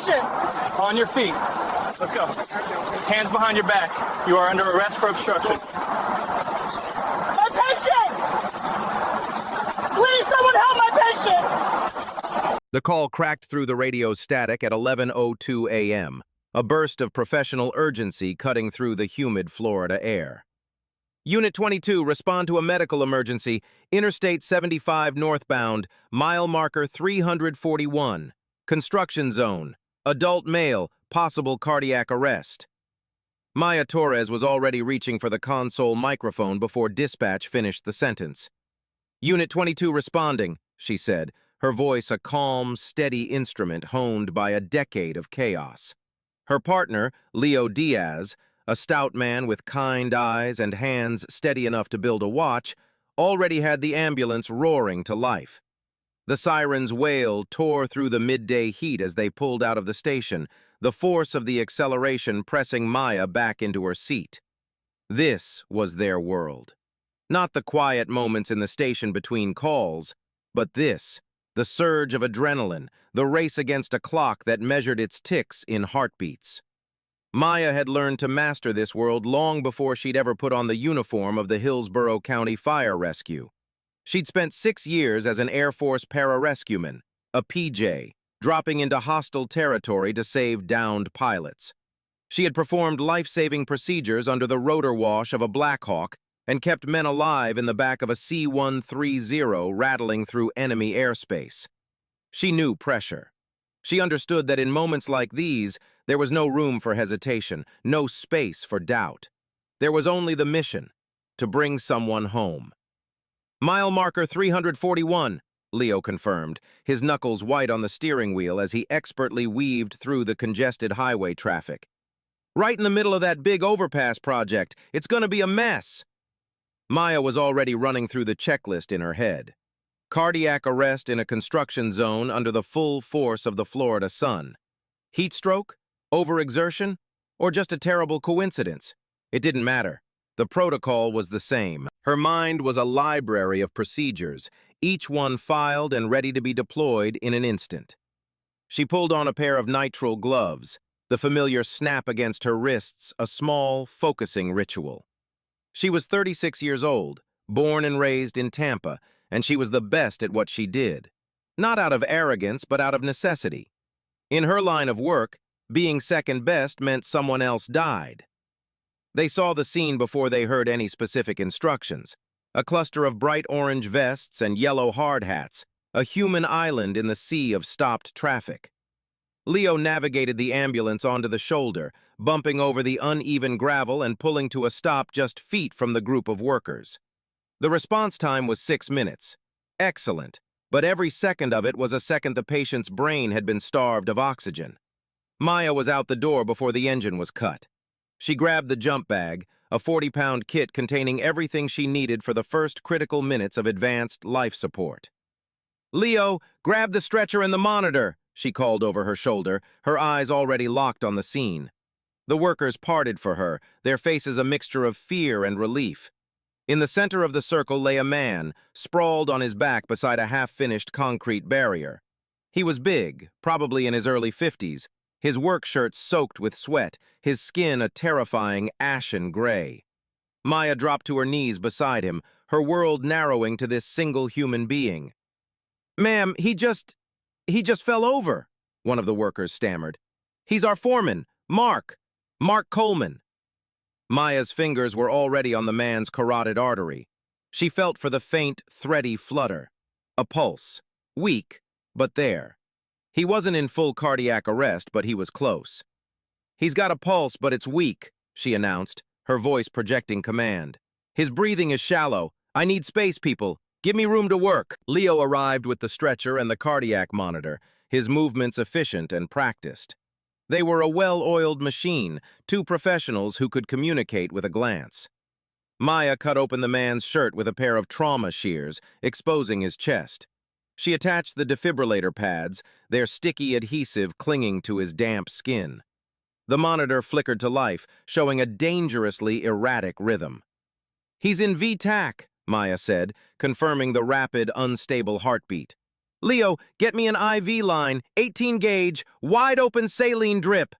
patient! On your feet. Let's go. Hands behind your back. You are under arrest for obstruction. My patient! Please, someone help my patient! The call cracked through the radio static at 11:02 a.m., a burst of professional urgency cutting through the humid Florida air. Unit 22, respond to a medical emergency, Interstate 75 northbound, mile marker 341, construction zone, adult male, possible cardiac arrest. Maya Torres was already reaching for the console microphone before dispatch finished the sentence. Unit 22 responding, she said, her voice a calm, steady instrument honed by a decade of chaos. Her partner, Leo Diaz, a stout man with kind eyes and hands steady enough to build a watch, already had the ambulance roaring to life. The siren's wail tore through the midday heat as they pulled out of the station, the force of the acceleration pressing Maya back into her seat. This was their world. Not the quiet moments in the station between calls, but this, the surge of adrenaline, the race against a clock that measured its ticks in heartbeats. Maya had learned to master this world long before she'd ever put on the uniform of the Hillsborough County Fire Rescue. She'd spent 6 years as an Air Force pararescueman, a PJ, dropping into hostile territory to save downed pilots. She had performed life-saving procedures under the rotor wash of a Black Hawk and kept men alive in the back of a C-130 rattling through enemy airspace. She knew pressure. She understood that in moments like these, there was no room for hesitation, no space for doubt. There was only the mission, to bring someone home. Mile marker 341, Leo confirmed, his knuckles white on the steering wheel as he expertly weaved through the congested highway traffic. Right in the middle of that big overpass project. It's gonna be a mess. Maya was already running through the checklist in her head. Cardiac arrest in a construction zone under the full force of the Florida sun. Heat stroke? Overexertion? Or just a terrible coincidence? It didn't matter. The protocol was the same. Her mind was a library of procedures, each one filed and ready to be deployed in an instant. She pulled on a pair of nitrile gloves, the familiar snap against her wrists, a small, focusing ritual. She was 36 years old, born and raised in Tampa, and she was the best at what she did. Not out of arrogance, but out of necessity. In her line of work, being second best meant someone else died. They saw the scene before they heard any specific instructions. A cluster of bright orange vests and yellow hard hats, a human island in the sea of stopped traffic. Leo navigated the ambulance onto the shoulder, bumping over the uneven gravel and pulling to a stop just feet from the group of workers. The response time was 6 minutes. Excellent, but every second of it was a second the patient's brain had been starved of oxygen. Maya was out the door before the engine was cut. She grabbed the jump bag, a 40-pound kit containing everything she needed for the first critical minutes of advanced life support. "Leo, grab the stretcher and the monitor," she called over her shoulder, her eyes already locked on the scene. The workers parted for her, their faces a mixture of fear and relief. In the center of the circle lay a man, sprawled on his back beside a half-finished concrete barrier. He was big, probably in his early 50s, his work shirt soaked with sweat, his skin a terrifying ashen gray. Maya dropped to her knees beside him, her world narrowing to this single human being. "Ma'am, he just fell over," one of the workers stammered. "He's our foreman, Mark Coleman." Maya's fingers were already on the man's carotid artery. She felt for the faint, thready flutter. A pulse. Weak, but there. He wasn't in full cardiac arrest, but he was close. "He's got a pulse, but it's weak," she announced, her voice projecting command. "His breathing is shallow. I need space, people. Give me room to work." Leo arrived with the stretcher and the cardiac monitor, his movements efficient and practiced. They were a well-oiled machine, two professionals who could communicate with a glance. Maya cut open the man's shirt with a pair of trauma shears, exposing his chest. She attached the defibrillator pads, their sticky adhesive clinging to his damp skin. The monitor flickered to life, showing a dangerously erratic rhythm. "He's in VTAC," Maya said, confirming the rapid, unstable heartbeat. Leo, get me an IV line, 18 gauge, wide open saline drip.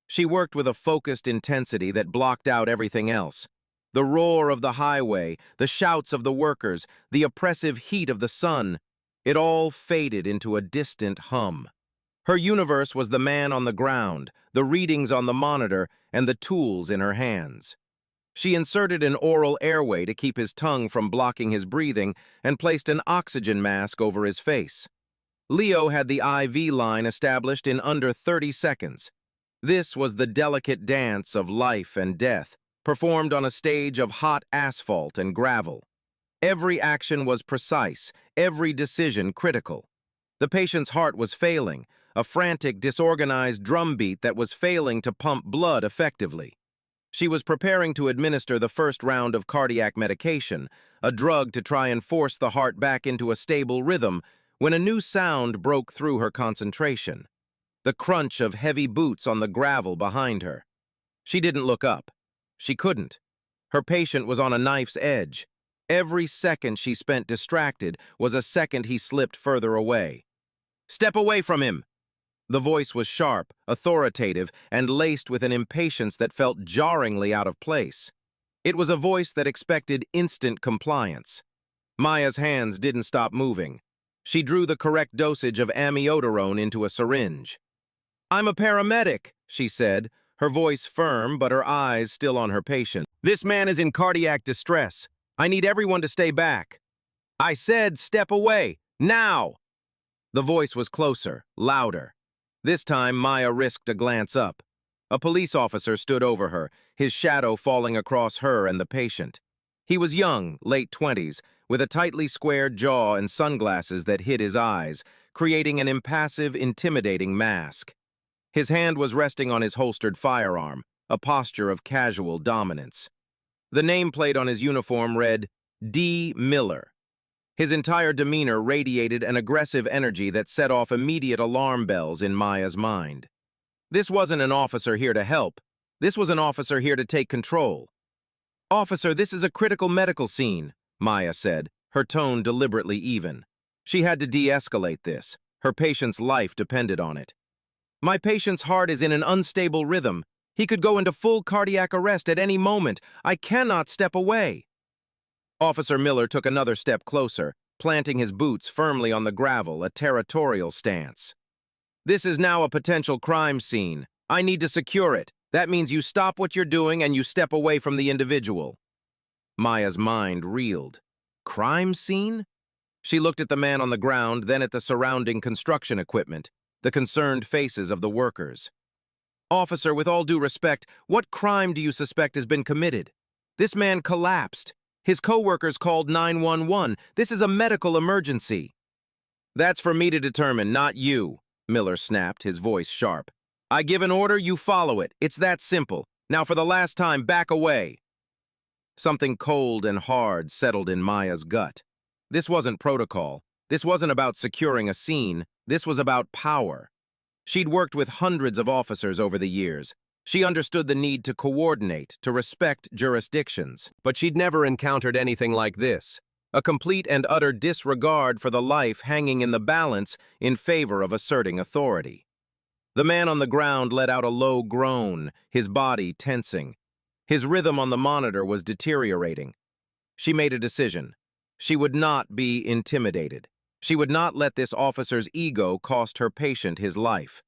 She worked with a focused intensity that blocked out everything else. The roar of the highway, the shouts of the workers, the oppressive heat of the sun, it all faded into a distant hum. Her universe was the man on the ground, the readings on the monitor, and the tools in her hands. She inserted an oral airway to keep his tongue from blocking his breathing and placed an oxygen mask over his face. Leo had the IV line established in under 30 seconds. This was the delicate dance of life and death, performed on a stage of hot asphalt and gravel. Every action was precise, every decision critical. The patient's heart was failing, a frantic, disorganized drumbeat that was failing to pump blood effectively. She was preparing to administer the first round of cardiac medication, a drug to try and force the heart back into a stable rhythm, when a new sound broke through her concentration. The crunch of heavy boots on the gravel behind her. She didn't look up. She couldn't. Her patient was on a knife's edge. Every second she spent distracted was a second he slipped further away. "Step away from him!" The voice was sharp, authoritative, and laced with an impatience that felt jarringly out of place. It was a voice that expected instant compliance. Maya's hands didn't stop moving. She drew the correct dosage of amiodarone into a syringe. "I'm a paramedic," she said, her voice firm but her eyes still on her patient. "This man is in cardiac distress. I need everyone to stay back." "I said step away, now!" The voice was closer, louder. This time, Maya risked a glance up. A police officer stood over her, his shadow falling across her and the patient. He was young, late 20s, with a tightly squared jaw and sunglasses that hid his eyes, creating an impassive, intimidating mask. His hand was resting on his holstered firearm, a posture of casual dominance. The nameplate on his uniform read, D. Miller. His entire demeanor radiated an aggressive energy that set off immediate alarm bells in Maya's mind. This wasn't an officer here to help. This was an officer here to take control. "Officer, this is a critical medical scene," Maya said, her tone deliberately even. She had to de-escalate this. Her patient's life depended on it. "My patient's heart is in an unstable rhythm. He could go into full cardiac arrest at any moment. I cannot step away." Officer Miller took another step closer, planting his boots firmly on the gravel, a territorial stance. "This is now a potential crime scene. I need to secure it. That means you stop what you're doing and you step away from the individual." Maya's mind reeled. Crime scene? She looked at the man on the ground, then at the surrounding construction equipment, the concerned faces of the workers. "Officer, with all due respect, what crime do you suspect has been committed? This man collapsed. His co-workers called 911. This is a medical emergency." "That's for me to determine, not you," Miller snapped, his voice sharp. "I give an order, you follow it. It's that simple. Now for the last time, back away." Something cold and hard settled in Maya's gut. This wasn't protocol. This wasn't about securing a scene. This was about power. She'd worked with hundreds of officers over the years. She understood the need to coordinate, to respect jurisdictions. But she'd never encountered anything like this. A complete and utter disregard for the life hanging in the balance in favor of asserting authority. The man on the ground let out a low groan, his body tensing. His rhythm on the monitor was deteriorating. She made a decision. She would not be intimidated. She would not let this officer's ego cost her patient his life.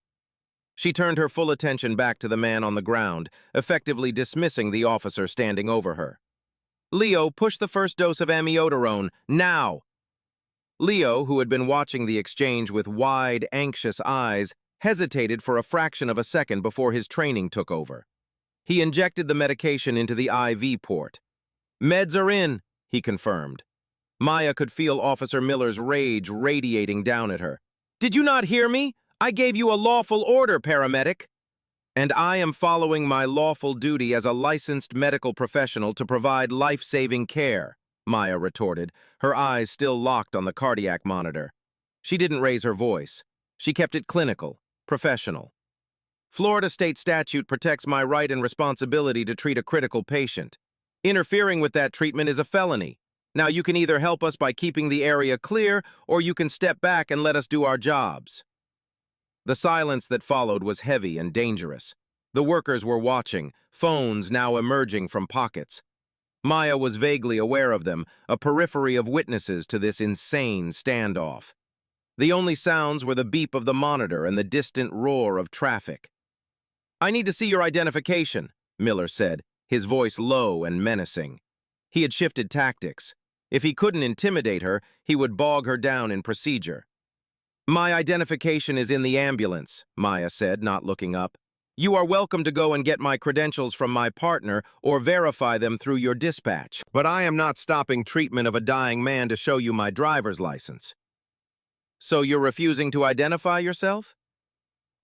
She turned her full attention back to the man on the ground, effectively dismissing the officer standing over her. "Leo, push the first dose of amiodarone, now!" Leo, who had been watching the exchange with wide, anxious eyes, hesitated for a fraction of a second before his training took over. He injected the medication into the IV port. "Meds are in," he confirmed. Maya could feel Officer Miller's rage radiating down at her. "Did you not hear me? I gave you a lawful order, paramedic." "And I am following my lawful duty as a licensed medical professional to provide life-saving care," Maya retorted, her eyes still locked on the cardiac monitor. She didn't raise her voice. She kept it clinical, professional. "Florida state statute protects my right and responsibility to treat a critical patient. Interfering with that treatment is a felony. Now you can either help us by keeping the area clear, or you can step back and let us do our jobs." The silence that followed was heavy and dangerous. The workers were watching, phones now emerging from pockets. Maya was vaguely aware of them, a periphery of witnesses to this insane standoff. The only sounds were the beep of the monitor and the distant roar of traffic. "I need to see your identification," Miller said, his voice low and menacing. He had shifted tactics. If he couldn't intimidate her, he would bog her down in procedure. "My identification is in the ambulance," Maya said, not looking up. "You are welcome to go and get my credentials from my partner or verify them through your dispatch. But I am not stopping treatment of a dying man to show you my driver's license." "So you're refusing to identify yourself?"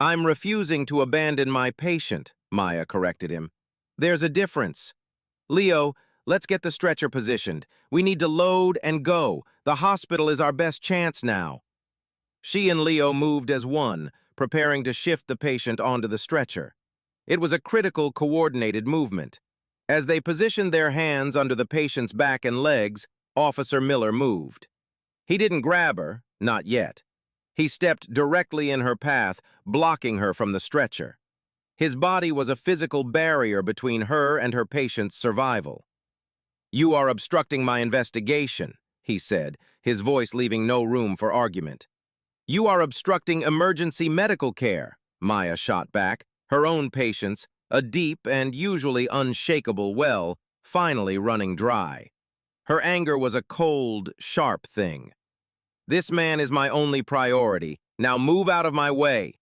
"I'm refusing to abandon my patient," Maya corrected him. "There's a difference. Leo, let's get the stretcher positioned. We need to load and go. The hospital is our best chance now." She and Leo moved as one, preparing to shift the patient onto the stretcher. It was a critical, coordinated movement. As they positioned their hands under the patient's back and legs, Officer Miller moved. He didn't grab her, not yet. He stepped directly in her path, blocking her from the stretcher. His body was a physical barrier between her and her patient's survival. "You are obstructing my investigation," he said, his voice leaving no room for argument. "You are obstructing emergency medical care," Maya shot back, her own patience, a deep and usually unshakable well, finally running dry. Her anger was a cold, sharp thing. "This man is my only priority. Now move out of my way."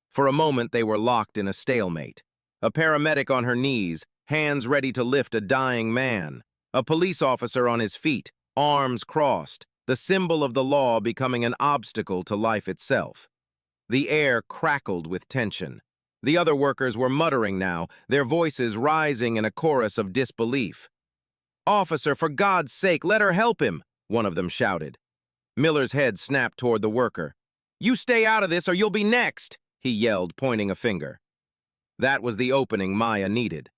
For a moment they were locked in a stalemate. A paramedic on her knees, hands ready to lift a dying man. A police officer on his feet, arms crossed, the symbol of the law becoming an obstacle to life itself. The air crackled with tension. The other workers were muttering now, their voices rising in a chorus of disbelief. "Officer, for God's sake, let her help him," one of them shouted. Miller's head snapped toward the worker. "You stay out of this or you'll be next," he yelled, pointing a finger. That was the opening Maya needed.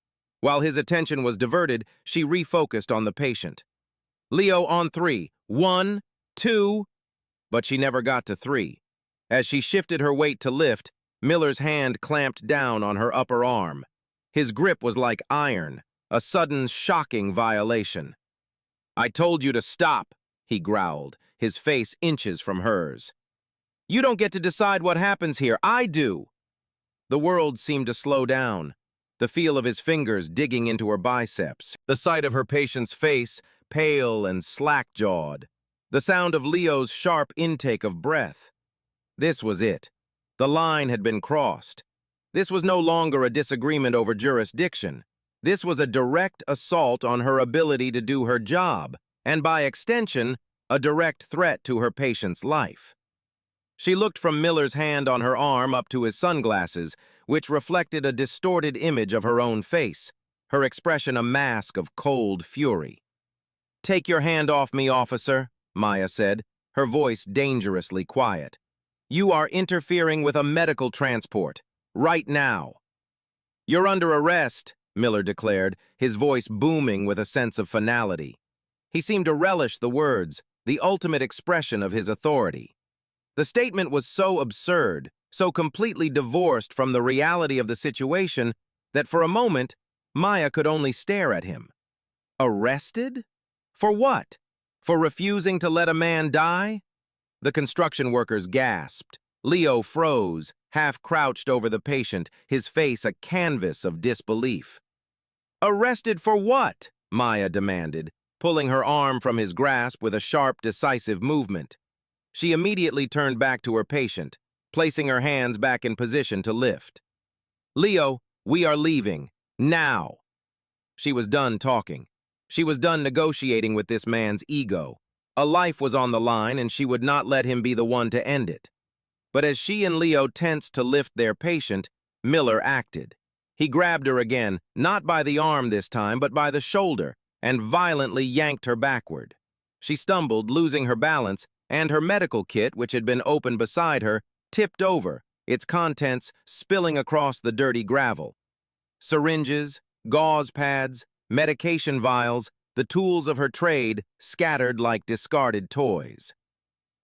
While his attention was diverted, she refocused on the patient. "Leo, on 3. 1, 2... But she never got to 3. As she shifted her weight to lift, Miller's hand clamped down on her upper arm. His grip was like iron, a sudden, shocking violation. "I told you to stop," he growled, his face inches from hers. "You don't get to decide what happens here. I do." The world seemed to slow down, the feel of his fingers digging into her biceps, the sight of her patient's face, pale and slack-jawed, the sound of Leo's sharp intake of breath. This was it. The line had been crossed. This was no longer a disagreement over jurisdiction. This was a direct assault on her ability to do her job, and by extension, a direct threat to her patient's life. She looked from Miller's hand on her arm up to his sunglasses, which reflected a distorted image of her own face, her expression a mask of cold fury. "Take your hand off me, officer," Maya said, her voice dangerously quiet. "You are interfering with a medical transport. Right now." "You're under arrest," Miller declared, his voice booming with a sense of finality. He seemed to relish the words, the ultimate expression of his authority. The statement was so absurd, so completely divorced from the reality of the situation, that for a moment, Maya could only stare at him. Arrested? For what? For refusing to let a man die? The construction workers gasped. Leo froze, half crouched over the patient, his face a canvas of disbelief. "Arrested for what?" Maya demanded, pulling her arm from his grasp with a sharp, decisive movement. She immediately turned back to her patient, placing her hands back in position to lift. "Leo, we are leaving. Now." She was done talking. She was done negotiating with this man's ego. A life was on the line, and she would not let him be the one to end it. But as she and Leo tensed to lift their patient, Miller acted. He grabbed her again, not by the arm this time, but by the shoulder, and violently yanked her backward. She stumbled, losing her balance, and her medical kit, which had been open beside her, tipped over, its contents spilling across the dirty gravel. Syringes, gauze pads, medication vials, the tools of her trade scattered like discarded toys.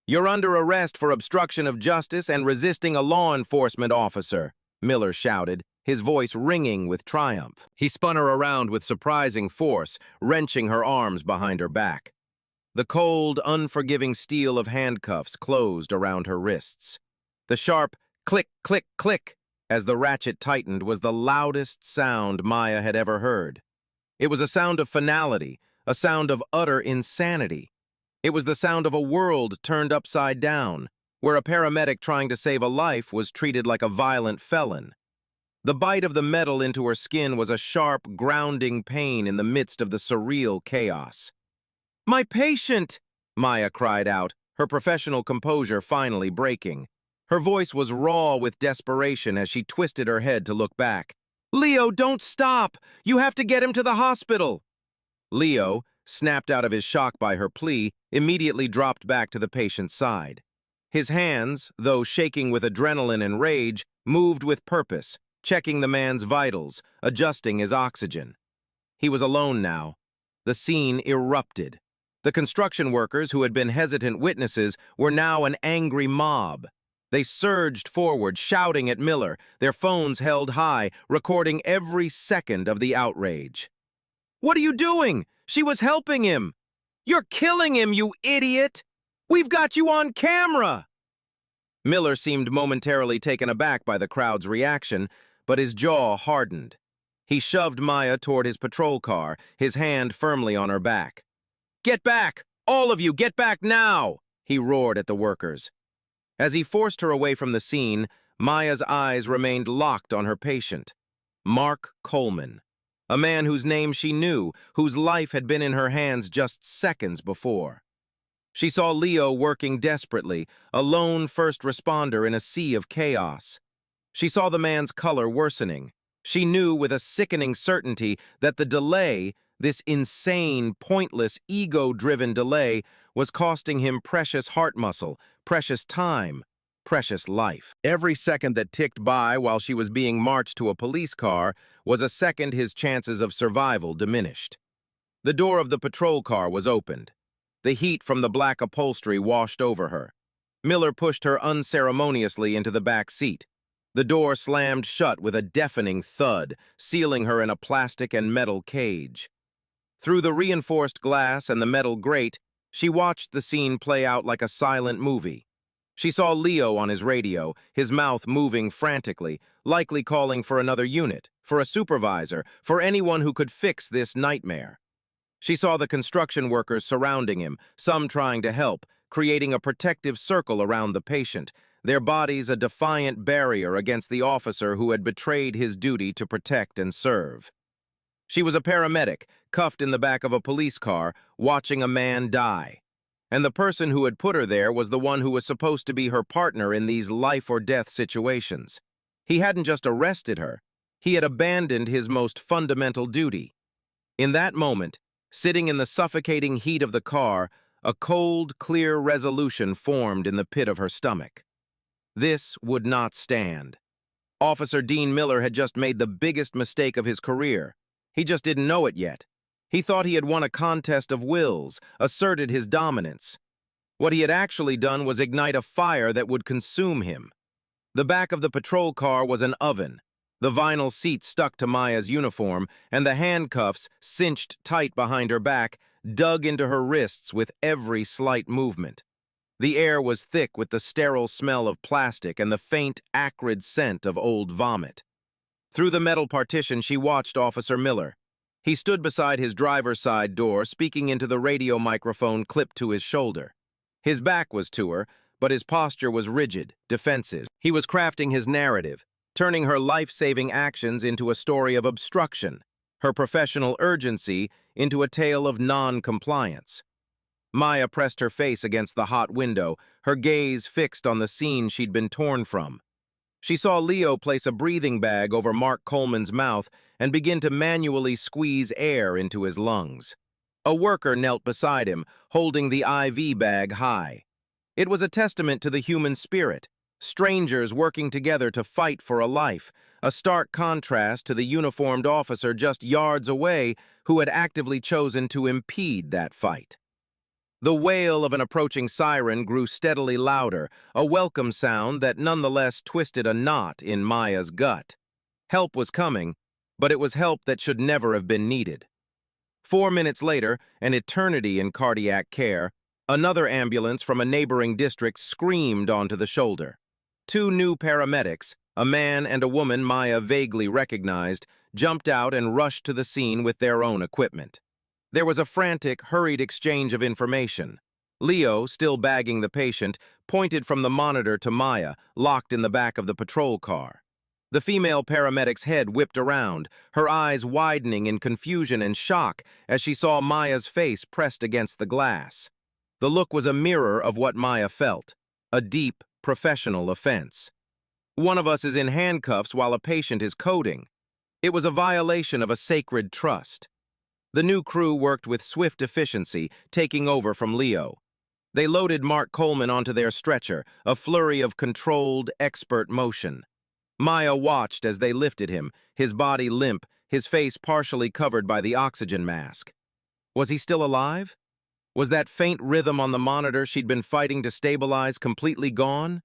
"You're under arrest for obstruction of justice and resisting a law enforcement officer," Miller shouted, his voice ringing with triumph. He spun her around with surprising force, wrenching her arms behind her back. The cold, unforgiving steel of handcuffs closed around her wrists. The sharp click, click, click as the ratchet tightened was the loudest sound Maya had ever heard. It was a sound of finality, a sound of utter insanity. It was the sound of a world turned upside down, where a paramedic trying to save a life was treated like a violent felon. The bite of the metal into her skin was a sharp, grounding pain in the midst of the surreal chaos. "My patient!" Maya cried out, her professional composure finally breaking. Her voice was raw with desperation as she twisted her head to look back. "Leo, don't stop! You have to get him to the hospital!" Leo, snapped out of his shock by her plea, immediately dropped back to the patient's side. His hands, though shaking with adrenaline and rage, moved with purpose, checking the man's vitals, adjusting his oxygen. He was alone now. The scene erupted. The construction workers who had been hesitant witnesses were now an angry mob. They surged forward, shouting at Miller, their phones held high, recording every second of the outrage. "What are you doing? She was helping him! You're killing him, you idiot! We've got you on camera!" Miller seemed momentarily taken aback by the crowd's reaction, but his jaw hardened. He shoved Maya toward his patrol car, his hand firmly on her back. "Get back! All of you, get back now!" he roared at the workers. As he forced her away from the scene, Maya's eyes remained locked on her patient. Mark Coleman, a man whose name she knew, whose life had been in her hands just seconds before. She saw Leo working desperately, a lone first responder in a sea of chaos. She saw the man's color worsening. She knew with a sickening certainty that the delay, this insane, pointless, ego-driven delay, was costing him precious heart muscle, precious time, precious life. Every second that ticked by while she was being marched to a police car was a second his chances of survival diminished. The door of the patrol car was opened. The heat from the black upholstery washed over her. Miller pushed her unceremoniously into the back seat. The door slammed shut with a deafening thud, sealing her in a plastic and metal cage. Through the reinforced glass and the metal grate, she watched the scene play out like a silent movie. She saw Leo on his radio, his mouth moving frantically, likely calling for another unit, for a supervisor, for anyone who could fix this nightmare. She saw the construction workers surrounding him, some trying to help, creating a protective circle around the patient, their bodies a defiant barrier against the officer who had betrayed his duty to protect and serve. She was a paramedic, cuffed in the back of a police car, watching a man die. And the person who had put her there was the one who was supposed to be her partner in these life-or-death situations. He hadn't just arrested her. He had abandoned his most fundamental duty. In that moment, sitting in the suffocating heat of the car, a cold, clear resolution formed in the pit of her stomach. This would not stand. Officer Dean Miller had just made the biggest mistake of his career. He just didn't know it yet. He thought he had won a contest of wills, asserted his dominance. What he had actually done was ignite a fire that would consume him. The back of the patrol car was an oven. The vinyl seat stuck to Maya's uniform, and the handcuffs, cinched tight behind her back, dug into her wrists with every slight movement. The air was thick with the sterile smell of plastic and the faint, acrid scent of old vomit. Through the metal partition, she watched Officer Miller. He stood beside his driver's side door, speaking into the radio microphone clipped to his shoulder. His back was to her, but his posture was rigid, defensive. He was crafting his narrative, turning her life-saving actions into a story of obstruction, her professional urgency into a tale of non-compliance. Maya pressed her face against the hot window, her gaze fixed on the scene she'd been torn from. She saw Leo place a breathing bag over Mark Coleman's mouth and begin to manually squeeze air into his lungs. A worker knelt beside him, holding the IV bag high. It was a testament to the human spirit, strangers working together to fight for a life, a stark contrast to the uniformed officer just yards away who had actively chosen to impede that fight. The wail of an approaching siren grew steadily louder, a welcome sound that nonetheless twisted a knot in Maya's gut. Help was coming, but it was help that should never have been needed. 4 minutes later, an eternity in cardiac care, another ambulance from a neighboring district screamed onto the shoulder. 2 new paramedics, a man and a woman Maya vaguely recognized, jumped out and rushed to the scene with their own equipment. There was a frantic, hurried exchange of information. Leo, still bagging the patient, pointed from the monitor to Maya, locked in the back of the patrol car. The female paramedic's head whipped around, her eyes widening in confusion and shock as she saw Maya's face pressed against the glass. The look was a mirror of what Maya felt, a deep, professional offense. One of us is in handcuffs while a patient is coding. It was a violation of a sacred trust. The new crew worked with swift efficiency, taking over from Leo. They loaded Mark Coleman onto their stretcher, a flurry of controlled, expert motion. Maya watched as they lifted him, his body limp, his face partially covered by the oxygen mask. Was he still alive? Was that faint rhythm on the monitor she'd been fighting to stabilize completely gone?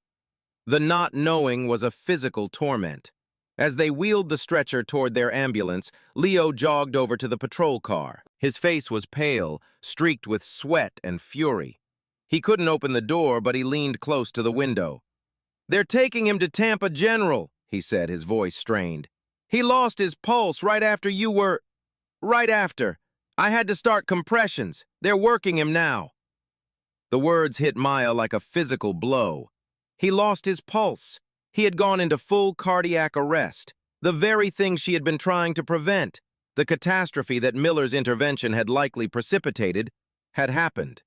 The not knowing was a physical torment. As they wheeled the stretcher toward their ambulance, Leo jogged over to the patrol car. His face was pale, streaked with sweat and fury. He couldn't open the door, but he leaned close to the window. "They're taking him to Tampa General," he said, his voice strained. "He lost his pulse right after you were... right after. I had to start compressions. They're working him now." The words hit Maya like a physical blow. He lost his pulse. He had gone into full cardiac arrest, the very thing she had been trying to prevent. The catastrophe that Miller's intervention had likely precipitated had happened.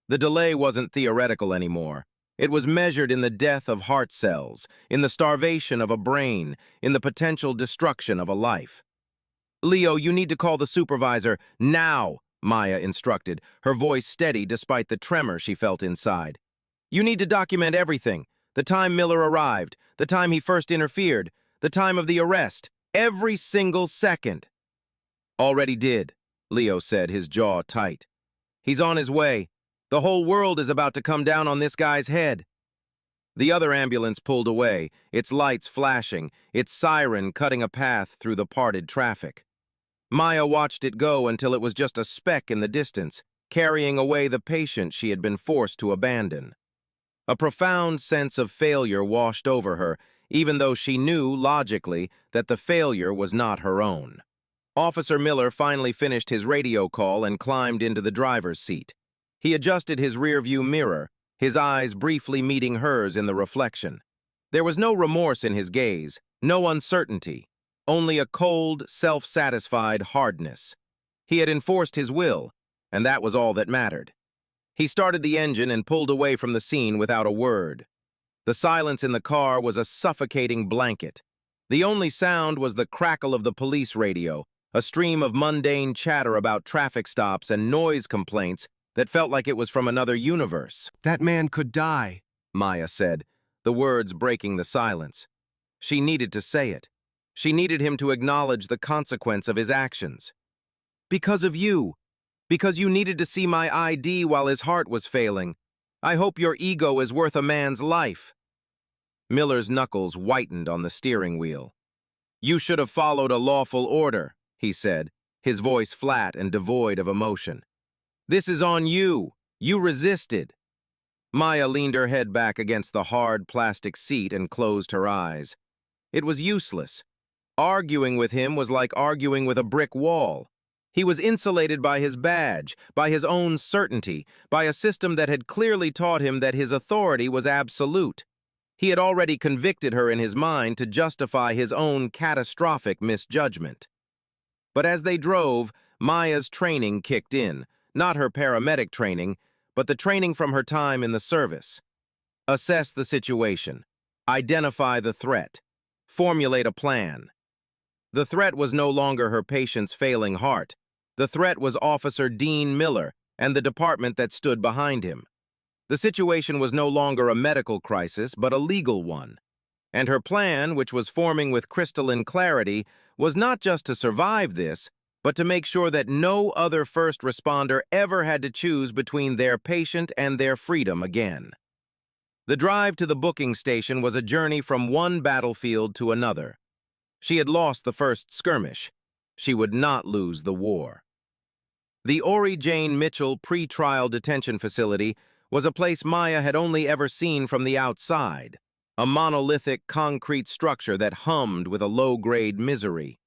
The delay wasn't theoretical anymore. It was measured in the death of heart cells, in the starvation of a brain, in the potential destruction of a life. "Leo, you need to call the supervisor, now," Maya instructed, her voice steady despite the tremor she felt inside. "You need to document everything. The time Miller arrived, the time he first interfered, the time of the arrest, every single second." "Already did," Leo said, his jaw tight. "He's on his way. The whole world is about to come down on this guy's head." The other ambulance pulled away, its lights flashing, its siren cutting a path through the parted traffic. Maya watched it go until it was just a speck in the distance, carrying away the patient she had been forced to abandon. A profound sense of failure washed over her, even though she knew, logically, that the failure was not her own. Officer Miller finally finished his radio call and climbed into the driver's seat. He adjusted his rearview mirror, his eyes briefly meeting hers in the reflection. There was no remorse in his gaze, no uncertainty, only a cold, self-satisfied hardness. He had enforced his will, and that was all that mattered. He started the engine and pulled away from the scene without a word. The silence in the car was a suffocating blanket. The only sound was the crackle of the police radio, a stream of mundane chatter about traffic stops and noise complaints that felt like it was from another universe. "That man could die," Maya said, the words breaking the silence. She needed to say it. She needed him to acknowledge the consequence of his actions. "Because of you. Because you needed to see my ID while his heart was failing. I hope your ego is worth a man's life." Miller's knuckles whitened on the steering wheel. "You should have followed a lawful order," he said, his voice flat and devoid of emotion. "This is on you. You resisted." Maya leaned her head back against the hard plastic seat and closed her eyes. It was useless. Arguing with him was like arguing with a brick wall. He was insulated by his badge, by his own certainty, by a system that had clearly taught him that his authority was absolute. He had already convicted her in his mind to justify his own catastrophic misjudgment. But as they drove, Maya's training kicked in, not her paramedic training, but the training from her time in the service. Assess the situation. Identify the threat. Formulate a plan. The threat was no longer her patient's failing heart. The threat was Officer Dean Miller and the department that stood behind him. The situation was no longer a medical crisis, but a legal one. And her plan, which was forming with crystalline clarity, was not just to survive this, but to make sure that no other first responder ever had to choose between their patient and their freedom again. The drive to the booking station was a journey from one battlefield to another. She had lost the first skirmish. She would not lose the war. The Ori Jane Mitchell pre-trial detention facility was a place Maya had only ever seen from the outside, a monolithic concrete structure that hummed with a low-grade misery.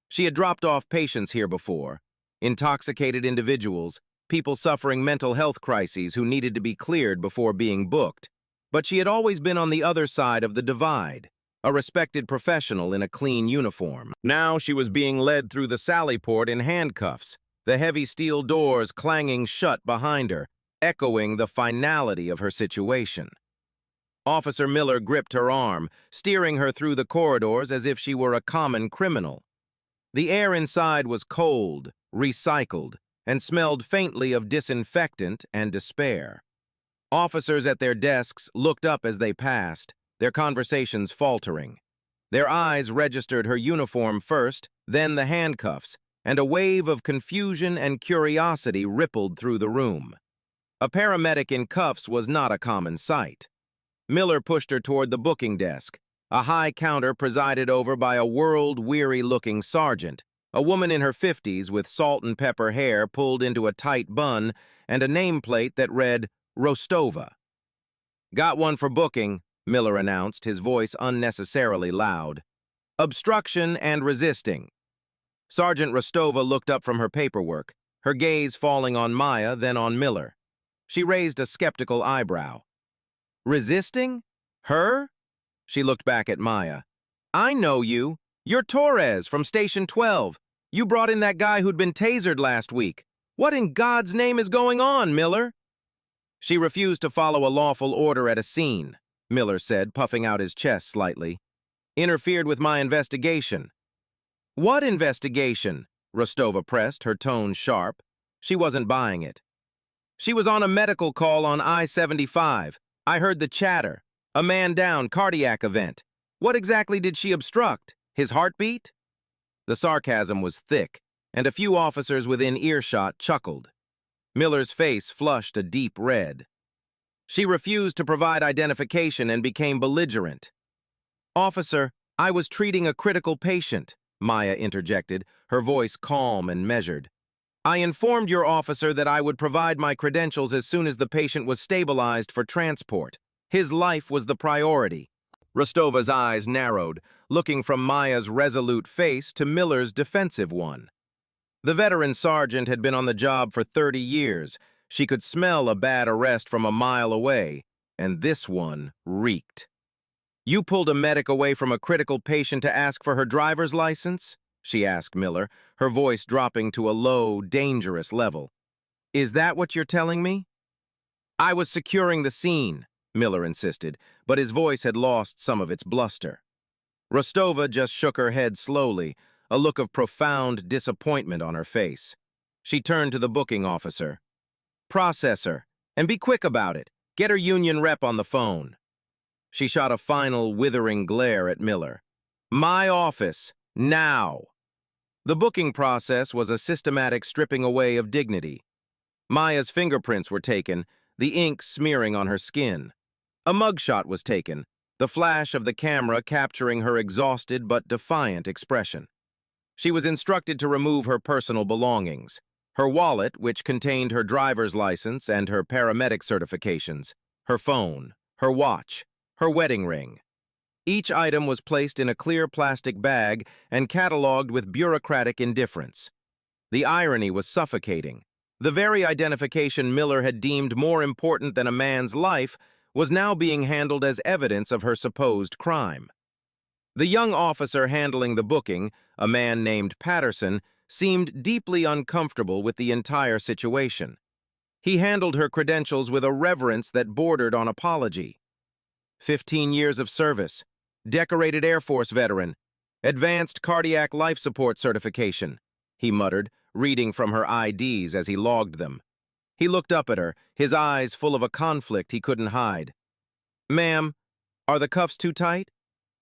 She had dropped off patients here before, intoxicated individuals, people suffering mental health crises who needed to be cleared before being booked. But she had always been on the other side of the divide, a respected professional in a clean uniform. Now she was being led through the sally port in handcuffs, the heavy steel doors clanging shut behind her, echoing the finality of her situation. Officer Miller gripped her arm, steering her through the corridors as if she were a common criminal. The air inside was cold, recycled, and smelled faintly of disinfectant and despair. Officers at their desks looked up as they passed, their conversations faltering. Their eyes registered her uniform first, then the handcuffs, and a wave of confusion and curiosity rippled through the room. A paramedic in cuffs was not a common sight. Miller pushed her toward the booking desk, a high counter presided over by a world-weary-looking sergeant, a woman in her 50s with salt and pepper hair pulled into a tight bun and a nameplate that read, Rostova. "Got one for booking," Miller announced, his voice unnecessarily loud. "Obstruction and resisting." Sergeant Rostova looked up from her paperwork, her gaze falling on Maya, then on Miller. She raised a skeptical eyebrow. "Resisting? Her?" She looked back at Maya. "I know you. You're Torres from Station 12. You brought in that guy who'd been tasered last week. What in God's name is going on, Miller?" "She refused to follow a lawful order at a scene," Miller said, puffing out his chest slightly. "Interfered with my investigation." "What investigation?" Rostova pressed, her tone sharp. She wasn't buying it. "She was on a medical call on I-75. I heard the chatter. A man down, cardiac event. What exactly did she obstruct? His heartbeat?" The sarcasm was thick, and a few officers within earshot chuckled. Miller's face flushed a deep red. "She refused to provide identification and became belligerent." "Officer, I was treating a critical patient," Maya interjected, her voice calm and measured. "I informed your officer that I would provide my credentials as soon as the patient was stabilized for transport. His life was the priority." Rostova's eyes narrowed, looking from Maya's resolute face to Miller's defensive one. The veteran sergeant had been on the job for 30 years. She could smell a bad arrest from a mile away, and this one reeked. "You pulled a medic away from a critical patient to ask for her driver's license?" she asked Miller, her voice dropping to a low, dangerous level. "Is that what you're telling me?" "I was securing the scene," Miller insisted, but his voice had lost some of its bluster. Rostova just shook her head slowly, a look of profound disappointment on her face. She turned to the booking officer. "Process her, and be quick about it. Get her union rep on the phone." She shot a final, withering glare at Miller. "My office, now!" The booking process was a systematic stripping away of dignity. Maya's fingerprints were taken, the ink smearing on her skin. A mugshot was taken, the flash of the camera capturing her exhausted but defiant expression. She was instructed to remove her personal belongings, her wallet, which contained her driver's license and her paramedic certifications, her phone, her watch, her wedding ring. Each item was placed in a clear plastic bag and catalogued with bureaucratic indifference. The irony was suffocating. The very identification Miller had deemed more important than a man's life was now being handled as evidence of her supposed crime. The young officer handling the booking, a man named Patterson, seemed deeply uncomfortable with the entire situation. He handled her credentials with a reverence that bordered on apology. 15 years of service, decorated Air Force veteran, advanced cardiac life support certification, he muttered, reading from her IDs as he logged them. He looked up at her, his eyes full of a conflict he couldn't hide. "Ma'am, are the cuffs too tight?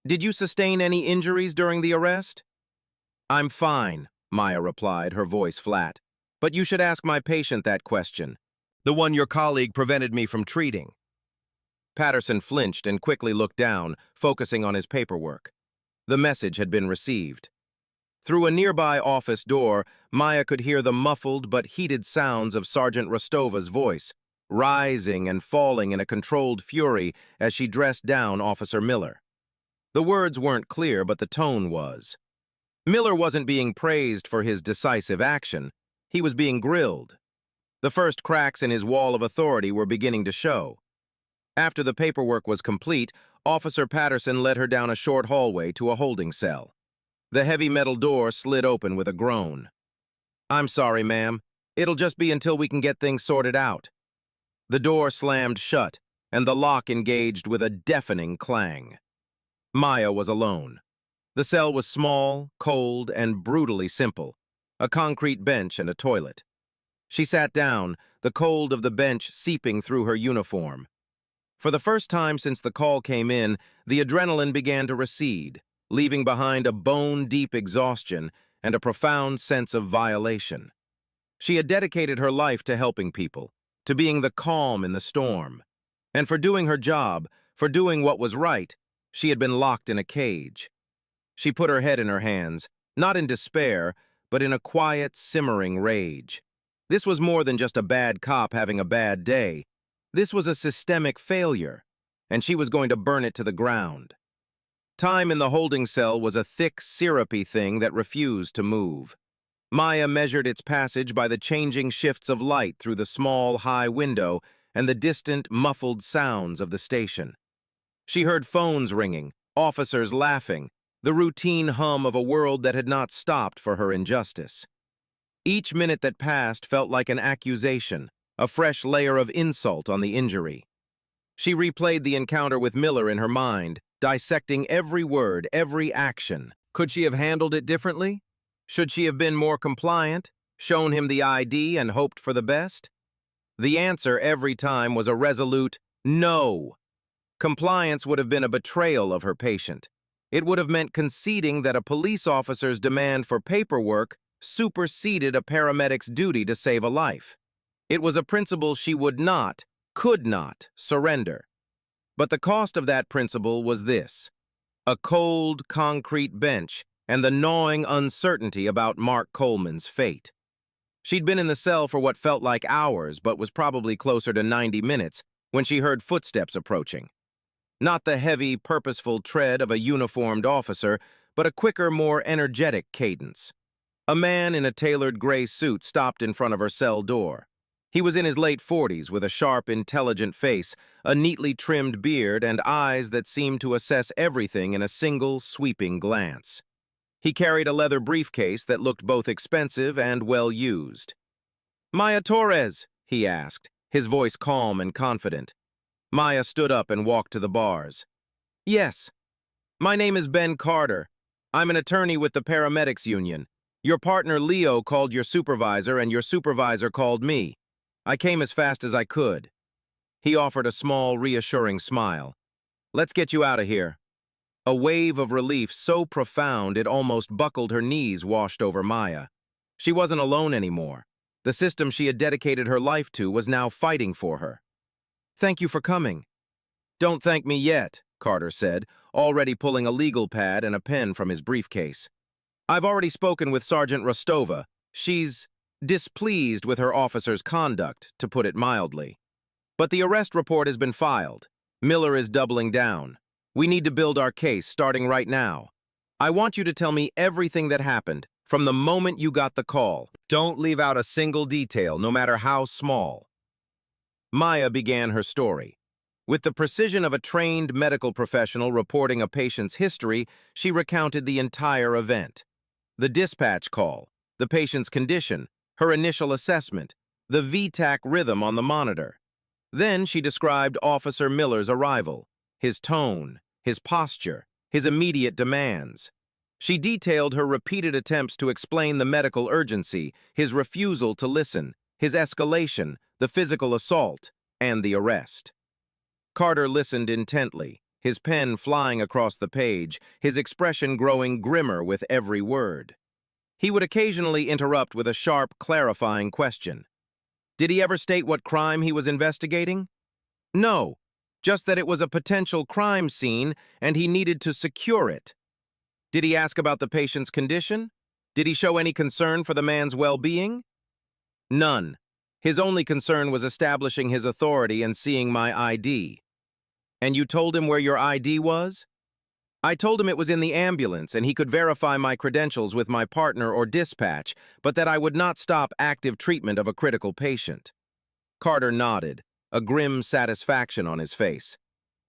Did you sustain any injuries during the arrest?" "I'm fine," Maya replied, her voice flat. "But you should ask my patient that question. The one your colleague prevented me from treating." Patterson flinched and quickly looked down, focusing on his paperwork. The message had been received. Through a nearby office door, Maya could hear the muffled but heated sounds of Sergeant Rostova's voice, rising and falling in a controlled fury as she dressed down Officer Miller. The words weren't clear, but the tone was. Miller wasn't being praised for his decisive action. He was being grilled. The first cracks in his wall of authority were beginning to show. After the paperwork was complete, Officer Patterson led her down a short hallway to a holding cell. The heavy metal door slid open with a groan. "I'm sorry, ma'am. It'll just be until we can get things sorted out." The door slammed shut, and the lock engaged with a deafening clang. Maya was alone. The cell was small, cold, and brutally simple. A concrete bench and a toilet. She sat down, the cold of the bench seeping through her uniform. For the first time since the call came in, the adrenaline began to recede, leaving behind a bone-deep exhaustion and a profound sense of violation. She had dedicated her life to helping people, to being the calm in the storm. And for doing her job, for doing what was right, she had been locked in a cage. She put her head in her hands, not in despair, but in a quiet, simmering rage. This was more than just a bad cop having a bad day. This was a systemic failure, and she was going to burn it to the ground. Time in the holding cell was a thick, syrupy thing that refused to move. Maya measured its passage by the changing shifts of light through the small, high window and the distant, muffled sounds of the station. She heard phones ringing, officers laughing, the routine hum of a world that had not stopped for her injustice. Each minute that passed felt like an accusation, a fresh layer of insult on the injury. She replayed the encounter with Miller in her mind, dissecting every word, every action. Could she have handled it differently? Should she have been more compliant, shown him the ID, and hoped for the best? The answer every time was a resolute no. Compliance would have been a betrayal of her patient. It would have meant conceding that a police officer's demand for paperwork superseded a paramedic's duty to save a life. It was a principle she would not, could not, surrender. But the cost of that principle was this: a cold, concrete bench and the gnawing uncertainty about Mark Coleman's fate. She'd been in the cell for what felt like hours, but was probably closer to 90 minutes when she heard footsteps approaching. Not the heavy, purposeful tread of a uniformed officer, but a quicker, more energetic cadence. A man in a tailored gray suit stopped in front of her cell door. He was in his late 40s with a sharp, intelligent face, a neatly trimmed beard, and eyes that seemed to assess everything in a single, sweeping glance. He carried a leather briefcase that looked both expensive and well-used. "Maya Torres?" he asked, his voice calm and confident. Maya stood up and walked to the bars. "Yes. My name is Ben Carter. I'm an attorney with the Paramedics Union. Your partner Leo called your supervisor, and your supervisor called me. I came as fast as I could." He offered a small, reassuring smile. "Let's get you out of here." A wave of relief so profound it almost buckled her knees washed over Maya. She wasn't alone anymore. The system she had dedicated her life to was now fighting for her. "Thank you for coming." "Don't thank me yet," Carter said, already pulling a legal pad and a pen from his briefcase. "I've already spoken with Sergeant Rostova. She's displeased with her officer's conduct, to put it mildly. But the arrest report has been filed. Miller is doubling down. We need to build our case, starting right now. I want you to tell me everything that happened, from the moment you got the call. Don't leave out a single detail, no matter how small." Maya began her story. With the precision of a trained medical professional reporting a patient's history, she recounted the entire event. The dispatch call, the patient's condition, her initial assessment, the VTAC rhythm on the monitor. Then she described Officer Miller's arrival, his tone, his posture, his immediate demands. She detailed her repeated attempts to explain the medical urgency, his refusal to listen, his escalation, the physical assault, and the arrest. Carter listened intently, his pen flying across the page, his expression growing grimmer with every word. He would occasionally interrupt with a sharp, clarifying question. Did he ever state what crime he was investigating? No, just that it was a potential crime scene and he needed to secure it. Did he ask about the patient's condition? Did he show any concern for the man's well-being? None. His only concern was establishing his authority and seeing my ID. And you told him where your ID was? I told him it was in the ambulance and he could verify my credentials with my partner or dispatch, but that I would not stop active treatment of a critical patient. Carter nodded, a grim satisfaction on his face.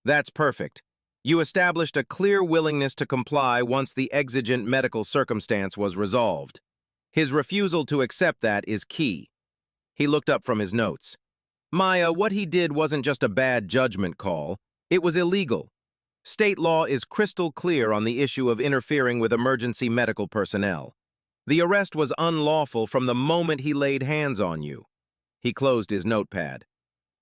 That's perfect. You established a clear willingness to comply once the exigent medical circumstance was resolved. His refusal to accept that is key. He looked up from his notes. Maya, what he did wasn't just a bad judgment call. It was illegal. State law is crystal clear on the issue of interfering with emergency medical personnel. The arrest was unlawful from the moment he laid hands on you. He closed his notepad.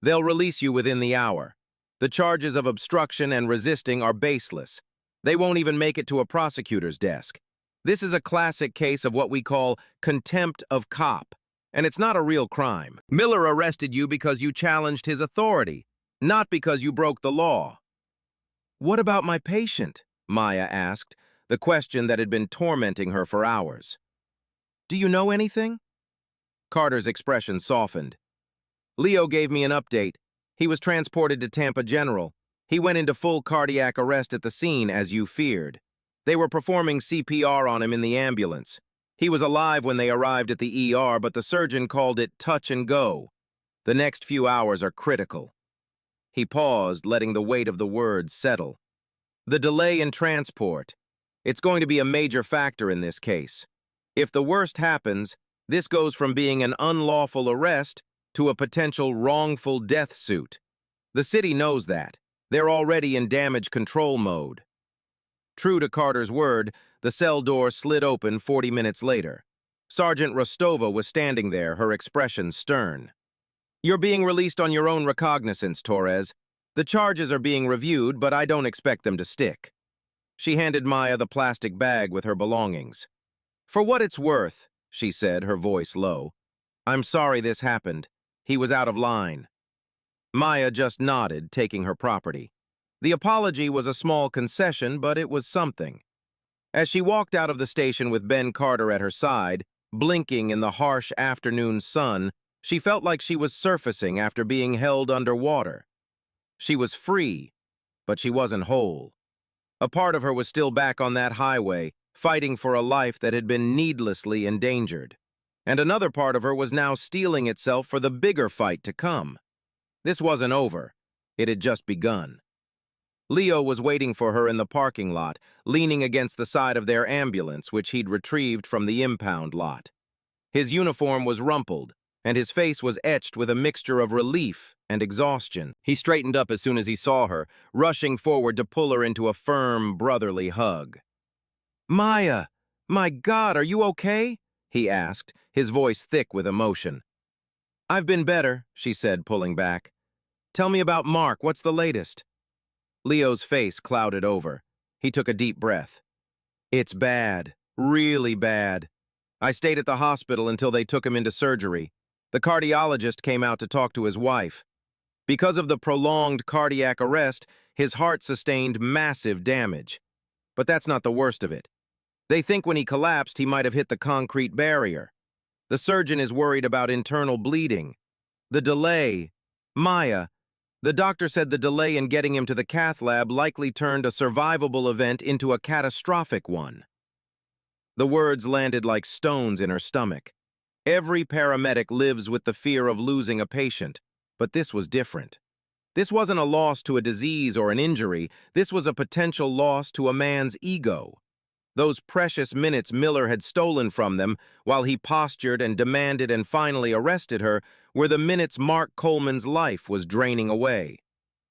They'll release you within the hour. The charges of obstruction and resisting are baseless. They won't even make it to a prosecutor's desk. This is a classic case of what we call contempt of cop, and it's not a real crime. Miller arrested you because you challenged his authority, not because you broke the law. What about my patient? Maya asked, the question that had been tormenting her for hours. Do you know anything? Carter's expression softened. Leo gave me an update. He was transported to Tampa General. He went into full cardiac arrest at the scene, as you feared. They were performing CPR on him in the ambulance. He was alive when they arrived at the ER, but the surgeon called it touch and go. The next few hours are critical. He paused, letting the weight of the words settle. The delay in transport. It's going to be a major factor in this case. If the worst happens, this goes from being an unlawful arrest to a potential wrongful death suit. The city knows that. They're already in damage control mode. True to Carter's word, the cell door slid open 40 minutes later. Sergeant Rostova was standing there, her expression stern. You're being released on your own recognizance, Torres. The charges are being reviewed, but I don't expect them to stick. She handed Maya the plastic bag with her belongings. For what it's worth, she said, her voice low. I'm sorry this happened. He was out of line. Maya just nodded, taking her property. The apology was a small concession, but it was something. As she walked out of the station with Ben Carter at her side, blinking in the harsh afternoon sun, she felt like she was surfacing after being held underwater. She was free, but she wasn't whole. A part of her was still back on that highway, fighting for a life that had been needlessly endangered. And another part of her was now steeling itself for the bigger fight to come. This wasn't over. It had just begun. Leo was waiting for her in the parking lot, leaning against the side of their ambulance, which he'd retrieved from the impound lot. His uniform was rumpled, and his face was etched with a mixture of relief and exhaustion. He straightened up as soon as he saw her, rushing forward to pull her into a firm, brotherly hug. Maya, my God, are you okay? He asked, his voice thick with emotion. I've been better, she said, pulling back. Tell me about Mark, what's the latest? Leo's face clouded over. He took a deep breath. It's bad, really bad. I stayed at the hospital until they took him into surgery. The cardiologist came out to talk to his wife. Because of the prolonged cardiac arrest, his heart sustained massive damage. But that's not the worst of it. They think when he collapsed, he might have hit the concrete barrier. The surgeon is worried about internal bleeding. The delay. Maya, the doctor said the delay in getting him to the cath lab likely turned a survivable event into a catastrophic one. The words landed like stones in her stomach. Every paramedic lives with the fear of losing a patient, but this was different. This wasn't a loss to a disease or an injury. This was a potential loss to a man's ego. Those precious minutes Miller had stolen from them while he postured and demanded and finally arrested her were the minutes Mark Coleman's life was draining away.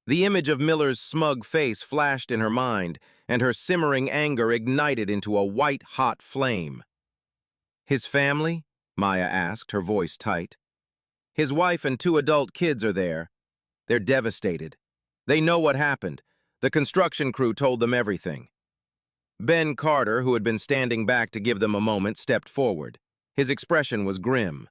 The image of Miller's smug face flashed in her mind, and her simmering anger ignited into a white-hot flame. His family? Maya asked, her voice tight. His wife and 2 adult kids are there. They're devastated. They know what happened. The construction crew told them everything. Ben Carter, who had been standing back to give them a moment, stepped forward. His expression was grim.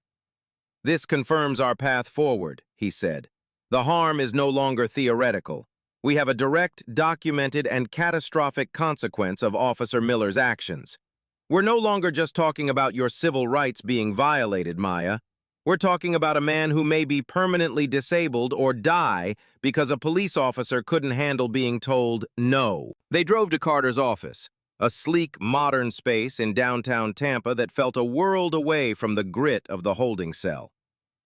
"This confirms our path forward," he said. "The harm is no longer theoretical. We have a direct, documented, and catastrophic consequence of Officer Miller's actions. We're no longer just talking about your civil rights being violated, Maya. We're talking about a man who may be permanently disabled or die because a police officer couldn't handle being told no." They drove to Carter's office, a sleek, modern space in downtown Tampa that felt a world away from the grit of the holding cell.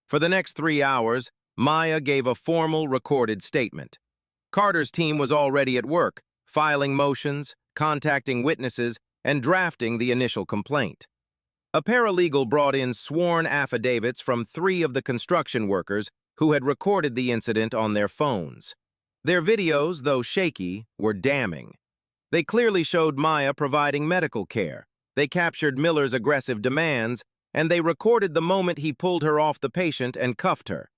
For the next 3 hours, Maya gave a formal recorded statement. Carter's team was already at work, filing motions, contacting witnesses, and drafting the initial complaint. A paralegal brought in sworn affidavits from 3 of the construction workers who had recorded the incident on their phones. Their videos, though shaky, were damning. They clearly showed Maya providing medical care. They captured Miller's aggressive demands, and they recorded the moment he pulled her off the patient and cuffed her.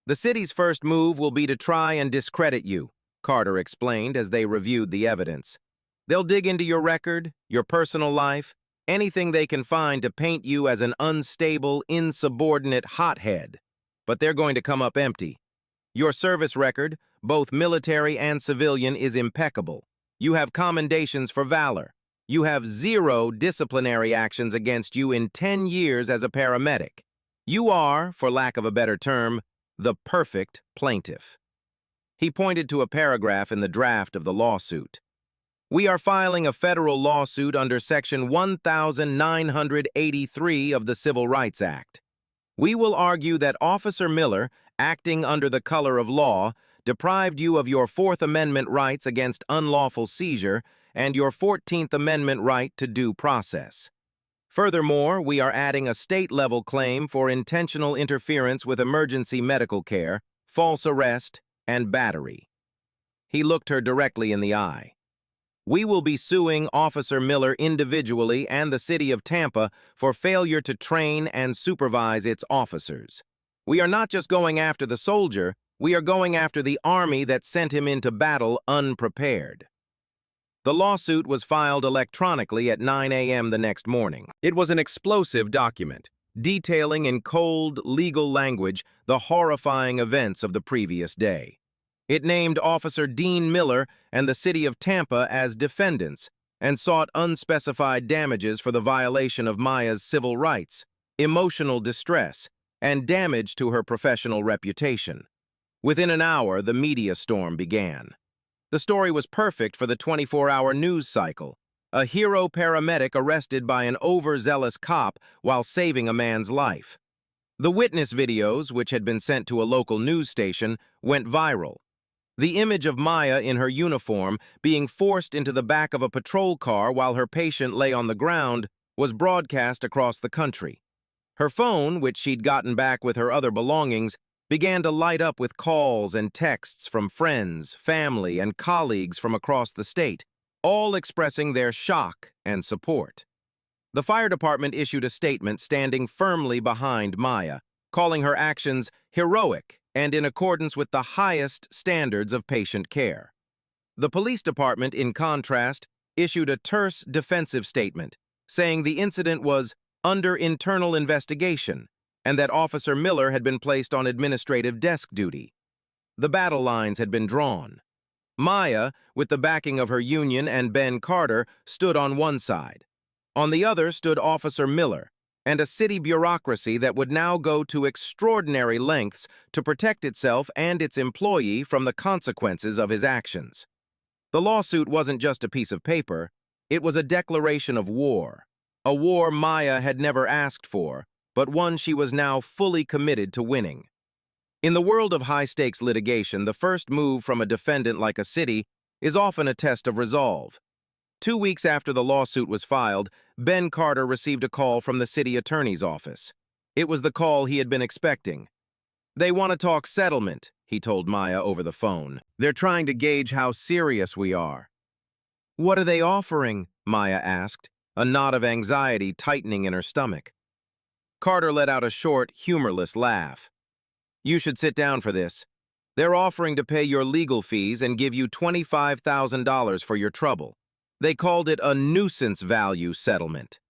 "The city's first move will be to try and discredit you," Carter explained as they reviewed the evidence. "They'll dig into your record, your personal life, anything they can find to paint you as an unstable, insubordinate hothead. But they're going to come up empty. Your service record, both military and civilian, is impeccable. You have commendations for valor. You have 0 disciplinary actions against you in 10 years as a paramedic. You are, for lack of a better term, the perfect plaintiff." He pointed to a paragraph in the draft of the lawsuit. "We are filing a federal lawsuit under Section 1983 of the Civil Rights Act. We will argue that Officer Miller, acting under the color of law, deprived you of your 4th Amendment rights against unlawful seizure and your 14th Amendment right to due process. Furthermore, we are adding a state-level claim for intentional interference with emergency medical care, false arrest, and battery." He looked her directly in the eye. "We will be suing Officer Miller individually and the city of Tampa for failure to train and supervise its officers. We are not just going after the soldier, we are going after the army that sent him into battle unprepared." The lawsuit was filed electronically at 9 a.m. the next morning. It was an explosive document, detailing in cold, legal language the horrifying events of the previous day. It named Officer Dean Miller and the city of Tampa as defendants and sought unspecified damages for the violation of Maya's civil rights, emotional distress, and damage to her professional reputation. Within an hour, the media storm began. The story was perfect for the 24-hour news cycle. A hero paramedic arrested by an overzealous cop while saving a man's life. The witness videos, which had been sent to a local news station, went viral. The image of Maya in her uniform being forced into the back of a patrol car while her patient lay on the ground was broadcast across the country. Her phone, which she'd gotten back with her other belongings, began to light up with calls and texts from friends, family, and colleagues from across the state, all expressing their shock and support. The fire department issued a statement standing firmly behind Maya, calling her actions heroic and in accordance with the highest standards of patient care. The police department, in contrast, issued a terse defensive statement, saying the incident was under internal investigation and that Officer Miller had been placed on administrative desk duty. The battle lines had been drawn. Maya, with the backing of her union and Ben Carter, stood on one side. On the other stood Officer Miller, and a city bureaucracy that would now go to extraordinary lengths to protect itself and its employee from the consequences of his actions. The lawsuit wasn't just a piece of paper, it was a declaration of war. A war Maya had never asked for, but one she was now fully committed to winning. In the world of high-stakes litigation, the first move from a defendant like a city is often a test of resolve. 2 weeks after the lawsuit was filed, Ben Carter received a call from the city attorney's office. It was the call he had been expecting. "They want to talk settlement," he told Maya over the phone. "They're trying to gauge how serious we are." "What are they offering?" Maya asked, a knot of anxiety tightening in her stomach. Carter let out a short, humorless laugh. "You should sit down for this. They're offering to pay your legal fees and give you $25,000 for your trouble. They called it a nuisance value settlement.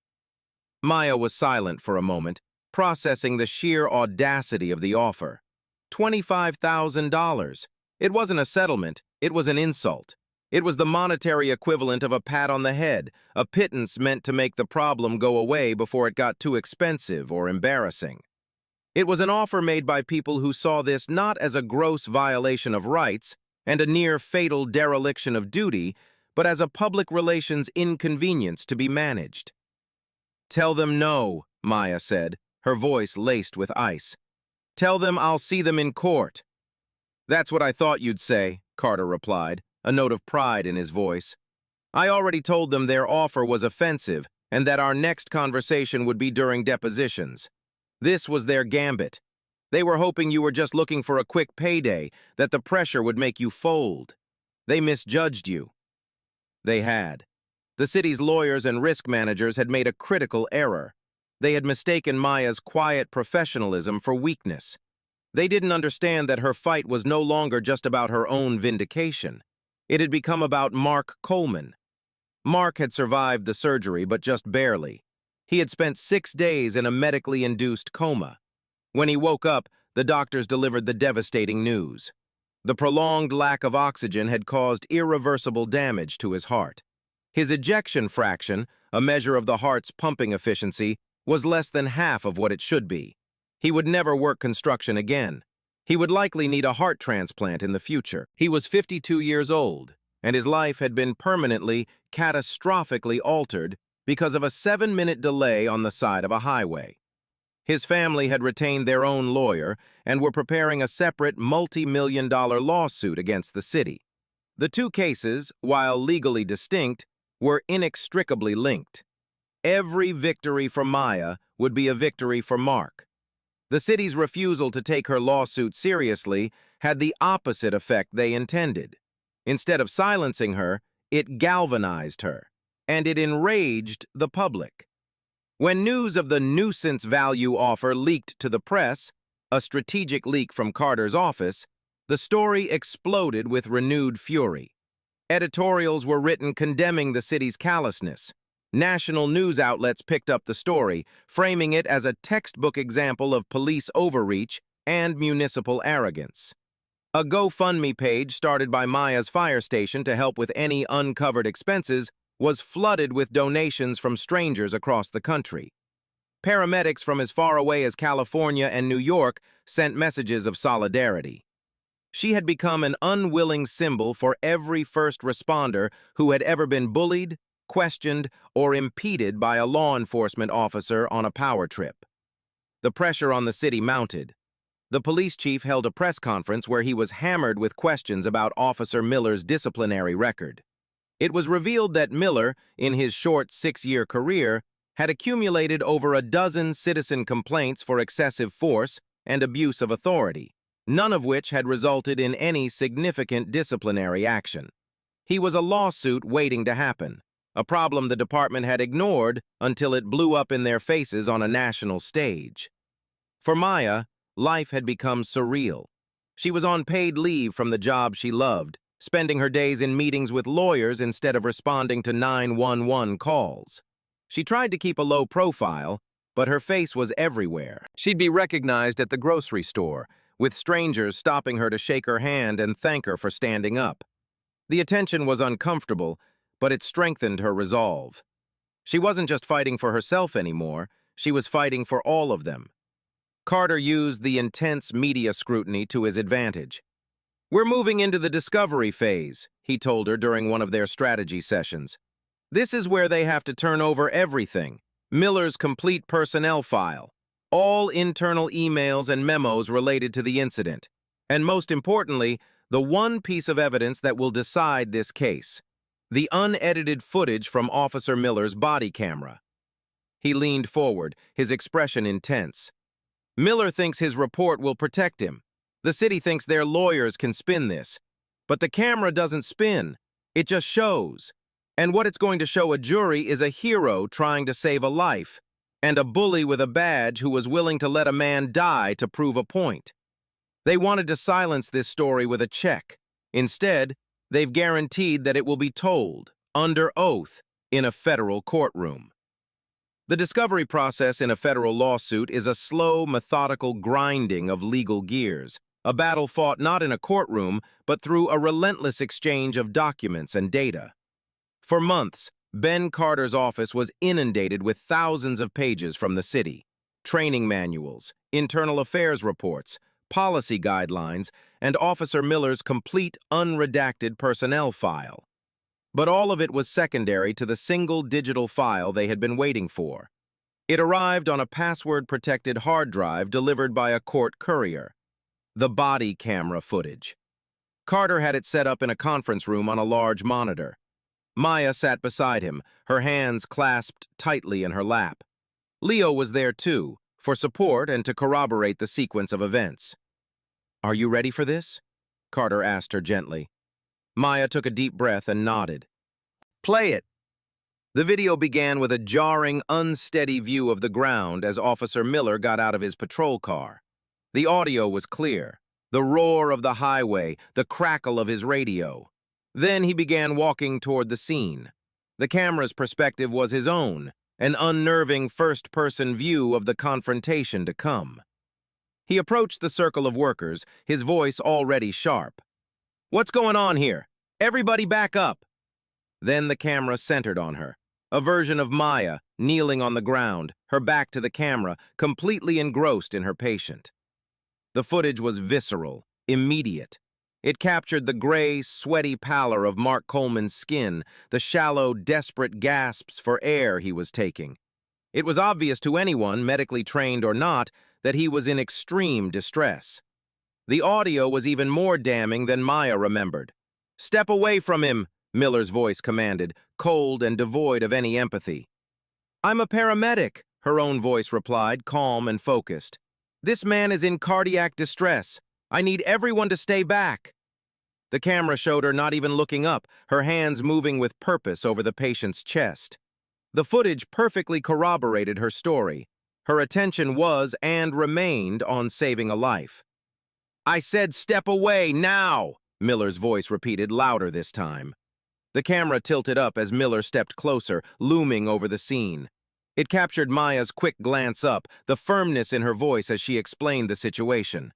Maya was silent for a moment, processing the sheer audacity of the offer. $25,000. It wasn't a settlement, it was an insult. It was the monetary equivalent of a pat on the head, a pittance meant to make the problem go away before it got too expensive or embarrassing. It was an offer made by people who saw this not as a gross violation of rights and a near-fatal dereliction of duty, but as a public relations inconvenience to be managed. "Tell them no," Maya said, her voice laced with ice. "Tell them I'll see them in court." "That's what I thought you'd say," Carter replied, a note of pride in his voice. "I already told them their offer was offensive and that our next conversation would be during depositions. This was their gambit. They were hoping you were just looking for a quick payday, that the pressure would make you fold. They misjudged you." They had. The city's lawyers and risk managers had made a critical error. They had mistaken Maya's quiet professionalism for weakness. They didn't understand that her fight was no longer just about her own vindication. It had become about Mark Coleman. Mark had survived the surgery, but just barely. He had spent 6 days in a medically induced coma. When he woke up, the doctors delivered the devastating news. The prolonged lack of oxygen had caused irreversible damage to his heart. His ejection fraction, a measure of the heart's pumping efficiency, was less than half of what it should be. He would never work construction again. He would likely need a heart transplant in the future. He was 52 years old, and his life had been permanently, catastrophically altered because of a 7-minute delay on the side of a highway. His family had retained their own lawyer and were preparing a separate multi-million-dollar lawsuit against the city. The two cases, while legally distinct, were inextricably linked. Every victory for Maya would be a victory for Mark. The city's refusal to take her lawsuit seriously had the opposite effect they intended. Instead of silencing her, it galvanized her, and it enraged the public. When news of the nuisance value offer leaked to the press, a strategic leak from Carter's office, the story exploded with renewed fury. Editorials were written condemning the city's callousness. National news outlets picked up the story, framing it as a textbook example of police overreach and municipal arrogance. A GoFundMe page started by Maya's fire station to help with any uncovered expenses was flooded with donations from strangers across the country. Paramedics from as far away as California and New York sent messages of solidarity. She had become an unwilling symbol for every first responder who had ever been bullied, questioned, or impeded by a law enforcement officer on a power trip. The pressure on the city mounted. The police chief held a press conference where he was hammered with questions about Officer Miller's disciplinary record. It was revealed that Miller, in his short 6-year career, had accumulated over a dozen citizen complaints for excessive force and abuse of authority, none of which had resulted in any significant disciplinary action. He was a lawsuit waiting to happen, a problem the department had ignored until it blew up in their faces on a national stage. For Maya, life had become surreal. She was on paid leave from the job she loved, spending her days in meetings with lawyers instead of responding to 911 calls. She tried to keep a low profile, but her face was everywhere. She'd be recognized at the grocery store, with strangers stopping her to shake her hand and thank her for standing up. The attention was uncomfortable, but it strengthened her resolve. She wasn't just fighting for herself anymore, she was fighting for all of them. Carter used the intense media scrutiny to his advantage. "We're moving into the discovery phase," he told her during one of their strategy sessions. "This is where they have to turn over everything, Miller's complete personnel file, all internal emails and memos related to the incident, and most importantly, the one piece of evidence that will decide this case, the unedited footage from Officer Miller's body camera." He leaned forward, his expression intense. "Miller thinks his report will protect him. The city thinks their lawyers can spin this. But the camera doesn't spin. It just shows. And what it's going to show a jury is a hero trying to save a life, and a bully with a badge who was willing to let a man die to prove a point. They wanted to silence this story with a check. Instead, they've guaranteed that it will be told, under oath, in a federal courtroom. The discovery process in a federal lawsuit is a slow, methodical grinding of legal gears, a battle fought not in a courtroom, but through a relentless exchange of documents and data. For months, Ben Carter's office was inundated with thousands of pages from the city, training manuals, internal affairs reports, policy guidelines, and Officer Miller's complete unredacted personnel file. But all of it was secondary to the single digital file they had been waiting for. It arrived on a password-protected hard drive delivered by a court courier. The body camera footage. Carter had it set up in a conference room on a large monitor. Maya sat beside him, her hands clasped tightly in her lap. Leo was there too, for support and to corroborate the sequence of events. "Are you ready for this?" Carter asked her gently. Maya took a deep breath and nodded. "Play it." The video began with a jarring, unsteady view of the ground as Officer Miller got out of his patrol car. The audio was clear, the roar of the highway, the crackle of his radio. Then he began walking toward the scene. The camera's perspective was his own, an unnerving first-person view of the confrontation to come. He approached the circle of workers, his voice already sharp. "What's going on here? Everybody back up!" Then the camera centered on her, a version of Maya, kneeling on the ground, her back to the camera, completely engrossed in her patient. The footage was visceral, immediate. It captured the gray, sweaty pallor of Mark Coleman's skin, the shallow, desperate gasps for air he was taking. It was obvious to anyone, medically trained or not, that he was in extreme distress. The audio was even more damning than Maya remembered. "Step away from him," Miller's voice commanded, cold and devoid of any empathy. "I'm a paramedic," her own voice replied, calm and focused. "This man is in cardiac distress. I need everyone to stay back." The camera showed her not even looking up, her hands moving with purpose over the patient's chest. The footage perfectly corroborated her story. Her attention was and remained on saving a life. "I said step away, now!" Miller's voice repeated, louder this time. The camera tilted up as Miller stepped closer, looming over the scene. It captured Maya's quick glance up, the firmness in her voice as she explained the situation.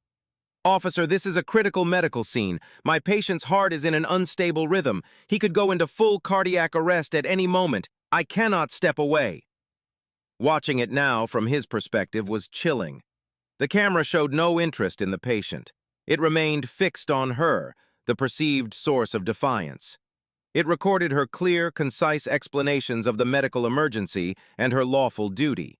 "Officer, this is a critical medical scene. My patient's heart is in an unstable rhythm. He could go into full cardiac arrest at any moment. I cannot step away." Watching it now, from his perspective, was chilling. The camera showed no interest in the patient. It remained fixed on her, the perceived source of defiance. It recorded her clear, concise explanations of the medical emergency and her lawful duty.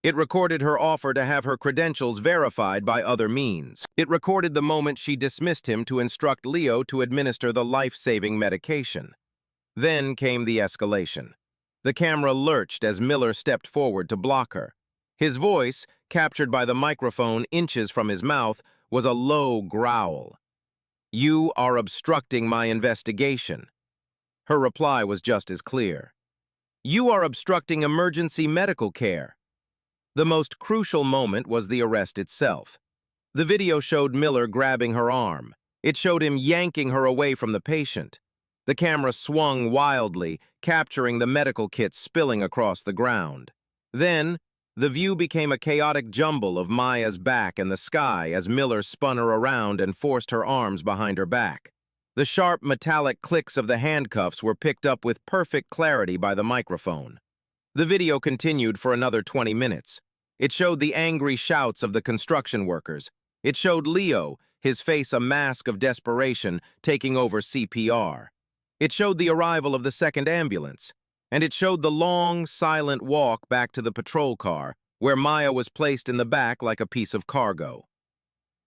It recorded her offer to have her credentials verified by other means. It recorded the moment she dismissed him to instruct Leo to administer the life-saving medication. Then came the escalation. The camera lurched as Miller stepped forward to block her. His voice, captured by the microphone inches from his mouth, was a low growl. "You are obstructing my investigation." Her reply was just as clear. "You are obstructing emergency medical care." The most crucial moment was the arrest itself. The video showed Miller grabbing her arm. It showed him yanking her away from the patient. The camera swung wildly, capturing the medical kit spilling across the ground. Then, the view became a chaotic jumble of Maya's back and the sky as Miller spun her around and forced her arms behind her back. The sharp metallic clicks of the handcuffs were picked up with perfect clarity by the microphone. The video continued for another 20 minutes. It showed the angry shouts of the construction workers. It showed Leo, his face a mask of desperation, taking over CPR. It showed the arrival of the second ambulance. And it showed the long, silent walk back to the patrol car, where Maya was placed in the back like a piece of cargo.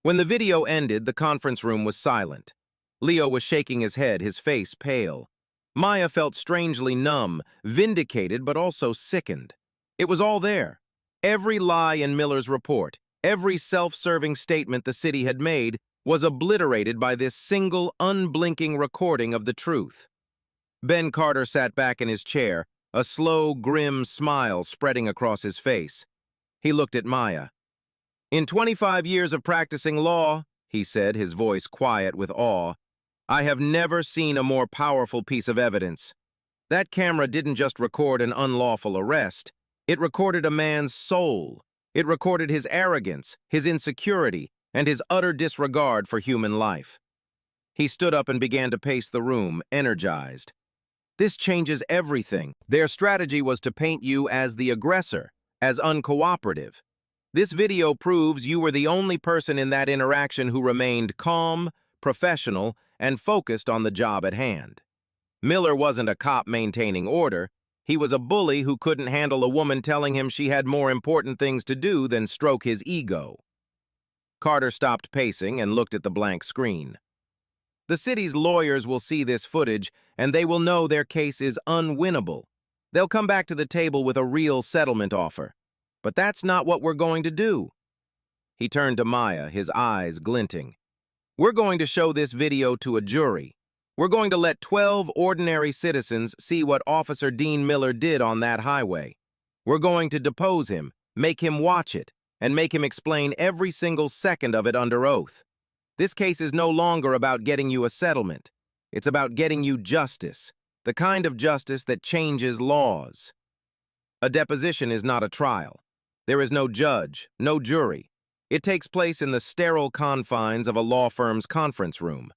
When the video ended, the conference room was silent. Leo was shaking his head, his face pale. Maya felt strangely numb, vindicated but also sickened. It was all there. Every lie in Miller's report, every self-serving statement the city had made was obliterated by this single, unblinking recording of the truth. Ben Carter sat back in his chair, a slow, grim smile spreading across his face. He looked at Maya. "In 25 years of practicing law," he said, his voice quiet with awe, "I have never seen a more powerful piece of evidence. That camera didn't just record an unlawful arrest. It recorded a man's soul. It recorded his arrogance, his insecurity, and his utter disregard for human life. He stood up and began to pace the room, energized. This changes everything. Their strategy was to paint you as the aggressor, as uncooperative. This video proves you were the only person in that interaction who remained calm, professional, and focused on the job at hand. Miller wasn't a cop maintaining order. He was a bully who couldn't handle a woman telling him she had more important things to do than stroke his ego. Carter stopped pacing and looked at the blank screen. The city's lawyers will see this footage, and they will know their case is unwinnable. They'll come back to the table with a real settlement offer. But that's not what we're going to do. He turned to Maya, his eyes glinting. We're going to show this video to a jury. We're going to let 12 ordinary citizens see what Officer Dean Miller did on that highway. We're going to depose him, make him watch it, and make him explain every single second of it under oath. This case is no longer about getting you a settlement. It's about getting you justice, the kind of justice that changes laws. A deposition is not a trial. There is no judge, no jury. It takes place in the sterile confines of a law firm's conference room.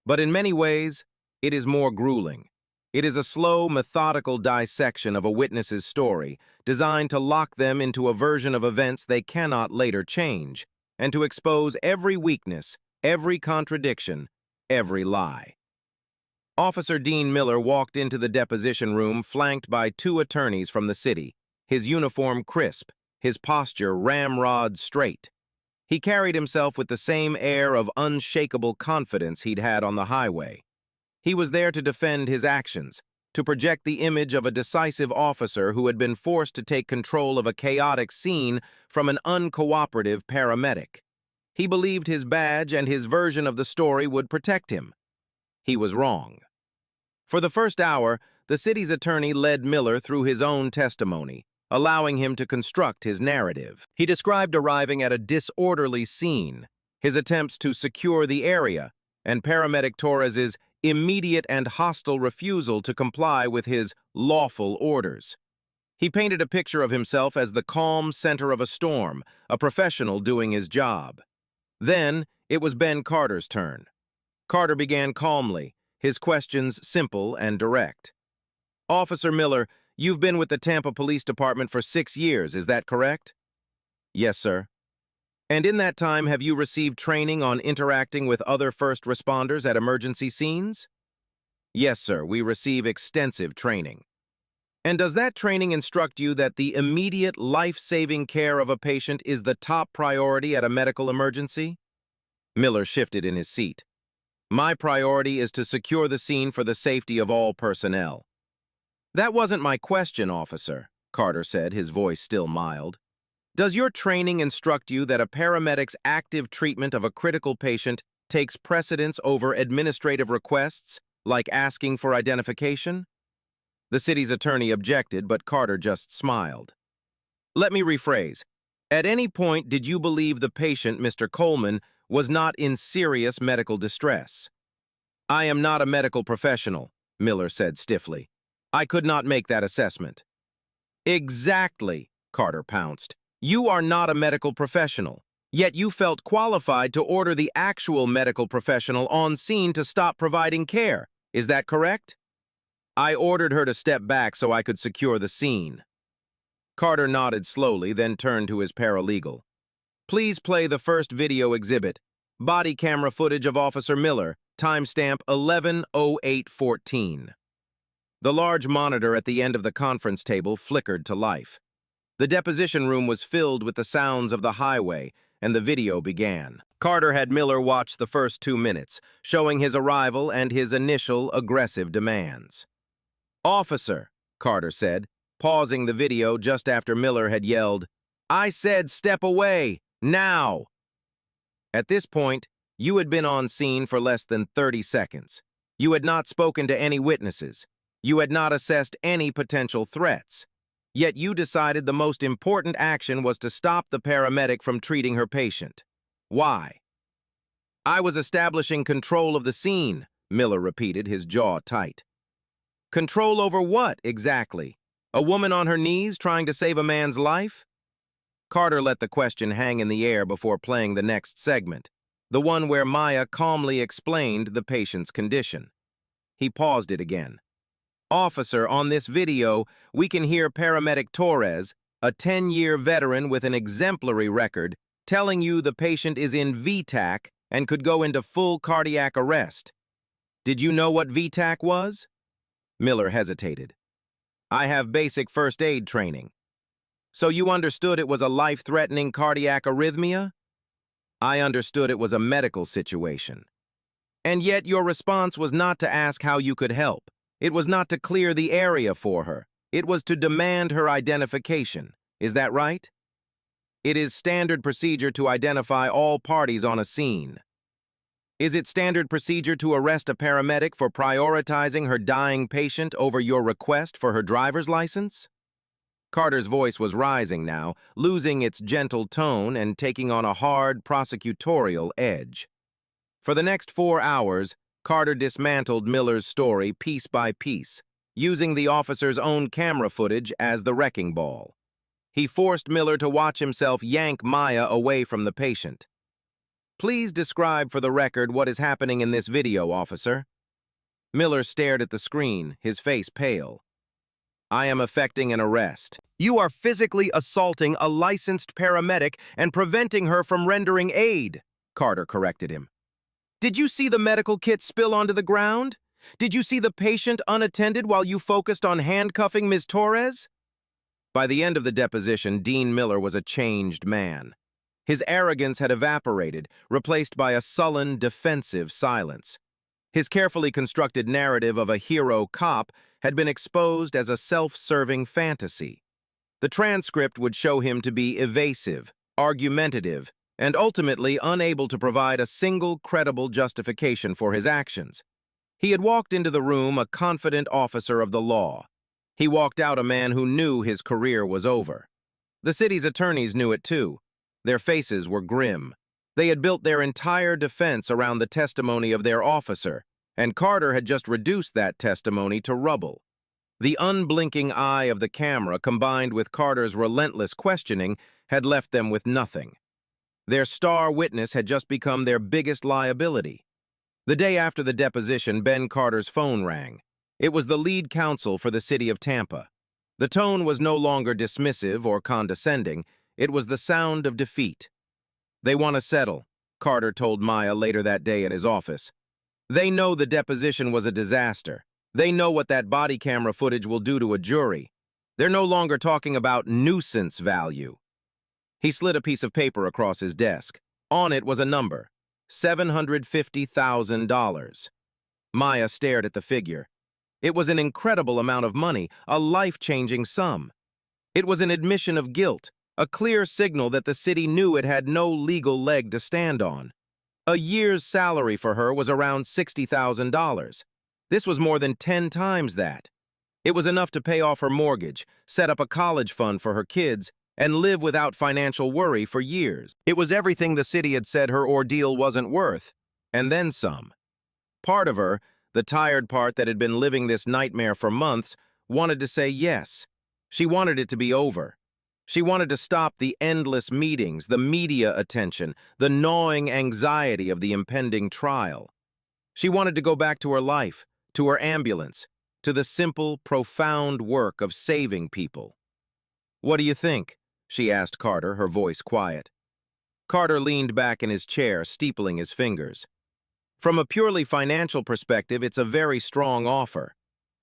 But in many ways, it is more grueling. It is a slow, methodical dissection of a witness's story designed to lock them into a version of events they cannot later change, and to expose every weakness, every contradiction, every lie. Officer Dean Miller walked into the deposition room flanked by 2 attorneys from the city, his uniform crisp, his posture ramrod straight. He carried himself with the same air of unshakable confidence he'd had on the highway. He was there to defend his actions, to project the image of a decisive officer who had been forced to take control of a chaotic scene from an uncooperative paramedic. He believed his badge and his version of the story would protect him. He was wrong. For the first hour, the city's attorney led Miller through his own testimony, allowing him to construct his narrative. He described arriving at a disorderly scene, his attempts to secure the area, and paramedic Torres's immediate and hostile refusal to comply with his lawful orders. He painted a picture of himself as the calm center of a storm, a professional doing his job. Then, it was Ben Carter's turn. Carter began calmly, his questions simple and direct. Officer Miller, you've been with the Tampa Police Department for 6 years, is that correct? Yes, sir. And in that time, have you received training on interacting with other first responders at emergency scenes? Yes, sir, we receive extensive training. And does that training instruct you that the immediate life-saving care of a patient is the top priority at a medical emergency? Miller shifted in his seat. My priority is to secure the scene for the safety of all personnel. That wasn't my question, officer, Carter said, his voice still mild. Does your training instruct you that a paramedic's active treatment of a critical patient takes precedence over administrative requests, like asking for identification? The city's attorney objected, but Carter just smiled. Let me rephrase. At any point did you believe the patient, Mr. Coleman, was not in serious medical distress? I am not a medical professional, Miller said stiffly. I could not make that assessment. Exactly, Carter pounced. You are not a medical professional, yet you felt qualified to order the actual medical professional on scene to stop providing care. Is that correct? I ordered her to step back so I could secure the scene. Carter nodded slowly, then turned to his paralegal. Please play the first video exhibit, body camera footage of Officer Miller, timestamp 11:08:14. The large monitor at the end of the conference table flickered to life. The deposition room was filled with the sounds of the highway, and the video began. Carter had Miller watch the first 2 minutes, showing his arrival and his initial aggressive demands. Officer, Carter said, pausing the video just after Miller had yelled, I said step away, now! At this point, you had been on scene for less than 30 seconds. You had not spoken to any witnesses. You had not assessed any potential threats. Yet you decided the most important action was to stop the paramedic from treating her patient. Why? I was establishing control of the scene, Miller repeated, his jaw tight. Control over what, exactly? A woman on her knees trying to save a man's life? Carter let the question hang in the air before playing the next segment, the one where Maya calmly explained the patient's condition. He paused it again. Officer, on this video, we can hear Paramedic Torres, a 10-year veteran with an exemplary record, telling you the patient is in VTAC and could go into full cardiac arrest. Did you know what VTAC was? Miller hesitated. I have basic first aid training. So you understood it was a life-threatening cardiac arrhythmia? I understood it was a medical situation. And yet your response was not to ask how you could help. It was not to clear the area for her. It was to demand her identification. Is that right? It is standard procedure to identify all parties on a scene. Is it standard procedure to arrest a paramedic for prioritizing her dying patient over your request for her driver's license? Carter's voice was rising now, losing its gentle tone and taking on a hard, prosecutorial edge. For the next 4 hours, Carter dismantled Miller's story piece by piece, using the officer's own camera footage as the wrecking ball. He forced Miller to watch himself yank Maya away from the patient. Please describe for the record what is happening in this video, officer. Miller stared at the screen, his face pale. I am effecting an arrest. You are physically assaulting a licensed paramedic and preventing her from rendering aid, Carter corrected him. Did you see the medical kit spill onto the ground? Did you see the patient unattended while you focused on handcuffing Ms. Torres? By the end of the deposition, Dean Miller was a changed man. His arrogance had evaporated, replaced by a sullen, defensive silence. His carefully constructed narrative of a hero cop had been exposed as a self-serving fantasy. The transcript would show him to be evasive, argumentative, and ultimately unable to provide a single credible justification for his actions. He had walked into the room a confident officer of the law. He walked out a man who knew his career was over. The city's attorneys knew it too. Their faces were grim. They had built their entire defense around the testimony of their officer, and Carter had just reduced that testimony to rubble. The unblinking eye of the camera, combined with Carter's relentless questioning, had left them with nothing. Their star witness had just become their biggest liability. The day after the deposition, Ben Carter's phone rang. It was the lead counsel for the city of Tampa. The tone was no longer dismissive or condescending. It was the sound of defeat. They want to settle, Carter told Maya later that day at his office. They know the deposition was a disaster. They know what that body camera footage will do to a jury. They're no longer talking about nuisance value. He slid a piece of paper across his desk. On it was a number, $750,000. Maya stared at the figure. It was an incredible amount of money, a life-changing sum. It was an admission of guilt, a clear signal that the city knew it had no legal leg to stand on. A year's salary for her was around $60,000. This was more than 10 times that. It was enough to pay off her mortgage, set up a college fund for her kids, and live without financial worry for years. It was everything the city had said her ordeal wasn't worth, and then some. Part of her, the tired part that had been living this nightmare for months, wanted to say yes. She wanted it to be over. She wanted to stop the endless meetings, the media attention, the gnawing anxiety of the impending trial. She wanted to go back to her life, to her ambulance, to the simple, profound work of saving people. What do you think? She asked Carter, her voice quiet. Carter leaned back in his chair, steepling his fingers. From a purely financial perspective, it's a very strong offer.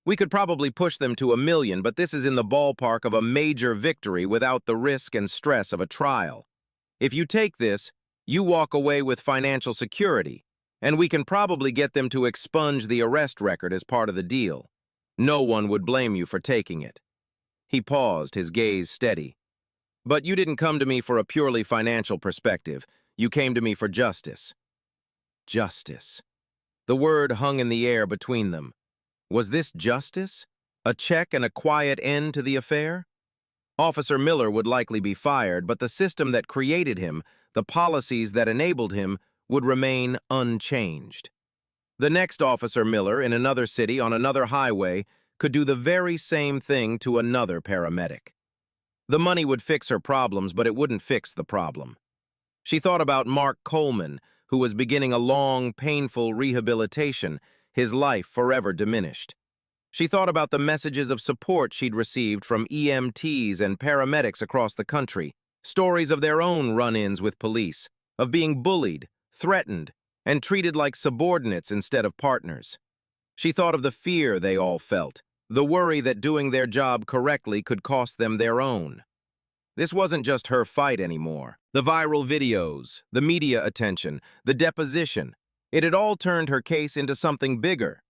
We could probably push them to $1 million, but this is in the ballpark of a major victory without the risk and stress of a trial. If you take this, you walk away with financial security, and we can probably get them to expunge the arrest record as part of the deal. No one would blame you for taking it. He paused, his gaze steady. But you didn't come to me for a purely financial perspective. You came to me for justice. Justice. The word hung in the air between them. Was this justice? A check and a quiet end to the affair? Officer Miller would likely be fired, but the system that created him, the policies that enabled him, would remain unchanged. The next Officer Miller, in another city on another highway, could do the very same thing to another paramedic. The money would fix her problems, but it wouldn't fix the problem. She thought about Mark Coleman, who was beginning a long, painful rehabilitation, his life forever diminished. She thought about the messages of support she'd received from EMTs and paramedics across the country, stories of their own run-ins with police, of being bullied, threatened, and treated like subordinates instead of partners. She thought of the fear they all felt, the worry that doing their job correctly could cost them their own. This wasn't just her fight anymore. The viral videos, the media attention, the deposition, it had all turned her case into something bigger.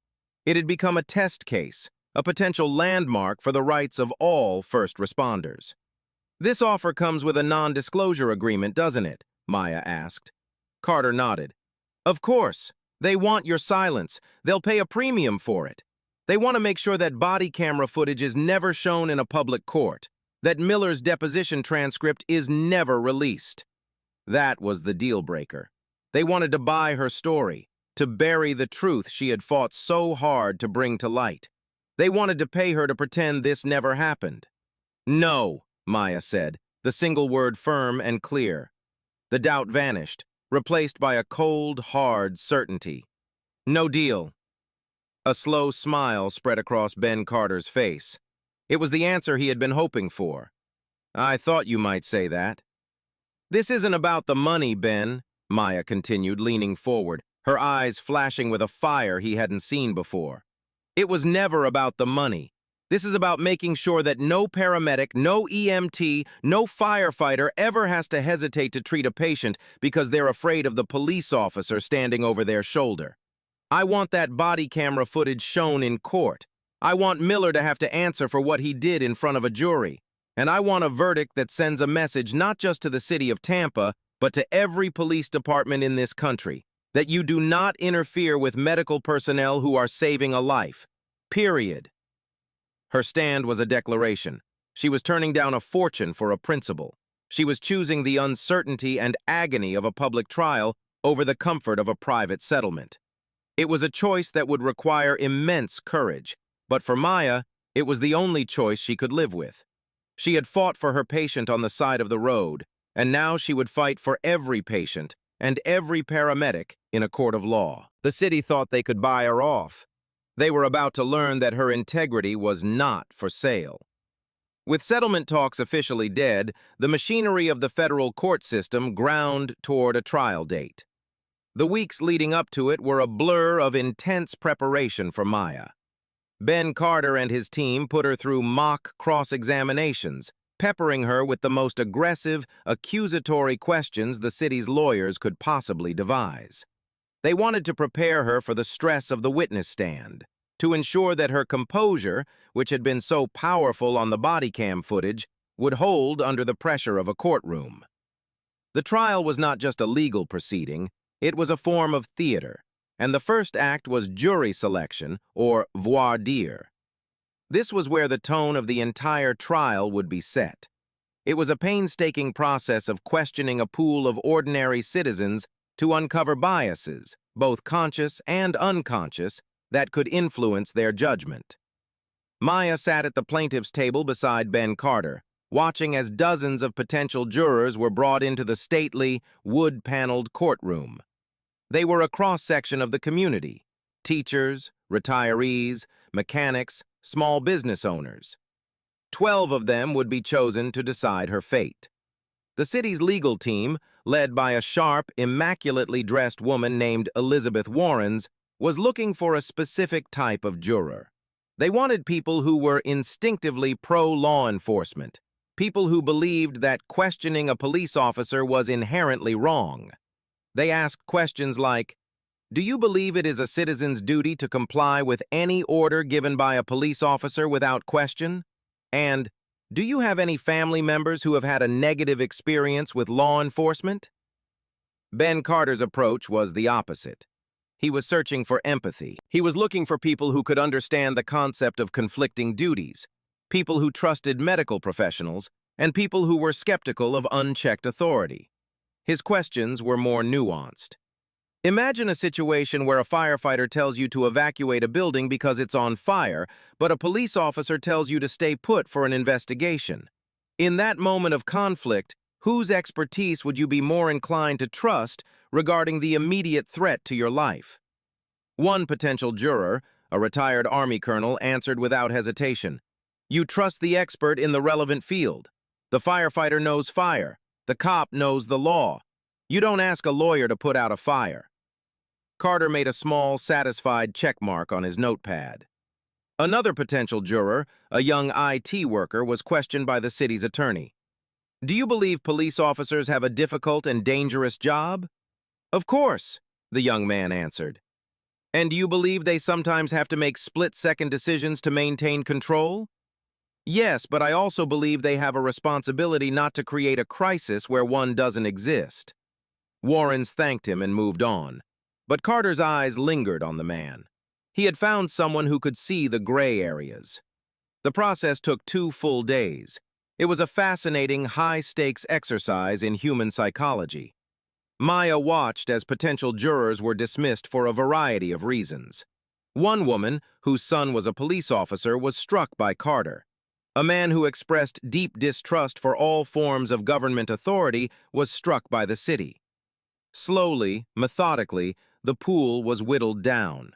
It had become a test case, a potential landmark for the rights of all first responders. This offer comes with a non-disclosure agreement, doesn't it? Maya asked. Carter nodded. Of course. They want your silence. They'll pay a premium for it. They want to make sure that body camera footage is never shown in a public court, that Miller's deposition transcript is never released. That was the deal breaker. They wanted to buy her story, to bury the truth she had fought so hard to bring to light. They wanted to pay her to pretend this never happened. No, Maya said, the single word firm and clear. The doubt vanished, replaced by a cold, hard certainty. No deal. A slow smile spread across Ben Carter's face. It was the answer he had been hoping for. I thought you might say that. This isn't about the money, Ben, Maya continued, leaning forward, her eyes flashing with a fire he hadn't seen before. It was never about the money. This is about making sure that no paramedic, no EMT, no firefighter ever has to hesitate to treat a patient because they're afraid of the police officer standing over their shoulder. I want that body camera footage shown in court. I want Miller to have to answer for what he did in front of a jury. And I want a verdict that sends a message not just to the city of Tampa, but to every police department in this country, that you do not interfere with medical personnel who are saving a life. Period. Her stand was a declaration. She was turning down a fortune for a principle. She was choosing the uncertainty and agony of a public trial over the comfort of a private settlement. It was a choice that would require immense courage, but for Maya, it was the only choice she could live with. She had fought for her patient on the side of the road, and now she would fight for every patient and every paramedic in a court of law. The city thought they could buy her off. They were about to learn that her integrity was not for sale. With settlement talks officially dead, the machinery of the federal court system ground toward a trial date. The weeks leading up to it were a blur of intense preparation for Maya. Ben Carter and his team put her through mock cross-examinations, peppering her with the most aggressive, accusatory questions the city's lawyers could possibly devise. They wanted to prepare her for the stress of the witness stand, to ensure that her composure, which had been so powerful on the body cam footage, would hold under the pressure of a courtroom. The trial was not just a legal proceeding, it was a form of theater, and the first act was jury selection, or voir dire. This was where the tone of the entire trial would be set. It was a painstaking process of questioning a pool of ordinary citizens to uncover biases, both conscious and unconscious, that could influence their judgment. Maya sat at the plaintiff's table beside Ben Carter, watching as dozens of potential jurors were brought into the stately, wood-paneled courtroom. They were a cross-section of the community: teachers, retirees, mechanics, small business owners. 12 of them would be chosen to decide her fate. The city's legal team, led by a sharp, immaculately dressed woman named Elizabeth Warrens, was looking for a specific type of juror. They wanted people who were instinctively pro-law enforcement, people who believed that questioning a police officer was inherently wrong. They asked questions like, do you believe it is a citizen's duty to comply with any order given by a police officer without question? And, do you have any family members who have had a negative experience with law enforcement? Ben Carter's approach was the opposite. He was searching for empathy. He was looking for people who could understand the concept of conflicting duties, people who trusted medical professionals, and people who were skeptical of unchecked authority. His questions were more nuanced. Imagine a situation where a firefighter tells you to evacuate a building because it's on fire, but a police officer tells you to stay put for an investigation. In that moment of conflict, whose expertise would you be more inclined to trust regarding the immediate threat to your life? One potential juror, a retired Army colonel, answered without hesitation. You trust the expert in the relevant field. The firefighter knows fire. The cop knows the law. You don't ask a lawyer to put out a fire. Carter made a small, satisfied check mark on his notepad. Another potential juror, a young IT worker, was questioned by the city's attorney. Do you believe police officers have a difficult and dangerous job? Of course, the young man answered. And do you believe they sometimes have to make split-second decisions to maintain control? Yes, but I also believe they have a responsibility not to create a crisis where one doesn't exist. Warrens thanked him and moved on. But Carter's eyes lingered on the man. He had found someone who could see the gray areas. The process took 2 full days. It was a fascinating, high-stakes exercise in human psychology. Maya watched as potential jurors were dismissed for a variety of reasons. One woman, whose son was a police officer, was struck by Carter. A man who expressed deep distrust for all forms of government authority was struck by the city. Slowly, methodically, the pool was whittled down.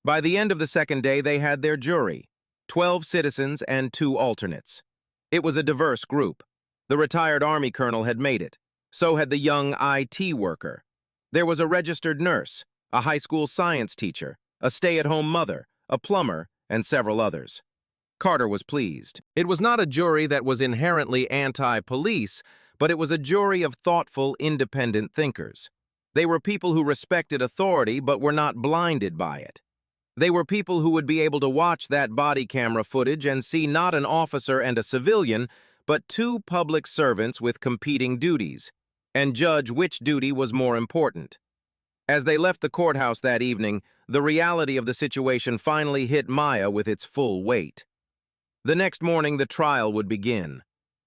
By the end of the second day, they had their jury, 12 citizens and 2 alternates. It was a diverse group. The retired Army colonel had made it. So had the young IT worker. There was a registered nurse, a high school science teacher, a stay-at-home mother, a plumber, and several others. Carter was pleased. It was not a jury that was inherently anti-police, but it was a jury of thoughtful, independent thinkers. They were people who respected authority but were not blinded by it. They were people who would be able to watch that body camera footage and see not an officer and a civilian, but 2 public servants with competing duties, and judge which duty was more important. As they left the courthouse that evening, the reality of the situation finally hit Maya with its full weight. The next morning, the trial would begin.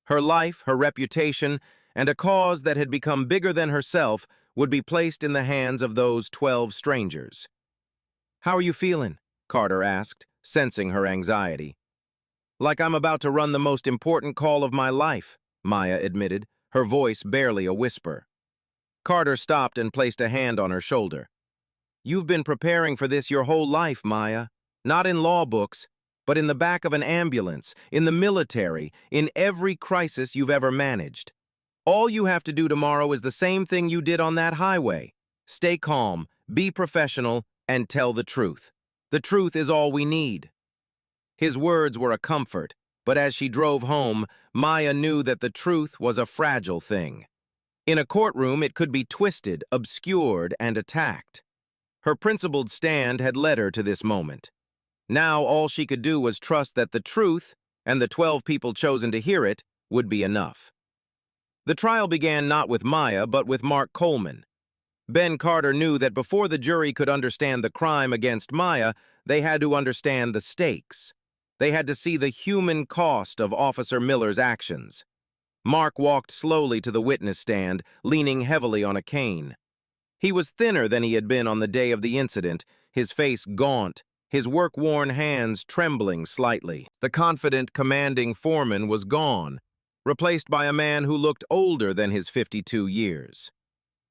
Her life, her reputation, and a cause that had become bigger than herself would be placed in the hands of those 12 strangers. "How are you feeling?" Carter asked, sensing her anxiety. "Like I'm about to run the most important call of my life," Maya admitted, her voice barely a whisper. Carter stopped and placed a hand on her shoulder. "You've been preparing for this your whole life, Maya. Not in law books, but in the back of an ambulance, in the military, in every crisis you've ever managed. All you have to do tomorrow is the same thing you did on that highway. Stay calm, be professional, and tell the truth. The truth is all we need." His words were a comfort, but as she drove home, Maya knew that the truth was a fragile thing. In a courtroom, it could be twisted, obscured, and attacked. Her principled stand had led her to this moment. Now all she could do was trust that the truth, and the 12 people chosen to hear it, would be enough. The trial began not with Maya, but with Mark Coleman. Ben Carter knew that before the jury could understand the crime against Maya, they had to understand the stakes. They had to see the human cost of Officer Miller's actions. Mark walked slowly to the witness stand, leaning heavily on a cane. He was thinner than he had been on the day of the incident, his face gaunt, his work-worn hands trembling slightly. The confident, commanding foreman was gone, replaced by a man who looked older than his 52 years.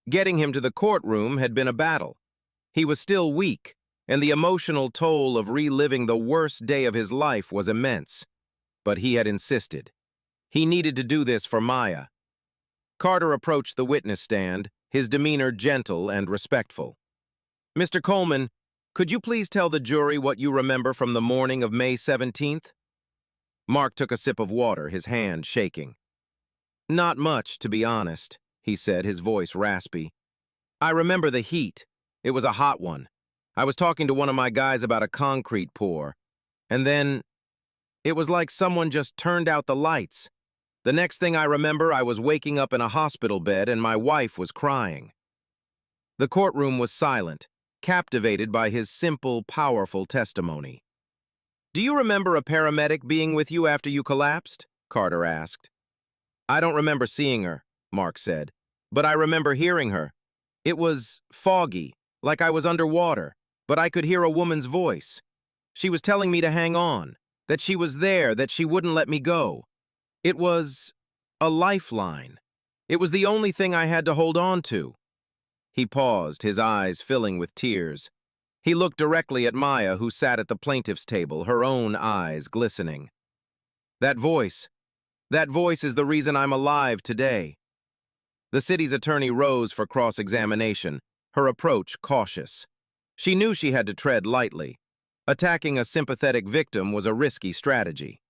Getting him to the courtroom had been a battle. He was still weak, and the emotional toll of reliving the worst day of his life was immense. But he had insisted. He needed to do this for Maya. Carter approached the witness stand, his demeanor gentle and respectful. "Mr. Coleman, could you please tell the jury what you remember from the morning of May 17th? Mark took a sip of water, his hand shaking. "Not much, to be honest," he said, his voice raspy. "I remember the heat. It was a hot one. I was talking to one of my guys about a concrete pour. And then, it was like someone just turned out the lights. The next thing I remember, I was waking up in a hospital bed and my wife was crying." The courtroom was silent, captivated by his simple, powerful testimony. "Do you remember a paramedic being with you after you collapsed?" Carter asked. "I don't remember seeing her," Mark said, "but I remember hearing her. It was foggy, like I was underwater, but I could hear a woman's voice. She was telling me to hang on, that she was there, that she wouldn't let me go. It was a lifeline. It was the only thing I had to hold on to. He paused, his eyes filling with tears. He looked directly at Maya, who sat at the plaintiff's table, her own eyes glistening. That voice is the reason I'm alive today. The city's attorney rose for cross-examination, her approach cautious. She knew she had to tread lightly. Attacking a sympathetic victim was a risky strategy.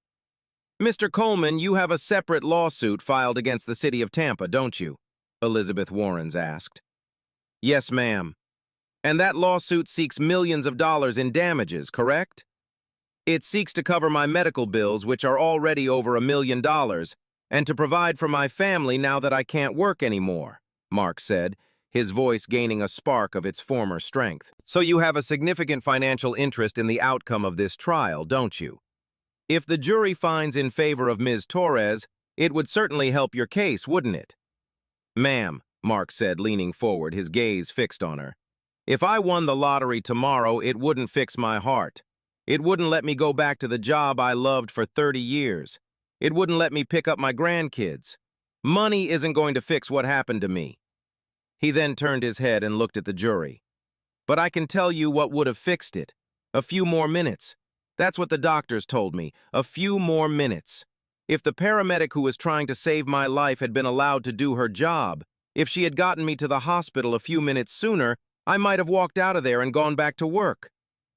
Mr. Coleman, you have a separate lawsuit filed against the city of Tampa, don't you? Elizabeth Warrens asked. Yes, ma'am. And that lawsuit seeks millions of dollars in damages, correct? It seeks to cover my medical bills, which are already over $1 million, and to provide for my family now that I can't work anymore, Mark said, his voice gaining a spark of its former strength. So you have a significant financial interest in the outcome of this trial, don't you? If the jury finds in favor of Ms. Torres, it would certainly help your case, wouldn't it? Ma'am, Mark said, leaning forward, his gaze fixed on her. If I won the lottery tomorrow, it wouldn't fix my heart. It wouldn't let me go back to the job I loved for 30 years. It wouldn't let me pick up my grandkids. Money isn't going to fix what happened to me. He then turned his head and looked at the jury. But I can tell you what would have fixed it. A few more minutes. That's what the doctors told me. A few more minutes. If the paramedic who was trying to save my life had been allowed to do her job, if she had gotten me to the hospital a few minutes sooner, I might have walked out of there and gone back to work.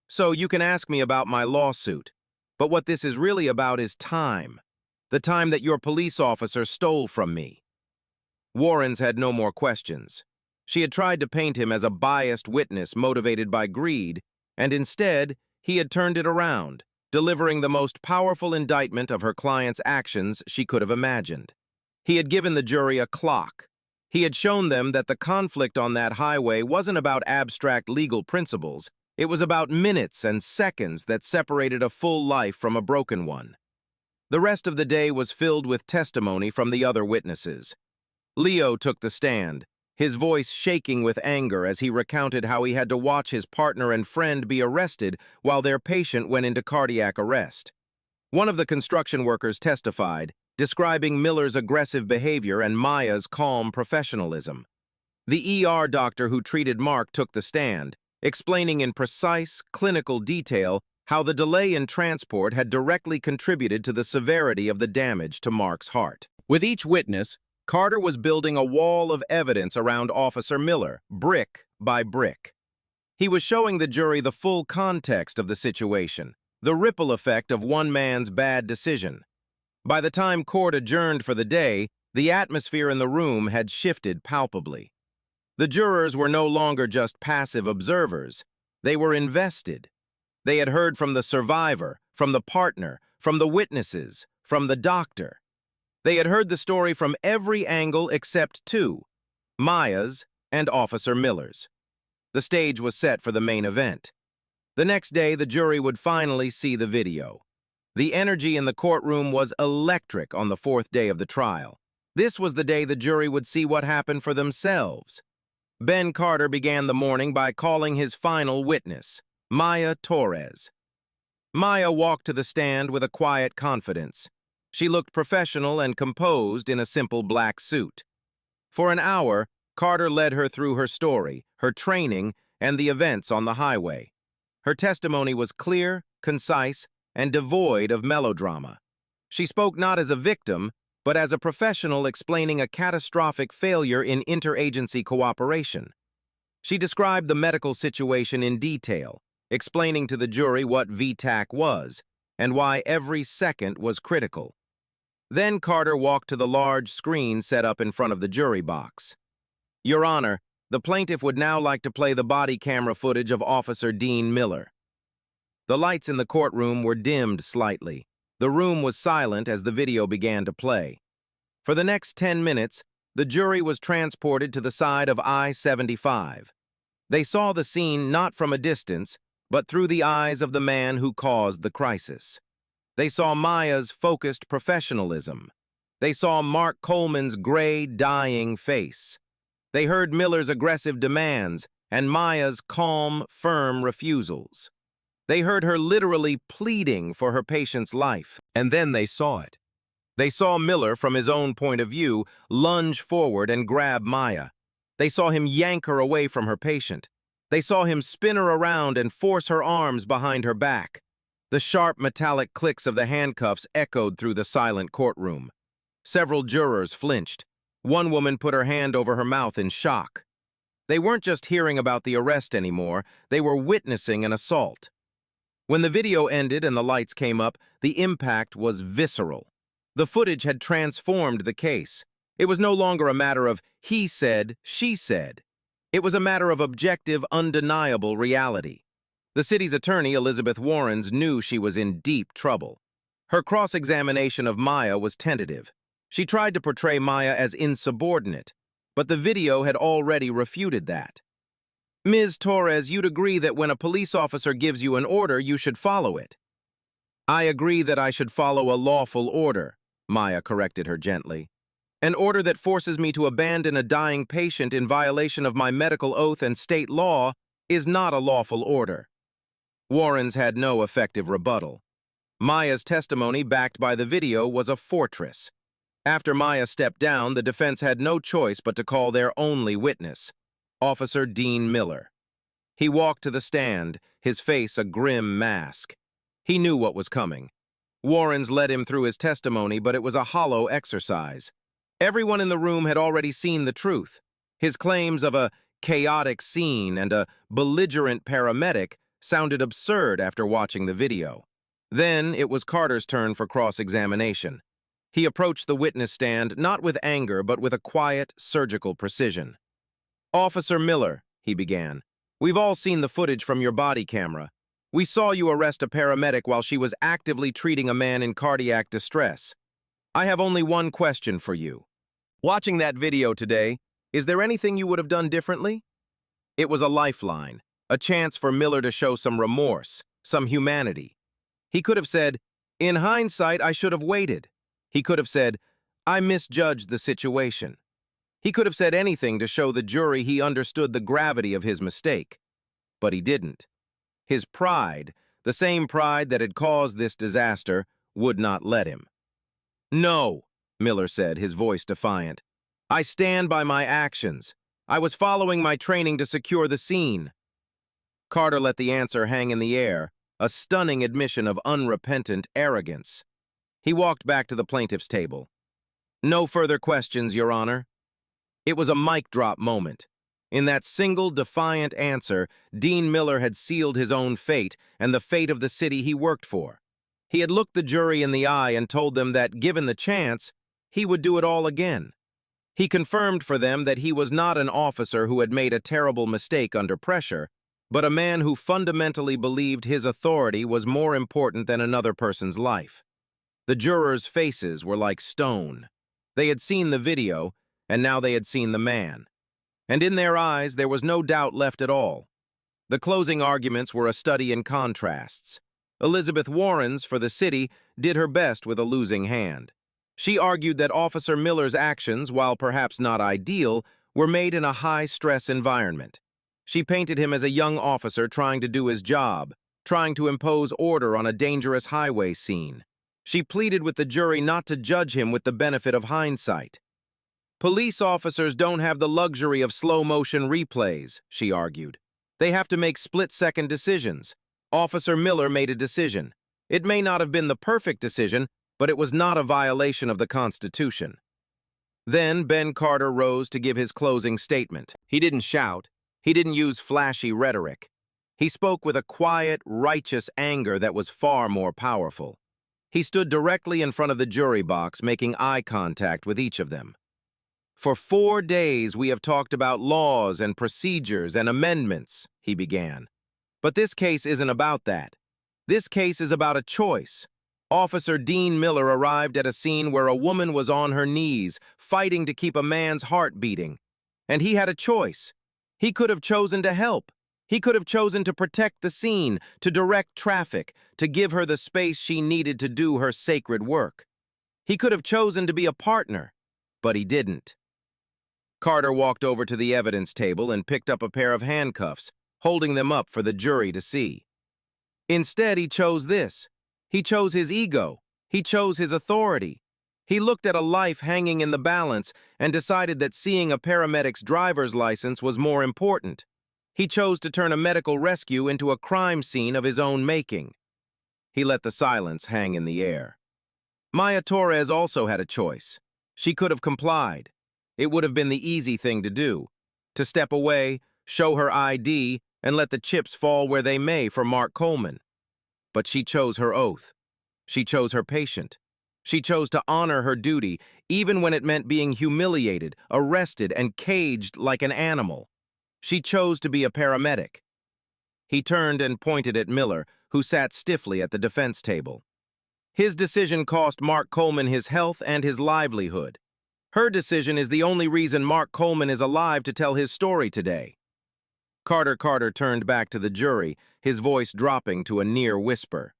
So you can ask me about my lawsuit. But what this is really about is time. The time that your police officer stole from me. Warrens had no more questions. She had tried to paint him as a biased witness motivated by greed, and instead, he had turned it around, delivering the most powerful indictment of her client's actions she could have imagined. He had given the jury a clock. He had shown them that the conflict on that highway wasn't about abstract legal principles. It was about minutes and seconds that separated a full life from a broken one. The rest of the day was filled with testimony from the other witnesses. Leo took the stand, his voice shaking with anger as he recounted how he had to watch his partner and friend be arrested while their patient went into cardiac arrest. One of the construction workers testified, describing Miller's aggressive behavior and Maya's calm professionalism. The ER doctor who treated Mark took the stand, explaining in precise, clinical detail how the delay in transport had directly contributed to the severity of the damage to Mark's heart. With each witness, Carter was building a wall of evidence around Officer Miller, brick by brick. He was showing the jury the full context of the situation, the ripple effect of one man's bad decision. By the time court adjourned for the day, the atmosphere in the room had shifted palpably. The jurors were no longer just passive observers. They were invested. They had heard from the survivor, from the partner, from the witnesses, from the doctor. They had heard the story from every angle except two, Maya's and Officer Miller's. The stage was set for the main event. The next day, the jury would finally see the video. The energy in the courtroom was electric on the fourth day of the trial. This was the day the jury would see what happened for themselves. Ben Carter began the morning by calling his final witness, Maya Torres. Maya walked to the stand with a quiet confidence. She looked professional and composed in a simple black suit. For an hour, Carter led her through her story, her training, and the events on the highway. Her testimony was clear, concise, and devoid of melodrama. She spoke not as a victim, but as a professional explaining a catastrophic failure in interagency cooperation. She described the medical situation in detail, explaining to the jury what VTAC was and why every second was critical. Then Carter walked to the large screen set up in front of the jury box. Your Honor, the plaintiff would now like to play the body camera footage of Officer Dean Miller. The lights in the courtroom were dimmed slightly. The room was silent as the video began to play. For the next 10 minutes, the jury was transported to the side of I-75. They saw the scene not from a distance, but through the eyes of the man who caused the crisis. They saw Maya's focused professionalism. They saw Mark Coleman's gray, dying face. They heard Miller's aggressive demands and Maya's calm, firm refusals. They heard her literally pleading for her patient's life, and then they saw it. They saw Miller, from his own point of view, lunge forward and grab Maya. They saw him yank her away from her patient. They saw him spin her around and force her arms behind her back. The sharp metallic clicks of the handcuffs echoed through the silent courtroom. Several jurors flinched. One woman put her hand over her mouth in shock. They weren't just hearing about the arrest anymore, they were witnessing an assault. When the video ended and the lights came up, the impact was visceral. The footage had transformed the case. It was no longer a matter of he said, she said. It was a matter of objective, undeniable reality. The city's attorney, Elizabeth Warrens, knew she was in deep trouble. Her cross-examination of Maya was tentative. She tried to portray Maya as insubordinate, but the video had already refuted that. Ms. Torres, you'd agree that when a police officer gives you an order, you should follow it. I agree that I should follow a lawful order, Maya corrected her gently. An order that forces me to abandon a dying patient in violation of my medical oath and state law is not a lawful order. Warrens had no effective rebuttal. Maya's testimony, backed by the video, was a fortress. After Maya stepped down, the defense had no choice but to call their only witness, Officer Dean Miller. He walked to the stand, his face a grim mask. He knew what was coming. Warrens led him through his testimony, but it was a hollow exercise. Everyone in the room had already seen the truth. His claims of a chaotic scene and a belligerent paramedic sounded absurd after watching the video. Then it was Carter's turn for cross-examination. He approached the witness stand not with anger but with a quiet, surgical precision. Officer Miller, he began, we've all seen the footage from your body camera. We saw you arrest a paramedic while she was actively treating a man in cardiac distress. I have only one question for you. Watching that video today, is there anything you would have done differently? It was a lifeline, a chance for Miller to show some remorse, some humanity. He could have said, in hindsight, I should have waited. He could have said, I misjudged the situation. He could have said anything to show the jury he understood the gravity of his mistake. But he didn't. His pride, the same pride that had caused this disaster, would not let him. No, Miller said, his voice defiant. I stand by my actions. I was following my training to secure the scene. Carter let the answer hang in the air, a stunning admission of unrepentant arrogance. He walked back to the plaintiff's table. No further questions, Your Honor. It was a mic drop moment. In that single defiant answer, Dean Miller had sealed his own fate and the fate of the city he worked for. He had looked the jury in the eye and told them that, given the chance, he would do it all again. He confirmed for them that he was not an officer who had made a terrible mistake under pressure, but a man who fundamentally believed his authority was more important than another person's life. The jurors' faces were like stone. They had seen the video, and now they had seen the man. And in their eyes, there was no doubt left at all. The closing arguments were a study in contrasts. Elizabeth Warrens, for the city, did her best with a losing hand. She argued that Officer Miller's actions, while perhaps not ideal, were made in a high-stress environment. She painted him as a young officer trying to do his job, trying to impose order on a dangerous highway scene. She pleaded with the jury not to judge him with the benefit of hindsight. Police officers don't have the luxury of slow-motion replays, she argued. They have to make split-second decisions. Officer Miller made a decision. It may not have been the perfect decision, but it was not a violation of the Constitution. Then Ben Carter rose to give his closing statement. He didn't shout. He didn't use flashy rhetoric. He spoke with a quiet, righteous anger that was far more powerful. He stood directly in front of the jury box, making eye contact with each of them. For 4 days we have talked about laws and procedures and amendments, he began. But this case isn't about that. This case is about a choice. Officer Dean Miller arrived at a scene where a woman was on her knees, fighting to keep a man's heart beating. And he had a choice. He could have chosen to help. He could have chosen to protect the scene, to direct traffic, to give her the space she needed to do her sacred work. He could have chosen to be a partner, but he didn't. Carter walked over to the evidence table and picked up a pair of handcuffs, holding them up for the jury to see. Instead, he chose this. He chose his ego. He chose his authority. He looked at a life hanging in the balance and decided that seeing a paramedic's driver's license was more important. He chose to turn a medical rescue into a crime scene of his own making. He let the silence hang in the air. Maya Torres also had a choice. She could have complied. It would have been the easy thing to do, to step away, show her ID, and let the chips fall where they may for Mark Coleman. But she chose her oath. She chose her patient. She chose to honor her duty, even when it meant being humiliated, arrested, and caged like an animal. She chose to be a paramedic. He turned and pointed at Miller, who sat stiffly at the defense table. His decision cost Mark Coleman his health and his livelihood. Her decision is the only reason Mark Coleman is alive to tell his story today. Carter turned back to the jury, his voice dropping to a near whisper.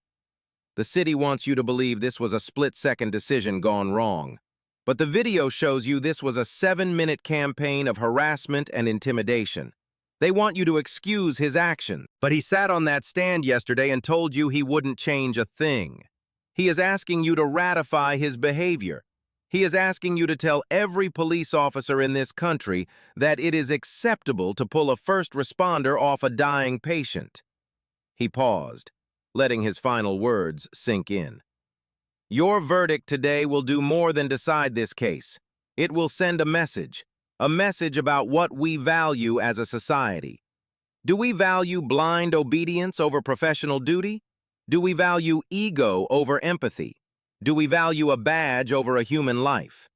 The city wants you to believe this was a split-second decision gone wrong. But the video shows you this was a 7-minute campaign of harassment and intimidation. They want you to excuse his action. But he sat on that stand yesterday and told you he wouldn't change a thing. He is asking you to ratify his behavior. He is asking you to tell every police officer in this country that it is acceptable to pull a first responder off a dying patient. He paused, letting his final words sink in. Your verdict today will do more than decide this case. It will send a message about what we value as a society. Do we value blind obedience over professional duty? Do we value ego over empathy? Do we value a badge over a human life?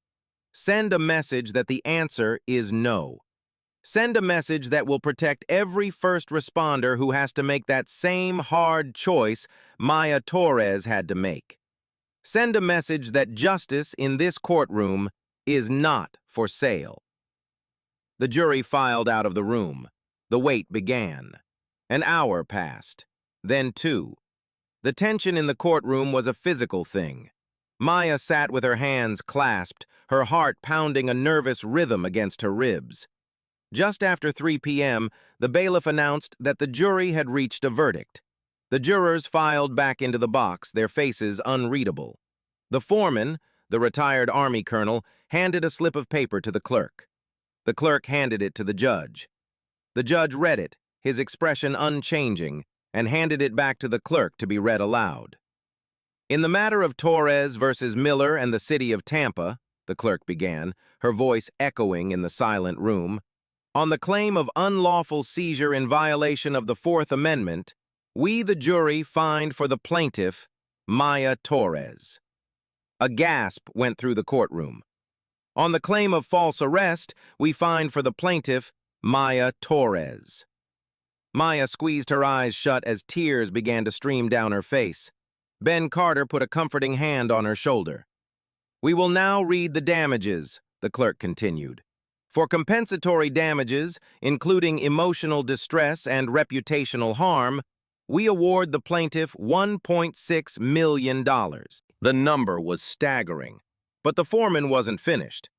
Send a message that the answer is no. Send a message that will protect every first responder who has to make that same hard choice Maya Torres had to make. Send a message that justice in this courtroom is not for sale. The jury filed out of the room. The wait began. An hour passed, then 2. The tension in the courtroom was a physical thing. Maya sat with her hands clasped, her heart pounding a nervous rhythm against her ribs. Just after 3 p.m., the bailiff announced that the jury had reached a verdict. The jurors filed back into the box, their faces unreadable. The foreman, the retired Army colonel, handed a slip of paper to the clerk. The clerk handed it to the judge. The judge read it, his expression unchanging, and handed it back to the clerk to be read aloud. In the matter of Torres versus Miller and the city of Tampa, the clerk began, her voice echoing in the silent room, on the claim of unlawful seizure in violation of the Fourth Amendment, we, the jury, find for the plaintiff, Maya Torres. A gasp went through the courtroom. On the claim of false arrest, we find for the plaintiff, Maya Torres. Maya squeezed her eyes shut as tears began to stream down her face. Ben Carter put a comforting hand on her shoulder. We will now read the damages, the clerk continued. For compensatory damages, including emotional distress and reputational harm, we award the plaintiff $1.6 million. The number was staggering, but the foreman wasn't finished.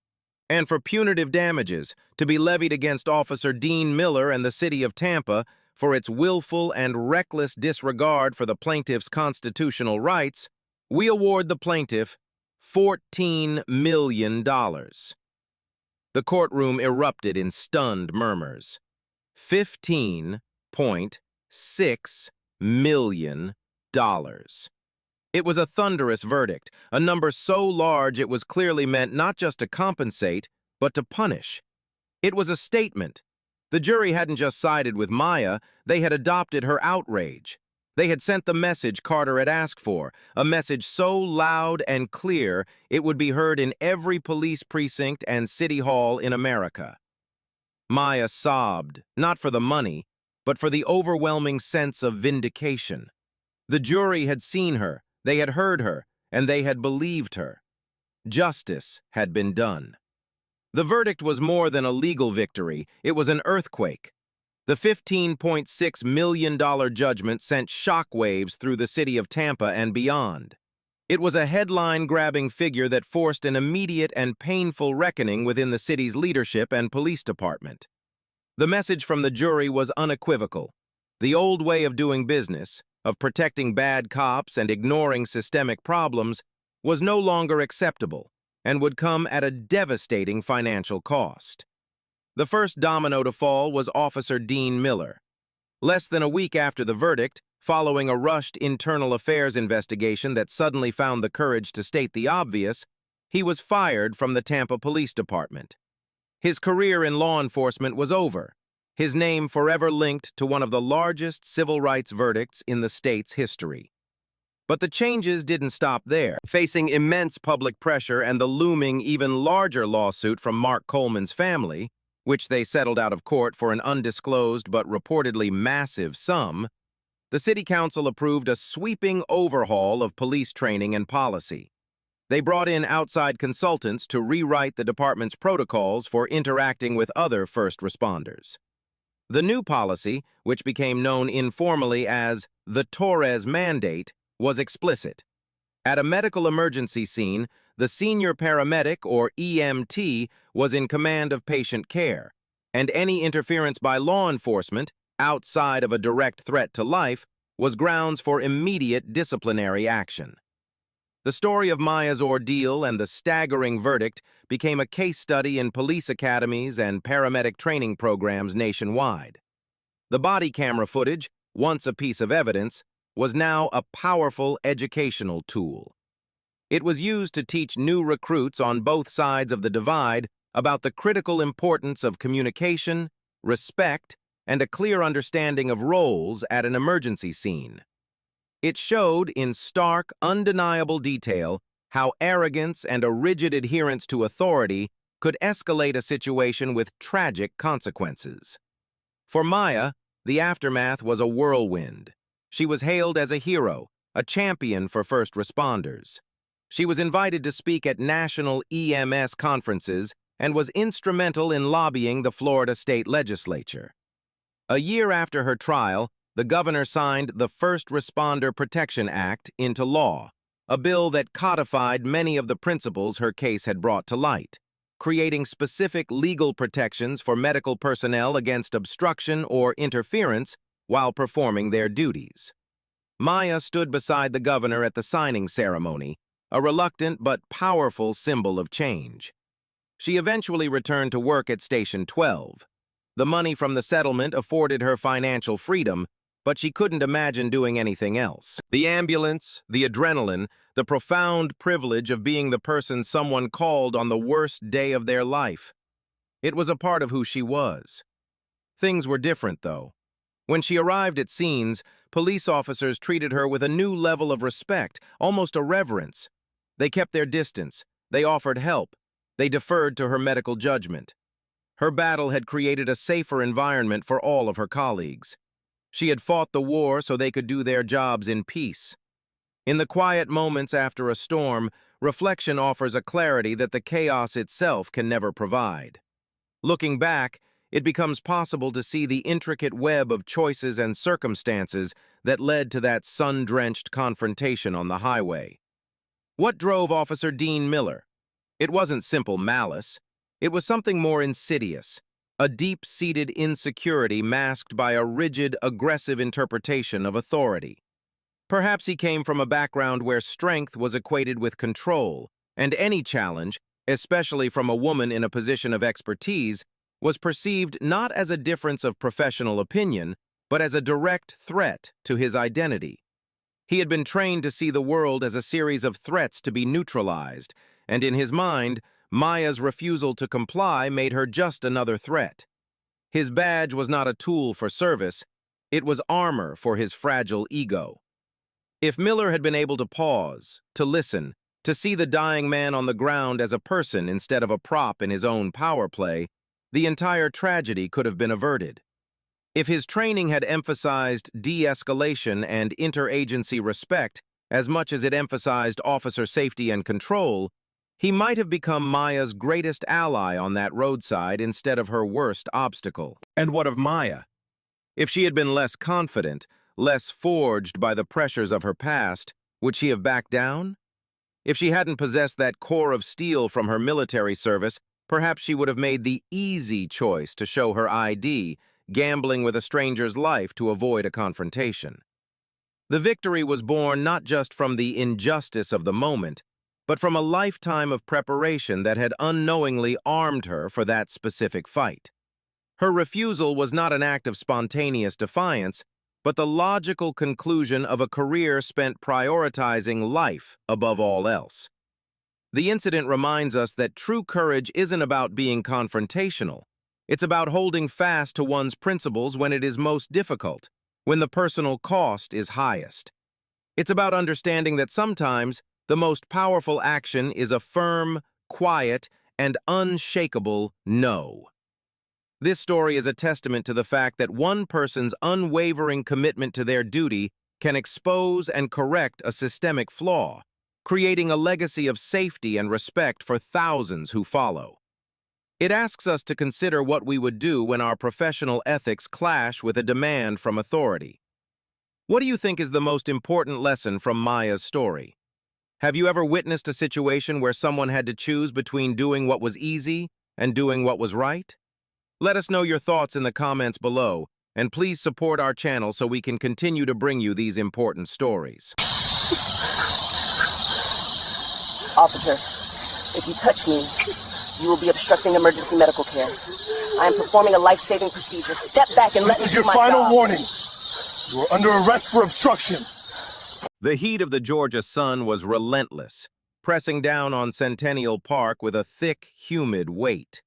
And for punitive damages, to be levied against Officer Dean Miller and the city of Tampa for its willful and reckless disregard for the plaintiff's constitutional rights, we award the plaintiff $14 million. The courtroom erupted in stunned murmurs. $15.6 million. It was a thunderous verdict, a number so large it was clearly meant not just to compensate, but to punish. It was a statement. The jury hadn't just sided with Maya, they had adopted her outrage. They had sent the message Carter had asked for, a message so loud and clear it would be heard in every police precinct and city hall in America. Maya sobbed, not for the money, but for the overwhelming sense of vindication. The jury had seen her, they had heard her, and they had believed her. Justice had been done. The verdict was more than a legal victory, it was an earthquake. The $15.6 million judgment sent shockwaves through the city of Tampa and beyond. It was a headline-grabbing figure that forced an immediate and painful reckoning within the city's leadership and police department. The message from the jury was unequivocal. The old way of doing business, of protecting bad cops and ignoring systemic problems, was no longer acceptable and would come at a devastating financial cost. The first domino to fall was Officer Dean Miller. Less than a week after the verdict, following a rushed internal affairs investigation that suddenly found the courage to state the obvious, he was fired from the Tampa Police Department. His career in law enforcement was over, his name forever linked to one of the largest civil rights verdicts in the state's history. But the changes didn't stop there. Facing immense public pressure and the looming, even larger lawsuit from Mark Coleman's family, which they settled out of court for an undisclosed but reportedly massive sum, the City Council approved a sweeping overhaul of police training and policy. They brought in outside consultants to rewrite the department's protocols for interacting with other first responders. The new policy, which became known informally as the Torres Mandate, was explicit. At a medical emergency scene, the senior paramedic, or EMT, was in command of patient care, and any interference by law enforcement, outside of a direct threat to life, was grounds for immediate disciplinary action. The story of Maya's ordeal and the staggering verdict became a case study in police academies and paramedic training programs nationwide. The body camera footage, once a piece of evidence, was now a powerful educational tool. It was used to teach new recruits on both sides of the divide about the critical importance of communication, respect, and a clear understanding of roles at an emergency scene. It showed in stark, undeniable detail how arrogance and a rigid adherence to authority could escalate a situation with tragic consequences. For Maya, the aftermath was a whirlwind. She was hailed as a hero, a champion for first responders. She was invited to speak at national EMS conferences and was instrumental in lobbying the Florida state legislature. A year after her trial, the governor signed the First Responder Protection Act into law, a bill that codified many of the principles her case had brought to light, creating specific legal protections for medical personnel against obstruction or interference while performing their duties. Maya stood beside the governor at the signing ceremony, a reluctant but powerful symbol of change. She eventually returned to work at Station 12. The money from the settlement afforded her financial freedom, but she couldn't imagine doing anything else. The ambulance, the adrenaline, the profound privilege of being the person someone called on the worst day of their life. It was a part of who she was. Things were different, though. When she arrived at scenes, police officers treated her with a new level of respect, almost a reverence. They kept their distance. They offered help. They deferred to her medical judgment. Her battle had created a safer environment for all of her colleagues. She had fought the war so they could do their jobs in peace. In the quiet moments after a storm, reflection offers a clarity that the chaos itself can never provide. Looking back, it becomes possible to see the intricate web of choices and circumstances that led to that sun-drenched confrontation on the highway. What drove Officer Dean Miller? It wasn't simple malice. It was something more insidious, a deep-seated insecurity masked by a rigid, aggressive interpretation of authority. Perhaps he came from a background where strength was equated with control, and any challenge, especially from a woman in a position of expertise, was perceived not as a difference of professional opinion, but as a direct threat to his identity. He had been trained to see the world as a series of threats to be neutralized, and in his mind, Maya's refusal to comply made her just another threat. His badge was not a tool for service, it was armor for his fragile ego. If Miller had been able to pause, to listen, to see the dying man on the ground as a person instead of a prop in his own power play, the entire tragedy could have been averted. If his training had emphasized de-escalation and interagency respect as much as it emphasized officer safety and control, he might have become Maya's greatest ally on that roadside instead of her worst obstacle. And what of Maya? If she had been less confident, less forged by the pressures of her past, would she have backed down? If she hadn't possessed that core of steel from her military service, perhaps she would have made the easy choice to show her ID, gambling with a stranger's life to avoid a confrontation. The victory was born not just from the injustice of the moment, but from a lifetime of preparation that had unknowingly armed her for that specific fight. Her refusal was not an act of spontaneous defiance, but the logical conclusion of a career spent prioritizing life above all else. The incident reminds us that true courage isn't about being confrontational. It's about holding fast to one's principles when it is most difficult, when the personal cost is highest. It's about understanding that sometimes the most powerful action is a firm, quiet, and unshakable no. This story is a testament to the fact that one person's unwavering commitment to their duty can expose and correct a systemic flaw, creating a legacy of safety and respect for thousands who follow. It asks us to consider what we would do when our professional ethics clash with a demand from authority. What do you think is the most important lesson from Maya's story? Have you ever witnessed a situation where someone had to choose between doing what was easy and doing what was right? Let us know your thoughts in the comments below, and please support our channel so we can continue to bring you these important stories. Officer, if you touch me, you will be obstructing emergency medical care. I am performing a life-saving procedure. Step back and let me do my job. This is your final warning. You are under arrest for obstruction. The heat of the Georgia sun was relentless, pressing down on Centennial Park with a thick, humid weight.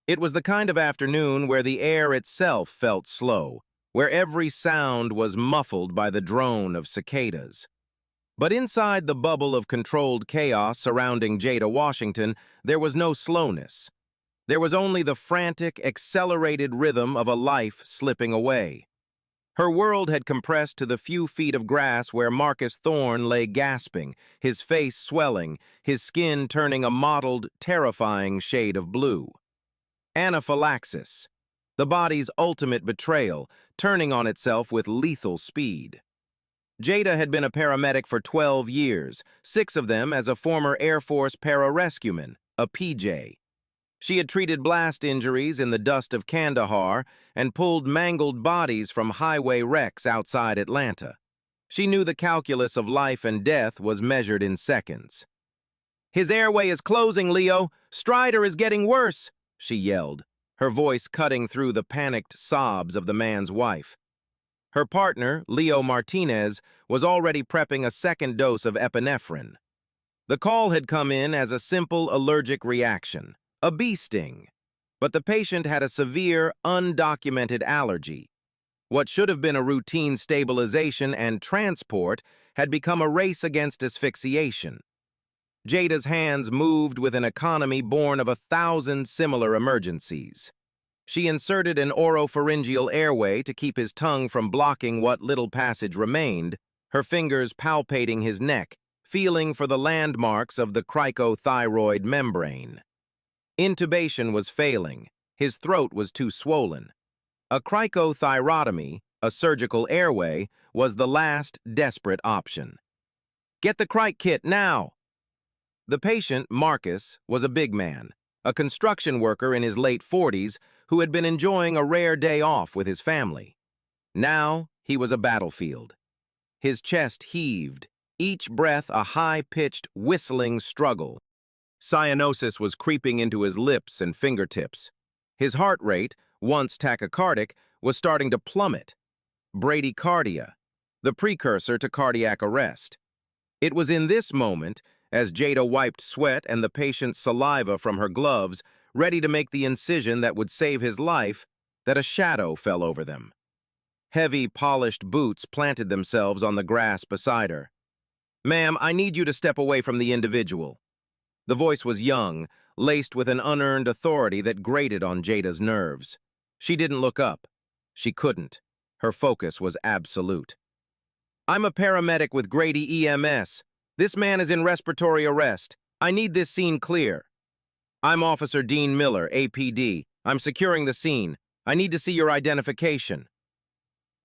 It was the kind of afternoon where the air itself felt slow, where every sound was muffled by the drone of cicadas. But inside the bubble of controlled chaos surrounding Jada Washington, there was no slowness. There was only the frantic, accelerated rhythm of a life slipping away. Her world had compressed to the few feet of grass where Marcus Thorne lay gasping, his face swelling, his skin turning a mottled, terrifying shade of blue. Anaphylaxis, the body's ultimate betrayal, turning on itself with lethal speed. Jada had been a paramedic for 12 years, 6 of them as a former Air Force pararescueman, a PJ. She had treated blast injuries in the dust of Kandahar and pulled mangled bodies from highway wrecks outside Atlanta. She knew the calculus of life and death was measured in seconds. "His airway is closing, Leo. Strider is getting worse," she yelled, her voice cutting through the panicked sobs of the man's wife. Her partner, Leo Martinez, was already prepping a second dose of epinephrine. The call had come in as a simple allergic reaction, a bee sting, but the patient had a severe, undocumented allergy. What should have been a routine stabilization and transport had become a race against asphyxiation. Jada's hands moved with an economy born of 1,000 similar emergencies. She inserted an oropharyngeal airway to keep his tongue from blocking what little passage remained, her fingers palpating his neck, feeling for the landmarks of the cricothyroid membrane. Intubation was failing. His throat was too swollen. A cricothyrotomy, a surgical airway, was the last desperate option. "Get the cric kit now!" The patient, Marcus, was a big man, a construction worker in his late 40s who had been enjoying a rare day off with his family. Now he was a battlefield. His chest heaved, each breath a high-pitched, whistling struggle. Cyanosis was creeping into his lips and fingertips. His heart rate, once tachycardic, was starting to plummet. Bradycardia, the precursor to cardiac arrest. It was in this moment, as Jada wiped sweat and the patient's saliva from her gloves, ready to make the incision that would save his life, that a shadow fell over them. Heavy, polished boots planted themselves on the grass beside her. "Ma'am, I need you to step away from the individual." The voice was young, laced with an unearned authority that grated on Jada's nerves. She didn't look up. She couldn't. Her focus was absolute. "I'm a paramedic with Grady EMS. This man is in respiratory arrest. I need this scene clear." "I'm Officer Dean Miller, APD. I'm securing the scene. I need to see your identification."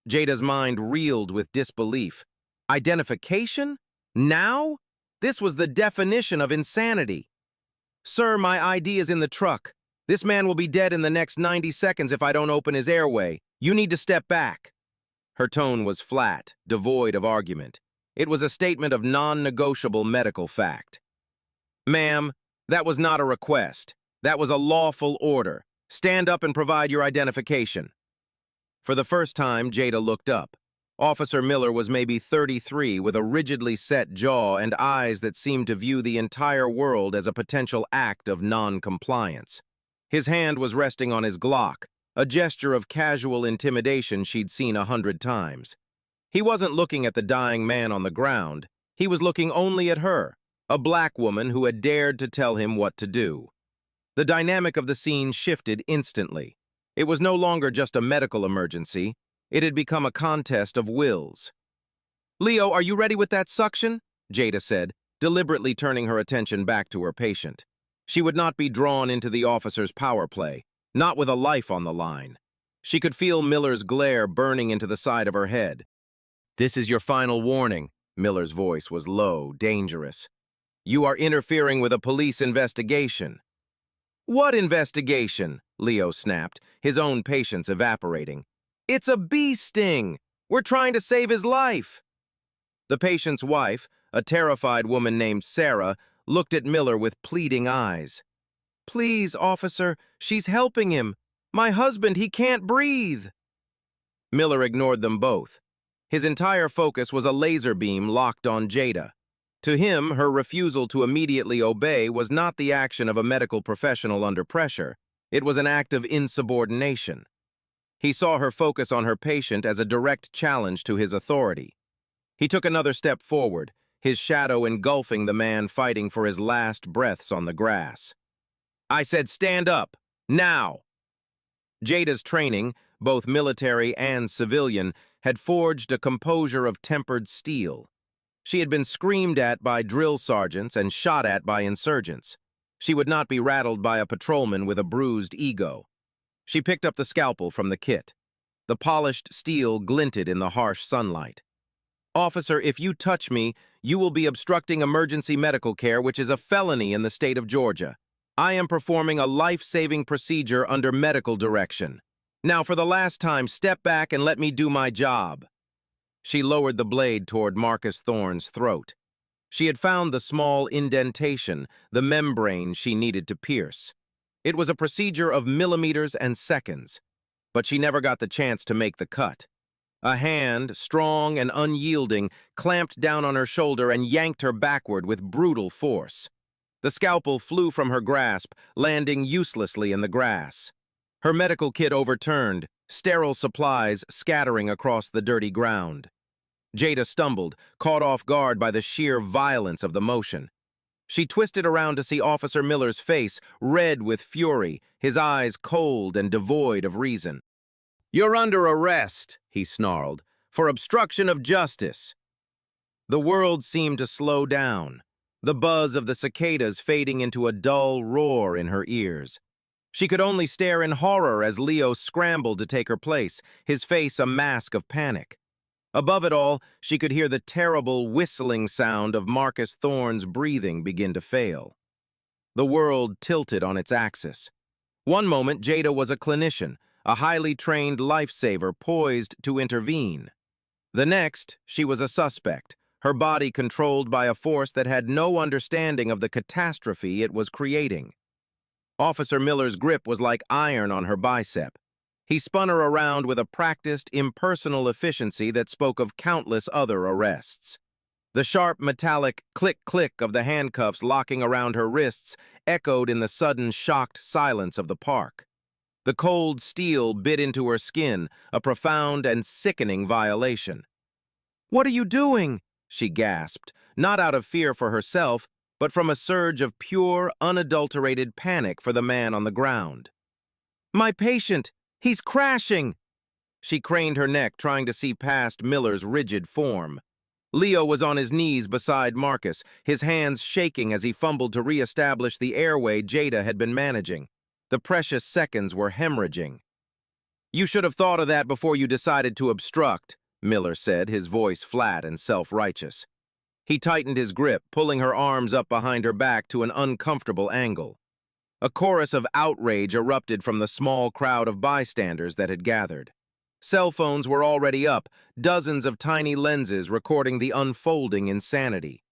Jada's mind reeled with disbelief. Identification? Now? This was the definition of insanity. "Sir, my ID is in the truck. This man will be dead in the next 90 seconds if I don't open his airway. You need to step back." Her tone was flat, devoid of argument. It was a statement of non-negotiable medical fact. "Ma'am, that was not a request. That was a lawful order. Stand up and provide your identification." For the first time, Jada looked up. Officer Miller was maybe 33 with a rigidly set jaw and eyes that seemed to view the entire world as a potential act of non-compliance. His hand was resting on his Glock, a gesture of casual intimidation she'd seen 100 times. He wasn't looking at the dying man on the ground. He was looking only at her, a black woman who had dared to tell him what to do. The dynamic of the scene shifted instantly. It was no longer just a medical emergency. It had become a contest of wills. "Leo, are you ready with that suction?" Jada said, deliberately turning her attention back to her patient. She would not be drawn into the officer's power play, not with a life on the line. She could feel Miller's glare burning into the side of her head. "This is your final warning." Miller's voice was low, dangerous. "You are interfering with a police investigation." "What investigation?" Leo snapped, his own patience evaporating. "It's a bee sting! We're trying to save his life!" The patient's wife, a terrified woman named Sarah, looked at Miller with pleading eyes. "Please, officer, she's helping him. My husband, he can't breathe." Miller ignored them both. His entire focus was a laser beam locked on Jada. To him, her refusal to immediately obey was not the action of a medical professional under pressure. It was an act of insubordination. He saw her focus on her patient as a direct challenge to his authority. He took another step forward, his shadow engulfing the man fighting for his last breaths on the grass. "I said stand up, now!" Jada's training, both military and civilian, had forged a composure of tempered steel. She had been screamed at by drill sergeants and shot at by insurgents. She would not be rattled by a patrolman with a bruised ego. She picked up the scalpel from the kit. The polished steel glinted in the harsh sunlight. "Officer, if you touch me, you will be obstructing emergency medical care, which is a felony in the state of Georgia. I am performing a life-saving procedure under medical direction. Now, for the last time, step back and let me do my job." She lowered the blade toward Marcus Thorne's throat. She had found the small indentation, the membrane she needed to pierce. It was a procedure of millimeters and seconds, but she never got the chance to make the cut. A hand, strong and unyielding, clamped down on her shoulder and yanked her backward with brutal force. The scalpel flew from her grasp, landing uselessly in the grass. Her medical kit overturned, sterile supplies scattering across the dirty ground. Jada stumbled, caught off guard by the sheer violence of the motion. She twisted around to see Officer Miller's face, red with fury, his eyes cold and devoid of reason. "You're under arrest," he snarled, "for obstruction of justice." The world seemed to slow down, the buzz of the cicadas fading into a dull roar in her ears. She could only stare in horror as Leo scrambled to take her place, his face a mask of panic. Above it all, she could hear the terrible whistling sound of Marcus Thorne's breathing begin to fail. The world tilted on its axis. One moment, Jada was a clinician, a highly trained lifesaver poised to intervene. The next, she was a suspect, her body controlled by a force that had no understanding of the catastrophe it was creating. Officer Miller's grip was like iron on her bicep. He spun her around with a practiced, impersonal efficiency that spoke of countless other arrests. The sharp, metallic click-click of the handcuffs locking around her wrists echoed in the sudden, shocked silence of the park. The cold steel bit into her skin, a profound and sickening violation. "What are you doing?" she gasped, not out of fear for herself, but from a surge of pure, unadulterated panic for the man on the ground. "My patient! He's crashing!" She craned her neck, trying to see past Miller's rigid form. Leo was on his knees beside Marcus, his hands shaking as he fumbled to re-establish the airway Jada had been managing. The precious seconds were hemorrhaging. "You should have thought of that before you decided to obstruct," Miller said, his voice flat and self-righteous. He tightened his grip, pulling her arms up behind her back to an uncomfortable angle. A chorus of outrage erupted from the small crowd of bystanders that had gathered. Cell phones were already up, dozens of tiny lenses recording the unfolding insanity.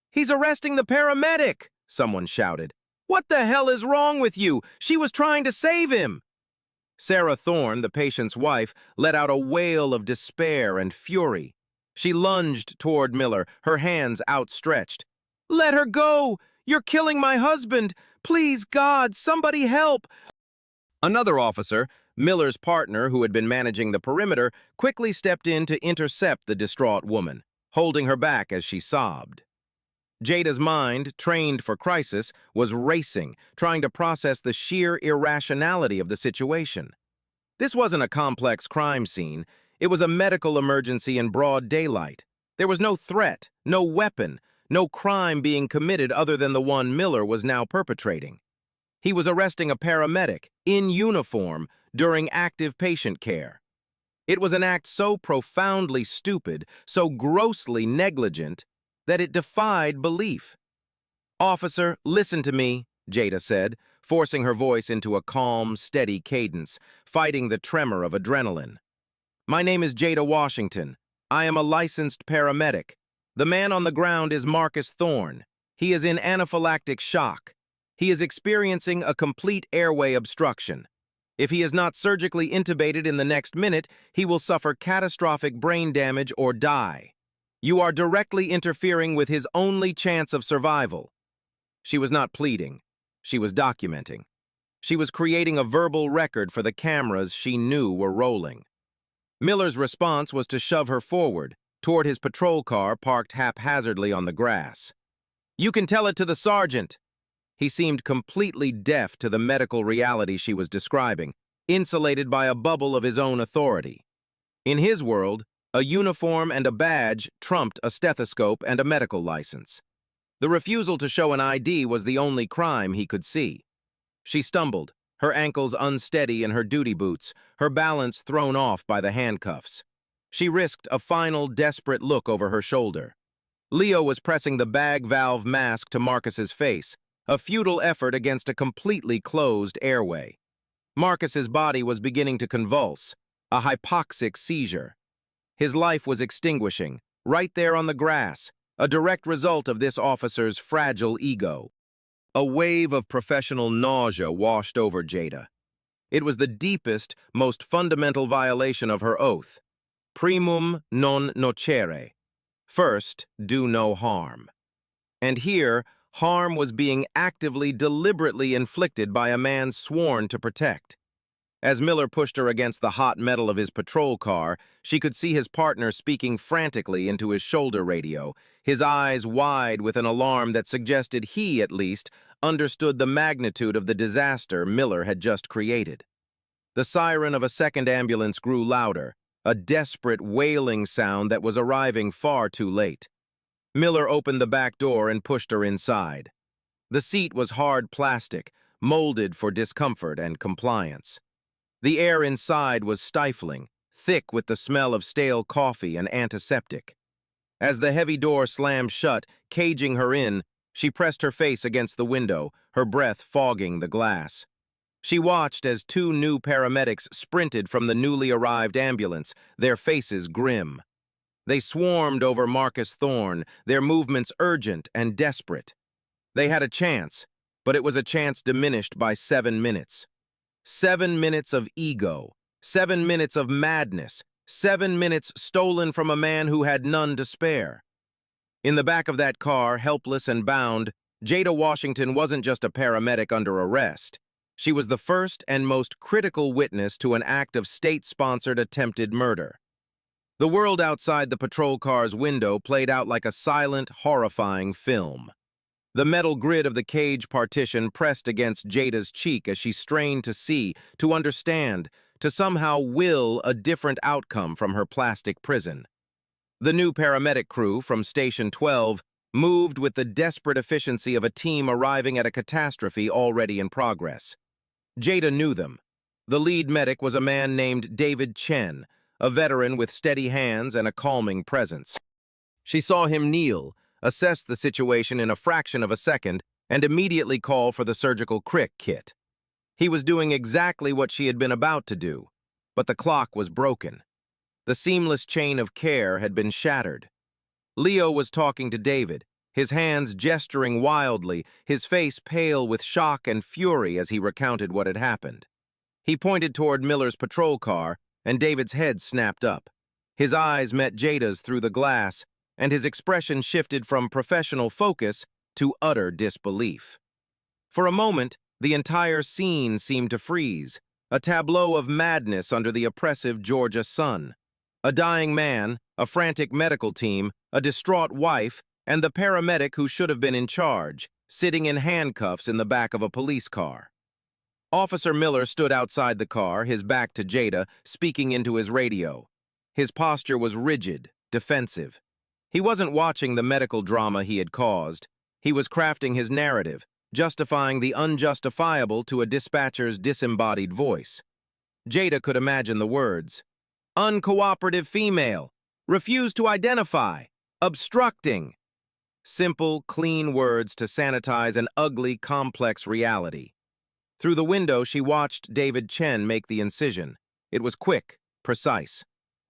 "He's arresting the paramedic!" someone shouted. "What the hell is wrong with you? She was trying to save him!" Sarah Thorne, the patient's wife, let out a wail of despair and fury. She lunged toward Miller, her hands outstretched. "Let her go! You're killing my husband! Please, God, somebody help!" Another officer, Miller's partner who had been managing the perimeter, quickly stepped in to intercept the distraught woman, holding her back as she sobbed. Jada's mind, trained for crisis, was racing, trying to process the sheer irrationality of the situation. This wasn't a complex crime scene. It was a medical emergency in broad daylight. There was no threat, no weapon, no crime being committed other than the one Miller was now perpetrating. He was arresting a paramedic, in uniform, during active patient care. It was an act so profoundly stupid, so grossly negligent, that it defied belief. "Officer, listen to me," Jada said, forcing her voice into a calm, steady cadence, fighting the tremor of adrenaline. "My name is Jada Washington. I am a licensed paramedic. The man on the ground is Marcus Thorne. He is in anaphylactic shock. He is experiencing a complete airway obstruction. If he is not surgically intubated in the next minute, he will suffer catastrophic brain damage or die. You are directly interfering with his only chance of survival." She was not pleading. She was documenting. She was creating a verbal record for the cameras she knew were rolling. Miller's response was to shove her forward, toward his patrol car parked haphazardly on the grass. "You can tell it to the sergeant." He seemed completely deaf to the medical reality she was describing, insulated by a bubble of his own authority. In his world, a uniform and a badge trumped a stethoscope and a medical license. The refusal to show an ID was the only crime he could see. She stumbled, her ankles unsteady in her duty boots, her balance thrown off by the handcuffs. She risked a final, desperate look over her shoulder. Leo was pressing the bag valve mask to Marcus's face, a futile effort against a completely closed airway. Marcus's body was beginning to convulse, a hypoxic seizure. His life was extinguishing, right there on the grass, a direct result of this officer's fragile ego. A wave of professional nausea washed over Jada. It was the deepest, most fundamental violation of her oath. Primum non nocere. First, do no harm. And here, harm was being actively, deliberately inflicted by a man sworn to protect. As Miller pushed her against the hot metal of his patrol car, she could see his partner speaking frantically into his shoulder radio, his eyes wide with an alarm that suggested he, at least, understood the magnitude of the disaster Miller had just created. The siren of a second ambulance grew louder, a desperate wailing sound that was arriving far too late. Miller opened the back door and pushed her inside. The seat was hard plastic, molded for discomfort and compliance. The air inside was stifling, thick with the smell of stale coffee and antiseptic. As the heavy door slammed shut, caging her in, she pressed her face against the window, her breath fogging the glass. She watched as two new paramedics sprinted from the newly arrived ambulance, their faces grim. They swarmed over Marcus Thorne, their movements urgent and desperate. They had a chance, but it was a chance diminished by 7 minutes. 7 minutes of ego, 7 minutes of madness, 7 minutes stolen from a man who had none to spare. In the back of that car, helpless and bound, Jada Washington wasn't just a paramedic under arrest. She was the first and most critical witness to an act of state-sponsored attempted murder. The world outside the patrol car's window played out like a silent, horrifying film. The metal grid of the cage partition pressed against Jada's cheek as she strained to see, to understand, to somehow will a different outcome from her plastic prison. The new paramedic crew from Station 12 moved with the desperate efficiency of a team arriving at a catastrophe already in progress. Jada knew them. The lead medic was a man named David Chen, a veteran with steady hands and a calming presence. She saw him kneel, assess the situation in a fraction of a second, and immediately call for the surgical crick kit. He was doing exactly what she had been about to do, but the clock was broken. The seamless chain of care had been shattered. Leo was talking to David, his hands gesturing wildly, his face pale with shock and fury as he recounted what had happened. He pointed toward Miller's patrol car, and David's head snapped up. His eyes met Jada's through the glass, and his expression shifted from professional focus to utter disbelief. For a moment, the entire scene seemed to freeze, a tableau of madness under the oppressive Georgia sun. A dying man, a frantic medical team, a distraught wife, and the paramedic who should have been in charge, sitting in handcuffs in the back of a police car. Officer Miller stood outside the car, his back to Jada, speaking into his radio. His posture was rigid, defensive. He wasn't watching the medical drama he had caused. He was crafting his narrative, justifying the unjustifiable to a dispatcher's disembodied voice. Jada could imagine the words. Uncooperative female, refuse to identify, obstructing. Simple, clean words to sanitize an ugly, complex reality. Through the window, she watched David Chen make the incision. It was quick, precise.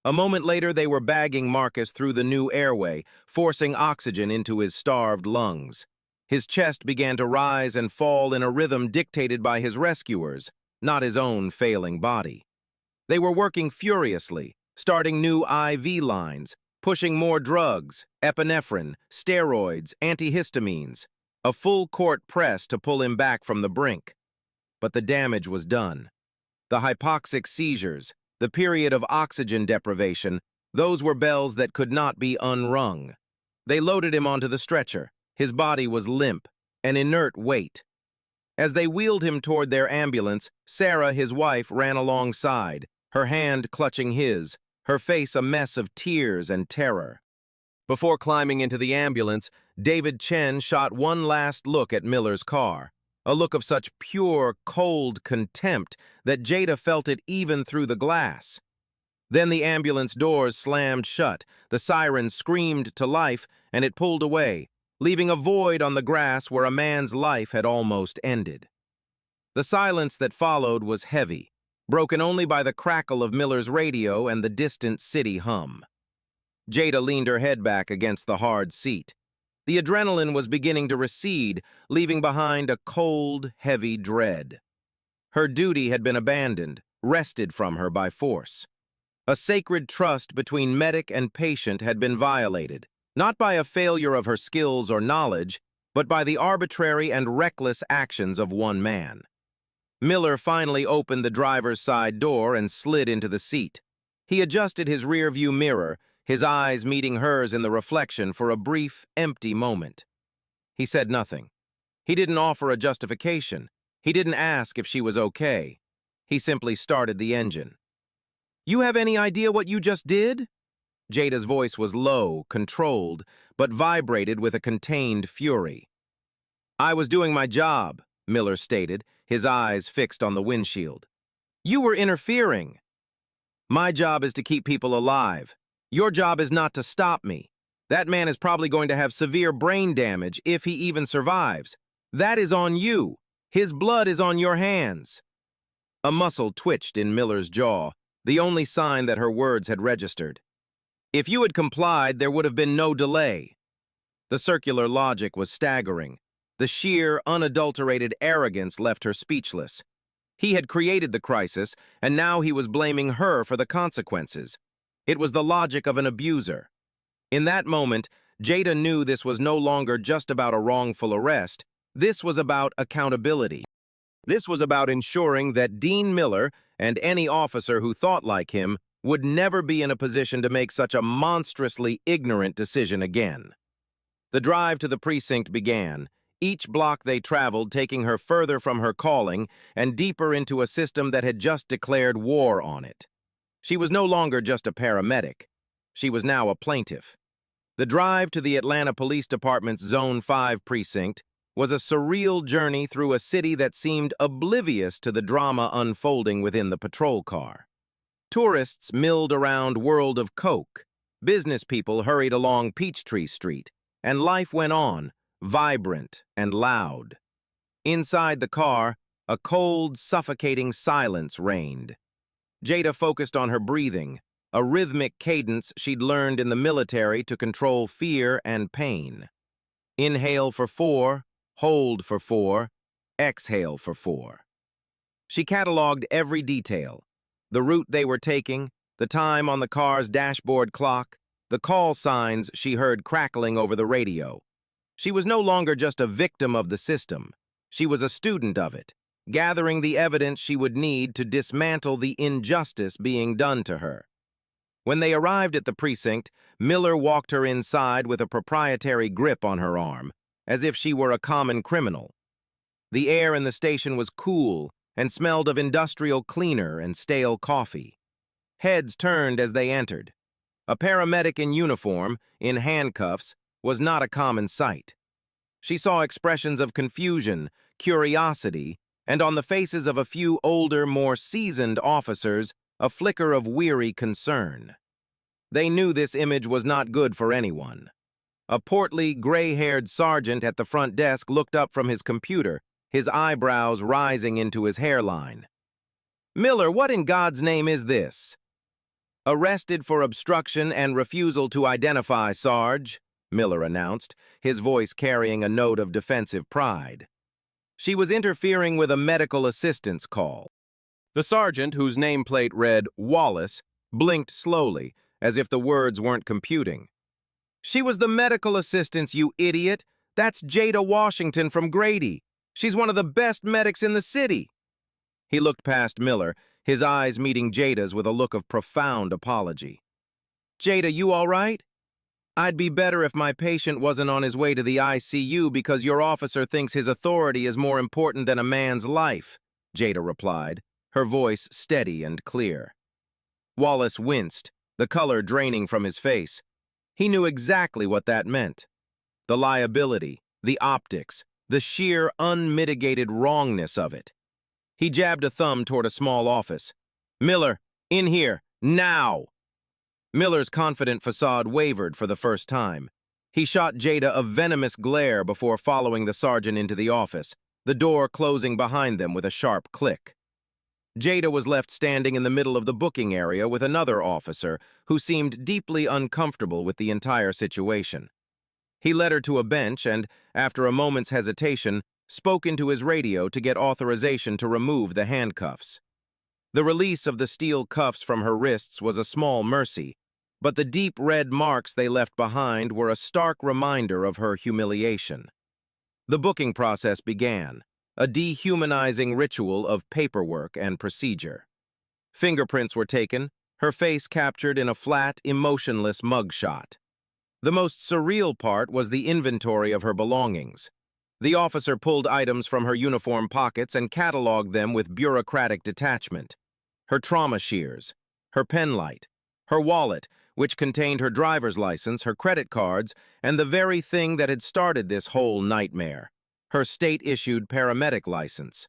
A moment later, they were bagging Marcus through the new airway, forcing oxygen into his starved lungs. His chest began to rise and fall in a rhythm dictated by his rescuers, not his own failing body. They were working furiously, starting new IV lines, pushing more drugs, epinephrine, steroids, antihistamines, a full-court press to pull him back from the brink. But the damage was done. The hypoxic seizures, the period of oxygen deprivation, those were bells that could not be unrung. They loaded him onto the stretcher. His body was limp, an inert weight. As they wheeled him toward their ambulance, Sarah, his wife, ran alongside, her hand clutching his, her face a mess of tears and terror. Before climbing into the ambulance, David Chen shot one last look at Miller's car, a look of such pure, cold contempt that Jada felt it even through the glass. Then the ambulance doors slammed shut, the siren screamed to life, and it pulled away, leaving a void on the grass where a man's life had almost ended. The silence that followed was heavy, broken only by the crackle of Miller's radio and the distant city hum. Jada leaned her head back against the hard seat. The adrenaline was beginning to recede, leaving behind a cold, heavy dread. Her duty had been abandoned, wrested from her by force. A sacred trust between medic and patient had been violated, not by a failure of her skills or knowledge, but by the arbitrary and reckless actions of one man. Miller finally opened the driver's side door and slid into the seat. He adjusted his rearview mirror, his eyes meeting hers in the reflection for a brief, empty moment. He said nothing. He didn't offer a justification. He didn't ask if she was okay. He simply started the engine. "You have any idea what you just did?" Jada's voice was low, controlled, but vibrated with a contained fury. "I was doing my job," Miller stated, his eyes fixed on the windshield. "You were interfering. My job is to keep people alive. Your job is not to stop me. That man is probably going to have severe brain damage if he even survives. That is on you. His blood is on your hands." A muscle twitched in Miller's jaw, the only sign that her words had registered. "If you had complied, there would have been no delay." The circular logic was staggering. The sheer, unadulterated arrogance left her speechless. He had created the crisis, and now he was blaming her for the consequences. It was the logic of an abuser. In that moment, Jada knew this was no longer just about a wrongful arrest. This was about accountability. This was about ensuring that Dean Miller, and any officer who thought like him, would never be in a position to make such a monstrously ignorant decision again. The drive to the precinct began, each block they traveled taking her further from her calling and deeper into a system that had just declared war on it. She was no longer just a paramedic. She was now a plaintiff. The drive to the Atlanta Police Department's Zone 5 precinct was a surreal journey through a city that seemed oblivious to the drama unfolding within the patrol car. Tourists milled around World of Coke. Business people hurried along Peachtree Street. and life went on, vibrant and loud. Inside the car, a cold, suffocating silence reigned. Jada focused on her breathing, a rhythmic cadence she'd learned in the military to control fear and pain. Inhale for 4, hold for 4, exhale for 4. She cataloged every detail: the route they were taking, the time on the car's dashboard clock, the call signs she heard crackling over the radio. She was no longer just a victim of the system. She was a student of it, gathering the evidence she would need to dismantle the injustice being done to her. When they arrived at the precinct, Miller walked her inside with a proprietary grip on her arm, as if she were a common criminal. The air in the station was cool and smelled of industrial cleaner and stale coffee. Heads turned as they entered. A paramedic in uniform, in handcuffs, was not a common sight. She saw expressions of confusion, curiosity, and on the faces of a few older, more seasoned officers, a flicker of weary concern. They knew this image was not good for anyone. A portly, gray-haired sergeant at the front desk looked up from his computer, his eyebrows rising into his hairline. "Miller, what in God's name is this?" "Arrested for obstruction and refusal to identify, Sarge," Miller announced, his voice carrying a note of defensive pride. "She was interfering with a medical assistance call." The sergeant, whose nameplate read Wallace, blinked slowly, as if the words weren't computing. "She was the medical assistant, you idiot! That's Jada Washington from Grady. She's one of the best medics in the city." He looked past Miller, his eyes meeting Jada's with a look of profound apology. "Jada, you all right? I'd be better if my patient wasn't on his way to the ICU because your officer thinks his authority is more important than a man's life," Jada replied, her voice steady and clear. Wallace winced, the color draining from his face. He knew exactly what that meant. The liability, the optics, the sheer, unmitigated wrongness of it. He jabbed a thumb toward a small office. "Miller, in here, now!" Miller's confident facade wavered for the first time. He shot Jada a venomous glare before following the sergeant into the office, the door closing behind them with a sharp click. Jada was left standing in the middle of the booking area with another officer who seemed deeply uncomfortable with the entire situation. He led her to a bench and, after a moment's hesitation, spoke into his radio to get authorization to remove the handcuffs. The release of the steel cuffs from her wrists was a small mercy, but the deep red marks they left behind were a stark reminder of her humiliation. The booking process began, a dehumanizing ritual of paperwork and procedure. Fingerprints were taken, her face captured in a flat, emotionless mugshot. The most surreal part was the inventory of her belongings. The officer pulled items from her uniform pockets and cataloged them with bureaucratic detachment. Her trauma shears, her pen light, her wallet, which contained her driver's license, her credit cards, and the very thing that had started this whole nightmare, her state-issued paramedic license.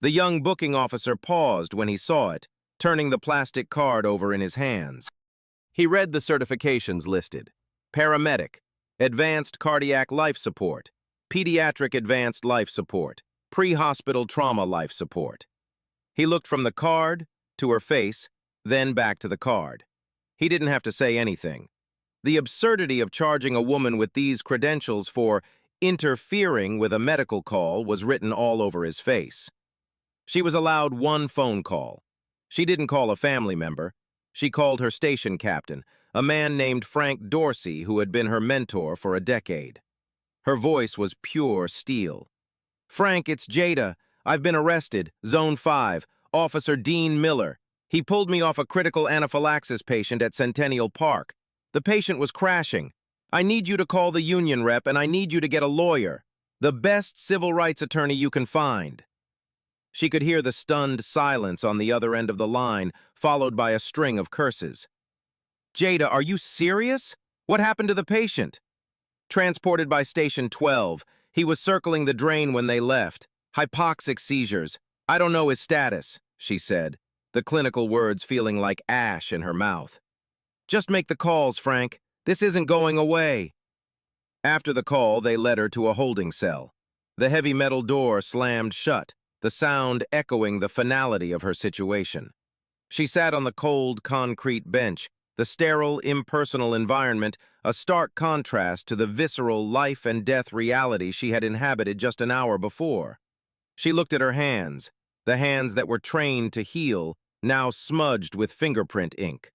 The young booking officer paused when he saw it, turning the plastic card over in his hands. He read the certifications listed: Paramedic, Advanced Cardiac Life Support, Pediatric Advanced Life Support, Pre-Hospital Trauma Life Support. He looked from the card to her face, then back to the card. He didn't have to say anything. The absurdity of charging a woman with these credentials for interfering with a medical call was written all over his face. She was allowed one phone call. She didn't call a family member. She called her station captain, a man named Frank Dorsey who had been her mentor for a decade. Her voice was pure steel. "Frank, it's Jada. I've been arrested. Zone 5. Officer Dean Miller. He pulled me off a critical anaphylaxis patient at Centennial Park. The patient was crashing. I need you to call the union rep, and I need you to get a lawyer. The best civil rights attorney you can find." She could hear the stunned silence on the other end of the line, followed by a string of curses. "Jada, are you serious? What happened to the patient?" "Transported by Station 12. He was circling the drain when they left. Hypoxic seizures. I don't know his status," she said, the clinical words feeling like ash in her mouth. "Just make the calls, Frank. This isn't going away." After the call, they led her to a holding cell. The heavy metal door slammed shut, the sound echoing the finality of her situation. She sat on the cold, concrete bench, the sterile, impersonal environment, a stark contrast to the visceral life-and-death reality she had inhabited just an hour before. She looked at her hands, the hands that were trained to heal, now smudged with fingerprint ink.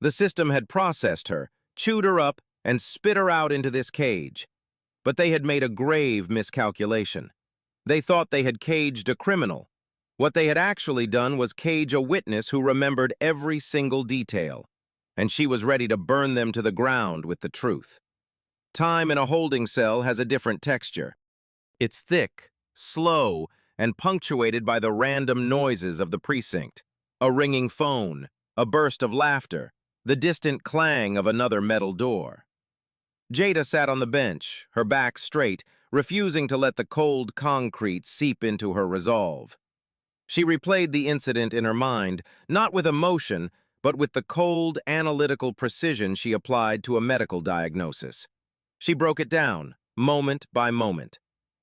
The system had processed her, chewed her up, and spit her out into this cage. But they had made a grave miscalculation. They thought they had caged a criminal. What they had actually done was cage a witness who remembered every single detail, and she was ready to burn them to the ground with the truth. Time in a holding cell has a different texture. It's thick, slow, and punctuated by the random noises of the precinct. A ringing phone, a burst of laughter, the distant clang of another metal door. Jada sat on the bench, her back straight, refusing to let the cold concrete seep into her resolve. She replayed the incident in her mind, not with emotion, but with the cold, analytical precision she applied to a medical diagnosis. She broke it down, moment by moment.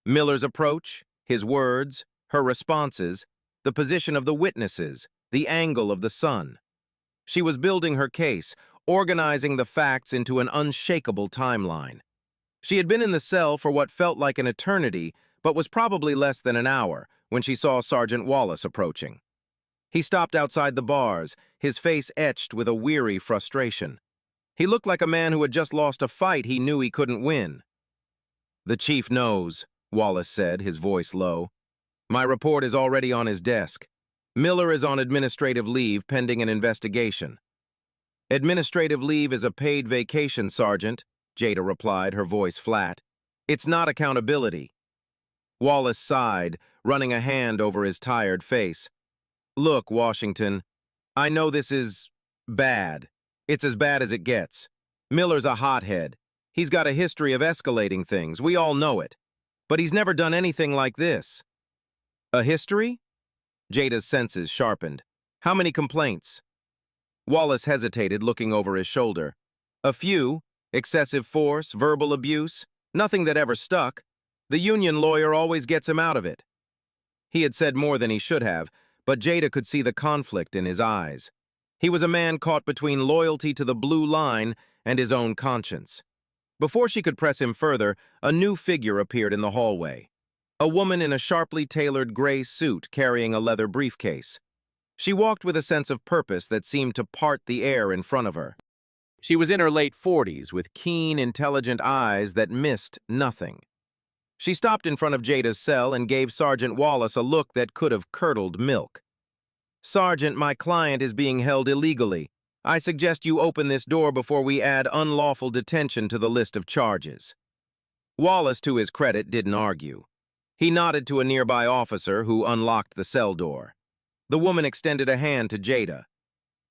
Miller's approach, his words, her responses, the position of the witnesses, the angle of the sun. She was building her case, organizing the facts into an unshakable timeline. She had been in the cell for what felt like an eternity, but was probably less than an hour, when she saw Sergeant Wallace approaching. He stopped outside the bars, his face etched with a weary frustration. He looked like a man who had just lost a fight he knew he couldn't win. "The chief knows," Wallace said, his voice low. "My report is already on his desk. Miller is on administrative leave pending an investigation." "Administrative leave is a paid vacation, Sergeant," Jada replied, her voice flat. "It's not accountability." Wallace sighed, running a hand over his tired face. "Look, Washington, I know this is bad. It's as bad as it gets. Miller's a hothead. He's got a history of escalating things. We all know it. But he's never done anything like this." "A history?" Jada's senses sharpened. "How many complaints?" Wallace hesitated, looking over his shoulder. "A few. Excessive force, verbal abuse. Nothing that ever stuck. The union lawyer always gets him out of it." He had said more than he should have, but Jada could see the conflict in his eyes. He was a man caught between loyalty to the blue line and his own conscience. Before she could press him further, a new figure appeared in the hallway. A woman in a sharply tailored gray suit carrying a leather briefcase. She walked with a sense of purpose that seemed to part the air in front of her. She was in her late 40s, with keen, intelligent eyes that missed nothing. She stopped in front of Jada's cell and gave Sergeant Wallace a look that could have curdled milk. "Sergeant, my client is being held illegally. I suggest you open this door before we add unlawful detention to the list of charges." Wallace, to his credit, didn't argue. He nodded to a nearby officer who unlocked the cell door. The woman extended a hand to Jada.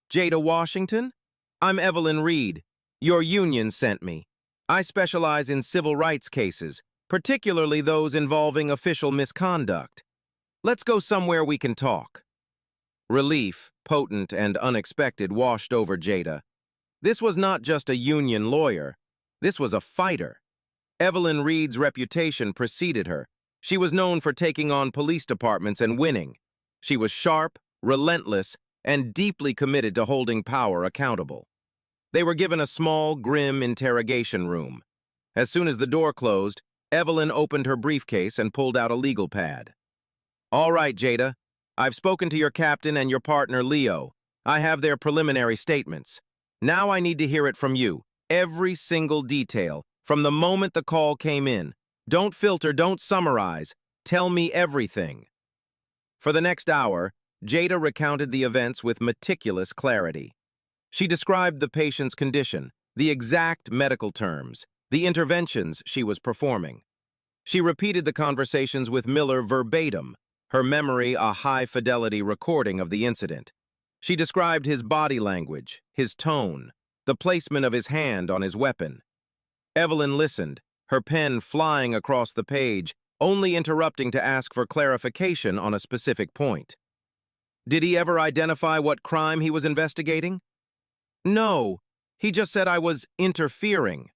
"Jada Washington? I'm Evelyn Reed. Your union sent me. I specialize in civil rights cases, particularly those involving official misconduct. Let's go somewhere we can talk." Relief, potent and unexpected, washed over Jada. This was not just a union lawyer. This was a fighter. Evelyn Reed's reputation preceded her. She was known for taking on police departments and winning. She was sharp, relentless, and deeply committed to holding power accountable. They were given a small, grim interrogation room. As soon as the door closed, Evelyn opened her briefcase and pulled out a legal pad. "All right, Jada. I've spoken to your captain and your partner, Leo. I have their preliminary statements. Now I need to hear it from you. Every single detail, from the moment the call came in. Don't filter, don't summarize. Tell me everything." For the next hour, Jada recounted the events with meticulous clarity. She described the patient's condition, the exact medical terms, the interventions she was performing. She repeated the conversations with Miller verbatim, her memory a high-fidelity recording of the incident. She described his body language, his tone, the placement of his hand on his weapon. Evelyn listened, her pen flying across the page, only interrupting to ask for clarification on a specific point. "Did he ever identify what crime he was investigating?" "No, he just said I was interfering."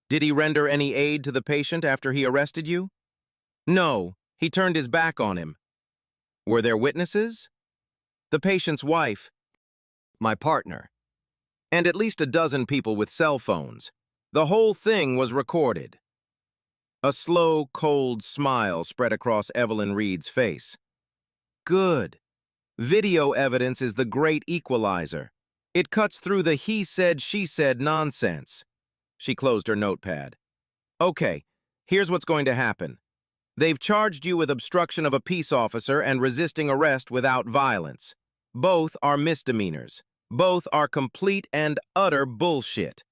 Did he render any aid to the patient after he arrested you? No, he turned his back on him. Were there witnesses? The patient's wife, my partner, and at least a dozen people with cell phones. The whole thing was recorded. A slow, cold smile spread across Evelyn Reed's face. Good. Video evidence is the great equalizer. It cuts through the he said, she said nonsense. She closed her notepad. Okay, here's what's going to happen. They've charged you with obstruction of a peace officer and resisting arrest without violence. Both are misdemeanors. Both are complete and utter bullshit.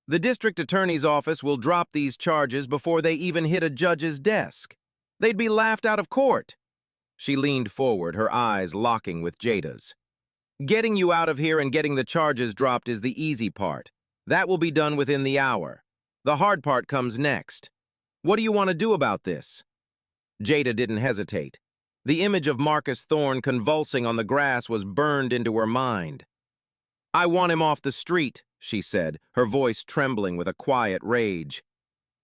The district attorney's office will drop these charges before they even hit a judge's desk. They'd be laughed out of court. She leaned forward, her eyes locking with Jada's. Getting you out of here and getting the charges dropped is the easy part. That will be done within the hour. The hard part comes next. What do you want to do about this? Jada didn't hesitate. The image of Marcus Thorne convulsing on the grass was burned into her mind. I want him off the street, she said, her voice trembling with a quiet rage.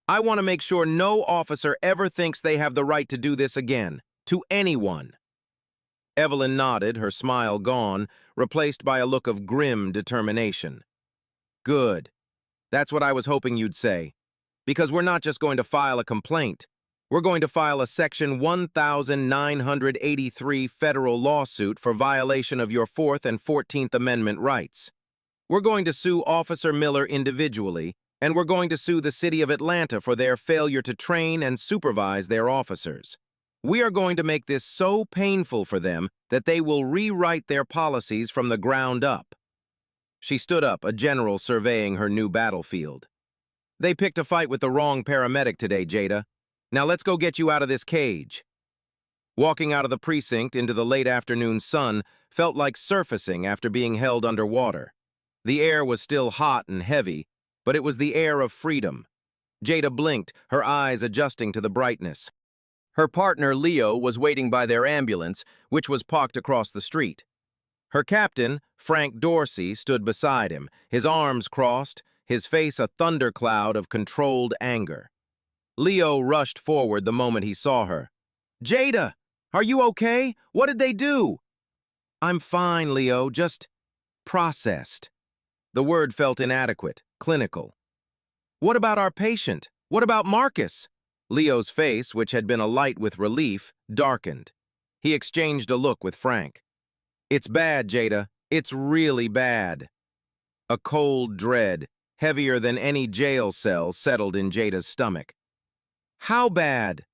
I want to make sure no officer ever thinks they have the right to do this again, to anyone. Evelyn nodded, her smile gone, replaced by a look of grim determination. Good. That's what I was hoping you'd say. Because we're not just going to file a complaint. We're going to file a Section 1983 federal lawsuit for violation of your 4th and 14th Amendment rights. We're going to sue Officer Miller individually, and we're going to sue the city of Atlanta for their failure to train and supervise their officers. We are going to make this so painful for them that they will rewrite their policies from the ground up. She stood up, a general surveying her new battlefield. They picked a fight with the wrong paramedic today, Jada. Now let's go get you out of this cage. Walking out of the precinct into the late afternoon sun felt like surfacing after being held underwater. The air was still hot and heavy, but it was the air of freedom. Jada blinked, her eyes adjusting to the brightness. Her partner, Leo, was waiting by their ambulance, which was parked across the street. Her captain, Frank Dorsey, stood beside him, his arms crossed, his face a thundercloud of controlled anger. Leo rushed forward the moment he saw her. Jada, are you okay? What did they do? I'm fine, Leo, just processed. The word felt inadequate, clinical. What about our patient? What about Marcus? Leo's face, which had been alight with relief, darkened. He exchanged a look with Frank. It's bad, Jada. It's really bad. A cold dread, heavier than any jail cell, settled in Jada's stomach. How bad?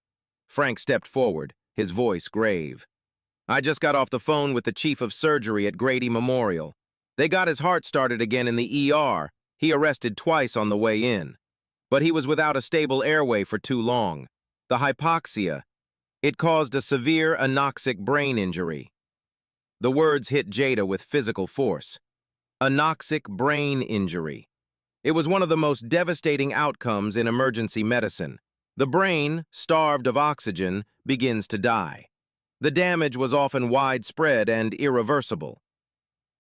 Frank stepped forward, his voice grave. I just got off the phone with the chief of surgery at Grady Memorial. They got his heart started again in the ER. He arrested twice on the way in. But he was without a stable airway for too long. The hypoxia. It caused a severe anoxic brain injury. The words hit Jada with physical force. Anoxic brain injury. It was one of the most devastating outcomes in emergency medicine. The brain, starved of oxygen, begins to die. The damage was often widespread and irreversible.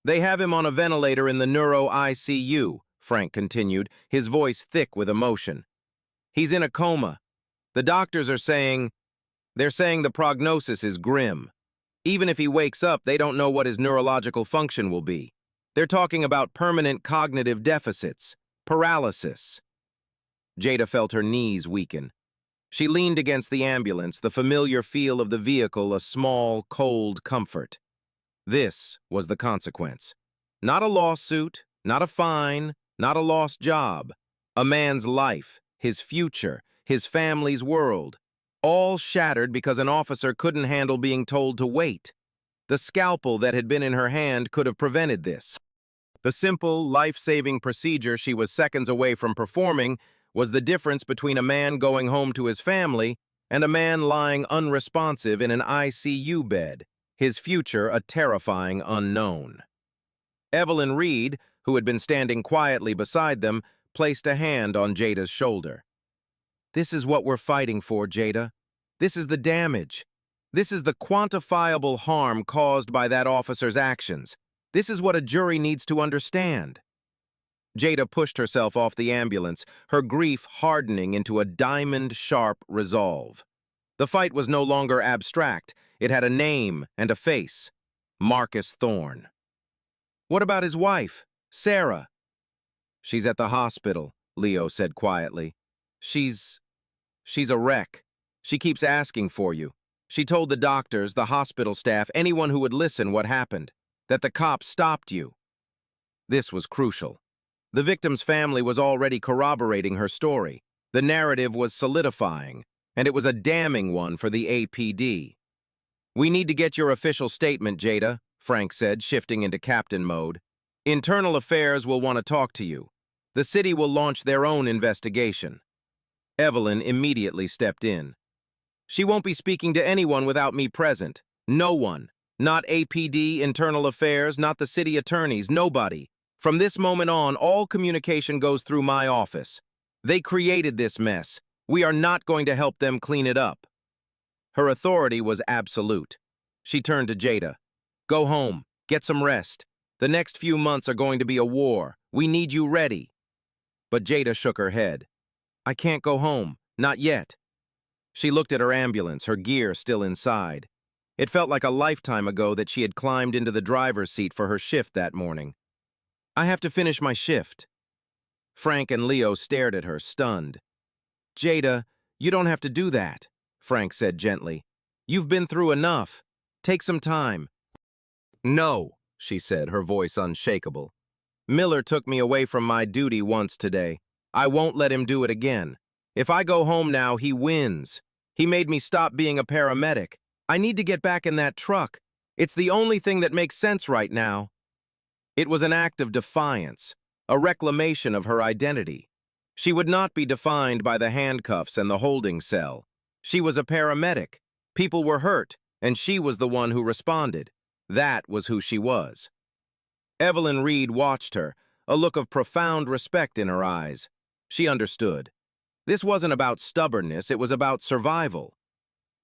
They have him on a ventilator in the neuro ICU, Frank continued, his voice thick with emotion. He's in a coma. The doctors are saying, they're saying the prognosis is grim. Even if he wakes up, they don't know what his neurological function will be. They're talking about permanent cognitive deficits, paralysis. Jada felt her knees weaken. She leaned against the ambulance, the familiar feel of the vehicle a small, cold comfort. This was the consequence. Not a lawsuit, not a fine, not a lost job. A man's life, his future, his family's world, all shattered because an officer couldn't handle being told to wait. The scalpel that had been in her hand could have prevented this. The simple, life-saving procedure she was seconds away from performing was the difference between a man going home to his family and a man lying unresponsive in an ICU bed, his future a terrifying unknown. Evelyn Reed, who had been standing quietly beside them, placed a hand on Jada's shoulder. This is what we're fighting for, Jada. This is the damage. This is the quantifiable harm caused by that officer's actions. This is what a jury needs to understand. Jada pushed herself off the ambulance, her grief hardening into a diamond-sharp resolve. The fight was no longer abstract. It had a name and a face. Marcus Thorne. What about his wife, Sarah? She's at the hospital, Leo said quietly. She's a wreck. She keeps asking for you. She told the doctors, the hospital staff, anyone who would listen what happened, that the cops stopped you. This was crucial. The victim's family was already corroborating her story. The narrative was solidifying, and it was a damning one for the APD. We need to get your official statement, Jada, Frank said, shifting into captain mode. Internal Affairs will want to talk to you. The city will launch their own investigation. Evelyn immediately stepped in. She won't be speaking to anyone without me present. No one. Not APD, Internal Affairs, not the city attorneys, nobody. From this moment on, all communication goes through my office. They created this mess. We are not going to help them clean it up. Her authority was absolute. She turned to Jada. Go home. Get some rest. The next few months are going to be a war. We need you ready. But Jada shook her head. I can't go home. Not yet. She looked at her ambulance, her gear still inside. It felt like a lifetime ago that she had climbed into the driver's seat for her shift that morning. I have to finish my shift. Frank and Leo stared at her, stunned. Jada, you don't have to do that, Frank said gently. You've been through enough. Take some time. No, she said, her voice unshakable. Miller took me away from my duty once today. I won't let him do it again. If I go home now, he wins. He made me stop being a paramedic. I need to get back in that truck. It's the only thing that makes sense right now. It was an act of defiance, a reclamation of her identity. She would not be defined by the handcuffs and the holding cell. She was a paramedic. People were hurt, and she was the one who responded. That was who she was. Evelyn Reed watched her, a look of profound respect in her eyes. She understood. This wasn't about stubbornness, it was about survival.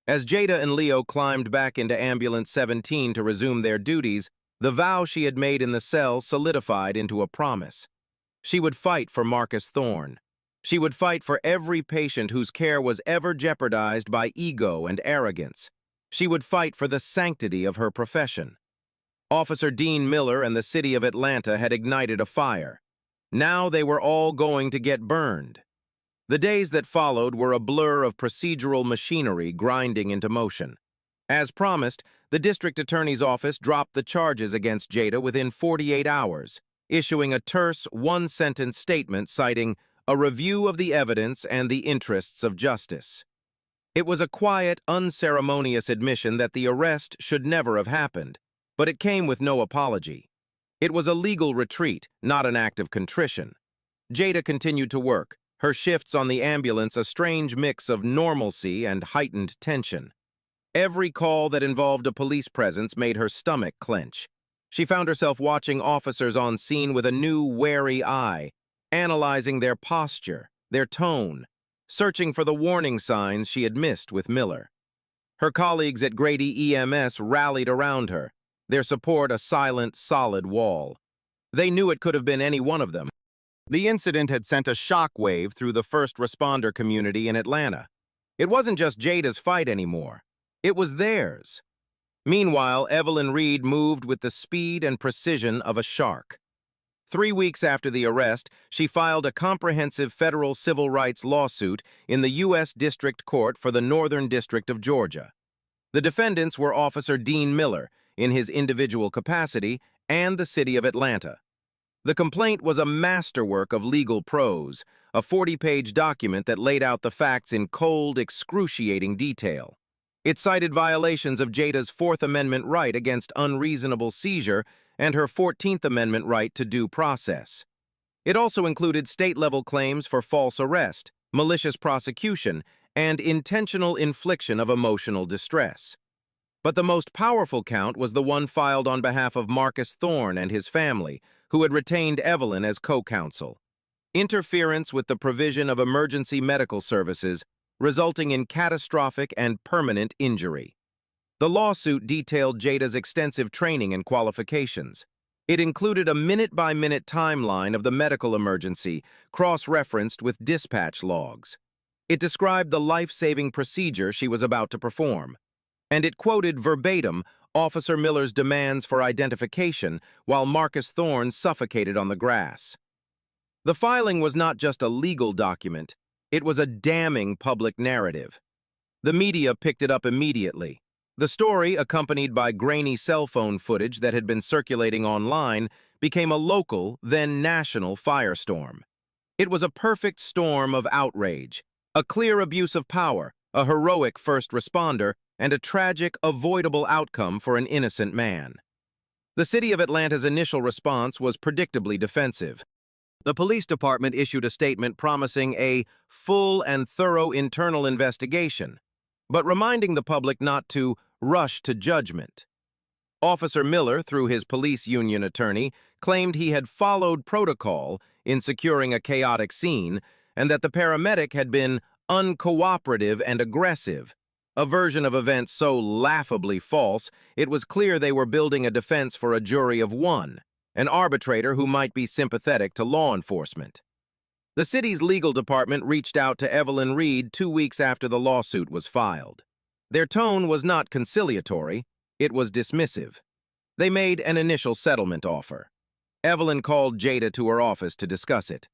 As Jada and Leo climbed back into Ambulance 17 to resume their duties, the vow she had made in the cell solidified into a promise. She would fight for Marcus Thorne. She would fight for every patient whose care was ever jeopardized by ego and arrogance. She would fight for the sanctity of her profession. Officer Dean Miller and the city of Atlanta had ignited a fire. Now they were all going to get burned. The days that followed were a blur of procedural machinery grinding into motion. As promised, the district attorney's office dropped the charges against Jada within 48 hours, issuing a terse, one-sentence statement citing a review of the evidence and the interests of justice. It was a quiet, unceremonious admission that the arrest should never have happened, but it came with no apology. It was a legal retreat, not an act of contrition. Jada continued to work, her shifts on the ambulance a strange mix of normalcy and heightened tension. Every call that involved a police presence made her stomach clench. She found herself watching officers on scene with a new, wary eye, analyzing their posture, their tone, searching for the warning signs she had missed with Miller. Her colleagues at Grady EMS rallied around her, their support a silent, solid wall. They knew it could have been any one of them. The incident had sent a shockwave through the first responder community in Atlanta. It wasn't just Jada's fight anymore. It was theirs. Meanwhile, Evelyn Reed moved with the speed and precision of a shark. 3 weeks after the arrest, she filed a comprehensive federal civil rights lawsuit in the U.S. District Court for the Northern District of Georgia. The defendants were Officer Dean Miller, in his individual capacity, and the city of Atlanta. The complaint was a masterwork of legal prose, a 40-page document that laid out the facts in cold, excruciating detail. It cited violations of Jada's Fourth Amendment right against unreasonable seizure and her 14th Amendment right to due process. It also included state-level claims for false arrest, malicious prosecution, and intentional infliction of emotional distress. But the most powerful count was the one filed on behalf of Marcus Thorne and his family, who had retained Evelyn as co-counsel. Interference with the provision of emergency medical services, resulting in catastrophic and permanent injury. The lawsuit detailed Jada's extensive training and qualifications. It included a minute-by-minute timeline of the medical emergency, cross-referenced with dispatch logs. It described the life-saving procedure she was about to perform, and it quoted verbatim Officer Miller's demands for identification while Marcus Thorne suffocated on the grass. The filing was not just a legal document, it was a damning public narrative. The media picked it up immediately. The story, accompanied by grainy cell phone footage that had been circulating online, became a local, then national firestorm. It was a perfect storm of outrage, a clear abuse of power, a heroic first responder, and a tragic, avoidable outcome for an innocent man. The city of Atlanta's initial response was predictably defensive. The police department issued a statement promising a full and thorough internal investigation, but reminding the public not to rush to judgment. Officer Miller, through his police union attorney, claimed he had followed protocol in securing a chaotic scene and that the paramedic had been uncooperative and aggressive, a version of events so laughably false it was clear they were building a defense for a jury of one, an arbitrator who might be sympathetic to law enforcement. The city's legal department reached out to Evelyn Reed 2 weeks after the lawsuit was filed. Their tone was not conciliatory, it was dismissive. They made an initial settlement offer. Evelyn called Jada to her office to discuss it.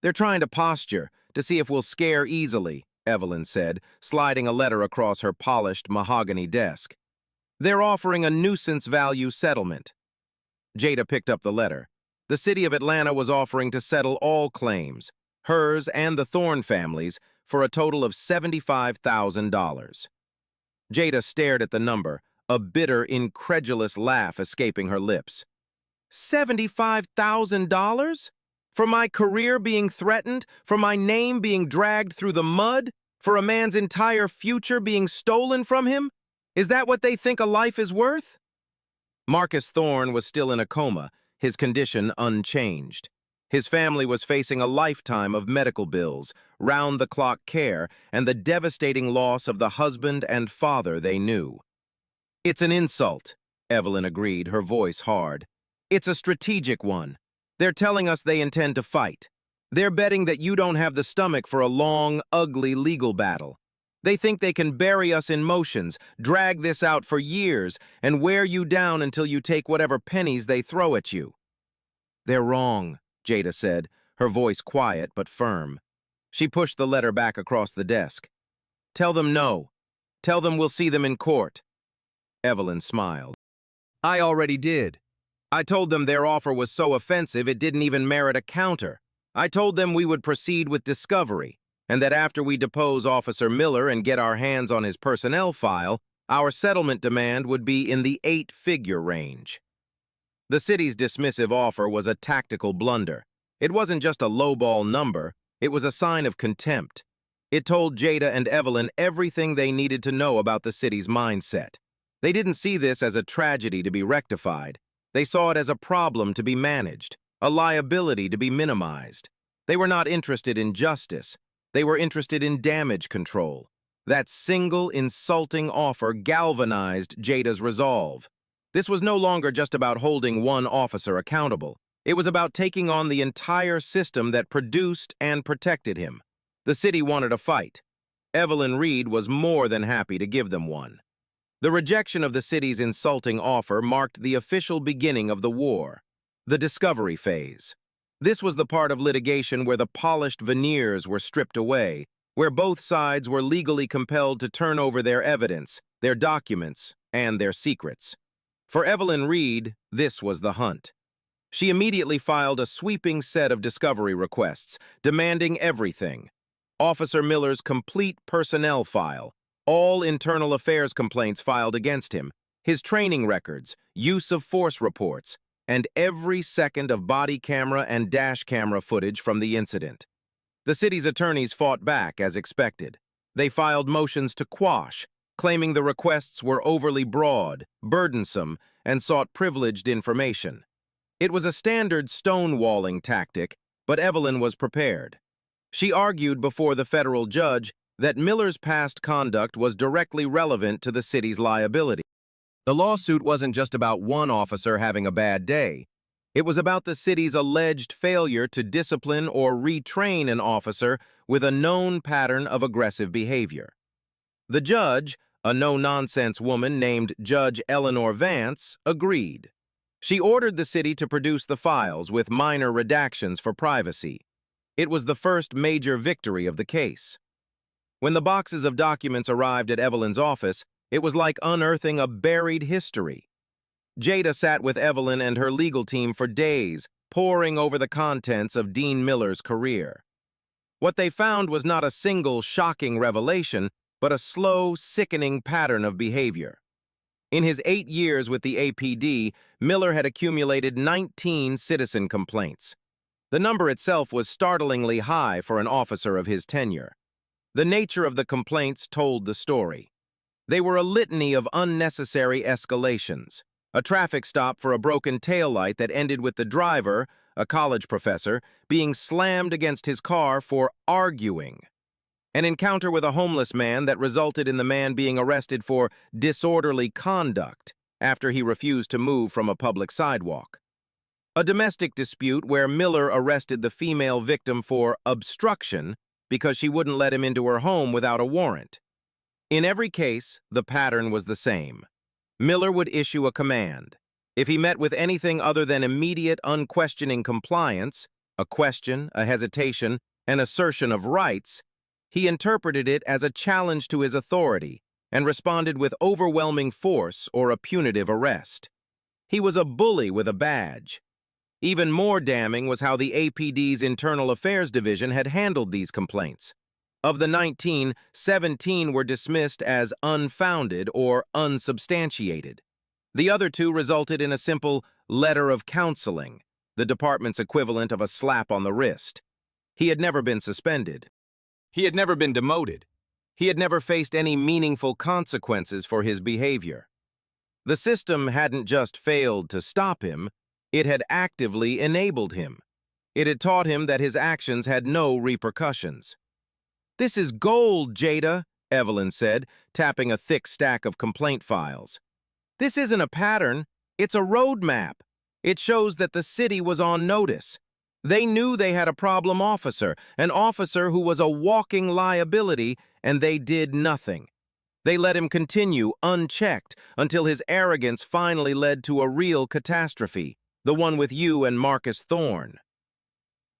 "They're trying to posture, to see if we'll scare easily," Evelyn said, sliding a letter across her polished mahogany desk. "They're offering a nuisance value settlement." Jada picked up the letter. The city of Atlanta was offering to settle all claims, hers and the Thorne family's, for a total of $75,000. Jada stared at the number, a bitter, incredulous laugh escaping her lips. $75,000? For my career being threatened? For my name being dragged through the mud? For a man's entire future being stolen from him? Is that what they think a life is worth? Marcus Thorne was still in a coma, his condition unchanged. His family was facing a lifetime of medical bills, round-the-clock care, and the devastating loss of the husband and father they knew. "It's an insult," Evelyn agreed, her voice hard. "It's a strategic one. They're telling us they intend to fight. They're betting that you don't have the stomach for a long, ugly legal battle. They think they can bury us in motions, drag this out for years, and wear you down until you take whatever pennies they throw at you." "They're wrong," Jada said, her voice quiet but firm. She pushed the letter back across the desk. "Tell them no. Tell them we'll see them in court." Evelyn smiled. "I already did. I told them their offer was so offensive it didn't even merit a counter. I told them we would proceed with discovery, and that after we depose Officer Miller and get our hands on his personnel file, our settlement demand would be in the 8-figure range." The city's dismissive offer was a tactical blunder. It wasn't just a lowball number, it was a sign of contempt. It told Jada and Evelyn everything they needed to know about the city's mindset. They didn't see this as a tragedy to be rectified. They saw it as a problem to be managed, a liability to be minimized. They were not interested in justice. They were interested in damage control. That single insulting offer galvanized Jada's resolve. This was no longer just about holding one officer accountable. It was about taking on the entire system that produced and protected him. The city wanted a fight. Evelyn Reed was more than happy to give them one. The rejection of the city's insulting offer marked the official beginning of the war, the discovery phase. This was the part of litigation where the polished veneers were stripped away, where both sides were legally compelled to turn over their evidence, their documents, and their secrets. For Evelyn Reed, this was the hunt. She immediately filed a sweeping set of discovery requests, demanding everything. Officer Miller's complete personnel file, all internal affairs complaints filed against him, his training records, use of force reports, and every second of body camera and dash camera footage from the incident. The city's attorneys fought back as expected. They filed motions to quash, claiming the requests were overly broad, burdensome, and sought privileged information. It was a standard stonewalling tactic, but Evelyn was prepared. She argued before the federal judge that Miller's past conduct was directly relevant to the city's liability. The lawsuit wasn't just about one officer having a bad day. It was about the city's alleged failure to discipline or retrain an officer with a known pattern of aggressive behavior. The judge, a no-nonsense woman named Judge Eleanor Vance, agreed. She ordered the city to produce the files with minor redactions for privacy. It was the first major victory of the case. When the boxes of documents arrived at Evelyn's office, it was like unearthing a buried history. Jada sat with Evelyn and her legal team for days, poring over the contents of Dean Miller's career. What they found was not a single shocking revelation, but a slow, sickening pattern of behavior. In his 8 years with the APD, Miller had accumulated 19 citizen complaints. The number itself was startlingly high for an officer of his tenure. The nature of the complaints told the story. They were a litany of unnecessary escalations. A traffic stop for a broken taillight that ended with the driver, a college professor, being slammed against his car for arguing. An encounter with a homeless man that resulted in the man being arrested for disorderly conduct after he refused to move from a public sidewalk. A domestic dispute where Miller arrested the female victim for obstruction because she wouldn't let him into her home without a warrant. In every case, the pattern was the same. Miller would issue a command. If he met with anything other than immediate, unquestioning compliance, a question, a hesitation, an assertion of rights, he interpreted it as a challenge to his authority and responded with overwhelming force or a punitive arrest. He was a bully with a badge. Even more damning was how the APD's Internal Affairs Division had handled these complaints. Of the 19, 17 were dismissed as unfounded or unsubstantiated. The other 2 resulted in a simple letter of counseling, the department's equivalent of a slap on the wrist. He had never been suspended. He had never been demoted. He had never faced any meaningful consequences for his behavior. The system hadn't just failed to stop him, it had actively enabled him. It had taught him that his actions had no repercussions. "This is gold, Jada," Evelyn said, tapping a thick stack of complaint files. "This isn't a pattern, it's a roadmap. It shows that the city was on notice. They knew they had a problem officer, an officer who was a walking liability, and they did nothing. They let him continue unchecked until his arrogance finally led to a real catastrophe, the one with you and Marcus Thorne."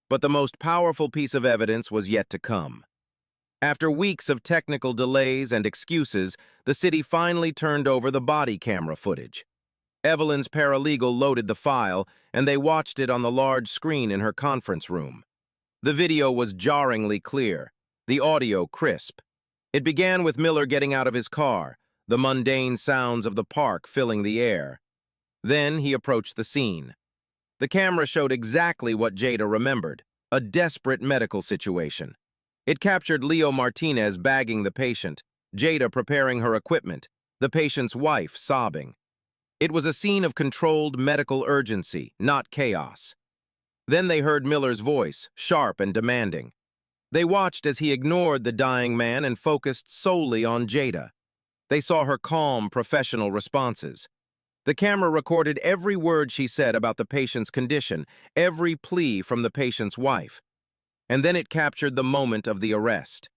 But the most powerful piece of evidence was yet to come. After weeks of technical delays and excuses, the city finally turned over the body camera footage. Evelyn's paralegal loaded the file, and they watched it on the large screen in her conference room. The video was jarringly clear, the audio crisp. It began with Miller getting out of his car, the mundane sounds of the park filling the air. Then he approached the scene. The camera showed exactly what Jada remembered, a desperate medical situation. It captured Leo Martinez bagging the patient, Jada preparing her equipment, the patient's wife sobbing. It was a scene of controlled medical urgency, not chaos. Then they heard Miller's voice, sharp and demanding. They watched as he ignored the dying man and focused solely on Jada. They saw her calm, professional responses. The camera recorded every word she said about the patient's condition, every plea from the patient's wife. And then it captured the moment of the arrest.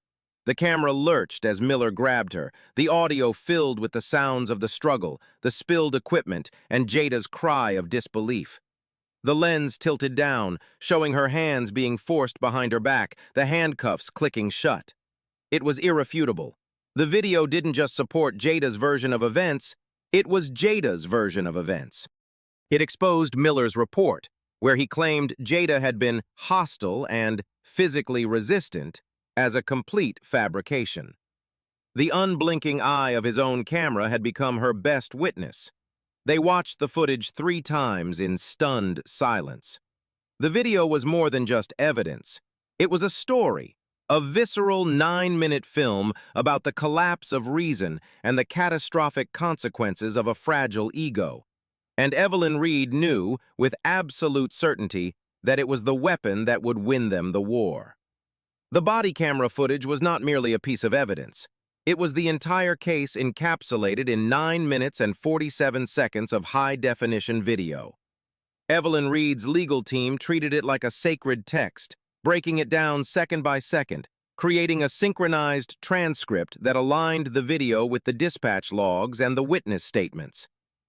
The camera lurched as Miller grabbed her, the audio filled with the sounds of the struggle, the spilled equipment, and Jada's cry of disbelief. The lens tilted down, showing her hands being forced behind her back, the handcuffs clicking shut. It was irrefutable. The video didn't just support Jada's version of events, it was Jada's version of events. It exposed Miller's report, where he claimed Jada had been hostile and physically resistant, as a complete fabrication. The unblinking eye of his own camera had become her best witness. They watched the footage 3 times in stunned silence. The video was more than just evidence. It was a story, a visceral 9-minute film about the collapse of reason and the catastrophic consequences of a fragile ego. And Evelyn Reed knew, with absolute certainty, that it was the weapon that would win them the war. The body camera footage was not merely a piece of evidence. It was the entire case encapsulated in 9 minutes and 47 seconds of high-definition video. Evelyn Reed's legal team treated it like a sacred text, breaking it down second by second, creating a synchronized transcript that aligned the video with the dispatch logs and the witness statements.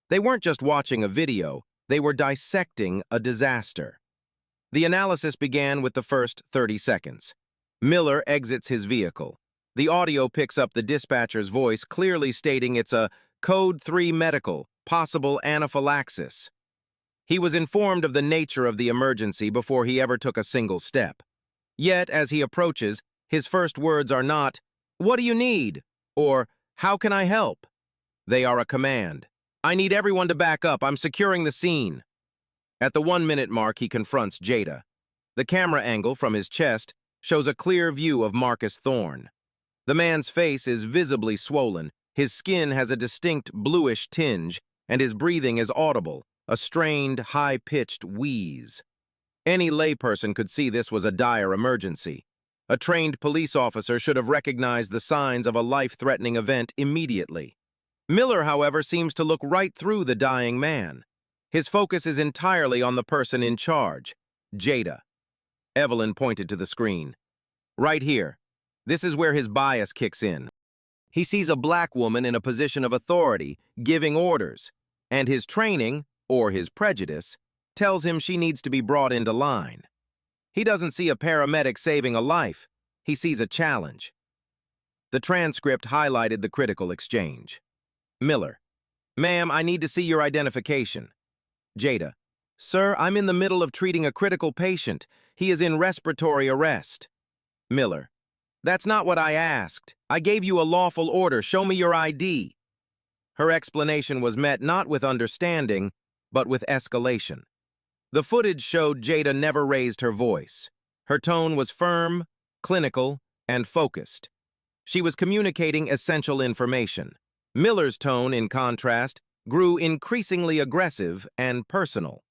They weren't just watching a video, they were dissecting a disaster. The analysis began with the first 30 seconds. Miller exits his vehicle. The audio picks up the dispatcher's voice, clearly stating it's a Code 3 medical, possible anaphylaxis. He was informed of the nature of the emergency before he ever took a single step. Yet, as he approaches, his first words are not, "What do you need?" or "How can I help?" They are a command. "I need everyone to back up. I'm securing the scene." At the 1-minute mark, he confronts Jada. The camera angle from his chest shows a clear view of Marcus Thorne. The man's face is visibly swollen, his skin has a distinct bluish tinge, and his breathing is audible, a strained, high-pitched wheeze. Any layperson could see this was a dire emergency. A trained police officer should have recognized the signs of a life-threatening event immediately. Miller, however, seems to look right through the dying man. His focus is entirely on the person in charge, Jada. Evelyn pointed to the screen. Right here. This is where his bias kicks in. He sees a black woman in a position of authority, giving orders, and his training, or his prejudice, tells him she needs to be brought into line. He doesn't see a paramedic saving a life. He sees a challenge. The transcript highlighted the critical exchange. Miller: "Ma'am, I need to see your identification." Jada: "Sir, I'm in the middle of treating a critical patient. He is in respiratory arrest." Miller: "That's not what I asked. I gave you a lawful order. Show me your ID." Her explanation was met not with understanding, but with escalation. The footage showed Jada never raised her voice. Her tone was firm, clinical, and focused. She was communicating essential information. Miller's tone, in contrast, grew increasingly aggressive and personal.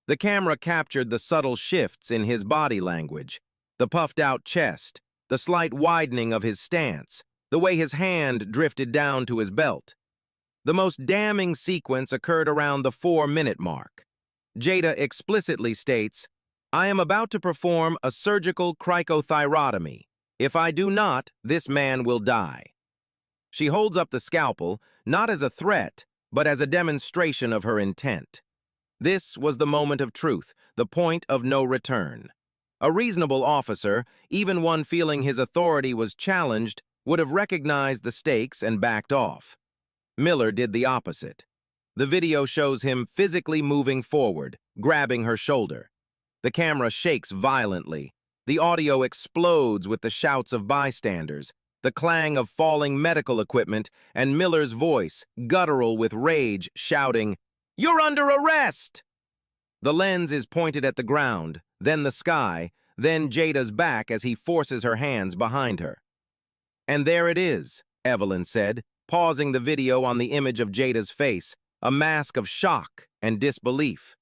The camera captured the subtle shifts in his body language, the puffed-out chest, the slight widening of his stance, the way his hand drifted down to his belt. The most damning sequence occurred around the 4-minute mark. Jada explicitly states, "I am about to perform a surgical cricothyrotomy. If I do not, this man will die." She holds up the scalpel, not as a threat, but as a demonstration of her intent. This was the moment of truth, the point of no return. A reasonable officer, even one feeling his authority was challenged, would have recognized the stakes and backed off. Miller did the opposite. The video shows him physically moving forward, grabbing her shoulder. The camera shakes violently. The audio explodes with the shouts of bystanders, the clang of falling medical equipment, and Miller's voice, guttural with rage, shouting, "You're under arrest!" The lens is pointed at the ground, then the sky, then Jada's back as he forces her hands behind her. "And there it is," Evelyn said, pausing the video on the image of Jada's face, a mask of shock and disbelief.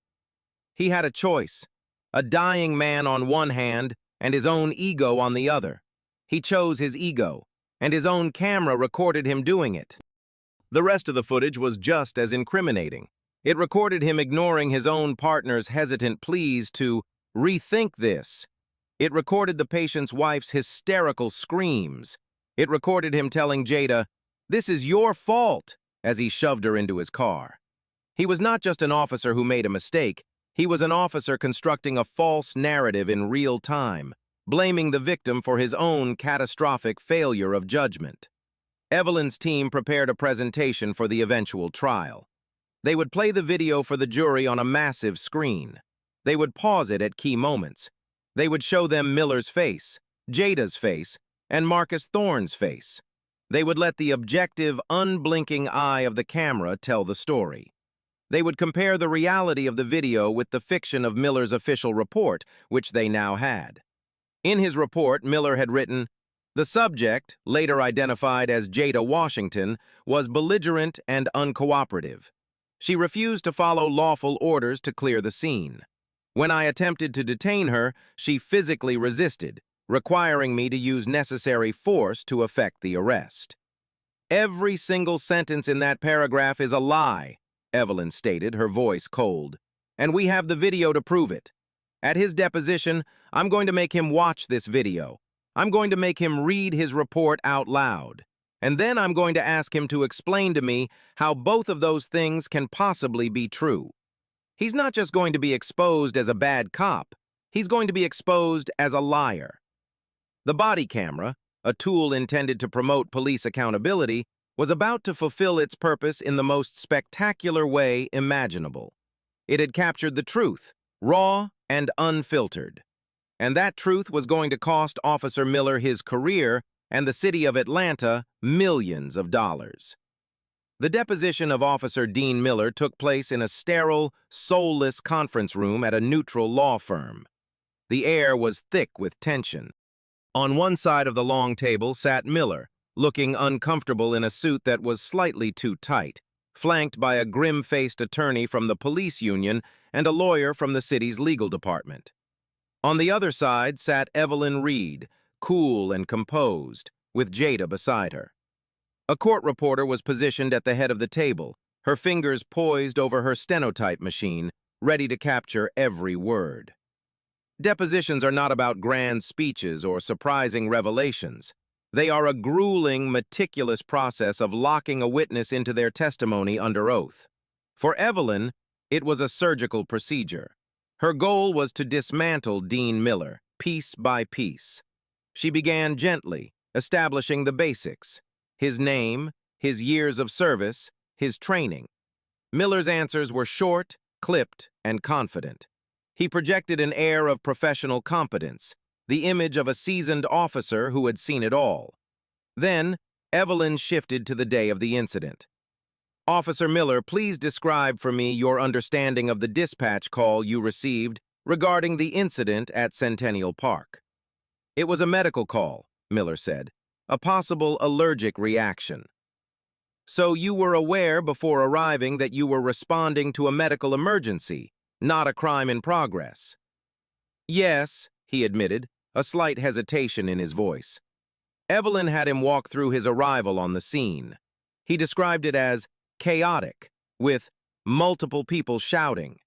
He had a choice, a dying man on one hand and his own ego on the other. He chose his ego, and his own camera recorded him doing it. The rest of the footage was just as incriminating. It recorded him ignoring his own partner's hesitant pleas to rethink this. It recorded the patient's wife's hysterical screams. It recorded him telling Jada, "This is your fault," as he shoved her into his car. He was not just an officer who made a mistake. He was an officer constructing a false narrative in real time, blaming the victim for his own catastrophic failure of judgment. Evelyn's team prepared a presentation for the eventual trial. They would play the video for the jury on a massive screen. They would pause it at key moments. They would show them Miller's face, Jada's face, and Marcus Thorne's face. They would let the objective, unblinking eye of the camera tell the story. They would compare the reality of the video with the fiction of Miller's official report, which they now had. In his report, Miller had written, "The subject, later identified as Jada Washington, was belligerent and uncooperative. She refused to follow lawful orders to clear the scene. When I attempted to detain her, she physically resisted, requiring me to use necessary force to effect the arrest." Every single sentence in that paragraph is a lie, Evelyn stated, her voice cold. and we have the video to prove it. At his deposition, I'm going to make him watch this video. I'm going to make him read his report out loud. And then I'm going to ask him to explain to me how both of those things can possibly be true. He's not just going to be exposed as a bad cop. He's going to be exposed as a liar. The body camera, a tool intended to promote police accountability, was about to fulfill its purpose in the most spectacular way imaginable. It had captured the truth, raw and unfiltered. And that truth was going to cost Officer Miller his career and the city of Atlanta millions of dollars. The deposition of Officer Dean Miller took place in a sterile, soulless conference room at a neutral law firm. The air was thick with tension. On one side of the long table sat Miller, looking uncomfortable in a suit that was slightly too tight, flanked by a grim-faced attorney from the police union and a lawyer from the city's legal department. On the other side sat Evelyn Reed, cool and composed, with Jada beside her. A court reporter was positioned at the head of the table, her fingers poised over her stenotype machine, ready to capture every word. Depositions are not about grand speeches or surprising revelations. They are a grueling, meticulous process of locking a witness into their testimony under oath. For Evelyn, it was a surgical procedure. Her goal was to dismantle Dean Miller, piece by piece. She began gently, establishing the basics: his name, his years of service, his training. Miller's answers were short, clipped, and confident. He projected an air of professional competence, the image of a seasoned officer who had seen it all. Then, Evelyn shifted to the day of the incident. "Officer Miller, please describe for me your understanding of the dispatch call you received regarding the incident at Centennial Park." "It was a medical call," Miller said. "A possible allergic reaction." "So you were aware before arriving that you were responding to a medical emergency, not a crime in progress?" "Yes," he admitted, a slight hesitation in his voice. Evelyn had him walk through his arrival on the scene. He described it as chaotic, with multiple people shouting.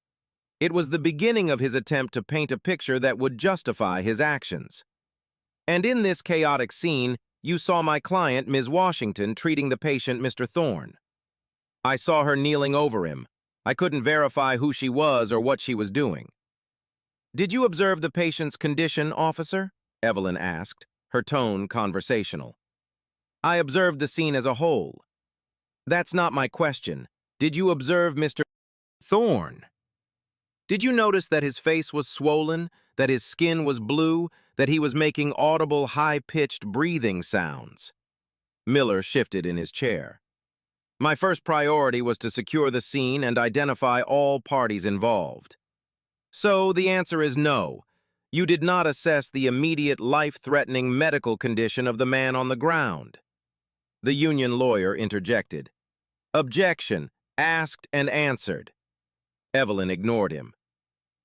It was the beginning of his attempt to paint a picture that would justify his actions. "And in this chaotic scene, you saw my client, Ms. Washington, treating the patient, Mr. Thorne." "I saw her kneeling over him. I couldn't verify who she was or what she was doing." "Did you observe the patient's condition, officer?" Evelyn asked, her tone conversational. "I observed the scene as a whole." "That's not my question. Did you observe Mr. Thorne? Did you notice that his face was swollen, that his skin was blue, that he was making audible, high-pitched breathing sounds?" Miller shifted in his chair. "My first priority was to secure the scene and identify all parties involved." "So the answer is no. You did not assess the immediate life-threatening medical condition of the man on the ground." The union lawyer interjected. "Objection, asked and answered." Evelyn ignored him.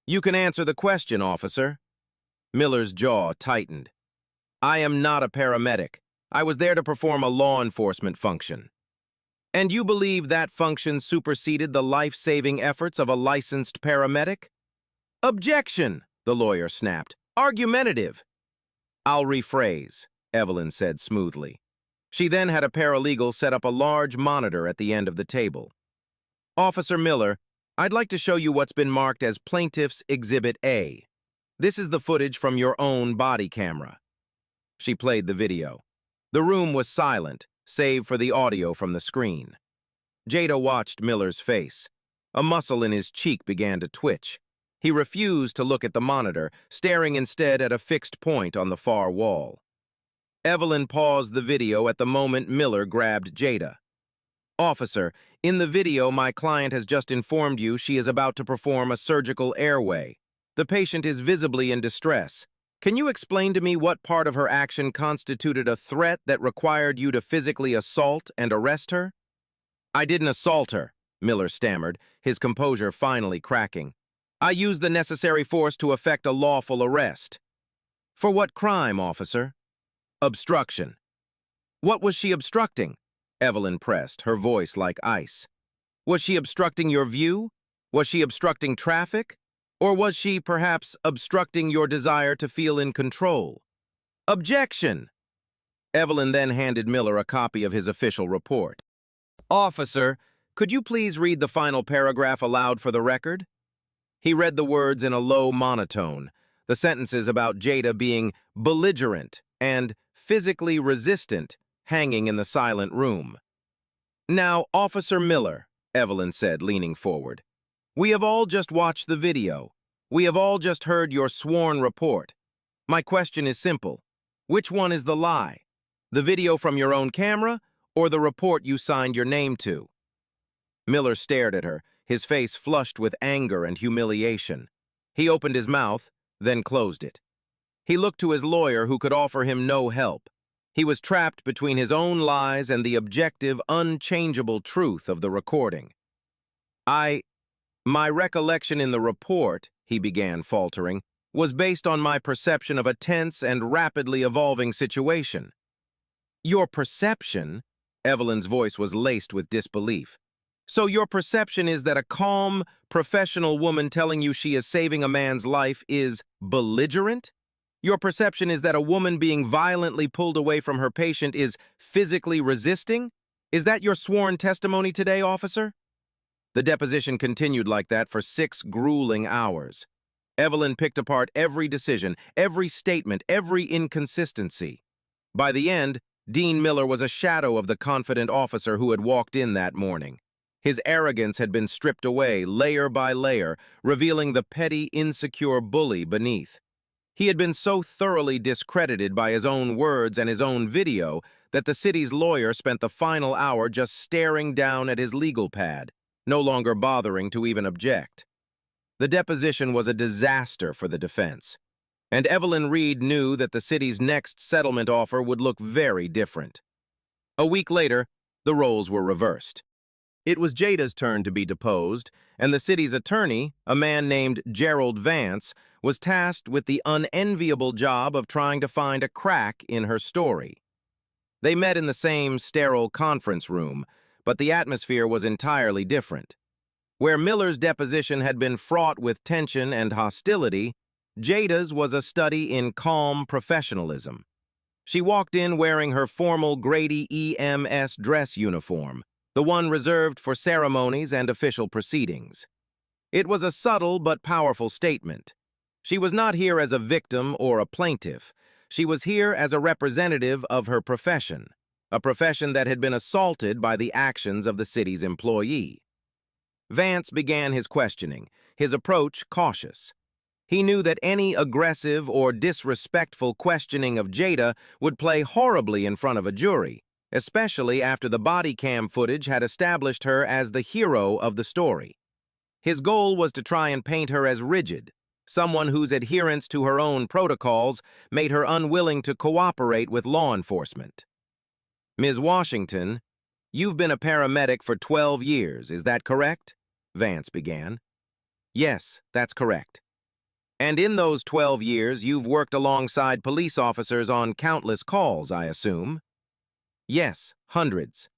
"You can answer the question, officer." Miller's jaw tightened. "I am not a paramedic. I was there to perform a law enforcement function." "And you believe that function superseded the life-saving efforts of a licensed paramedic?" "Objection!" the lawyer snapped. "Argumentative." "I'll rephrase," Evelyn said smoothly. She then had a paralegal set up a large monitor at the end of the table. "Officer Miller, I'd like to show you what's been marked as Plaintiff's Exhibit A. This is the footage from your own body camera." She played the video. The room was silent, save for the audio from the screen. Jada watched Miller's face. A muscle in his cheek began to twitch. He refused to look at the monitor, staring instead at a fixed point on the far wall. Evelyn paused the video at the moment Miller grabbed Jada. "Officer, in the video my client has just informed you she is about to perform a surgical airway. The patient is visibly in distress. Can you explain to me what part of her action constituted a threat that required you to physically assault and arrest her?" "I didn't assault her," Miller stammered, his composure finally cracking. "I used the necessary force to effect a lawful arrest." "For what crime, officer?" "Obstruction." "What was she obstructing?" Evelyn pressed, her voice like ice. "Was she obstructing your view? Was she obstructing traffic? Or was she perhaps obstructing your desire to feel in control? Objection! Evelyn then handed Miller a copy of his official report. Officer, could you please read the final paragraph aloud for the record? He read the words in a low monotone, the sentences about Jada being belligerent and physically resistant hanging in the silent room. Now, Officer Miller, Evelyn said, leaning forward, we have all just watched the video. We have all just heard your sworn report. My question is simple. Which one is the lie? The video from your own camera or the report you signed your name to? Miller stared at her, his face flushed with anger and humiliation. He opened his mouth, then closed it. He looked to his lawyer, who could offer him no help. He was trapped between his own lies and the objective, unchangeable truth of the recording. My recollection in the report, he began, faltering, was based on my perception of a tense and rapidly evolving situation. Your perception? Evelyn's voice was laced with disbelief. So your perception is that a calm, professional woman telling you she is saving a man's life is belligerent? Your perception is that a woman being violently pulled away from her patient is physically resisting? Is that your sworn testimony today, officer? The deposition continued like that for 6 grueling hours. Evelyn picked apart every decision, every statement, every inconsistency. By the end, Dean Miller was a shadow of the confident officer who had walked in that morning. His arrogance had been stripped away layer by layer, revealing the petty, insecure bully beneath. He had been so thoroughly discredited by his own words and his own video that the city's lawyer spent the final hour just staring down at his legal pad, no longer bothering to even object. The deposition was a disaster for the defense, and Evelyn Reed knew that the city's next settlement offer would look very different. A week later, the roles were reversed. It was Jada's turn to be deposed, and the city's attorney, a man named Gerald Vance, was tasked with the unenviable job of trying to find a crack in her story. They met in the same sterile conference room, but the atmosphere was entirely different. Where Miller's deposition had been fraught with tension and hostility, Jada's was a study in calm professionalism. She walked in wearing her formal Grady EMS dress uniform, the one reserved for ceremonies and official proceedings. It was a subtle but powerful statement. She was not here as a victim or a plaintiff. She was here as a representative of her profession, a profession that had been assaulted by the actions of the city's employee. Vance began his questioning, his approach cautious. He knew that any aggressive or disrespectful questioning of Jada would play horribly in front of a jury, especially after the body cam footage had established her as the hero of the story. His goal was to try and paint her as rigid, someone whose adherence to her own protocols made her unwilling to cooperate with law enforcement. Ms. Washington, you've been a paramedic for 12 years, is that correct? Vance began. Yes, that's correct. And in those 12 years, you've worked alongside police officers on countless calls, I assume? Yes, hundreds.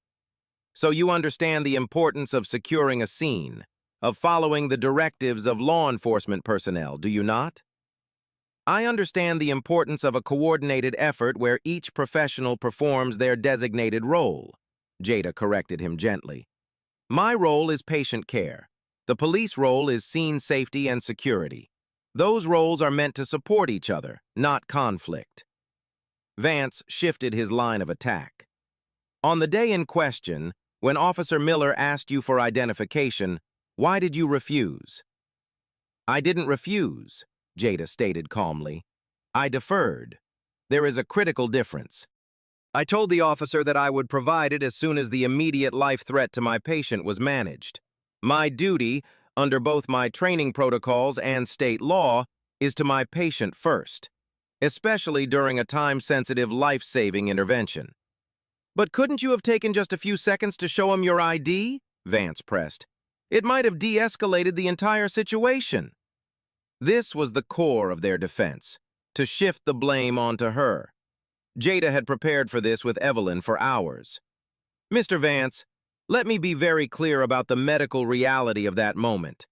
So you understand the importance of securing a scene, of following the directives of law enforcement personnel, do you not? I understand the importance of a coordinated effort where each professional performs their designated role, Jada corrected him gently. My role is patient care. The police role is scene safety and security. Those roles are meant to support each other, not conflict. Vance shifted his line of attack. On the day in question, when Officer Miller asked you for identification, why did you refuse? I didn't refuse, Jada stated calmly. I deferred. There is a critical difference. I told the officer that I would provide it as soon as the immediate life threat to my patient was managed. My duty, under both my training protocols and state law, is to my patient first, especially during a time-sensitive, life-saving intervention. But couldn't you have taken just a few seconds to show him your ID? Vance pressed. It might have de-escalated the entire situation. This was the core of their defense, to shift the blame onto her. Jada had prepared for this with Evelyn for hours. Mr. Vance, let me be very clear about the medical reality of that moment.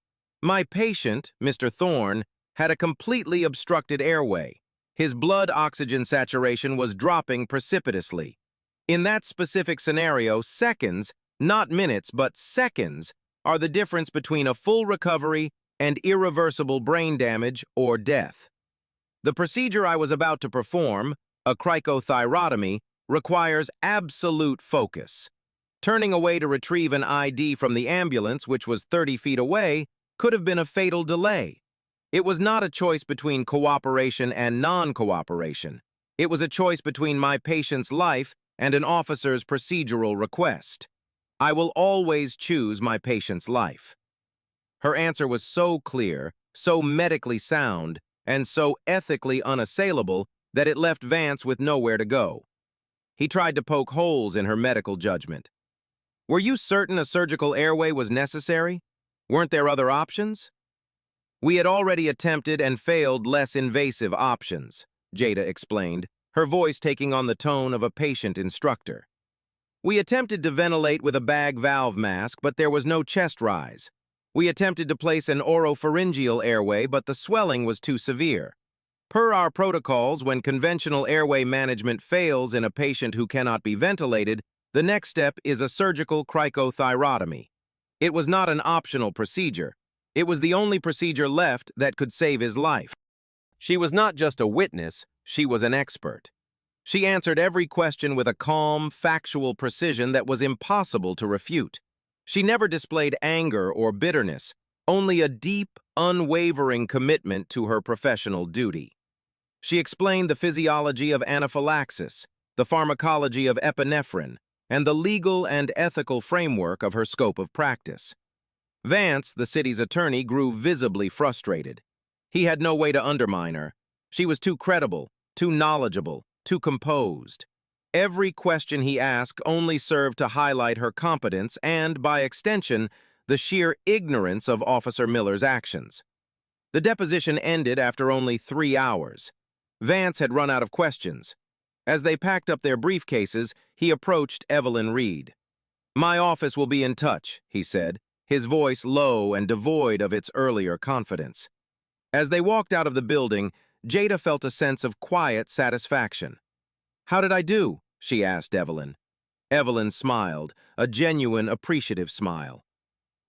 My patient, Mr. Thorne, had a completely obstructed airway. His blood oxygen saturation was dropping precipitously. In that specific scenario, seconds, not minutes, but seconds, are the difference between a full recovery and irreversible brain damage or death. The procedure I was about to perform, a cricothyrotomy, requires absolute focus. Turning away to retrieve an ID from the ambulance, which was 30 feet away, could have been a fatal delay. It was not a choice between cooperation and non-cooperation. It was a choice between my patient's life and an officer's procedural request. I will always choose my patient's life. Her answer was so clear, so medically sound, and so ethically unassailable that it left Vance with nowhere to go. He tried to poke holes in her medical judgment. Were you certain a surgical airway was necessary? Weren't there other options? We had already attempted and failed less invasive options, Jada explained, her voice taking on the tone of a patient instructor. We attempted to ventilate with a bag valve mask, but there was no chest rise. We attempted to place an oropharyngeal airway, but the swelling was too severe. Per our protocols, when conventional airway management fails in a patient who cannot be ventilated, the next step is a surgical cricothyrotomy. It was not an optional procedure. It was the only procedure left that could save his life. She was not just a witness, she was an expert. She answered every question with a calm, factual precision that was impossible to refute. She never displayed anger or bitterness, only a deep, unwavering commitment to her professional duty. She explained the physiology of anaphylaxis, the pharmacology of epinephrine, and the legal and ethical framework of her scope of practice. Vance, the city's attorney, grew visibly frustrated. He had no way to undermine her. She was too credible, too knowledgeable, too composed. Every question he asked only served to highlight her competence and, by extension, the sheer ignorance of Officer Miller's actions. The deposition ended after only 3 hours. Vance had run out of questions. As they packed up their briefcases, he approached Evelyn Reed. "My office will be in touch," he said, his voice low and devoid of its earlier confidence. As they walked out of the building, Jada felt a sense of quiet satisfaction. "How did I do?" she asked Evelyn. Evelyn smiled, a genuine, appreciative smile.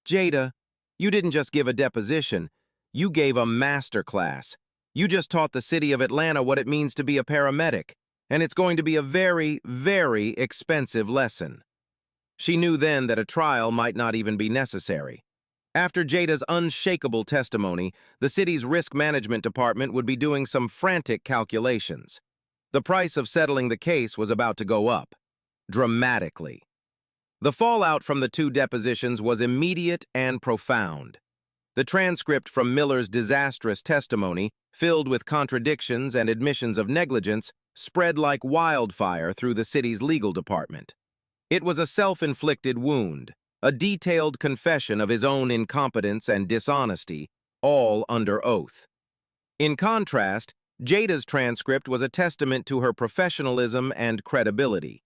"Jada, you didn't just give a deposition. You gave a master class. You just taught the city of Atlanta what it means to be a paramedic, and it's going to be a very, very expensive lesson." She knew then that a trial might not even be necessary. After Jada's unshakable testimony, the city's risk management department would be doing some frantic calculations. The price of settling the case was about to go up, dramatically. The fallout from the 2 depositions was immediate and profound. The transcript from Miller's disastrous testimony, filled with contradictions and admissions of negligence, spread like wildfire through the city's legal department. It was a self-inflicted wound, a detailed confession of his own incompetence and dishonesty, all under oath. In contrast, Jada's transcript was a testament to her professionalism and credibility.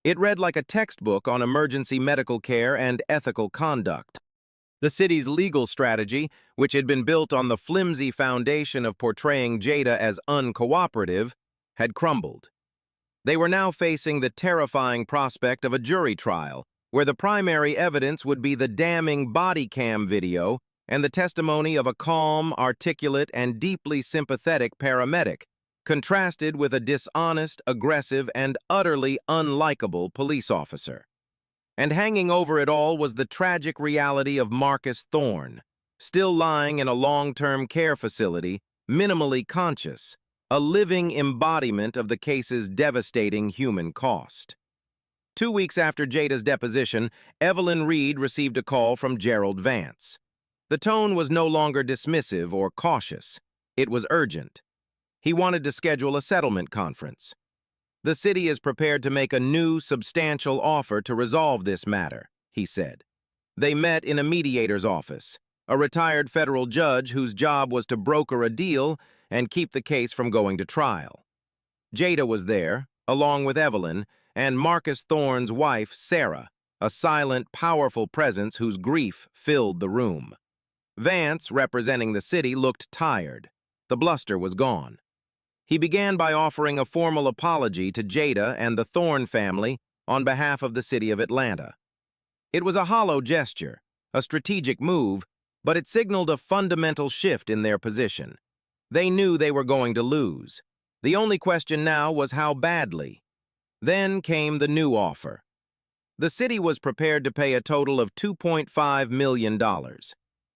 It read like a textbook on emergency medical care and ethical conduct. The city's legal strategy, which had been built on the flimsy foundation of portraying Jada as uncooperative, had crumbled. They were now facing the terrifying prospect of a jury trial, where the primary evidence would be the damning body cam video and the testimony of a calm, articulate, and deeply sympathetic paramedic, contrasted with a dishonest, aggressive, and utterly unlikable police officer. And hanging over it all was the tragic reality of Marcus Thorne, still lying in a long-term care facility, minimally conscious, a living embodiment of the case's devastating human cost. 2 weeks after Jada's deposition, Evelyn Reed received a call from Gerald Vance. The tone was no longer dismissive or cautious. It was urgent. He wanted to schedule a settlement conference. "The city is prepared to make a new, substantial offer to resolve this matter," he said. They met in a mediator's office, a retired federal judge whose job was to broker a deal and keep the case from going to trial. Jada was there, along with Evelyn, and Marcus Thorne's wife, Sarah, a silent, powerful presence whose grief filled the room. Vance, representing the city, looked tired. The bluster was gone. He began by offering a formal apology to Jada and the Thorne family on behalf of the city of Atlanta. It was a hollow gesture, a strategic move, but it signaled a fundamental shift in their position. They knew they were going to lose. The only question now was how badly. Then came the new offer. The city was prepared to pay a total of $2.5 million.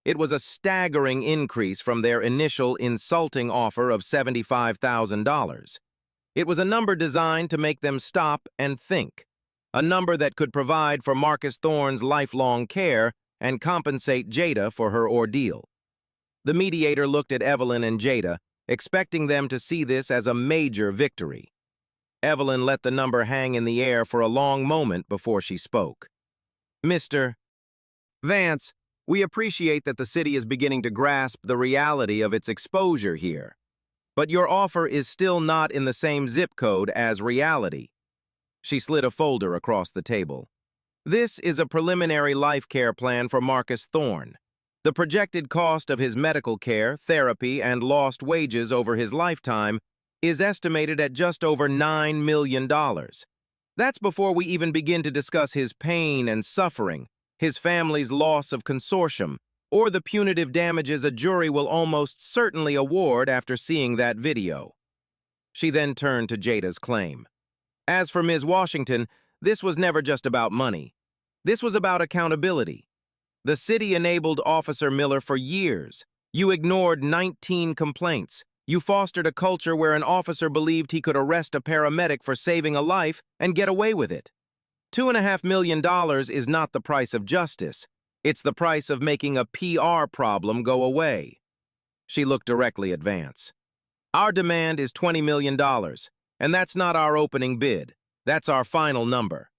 It was a staggering increase from their initial insulting offer of $75,000. It was a number designed to make them stop and think, a number that could provide for Marcus Thorne's lifelong care and compensate Jada for her ordeal. The mediator looked at Evelyn and Jada, expecting them to see this as a major victory. Evelyn let the number hang in the air for a long moment before she spoke. Mr. Vance, we appreciate that the city is beginning to grasp the reality of its exposure here. But your offer is still not in the same zip code as reality. She slid a folder across the table. This is a preliminary life care plan for Marcus Thorne. The projected cost of his medical care, therapy, and lost wages over his lifetime is estimated at just over $9 million. That's before we even begin to discuss his pain and suffering, his family's loss of consortium, or the punitive damages a jury will almost certainly award after seeing that video. She then turned to Jada's claim. As for Ms. Washington, this was never just about money. This was about accountability. The city enabled Officer Miller for years. You ignored 19 complaints. You fostered a culture where an officer believed he could arrest a paramedic for saving a life and get away with it. $2.5 million is not the price of justice. It's the price of making a PR problem go away. She looked directly at Vance. Our demand is $20 million, and that's not our opening bid. That's our final number.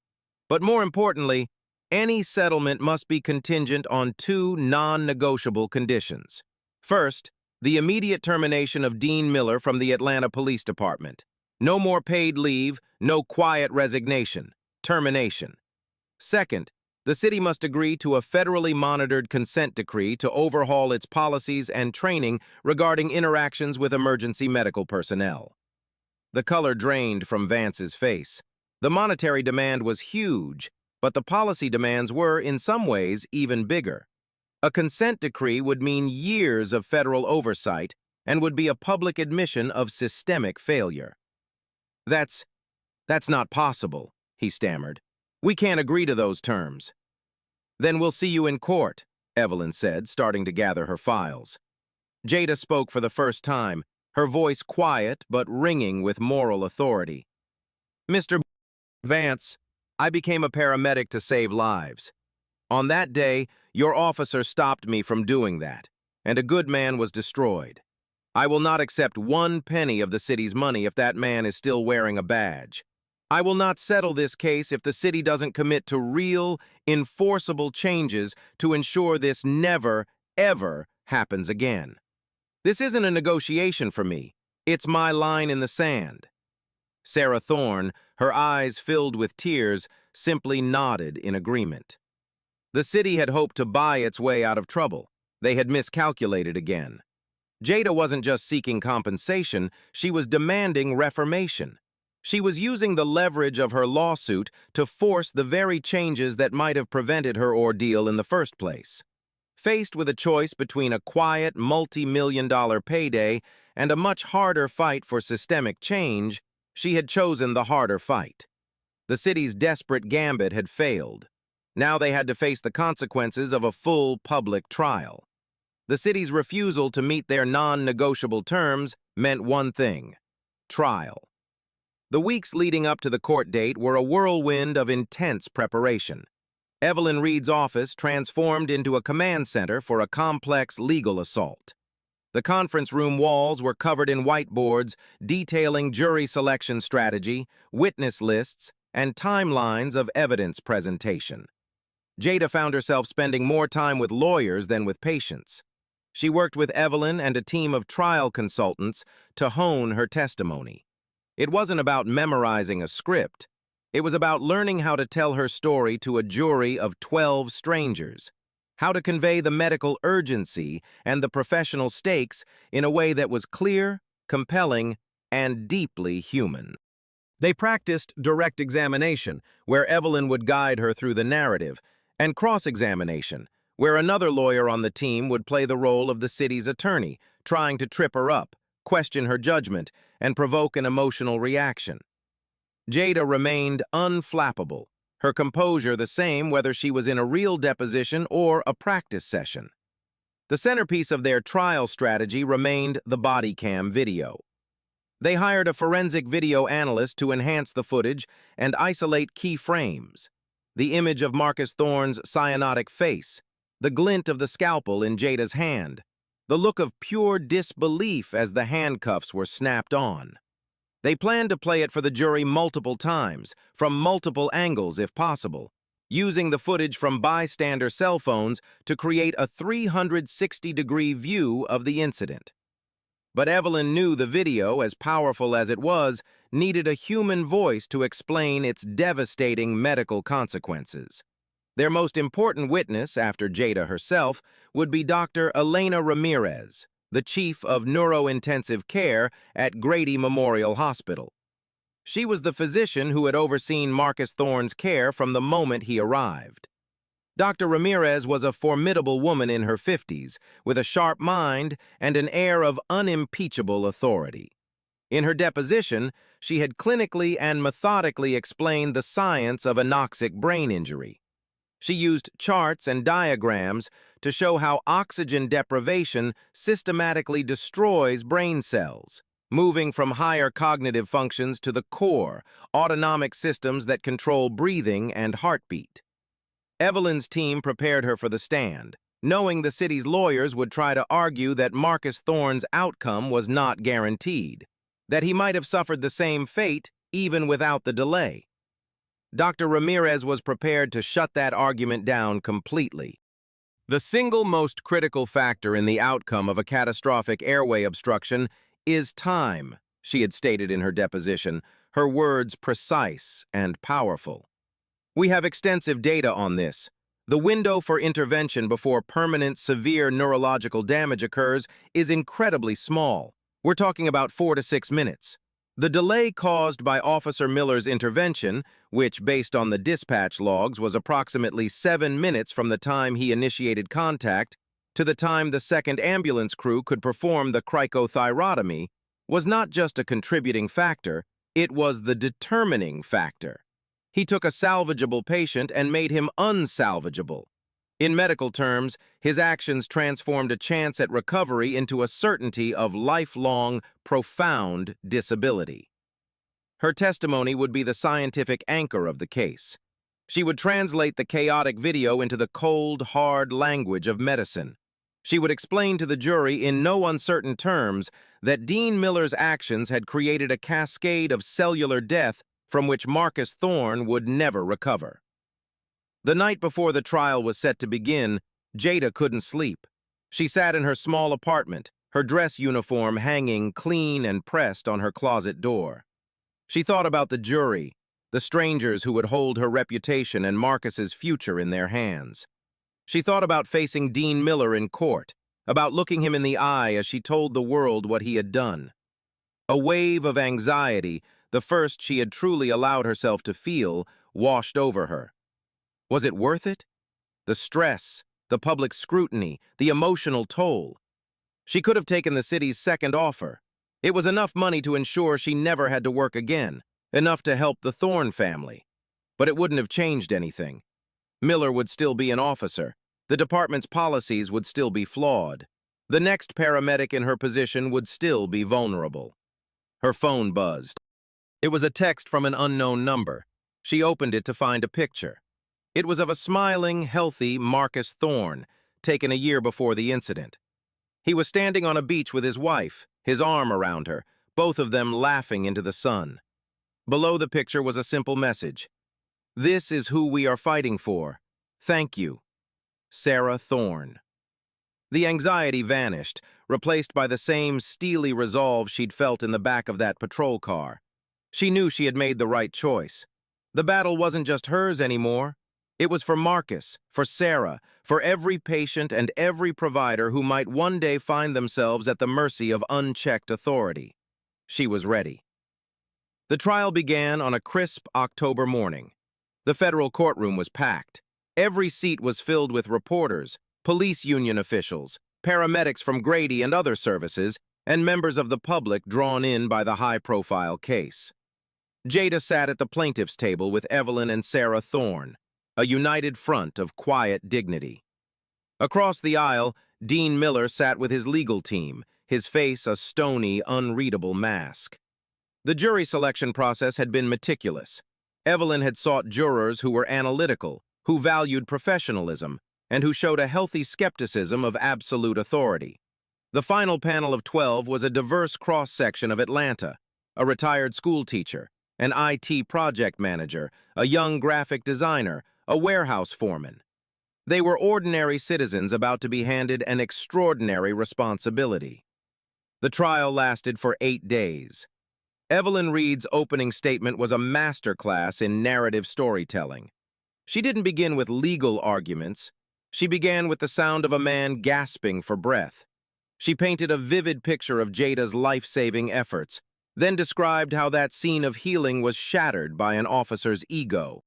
But more importantly, any settlement must be contingent on two non-negotiable conditions. First, the immediate termination of Dean Miller from the Atlanta Police Department. No more paid leave, no quiet resignation. Termination. Second, the city must agree to a federally monitored consent decree to overhaul its policies and training regarding interactions with emergency medical personnel. The color drained from Vance's face. The monetary demand was huge, but the policy demands were, in some ways, even bigger. A consent decree would mean years of federal oversight and would be a public admission of systemic failure. That's not possible, he stammered. We can't agree to those terms. Then we'll see you in court, Evelyn said, starting to gather her files. Jada spoke for the first time, her voice quiet but ringing with moral authority. Mr. Vance, I became a paramedic to save lives. On that day, your officer stopped me from doing that, and a good man was destroyed. I will not accept 1 penny of the city's money if that man is still wearing a badge. I will not settle this case if the city doesn't commit to real, enforceable changes to ensure this never, ever happens again. This isn't a negotiation for me. It's my line in the sand. Sarah Thorne, her eyes filled with tears, simply nodded in agreement. The city had hoped to buy its way out of trouble. They had miscalculated again. Jada wasn't just seeking compensation, she was demanding reformation. She was using the leverage of her lawsuit to force the very changes that might have prevented her ordeal in the first place. Faced with a choice between a quiet, multi-million-dollar payday and a much harder fight for systemic change, she had chosen the harder fight. The city's desperate gambit had failed. Now they had to face the consequences of a full public trial. The city's refusal to meet their non-negotiable terms meant one thing: trial. The weeks leading up to the court date were a whirlwind of intense preparation. Evelyn Reed's office transformed into a command center for a complex legal assault. The conference room walls were covered in whiteboards detailing jury selection strategy, witness lists, and timelines of evidence presentation. Jada found herself spending more time with lawyers than with patients. She worked with Evelyn and a team of trial consultants to hone her testimony. It wasn't about memorizing a script. It was about learning how to tell her story to a jury of 12 strangers. how to convey the medical urgency and the professional stakes in a way that was clear, compelling, and deeply human. They practiced direct examination, where Evelyn would guide her through the narrative, and cross-examination, where another lawyer on the team would play the role of the city's attorney, trying to trip her up, question her judgment, and provoke an emotional reaction. Jada remained unflappable, her composure the same whether she was in a real deposition or a practice session. The centerpiece of their trial strategy remained the body cam video. They hired a forensic video analyst to enhance the footage and isolate key frames. The image of Marcus Thorne's cyanotic face, the glint of the scalpel in Jada's hand, the look of pure disbelief as the handcuffs were snapped on. They planned to play it for the jury multiple times, from multiple angles if possible, using the footage from bystander cell phones to create a 360-degree view of the incident. But Evelyn knew the video, as powerful as it was, needed a human voice to explain its devastating medical consequences. Their most important witness, after Jada herself, would be Dr. Elena Ramirez, the chief of neurointensive care at Grady Memorial Hospital. She was the physician who had overseen Marcus Thorne's care from the moment he arrived. Dr. Ramirez was a formidable woman in her 50s, with a sharp mind and an air of unimpeachable authority. In her deposition, she had clinically and methodically explained the science of anoxic brain injury. She used charts and diagrams to show how oxygen deprivation systematically destroys brain cells, moving from higher cognitive functions to the core, autonomic systems that control breathing and heartbeat. Evelyn's team prepared her for the stand, knowing the city's lawyers would try to argue that Marcus Thorne's outcome was not guaranteed, that he might have suffered the same fate even without the delay. Dr. Ramirez was prepared to shut that argument down completely. The single most critical factor in the outcome of a catastrophic airway obstruction is time, she had stated in her deposition, her words precise and powerful. We have extensive data on this. The window for intervention before permanent severe neurological damage occurs is incredibly small. We're talking about 4 to 6 minutes. The delay caused by Officer Miller's intervention, which based on the dispatch logs was approximately 7 minutes from the time he initiated contact to the time the second ambulance crew could perform the cricothyrotomy, was not just a contributing factor, it was the determining factor. He took a salvageable patient and made him unsalvageable. In medical terms, his actions transformed a chance at recovery into a certainty of lifelong, profound disability. Her testimony would be the scientific anchor of the case. She would translate the chaotic video into the cold, hard language of medicine. She would explain to the jury in no uncertain terms that Dean Miller's actions had created a cascade of cellular death from which Marcus Thorne would never recover. The night before the trial was set to begin, Jada couldn't sleep. She sat in her small apartment, her dress uniform hanging clean and pressed on her closet door. She thought about the jury, the strangers who would hold her reputation and Marcus's future in their hands. She thought about facing Dean Miller in court, about looking him in the eye as she told the world what he had done. A wave of anxiety, the first she had truly allowed herself to feel, washed over her. Was it worth it? The stress, the public scrutiny, the emotional toll. She could have taken the city's second offer. It was enough money to ensure she never had to work again, enough to help the Thorne family. But it wouldn't have changed anything. Miller would still be an officer. The department's policies would still be flawed. The next paramedic in her position would still be vulnerable. Her phone buzzed. It was a text from an unknown number. She opened it to find a picture. It was of a smiling, healthy Marcus Thorne, taken a year before the incident. He was standing on a beach with his wife, his arm around her, both of them laughing into the sun. Below the picture was a simple message. "This is who we are fighting for. Thank you. Sarah Thorne." The anxiety vanished, replaced by the same steely resolve she'd felt in the back of that patrol car. She knew she had made the right choice. The battle wasn't just hers anymore. It was for Marcus, for Sarah, for every patient and every provider who might one day find themselves at the mercy of unchecked authority. She was ready. The trial began on a crisp October morning. The federal courtroom was packed. Every seat was filled with reporters, police union officials, paramedics from Grady and other services, and members of the public drawn in by the high-profile case. Jada sat at the plaintiff's table with Evelyn and Sarah Thorne, a united front of quiet dignity. Across the aisle, Dean Miller sat with his legal team, his face a stony, unreadable mask. The jury selection process had been meticulous. Evelyn had sought jurors who were analytical, who valued professionalism, and who showed a healthy skepticism of absolute authority. The final panel of 12 was a diverse cross-section of Atlanta, a retired school teacher, an IT project manager, a young graphic designer, a warehouse foreman. They were ordinary citizens about to be handed an extraordinary responsibility. The trial lasted for 8 days. Evelyn Reed's opening statement was a masterclass in narrative storytelling. She didn't begin with legal arguments. She began with the sound of a man gasping for breath. She painted a vivid picture of Jada's life-saving efforts, then described how that scene of healing was shattered by an officer's ego.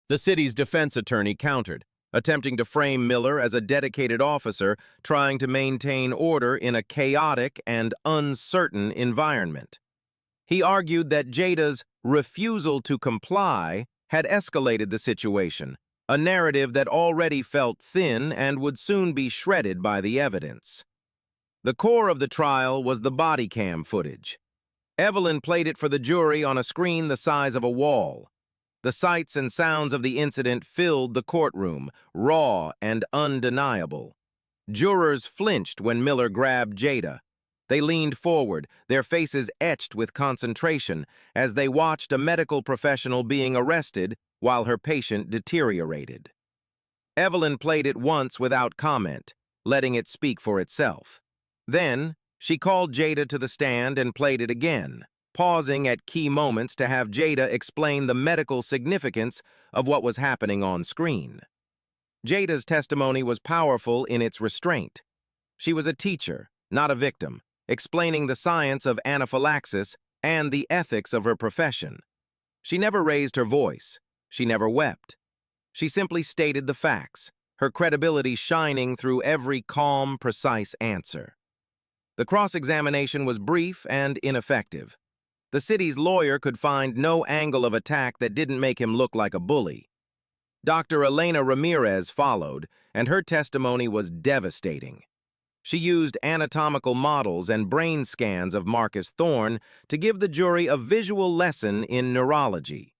The city's defense attorney countered, attempting to frame Miller as a dedicated officer trying to maintain order in a chaotic and uncertain environment. He argued that Jada's refusal to comply had escalated the situation, a narrative that already felt thin and would soon be shredded by the evidence. The core of the trial was the body cam footage. Evelyn played it for the jury on a screen the size of a wall. The sights and sounds of the incident filled the courtroom, raw and undeniable. Jurors flinched when Miller grabbed Jada. They leaned forward, their faces etched with concentration, as they watched a medical professional being arrested while her patient deteriorated. Evelyn played it once without comment, letting it speak for itself. Then, she called Jada to the stand and played it again, pausing at key moments to have Jada explain the medical significance of what was happening on screen. Jada's testimony was powerful in its restraint. She was a teacher, not a victim, explaining the science of anaphylaxis and the ethics of her profession. She never raised her voice. She never wept. She simply stated the facts, her credibility shining through every calm, precise answer. The cross-examination was brief and ineffective. The city's lawyer could find no angle of attack that didn't make him look like a bully. Dr. Elena Ramirez followed, and her testimony was devastating. She used anatomical models and brain scans of Marcus Thorne to give the jury a visual lesson in neurology.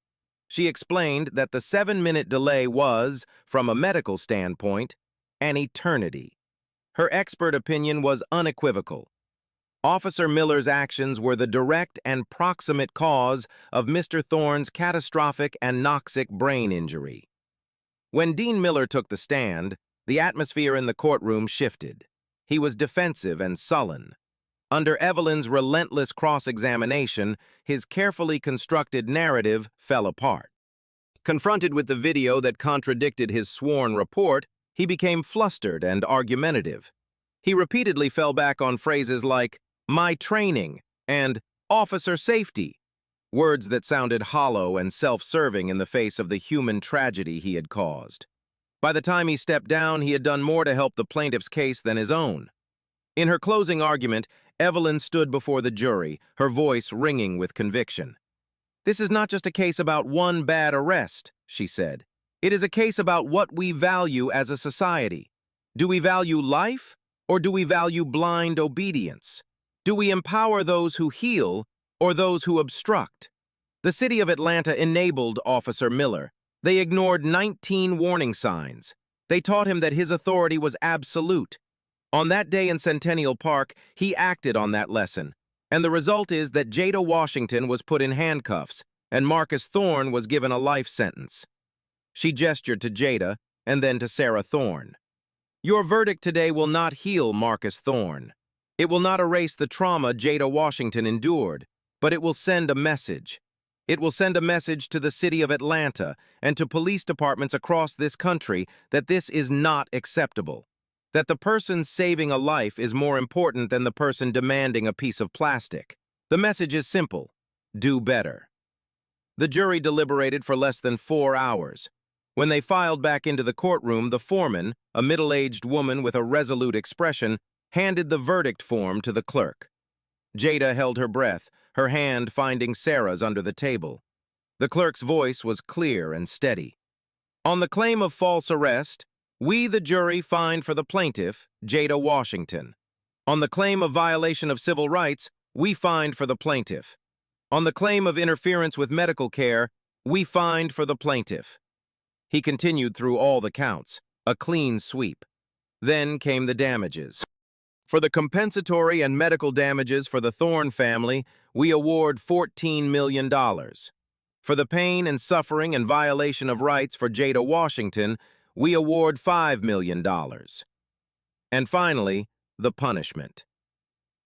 She explained that the 7-minute delay was, from a medical standpoint, an eternity. Her expert opinion was unequivocal. Officer Miller's actions were the direct and proximate cause of Mr. Thorne's catastrophic and noxic brain injury. When Dean Miller took the stand, the atmosphere in the courtroom shifted. He was defensive and sullen. Under Evelyn's relentless cross-examination, his carefully constructed narrative fell apart. Confronted with the video that contradicted his sworn report, he became flustered and argumentative. He repeatedly fell back on phrases like, "my training," and "officer safety," words that sounded hollow and self-serving in the face of the human tragedy he had caused. By the time he stepped down, he had done more to help the plaintiff's case than his own. In her closing argument, Evelyn stood before the jury, her voice ringing with conviction. "This is not just a case about one bad arrest," she said. "It is a case about what we value as a society. Do we value life, or do we value blind obedience? Do we empower those who heal, or those who obstruct?" The city of Atlanta enabled Officer Miller. They ignored 19 warning signs. They taught him that his authority was absolute. On that day in Centennial Park, he acted on that lesson. And the result is that Jada Washington was put in handcuffs, and Marcus Thorne was given a life sentence. She gestured to Jada, and then to Sarah Thorne. "Your verdict today will not heal Marcus Thorne. It will not erase the trauma Jada Washington endured, but it will send a message. It will send a message to the city of Atlanta and to police departments across this country that this is not acceptable, that the person saving a life is more important than the person demanding a piece of plastic. The message is simple: do better. The jury deliberated for less than 4 hours. When they filed back into the courtroom, the foreman, a middle-aged woman with a resolute expression, handed the verdict form to the clerk. Jada held her breath, her hand finding Sarah's under the table. The clerk's voice was clear and steady. On the claim of false arrest, we, the jury, find for the plaintiff, Jada Washington. On the claim of violation of civil rights, we find for the plaintiff. On the claim of interference with medical care, we find for the plaintiff. He continued through all the counts, a clean sweep. Then came the damages. For the compensatory and medical damages for the Thorne family, we award $14 million. For the pain and suffering and violation of rights for Jada Washington, we award $5 million. And finally, the punishment.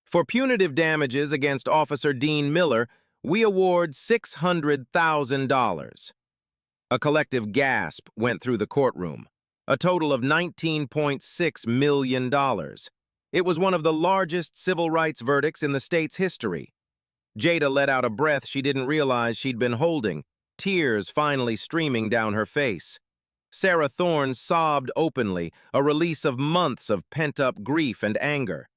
For punitive damages against Officer Dean Miller, we award $600,000. A collective gasp went through the courtroom, a total of $19.6 million. It was one of the largest civil rights verdicts in the state's history. Jada let out a breath she didn't realize she'd been holding, tears finally streaming down her face. Sarah Thorne sobbed openly, a release of months of pent-up grief and anger.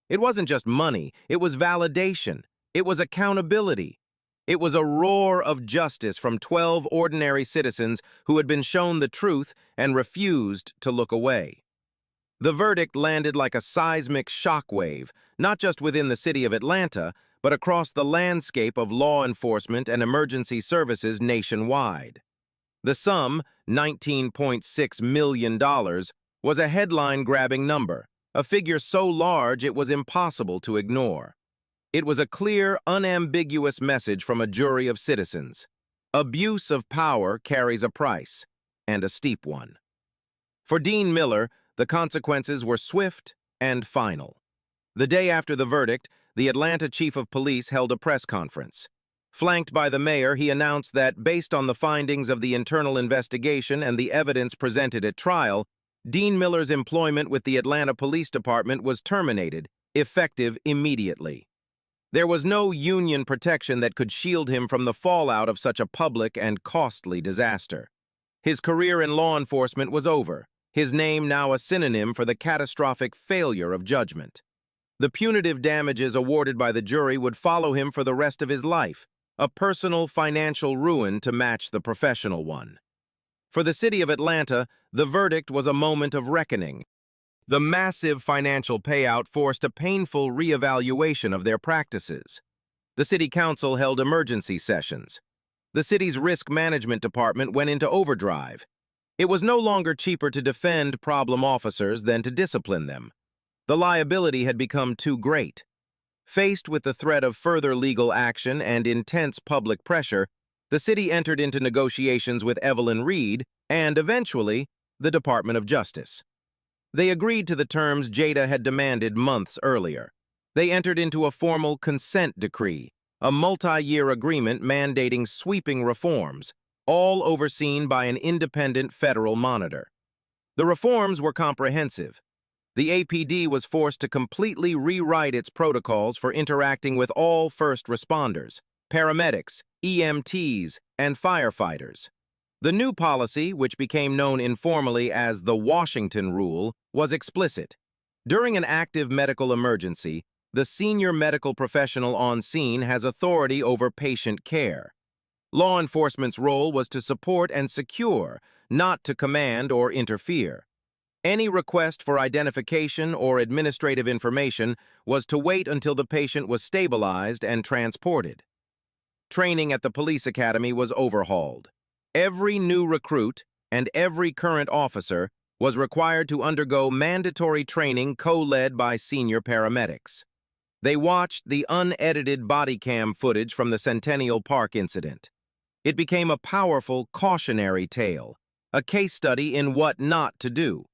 It wasn't just money, it was validation. It was accountability. It was a roar of justice from 12 ordinary citizens who had been shown the truth and refused to look away. The verdict landed like a seismic shockwave, not just within the city of Atlanta, but across the landscape of law enforcement and emergency services nationwide. The sum, $19.6 million, was a headline-grabbing number, a figure so large it was impossible to ignore. It was a clear, unambiguous message from a jury of citizens. Abuse of power carries a price, and a steep one. For Dean Miller, the consequences were swift and final. The day after the verdict, the Atlanta chief of police held a press conference. Flanked by the mayor, he announced that, based on the findings of the internal investigation and the evidence presented at trial, Dean Miller's employment with the Atlanta Police Department was terminated, effective immediately. There was no union protection that could shield him from the fallout of such a public and costly disaster. His career in law enforcement was over, his name now a synonym for the catastrophic failure of judgment. The punitive damages awarded by the jury would follow him for the rest of his life, a personal financial ruin to match the professional one. For the city of Atlanta, the verdict was a moment of reckoning. The massive financial payout forced a painful reevaluation of their practices. The city council held emergency sessions. The city's risk management department went into overdrive. It was no longer cheaper to defend problem officers than to discipline them. The liability had become too great. Faced with the threat of further legal action and intense public pressure, the city entered into negotiations with Evelyn Reed and, eventually, the Department of Justice. They agreed to the terms Jada had demanded months earlier. They entered into a formal consent decree, a multi-year agreement mandating sweeping reforms, all overseen by an independent federal monitor. The reforms were comprehensive. The APD was forced to completely rewrite its protocols for interacting with all first responders, paramedics, EMTs, and firefighters. The new policy, which became known informally as the Washington Rule, was explicit. During an active medical emergency, the senior medical professional on scene has authority over patient care. Law enforcement's role was to support and secure, not to command or interfere. Any request for identification or administrative information was to wait until the patient was stabilized and transported. Training at the police academy was overhauled. Every new recruit and every current officer was required to undergo mandatory training co-led by senior paramedics. They watched the unedited body cam footage from the Centennial Park incident. It became a powerful cautionary tale, a case study in what not to do.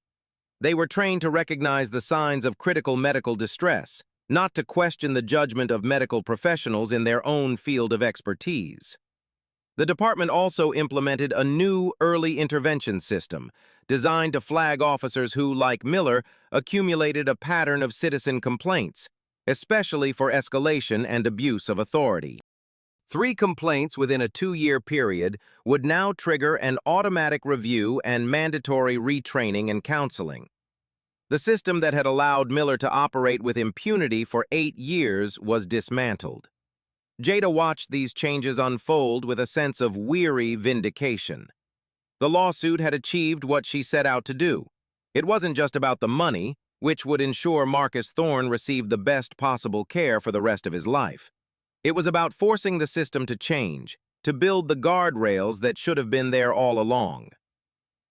They were trained to recognize the signs of critical medical distress, not to question the judgment of medical professionals in their own field of expertise. The department also implemented a new early intervention system designed to flag officers who, like Miller, accumulated a pattern of citizen complaints, especially for escalation and abuse of authority. 3 complaints within a 2-year period would now trigger an automatic review and mandatory retraining and counseling. The system that had allowed Miller to operate with impunity for 8 years was dismantled. Jada watched these changes unfold with a sense of weary vindication. The lawsuit had achieved what she set out to do. It wasn't just about the money, which would ensure Marcus Thorne received the best possible care for the rest of his life. It was about forcing the system to change, to build the guardrails that should have been there all along.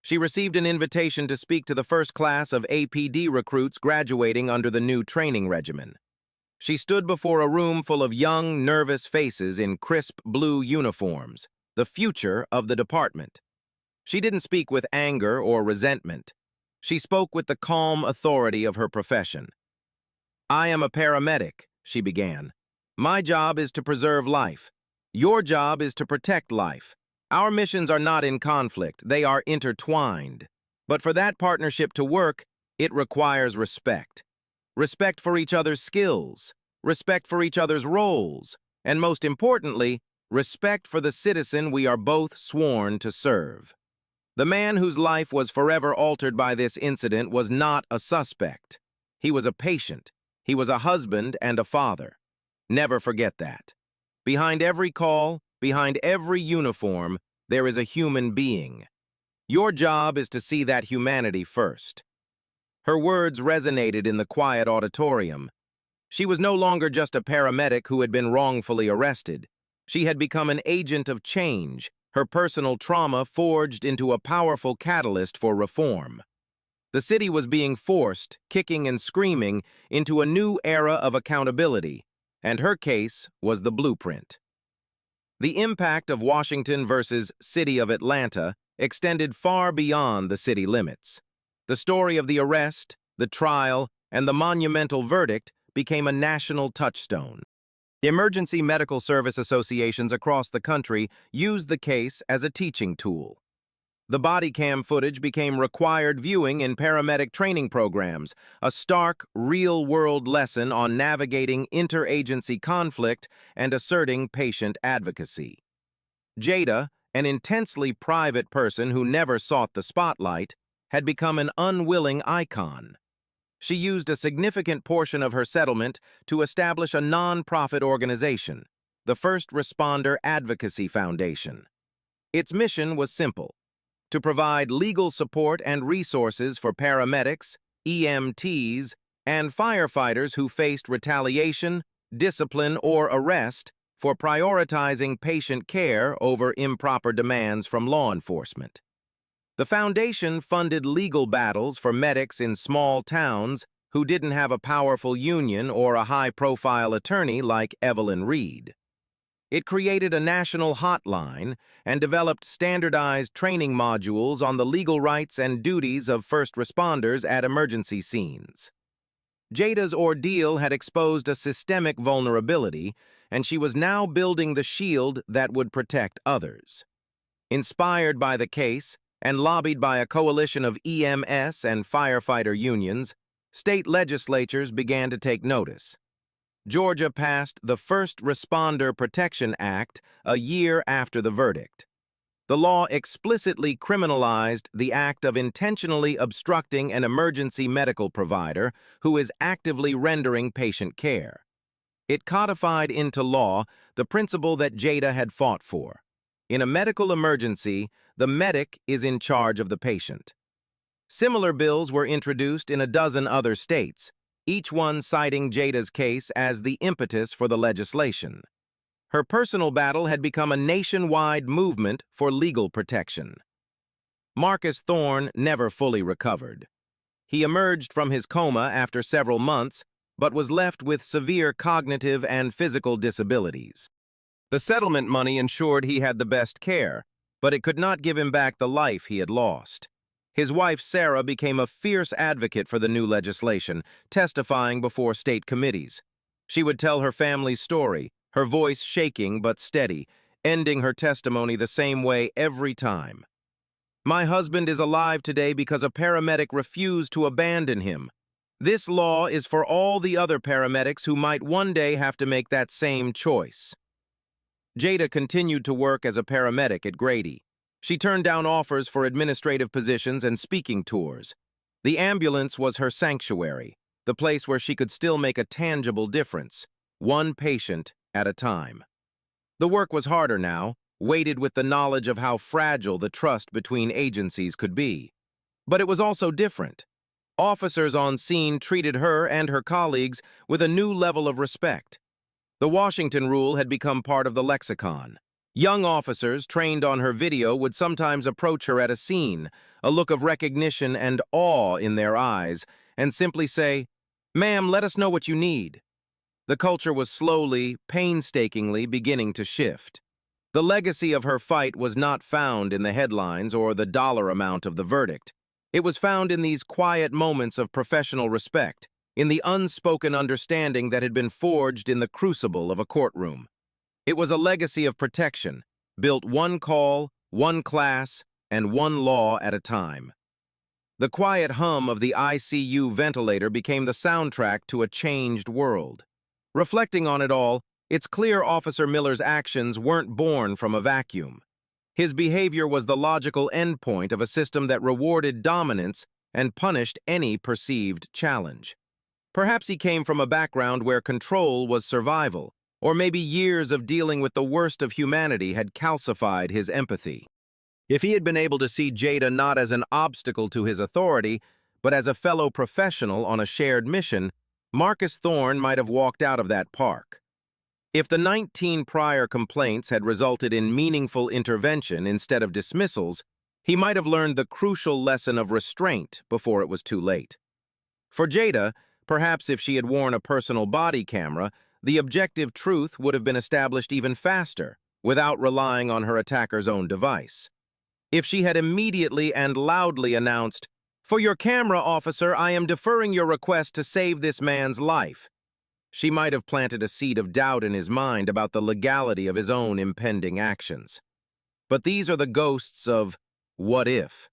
She received an invitation to speak to the first class of APD recruits graduating under the new training regimen. She stood before a room full of young, nervous faces in crisp blue uniforms, the future of the department. She didn't speak with anger or resentment. She spoke with the calm authority of her profession. "I am a paramedic," she began. "My job is to preserve life. Your job is to protect life. Our missions are not in conflict, they are intertwined. But for that partnership to work, it requires respect. Respect for each other's skills, respect for each other's roles, and most importantly, respect for the citizen we are both sworn to serve." The man whose life was forever altered by this incident was not a suspect. He was a patient. He was a husband and a father. Never forget that. Behind every call, behind every uniform, there is a human being. Your job is to see that humanity first. Her words resonated in the quiet auditorium. She was no longer just a paramedic who had been wrongfully arrested. She had become an agent of change, her personal trauma forged into a powerful catalyst for reform. The city was being forced, kicking and screaming, into a new era of accountability, and her case was the blueprint. The impact of Washington versus City of Atlanta extended far beyond the city limits. The story of the arrest, the trial, and the monumental verdict became a national touchstone. Emergency medical service associations across the country used the case as a teaching tool. The body cam footage became required viewing in paramedic training programs, a stark, real-world lesson on navigating interagency conflict and asserting patient advocacy. Jada, an intensely private person who never sought the spotlight, had become an unwilling icon. She used a significant portion of her settlement to establish a non-profit organization, the First Responder Advocacy Foundation. Its mission was simple: to provide legal support and resources for paramedics, EMTs, and firefighters who faced retaliation, discipline, or arrest for prioritizing patient care over improper demands from law enforcement. The foundation funded legal battles for medics in small towns who didn't have a powerful union or a high-profile attorney like Evelyn Reed. It created a national hotline and developed standardized training modules on the legal rights and duties of first responders at emergency scenes. Jada's ordeal had exposed a systemic vulnerability, and she was now building the shield that would protect others. Inspired by the case, and lobbied by a coalition of EMS and firefighter unions, state legislatures began to take notice. Georgia passed the First Responder Protection Act a year after the verdict. The law explicitly criminalized the act of intentionally obstructing an emergency medical provider who is actively rendering patient care. It codified into law the principle that Jada had fought for. In a medical emergency, the medic is in charge of the patient. Similar bills were introduced in a dozen other states, each one citing Jada's case as the impetus for the legislation. Her personal battle had become a nationwide movement for legal protection. Marcus Thorne never fully recovered. He emerged from his coma after several months, but was left with severe cognitive and physical disabilities. The settlement money ensured he had the best care, but it could not give him back the life he had lost. His wife, Sarah, became a fierce advocate for the new legislation, testifying before state committees. She would tell her family's story, her voice shaking but steady, ending her testimony the same way every time. "My husband is alive today because a paramedic refused to abandon him. This law is for all the other paramedics who might one day have to make that same choice." Jada continued to work as a paramedic at Grady. She turned down offers for administrative positions and speaking tours. The ambulance was her sanctuary, the place where she could still make a tangible difference, one patient at a time. The work was harder now, weighted with the knowledge of how fragile the trust between agencies could be. But it was also different. Officers on scene treated her and her colleagues with a new level of respect. The Washington rule had become part of the lexicon. Young officers trained on her video would sometimes approach her at a scene, a look of recognition and awe in their eyes, and simply say, "Ma'am, let us know what you need." The culture was slowly, painstakingly beginning to shift. The legacy of her fight was not found in the headlines or the dollar amount of the verdict. It was found in these quiet moments of professional respect, in the unspoken understanding that had been forged in the crucible of a courtroom. It was a legacy of protection, built one call, one class, and one law at a time. The quiet hum of the ICU ventilator became the soundtrack to a changed world. Reflecting on it all, it's clear Officer Miller's actions weren't born from a vacuum. His behavior was the logical endpoint of a system that rewarded dominance and punished any perceived challenge. Perhaps he came from a background where control was survival, or maybe years of dealing with the worst of humanity had calcified his empathy. If he had been able to see Jada not as an obstacle to his authority, but as a fellow professional on a shared mission, Marcus Thorne might have walked out of that park. If the 19 prior complaints had resulted in meaningful intervention instead of dismissals, he might have learned the crucial lesson of restraint before it was too late. For Jada, perhaps if she had worn a personal body camera, the objective truth would have been established even faster, without relying on her attacker's own device. If she had immediately and loudly announced, "For your camera, officer, I am deferring your request to save this man's life," she might have planted a seed of doubt in his mind about the legality of his own impending actions. But these are the ghosts of what if.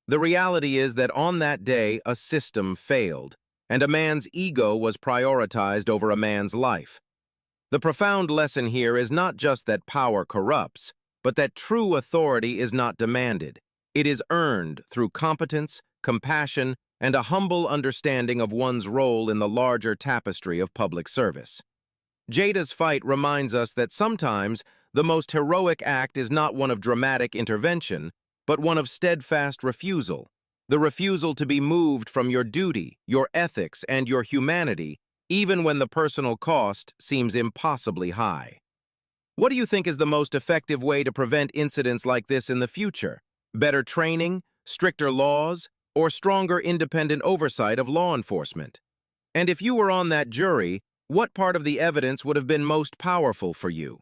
The reality is that on that day, a system failed, and a man's ego was prioritized over a man's life. The profound lesson here is not just that power corrupts, but that true authority is not demanded. It is earned through competence, compassion, and a humble understanding of one's role in the larger tapestry of public service. Jada's fight reminds us that sometimes the most heroic act is not one of dramatic intervention, but one of steadfast refusal. The refusal to be moved from your duty, your ethics, and your humanity, even when the personal cost seems impossibly high. What do you think is the most effective way to prevent incidents like this in the future? Better training, stricter laws, or stronger independent oversight of law enforcement? And if you were on that jury, what part of the evidence would have been most powerful for you?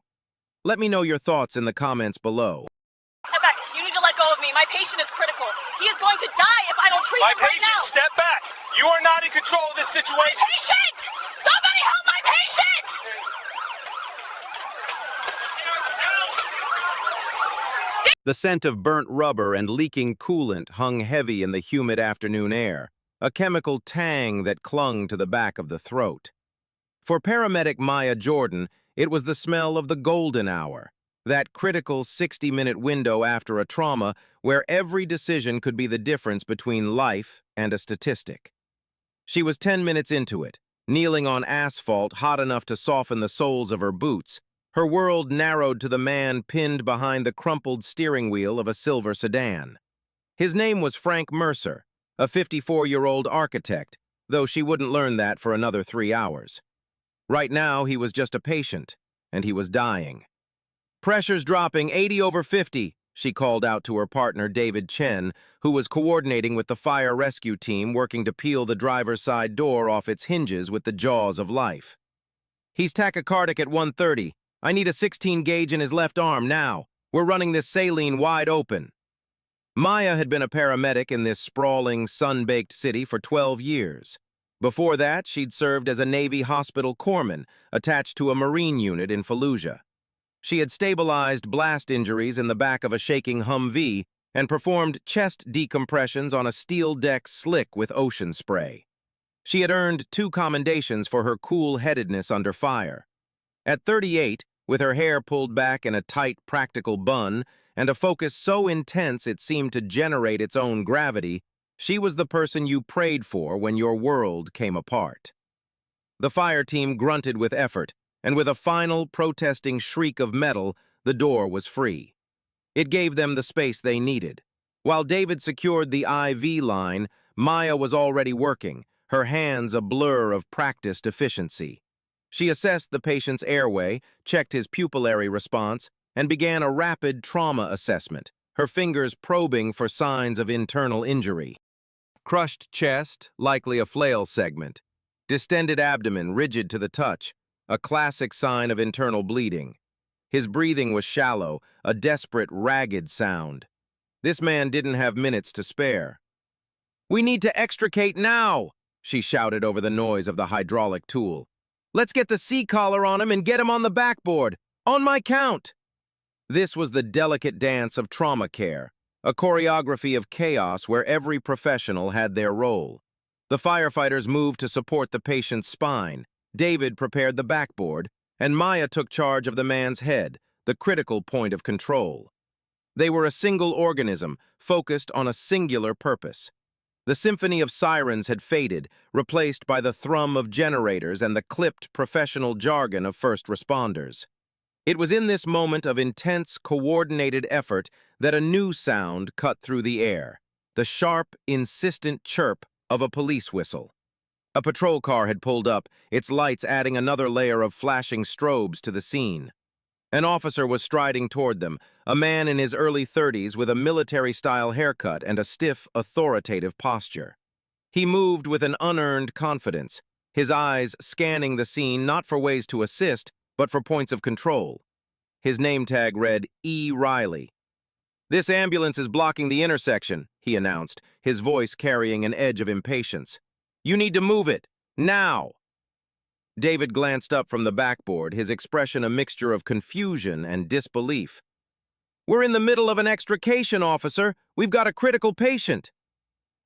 Let me know your thoughts in the comments below. Step back. You need to let go of me. My patient is critical. He is going to die if I don't treat him right now. Step back. You are not in control of this situation. Patient! Somebody help my patient! The scent of burnt rubber and leaking coolant hung heavy in the humid afternoon air, a chemical tang that clung to the back of the throat. For paramedic Maya Jordan, it was the smell of the golden hour, that critical 60-minute window after a trauma where every decision could be the difference between life and a statistic. She was 10 minutes into it, kneeling on asphalt hot enough to soften the soles of her boots, her world narrowed to the man pinned behind the crumpled steering wheel of a silver sedan. His name was Frank Mercer, a 54-year-old architect, though she wouldn't learn that for another 3 hours. Right now, he was just a patient, and he was dying. "Pressure's dropping 80/50, she called out to her partner, David Chen, who was coordinating with the fire rescue team working to peel the driver's side door off its hinges with the jaws of life. "He's tachycardic at 130. I need a 16 gauge in his left arm now. We're running this saline wide open." Maya had been a paramedic in this sprawling, sun-baked city for 12 years. Before that, she'd served as a Navy hospital corpsman attached to a Marine unit in Fallujah. She had stabilized blast injuries in the back of a shaking Humvee and performed chest decompressions on a steel deck slick with ocean spray. She had earned 2 commendations for her cool-headedness under fire. At 38, with her hair pulled back in a tight, practical bun and a focus so intense it seemed to generate its own gravity, she was the person you prayed for when your world came apart. The fire team grunted with effort, and with a final, protesting shriek of metal, the door was free. It gave them the space they needed. While David secured the IV line, Maya was already working, her hands a blur of practiced efficiency. She assessed the patient's airway, checked his pupillary response, and began a rapid trauma assessment, her fingers probing for signs of internal injury. Crushed chest, likely a flail segment. Distended abdomen, rigid to the touch, a classic sign of internal bleeding. His breathing was shallow, a desperate, ragged sound. This man didn't have minutes to spare. "We need to extricate now," she shouted over the noise of the hydraulic tool. "Let's get the C-collar on him and get him on the backboard. On my count." This was the delicate dance of trauma care, a choreography of chaos where every professional had their role. The firefighters moved to support the patient's spine, David prepared the backboard, and Maya took charge of the man's head, the critical point of control. They were a single organism, focused on a singular purpose. The symphony of sirens had faded, replaced by the thrum of generators and the clipped professional jargon of first responders. It was in this moment of intense, coordinated effort that a new sound cut through the air, the sharp, insistent chirp of a police whistle. A patrol car had pulled up, its lights adding another layer of flashing strobes to the scene. An officer was striding toward them, a man in his early 30s with a military-style haircut and a stiff, authoritative posture. He moved with an unearned confidence, his eyes scanning the scene not for ways to assist, but for points of control. His name tag read E. Riley. "This ambulance is blocking the intersection," he announced, his voice carrying an edge of impatience. "You need to move it, now!" David glanced up from the backboard, his expression a mixture of confusion and disbelief. "We're in the middle of an extrication, officer. We've got a critical patient."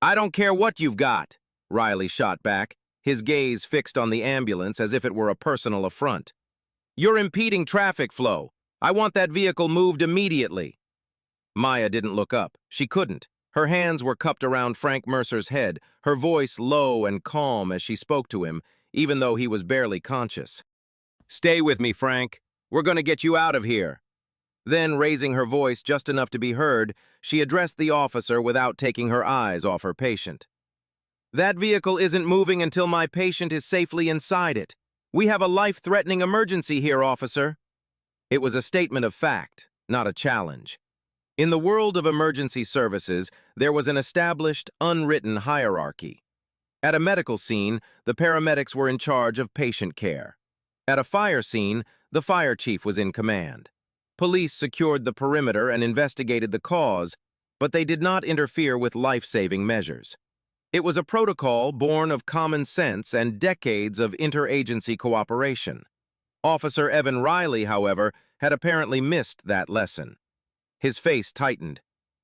"I don't care what you've got," Riley shot back, his gaze fixed on the ambulance as if it were a personal affront. "You're impeding traffic flow. I want that vehicle moved immediately." Maya didn't look up. She couldn't. Her hands were cupped around Frank Mercer's head, her voice low and calm as she spoke to him, even though he was barely conscious. "Stay with me, Frank. We're going to get you out of here." Then, raising her voice just enough to be heard, she addressed the officer without taking her eyes off her patient. "That vehicle isn't moving until my patient is safely inside it. We have a life-threatening emergency here, officer." It was a statement of fact, not a challenge. In the world of emergency services, there was an established, unwritten hierarchy. At a medical scene, the paramedics were in charge of patient care. At a fire scene, the fire chief was in command. Police secured the perimeter and investigated the cause, but they did not interfere with life-saving measures. It was a protocol born of common sense and decades of interagency cooperation. Officer Evan Riley, however, had apparently missed that lesson. His face tightened.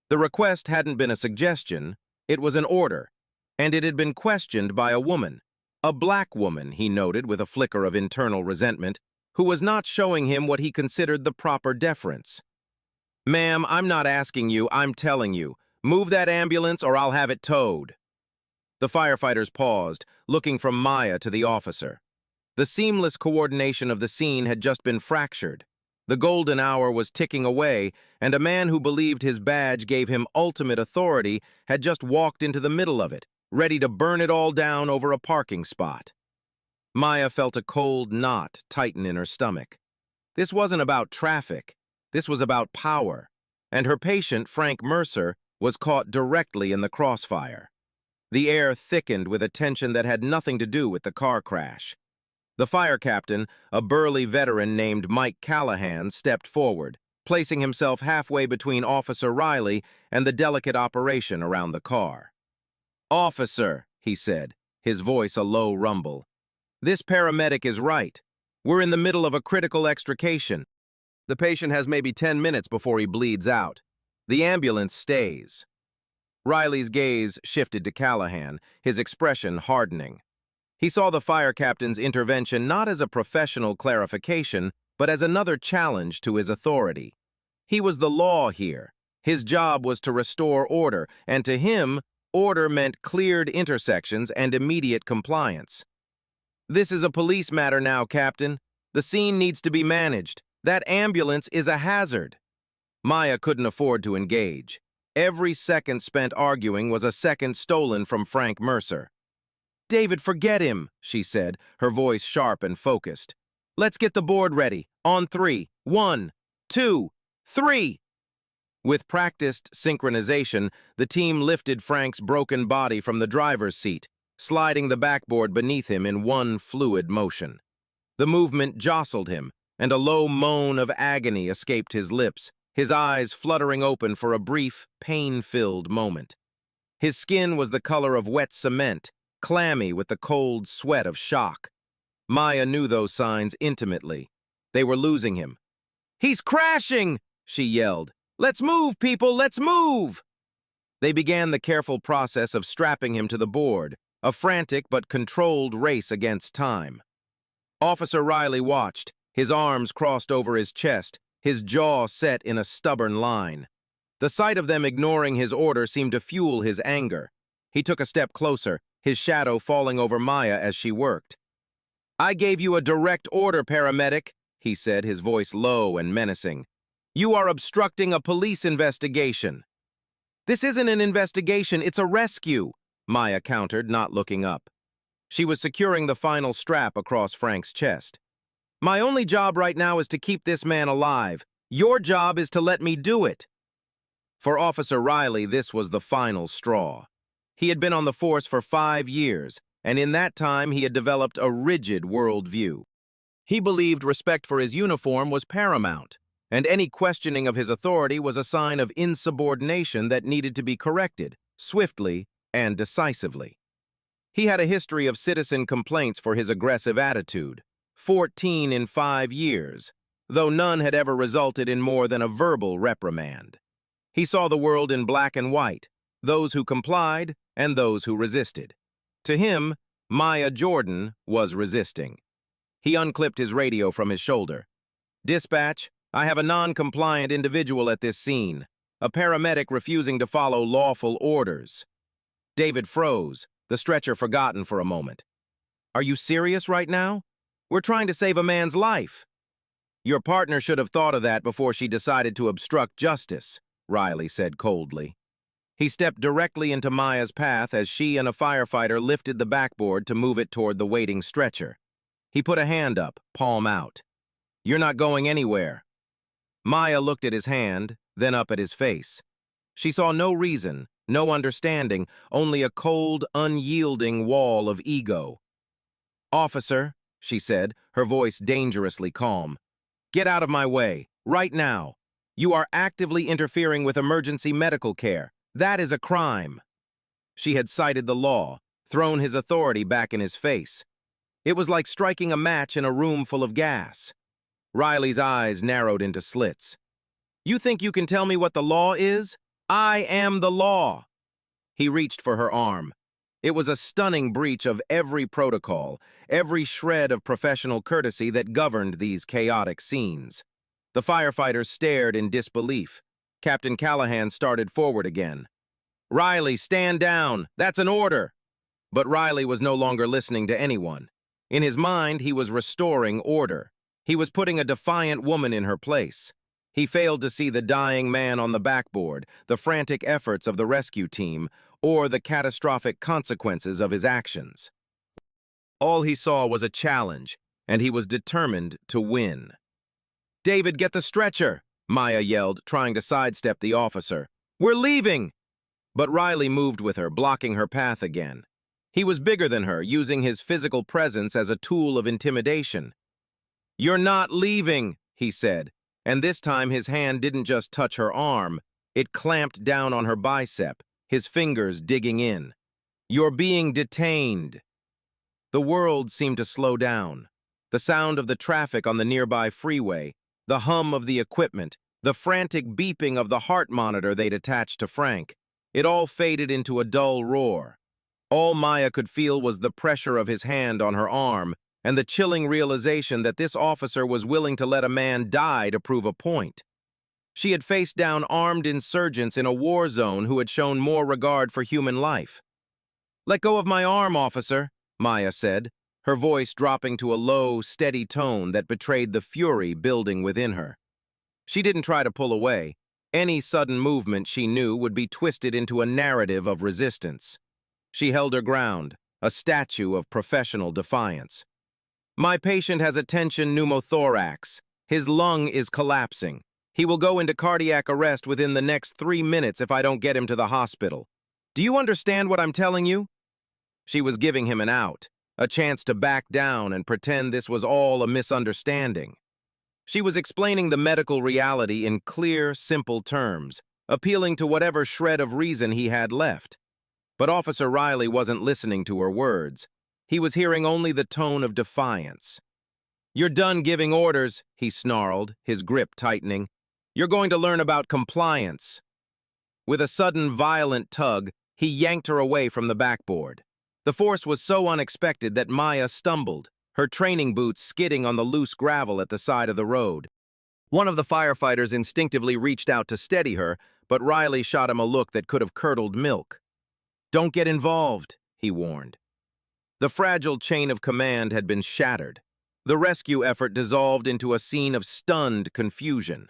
The request hadn't been a suggestion, it was an order, and it had been questioned by a woman. A black woman, he noted with a flicker of internal resentment, who was not showing him what he considered the proper deference. "Ma'am, I'm not asking you, I'm telling you. Move that ambulance or I'll have it towed." The firefighters paused, looking from Maya to the officer. The seamless coordination of the scene had just been fractured. The golden hour was ticking away, and a man who believed his badge gave him ultimate authority had just walked into the middle of it, ready to burn it all down over a parking spot. Maya felt a cold knot tighten in her stomach. This wasn't about traffic. This was about power. And her patient, Frank Mercer, was caught directly in the crossfire. The air thickened with a tension that had nothing to do with the car crash. The fire captain, a burly veteran named Mike Callahan, stepped forward, placing himself halfway between Officer Riley and the delicate operation around the car. "Officer," he said, his voice a low rumble, "this paramedic is right. We're in the middle of a critical extrication. The patient has maybe 10 minutes before he bleeds out. The ambulance stays. Riley's gaze shifted to Callahan, his expression hardening. He saw the fire captain's intervention not as a professional clarification, but as another challenge to his authority. He was the law here. His job was to restore order, and to him, order meant cleared intersections and immediate compliance. "This is a police matter now, Captain. The scene needs to be managed. That ambulance is a hazard." Maya couldn't afford to engage. Every second spent arguing was a second stolen from Frank Mercer. "David, forget him," she said, her voice sharp and focused. "Let's get the board ready. On 3. 1, 2, 3. With practiced synchronization, the team lifted Frank's broken body from the driver's seat, sliding the backboard beneath him in one fluid motion. The movement jostled him, and a low moan of agony escaped his lips, his eyes fluttering open for a brief, pain-filled moment. His skin was the color of wet cement, clammy with the cold sweat of shock. Maya knew those signs intimately. They were losing him. "He's crashing!" she yelled. "Let's move, people! Let's move!" They began the careful process of strapping him to the board, a frantic but controlled race against time. Officer Riley watched, his arms crossed over his chest, his jaw set in a stubborn line. The sight of them ignoring his order seemed to fuel his anger. He took a step closer, his shadow falling over Maya as she worked. "I gave you a direct order, paramedic," he said, his voice low and menacing. "You are obstructing a police investigation." "This isn't an investigation, it's a rescue," Maya countered, not looking up. She was securing the final strap across Frank's chest. "My only job right now is to keep this man alive. Your job is to let me do it." For Officer Riley, this was the final straw. He had been on the force for 5 years, and in that time he had developed a rigid worldview. He believed respect for his uniform was paramount, and any questioning of his authority was a sign of insubordination that needed to be corrected, swiftly and decisively. He had a history of citizen complaints for his aggressive attitude, 14 in 5 years, though none had ever resulted in more than a verbal reprimand. He saw the world in black and white, those who complied and those who resisted. To him, Maya Jordan was resisting. He unclipped his radio from his shoulder. "Dispatch, I have a non-compliant individual at this scene, a paramedic refusing to follow lawful orders." David froze, the stretcher forgotten for a moment. "Are you serious right now? We're trying to save a man's life." "Your partner should have thought of that before she decided to obstruct justice," Riley said coldly. He stepped directly into Maya's path as she and a firefighter lifted the backboard to move it toward the waiting stretcher. He put a hand up, palm out. "You're not going anywhere." Maya looked at his hand, then up at his face. She saw no reason, no understanding, only a cold, unyielding wall of ego. "Officer," she said, her voice dangerously calm, "get out of my way, right now. You are actively interfering with emergency medical care. That is a crime." She had cited the law, thrown his authority back in his face. It was like striking a match in a room full of gas. Riley's eyes narrowed into slits. "You think you can tell me what the law is? I am the law." He reached for her arm. It was a stunning breach of every protocol, every shred of professional courtesy that governed these chaotic scenes. The firefighters stared in disbelief. Captain Callahan started forward again. "Riley, stand down! That's an order!" But Riley was no longer listening to anyone. In his mind, he was restoring order. He was putting a defiant woman in her place. He failed to see the dying man on the backboard, the frantic efforts of the rescue team, or the catastrophic consequences of his actions. All he saw was a challenge, and he was determined to win. "David, get the stretcher!" Maya yelled, trying to sidestep the officer. "We're leaving!" But Riley moved with her, blocking her path again. He was bigger than her, using his physical presence as a tool of intimidation. "You're not leaving," he said, and this time his hand didn't just touch her arm, it clamped down on her bicep, his fingers digging in. "You're being detained." The world seemed to slow down. The sound of the traffic on the nearby freeway, the hum of the equipment, the frantic beeping of the heart monitor they'd attached to Frank. It all faded into a dull roar. All Maya could feel was the pressure of his hand on her arm and the chilling realization that this officer was willing to let a man die to prove a point. She had faced down armed insurgents in a war zone who had shown more regard for human life. "Let go of my arm, officer," Maya said, her voice dropping to a low, steady tone that betrayed the fury building within her. She didn't try to pull away. Any sudden movement, she knew, would be twisted into a narrative of resistance. She held her ground, a statue of professional defiance. "My patient has a tension pneumothorax. His lung is collapsing. He will go into cardiac arrest within the next 3 minutes if I don't get him to the hospital. Do you understand what I'm telling you?" She was giving him an out, a chance to back down and pretend this was all a misunderstanding. She was explaining the medical reality in clear, simple terms, appealing to whatever shred of reason he had left. But Officer Riley wasn't listening to her words. He was hearing only the tone of defiance. "You're done giving orders," he snarled, his grip tightening. "You're going to learn about compliance." With a sudden, violent tug, he yanked her away from the backboard. The force was so unexpected that Maya stumbled, her training boots skidding on the loose gravel at the side of the road. One of the firefighters instinctively reached out to steady her, but Riley shot him a look that could have curdled milk. "Don't get involved," he warned. The fragile chain of command had been shattered. The rescue effort dissolved into a scene of stunned confusion.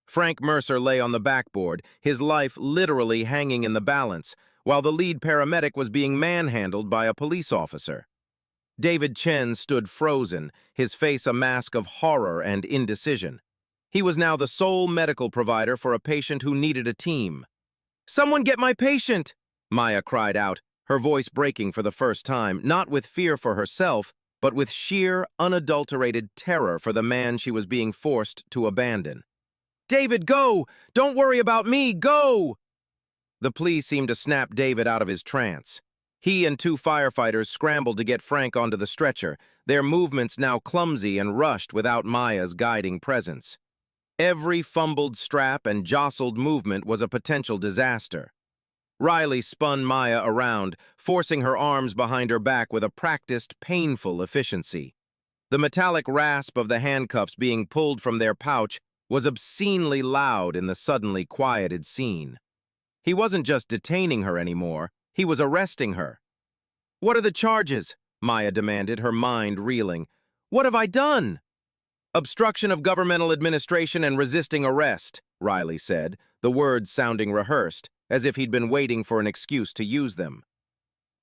Frank Mercer lay on the backboard, his life literally hanging in the balance, while the lead paramedic was being manhandled by a police officer. David Chen stood frozen, his face a mask of horror and indecision. He was now the sole medical provider for a patient who needed a team. "Someone get my patient!" Maya cried out, her voice breaking for the first time, not with fear for herself, but with sheer, unadulterated terror for the man she was being forced to abandon. "David, go! Don't worry about me, go!" The plea seemed to snap David out of his trance. He and 2 firefighters scrambled to get Frank onto the stretcher, their movements now clumsy and rushed without Maya's guiding presence. Every fumbled strap and jostled movement was a potential disaster. Riley spun Maya around, forcing her arms behind her back with a practiced, painful efficiency. The metallic rasp of the handcuffs being pulled from their pouch was obscenely loud in the suddenly quieted scene. He wasn't just detaining her anymore, he was arresting her. "What are the charges?" Maya demanded, her mind reeling. "What have I done?" "Obstruction of governmental administration and resisting arrest," Riley said, the words sounding rehearsed, as if he'd been waiting for an excuse to use them.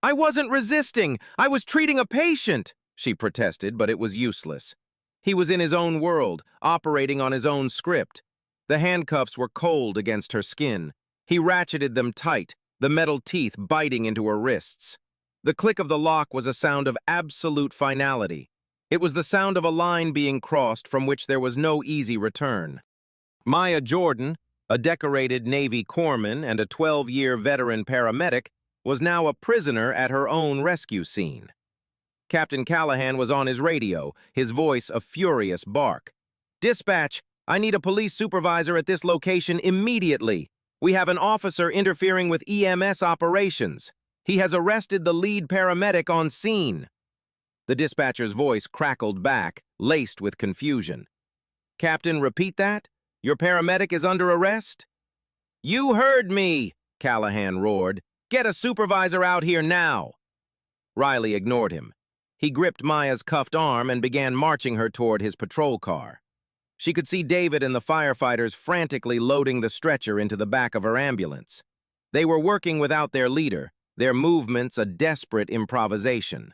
"I wasn't resisting! I was treating a patient!" she protested, but it was useless. He was in his own world, operating on his own script. The handcuffs were cold against her skin. He ratcheted them tight, the metal teeth biting into her wrists. The click of the lock was a sound of absolute finality. It was the sound of a line being crossed from which there was no easy return. Maya Jordan, a decorated Navy corpsman and a 12-year veteran paramedic, was now a prisoner at her own rescue scene. Captain Callahan was on his radio, his voice a furious bark. "Dispatch, I need a police supervisor at this location immediately. We have an officer interfering with EMS operations. He has arrested the lead paramedic on scene." The dispatcher's voice crackled back, laced with confusion. "Captain, repeat that? Your paramedic is under arrest?" "You heard me!" Callahan roared. "Get a supervisor out here now!" Riley ignored him. He gripped Maya's cuffed arm and began marching her toward his patrol car. She could see David and the firefighters frantically loading the stretcher into the back of her ambulance. They were working without their leader, their movements a desperate improvisation.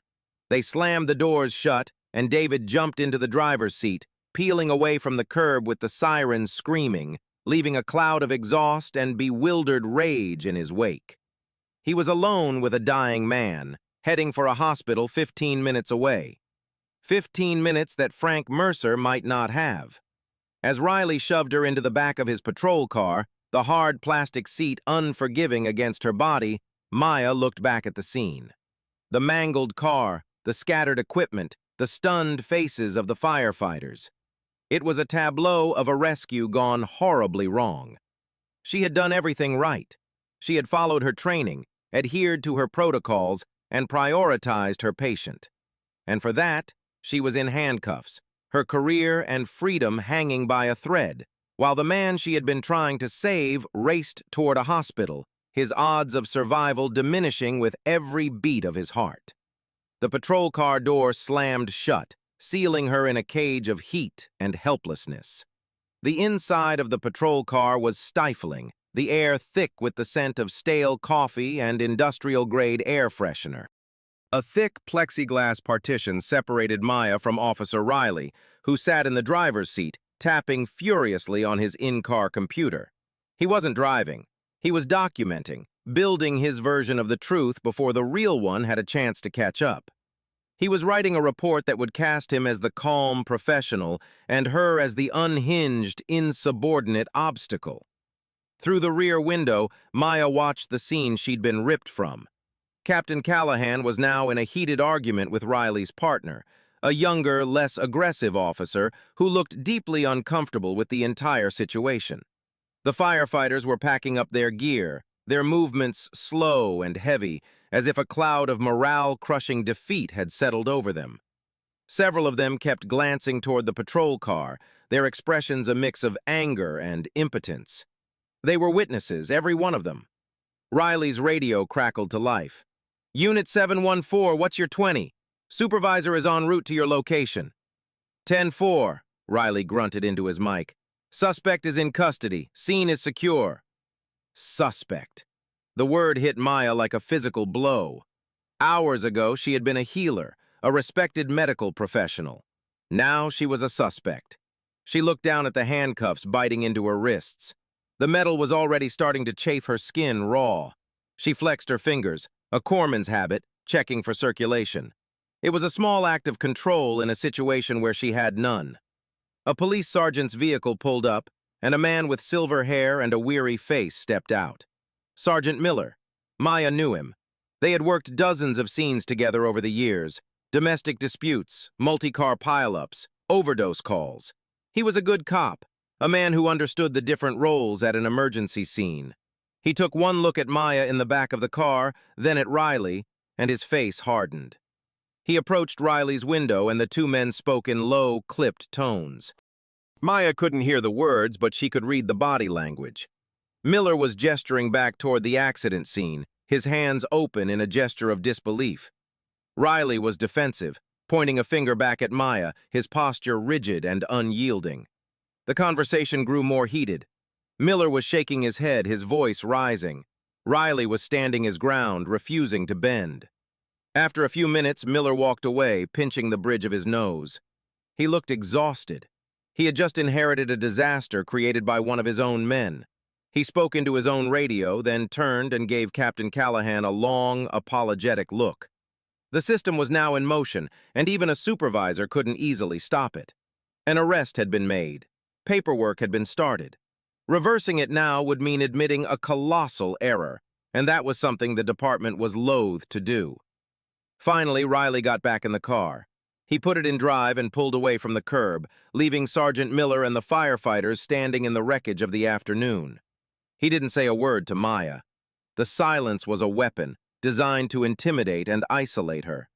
They slammed the doors shut, and David jumped into the driver's seat, peeling away from the curb with the sirens screaming, leaving a cloud of exhaust and bewildered rage in his wake. He was alone with a dying man, heading for a hospital 15 minutes away. 15 minutes that Frank Mercer might not have. As Riley shoved her into the back of his patrol car, the hard plastic seat unforgiving against her body, Maya looked back at the scene. The mangled car, the scattered equipment, the stunned faces of the firefighters. It was a tableau of a rescue gone horribly wrong. She had done everything right. She had followed her training, adhered to her protocols, and prioritized her patient. And for that, she was in handcuffs, her career and freedom hanging by a thread, while the man she had been trying to save raced toward a hospital, his odds of survival diminishing with every beat of his heart. The patrol car door slammed shut, sealing her in a cage of heat and helplessness. The inside of the patrol car was stifling, the air thick with the scent of stale coffee and industrial-grade air freshener. A thick plexiglass partition separated Maya from Officer Riley, who sat in the driver's seat, tapping furiously on his in-car computer. He wasn't driving. He was documenting, building his version of the truth before the real one had a chance to catch up. He was writing a report that would cast him as the calm professional and her as the unhinged, insubordinate obstacle. Through the rear window, Maya watched the scene she'd been ripped from. Captain Callahan was now in a heated argument with Riley's partner, a younger, less aggressive officer who looked deeply uncomfortable with the entire situation. The firefighters were packing up their gear, their movements slow and heavy, as if a cloud of morale-crushing defeat had settled over them. Several of them kept glancing toward the patrol car, their expressions a mix of anger and impotence. They were witnesses, every one of them. Riley's radio crackled to life. "Unit 714, what's your 20? Supervisor is en route to your location." 10-4, Riley grunted into his mic. "Suspect is in custody. Scene is secure." Suspect. The word hit Maya like a physical blow. Hours ago, she had been a healer, a respected medical professional. Now she was a suspect. She looked down at the handcuffs biting into her wrists. The metal was already starting to chafe her skin raw. She flexed her fingers, a corpsman's habit, checking for circulation. It was a small act of control in a situation where she had none. A police sergeant's vehicle pulled up, and a man with silver hair and a weary face stepped out. Sergeant Miller. Maya knew him. They had worked dozens of scenes together over the years. Domestic disputes, multi-car pileups, overdose calls. He was a good cop, a man who understood the different roles at an emergency scene. He took one look at Maya in the back of the car, then at Riley, and his face hardened. He approached Riley's window, and the two men spoke in low, clipped tones. Maya couldn't hear the words, but she could read the body language. Miller was gesturing back toward the accident scene, his hands open in a gesture of disbelief. Riley was defensive, pointing a finger back at Maya, his posture rigid and unyielding. The conversation grew more heated. Miller was shaking his head, his voice rising. Riley was standing his ground, refusing to bend. After a few minutes, Miller walked away, pinching the bridge of his nose. He looked exhausted. He had just inherited a disaster created by one of his own men. He spoke into his own radio, then turned and gave Captain Callahan a long, apologetic look. The system was now in motion, and even a supervisor couldn't easily stop it. An arrest had been made. Paperwork had been started. Reversing it now would mean admitting a colossal error, and that was something the department was loath to do. Finally, Riley got back in the car. He put it in drive and pulled away from the curb, leaving Sergeant Miller and the firefighters standing in the wreckage of the afternoon. He didn't say a word to Maya. The silence was a weapon, designed to intimidate and isolate her.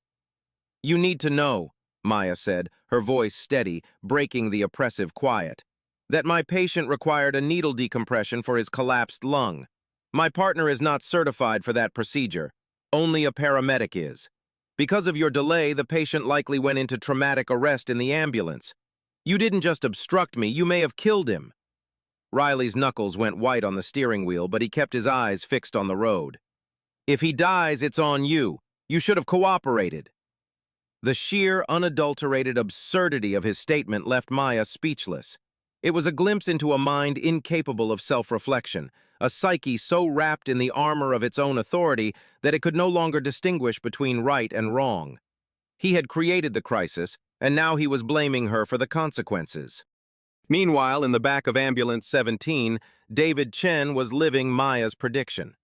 "You need to know," Maya said, her voice steady, breaking the oppressive quiet, "that my patient required a needle decompression for his collapsed lung. My partner is not certified for that procedure. Only a paramedic is. Because of your delay, the patient likely went into traumatic arrest in the ambulance. You didn't just obstruct me, you may have killed him." Riley's knuckles went white on the steering wheel, but he kept his eyes fixed on the road. "If he dies, it's on you. You should have cooperated." The sheer, unadulterated absurdity of his statement left Maya speechless. It was a glimpse into a mind incapable of self-reflection, a psyche so wrapped in the armor of its own authority that it could no longer distinguish between right and wrong. He had created the crisis, and now he was blaming her for the consequences. Meanwhile, in the back of Ambulance 17, David Chen was living Maya's prediction.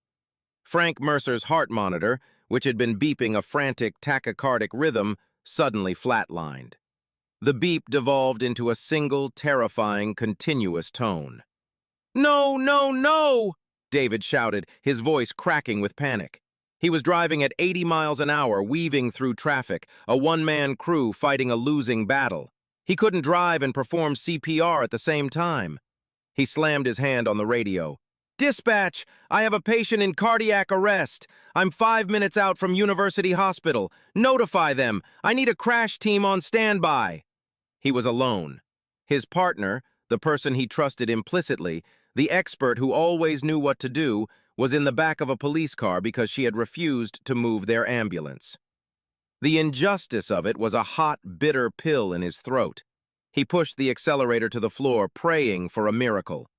Frank Mercer's heart monitor, which had been beeping a frantic tachycardic rhythm, suddenly flatlined. The beep devolved into a single, terrifying, continuous tone. "No, no, no!" David shouted, his voice cracking with panic. He was driving at 80 miles an hour, weaving through traffic, a one-man crew fighting a losing battle. He couldn't drive and perform CPR at the same time. He slammed his hand on the radio. "Dispatch! I have a patient in cardiac arrest. I'm 5 minutes out from University Hospital. Notify them. I need a crash team on standby." He was alone. His partner, the person he trusted implicitly, the expert who always knew what to do, was in the back of a police car because she had refused to move their ambulance. The injustice of it was a hot, bitter pill in his throat. He pushed the accelerator to the floor, praying for a miracle.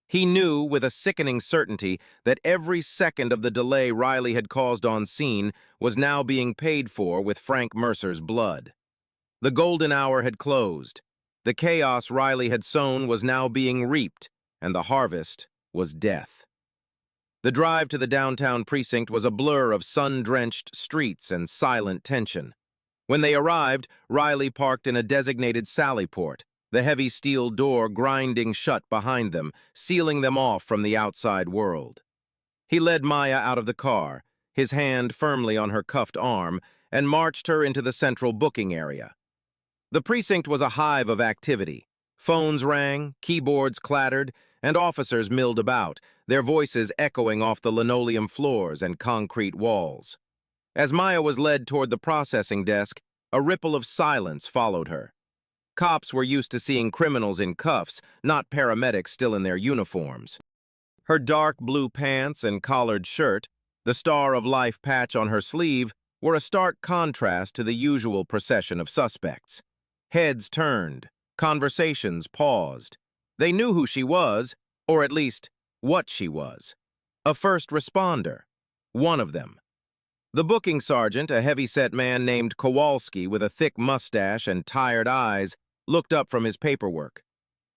He knew with a sickening certainty that every second of the delay Riley had caused on scene was now being paid for with Frank Mercer's blood. The golden hour had closed. The chaos Riley had sown was now being reaped, and the harvest was death. The drive to the downtown precinct was a blur of sun-drenched streets and silent tension. When they arrived, Riley parked in a designated sally port, the heavy steel door grinding shut behind them, sealing them off from the outside world. He led Maya out of the car, his hand firmly on her cuffed arm, and marched her into the central booking area. The precinct was a hive of activity. Phones rang, keyboards clattered, and officers milled about, their voices echoing off the linoleum floors and concrete walls. As Maya was led toward the processing desk, a ripple of silence followed her. Cops were used to seeing criminals in cuffs, not paramedics still in their uniforms. Her dark blue pants and collared shirt, the Star of Life patch on her sleeve, were a stark contrast to the usual procession of suspects. Heads turned, conversations paused. They knew who she was, or at least what she was. A first responder. One of them. The booking sergeant, a heavy-set man named Kowalski with a thick mustache and tired eyes, looked up from his paperwork.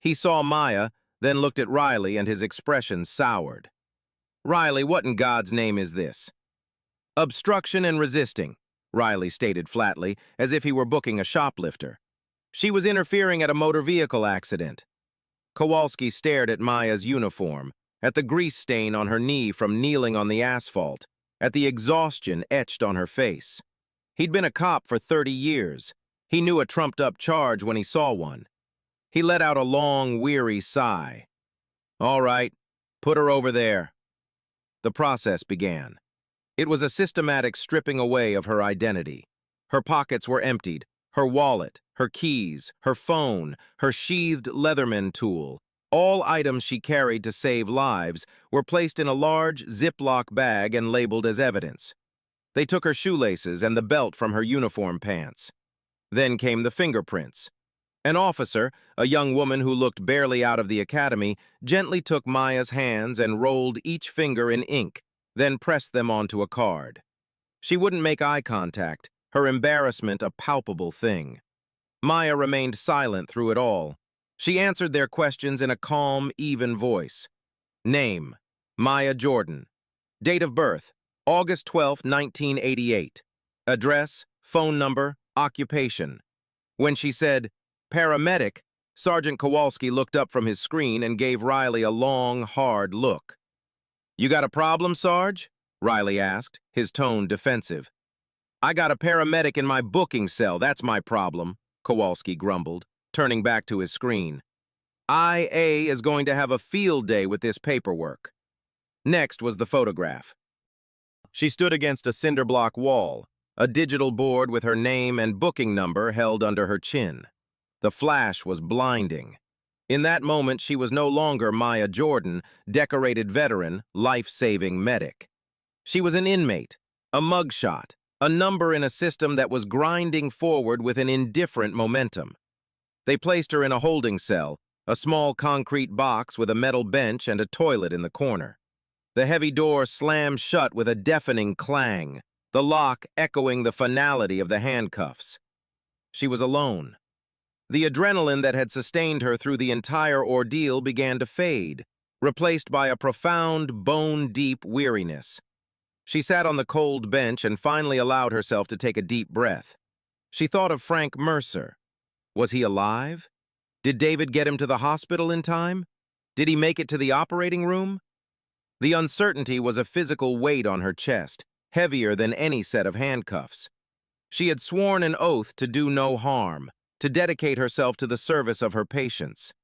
He saw Maya, then looked at Riley, and his expression soured. "Riley, what in God's name is this?" "Obstruction and resisting," Riley stated flatly, as if he were booking a shoplifter. "She was interfering at a motor vehicle accident." Kowalski stared at Maya's uniform, at the grease stain on her knee from kneeling on the asphalt, at the exhaustion etched on her face. He'd been a cop for 30 years. He knew a trumped-up charge when he saw one. He let out a long, weary sigh. "All right, put her over there." The process began. It was a systematic stripping away of her identity. Her pockets were emptied, her wallet, her keys, her phone, her sheathed Leatherman tool, all items she carried to save lives, were placed in a large Ziploc bag and labeled as evidence. They took her shoelaces and the belt from her uniform pants. Then came the fingerprints. An officer, a young woman who looked barely out of the academy, gently took Maya's hands and rolled each finger in ink, then pressed them onto a card. She wouldn't make eye contact, her embarrassment a palpable thing. Maya remained silent through it all. She answered their questions in a calm, even voice. Name: Maya Jordan. Date of birth: August 12, 1988. Address, phone number, occupation. When she said, "Paramedic," Sergeant Kowalski looked up from his screen and gave Riley a long, hard look. "You got a problem, Sarge?" Riley asked, his tone defensive. "I got a paramedic in my booking cell, that's my problem," Kowalski grumbled, turning back to his screen. "IA is going to have a field day with this paperwork." Next was the photograph. She stood against a cinder-block wall, a digital board with her name and booking number held under her chin. The flash was blinding. In that moment, she was no longer Maya Jordan, decorated veteran, life-saving medic. She was an inmate, a mugshot, a number in a system that was grinding forward with an indifferent momentum. They placed her in a holding cell, a small concrete box with a metal bench and a toilet in the corner. The heavy door slammed shut with a deafening clang, the lock echoing the finality of the handcuffs. She was alone. The adrenaline that had sustained her through the entire ordeal began to fade, replaced by a profound, bone-deep weariness. She sat on the cold bench and finally allowed herself to take a deep breath. She thought of Frank Mercer. Was he alive? Did David get him to the hospital in time? Did he make it to the operating room? The uncertainty was a physical weight on her chest, heavier than any set of handcuffs. She had sworn an oath to do no harm, to dedicate herself to the service of her patients.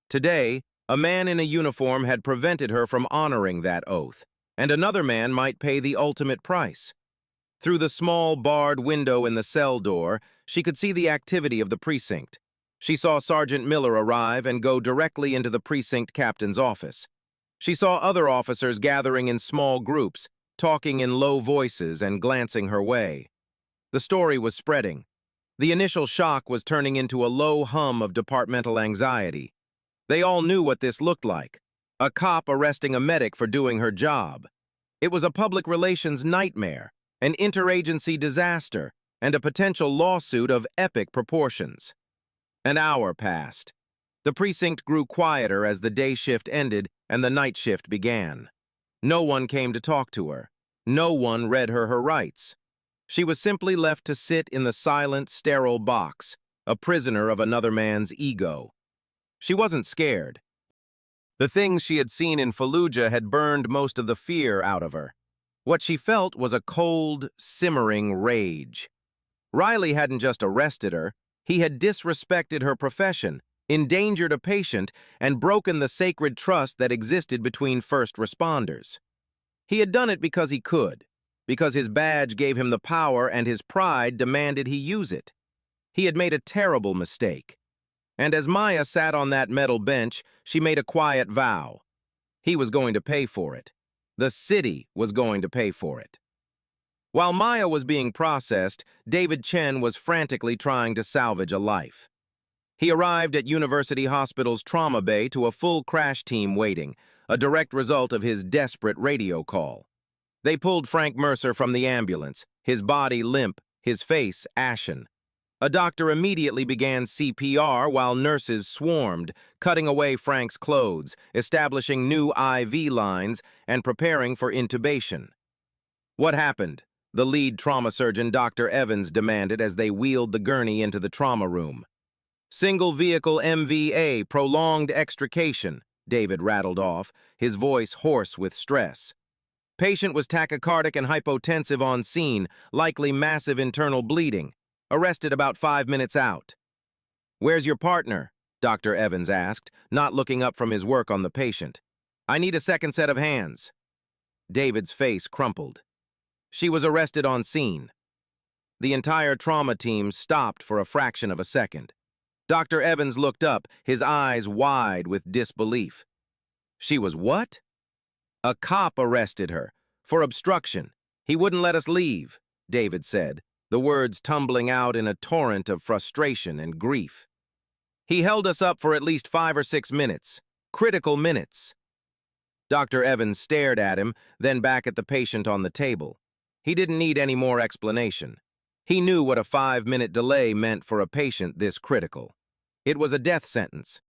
Today, a man in a uniform had prevented her from honoring that oath, and another man might pay the ultimate price. Through the small barred window in the cell door, she could see the activity of the precinct. She saw Sergeant Miller arrive and go directly into the precinct captain's office. She saw other officers gathering in small groups, talking in low voices and glancing her way. The story was spreading. The initial shock was turning into a low hum of departmental anxiety. They all knew what this looked like. A cop arresting a medic for doing her job. It was a public relations nightmare, an interagency disaster, and a potential lawsuit of epic proportions. An hour passed. The precinct grew quieter as the day shift ended and the night shift began. No one came to talk to her. No one read her rights. She was simply left to sit in the silent, sterile box, a prisoner of another man's ego. She wasn't scared. The things she had seen in Fallujah had burned most of the fear out of her. What she felt was a cold, simmering rage. Riley hadn't just arrested her, he had disrespected her profession, endangered a patient, and broken the sacred trust that existed between first responders. He had done it because he could, because his badge gave him the power and his pride demanded he use it. He had made a terrible mistake. And as Maya sat on that metal bench, she made a quiet vow. He was going to pay for it. The city was going to pay for it. While Maya was being processed, David Chen was frantically trying to salvage a life. He arrived at University Hospital's trauma bay to a full crash team waiting, a direct result of his desperate radio call. They pulled Frank Mercer from the ambulance, his body limp, his face ashen. A doctor immediately began CPR while nurses swarmed, cutting away Frank's clothes, establishing new IV lines, and preparing for intubation. "What happened?" the lead trauma surgeon, Dr. Evans, demanded as they wheeled the gurney into the trauma room. "Single vehicle MVA, prolonged extrication," David rattled off, his voice hoarse with stress. "Patient was tachycardic and hypotensive on scene, likely massive internal bleeding. Arrested about 5 minutes out." "Where's your partner?" Dr. Evans asked, not looking up from his work on the patient. "I need a second set of hands." David's face crumpled. "She was arrested on scene." The entire trauma team stopped for a fraction of a second. Dr. Evans looked up, his eyes wide with disbelief. "She was what?" "A cop arrested her. For obstruction. He wouldn't let us leave," David said, the words tumbling out in a torrent of frustration and grief. "He held us up for at least 5 or 6 minutes. Critical minutes." Dr. Evans stared at him, then back at the patient on the table. He didn't need any more explanation. He knew what a 5-minute delay meant for a patient this critical. It was a death sentence.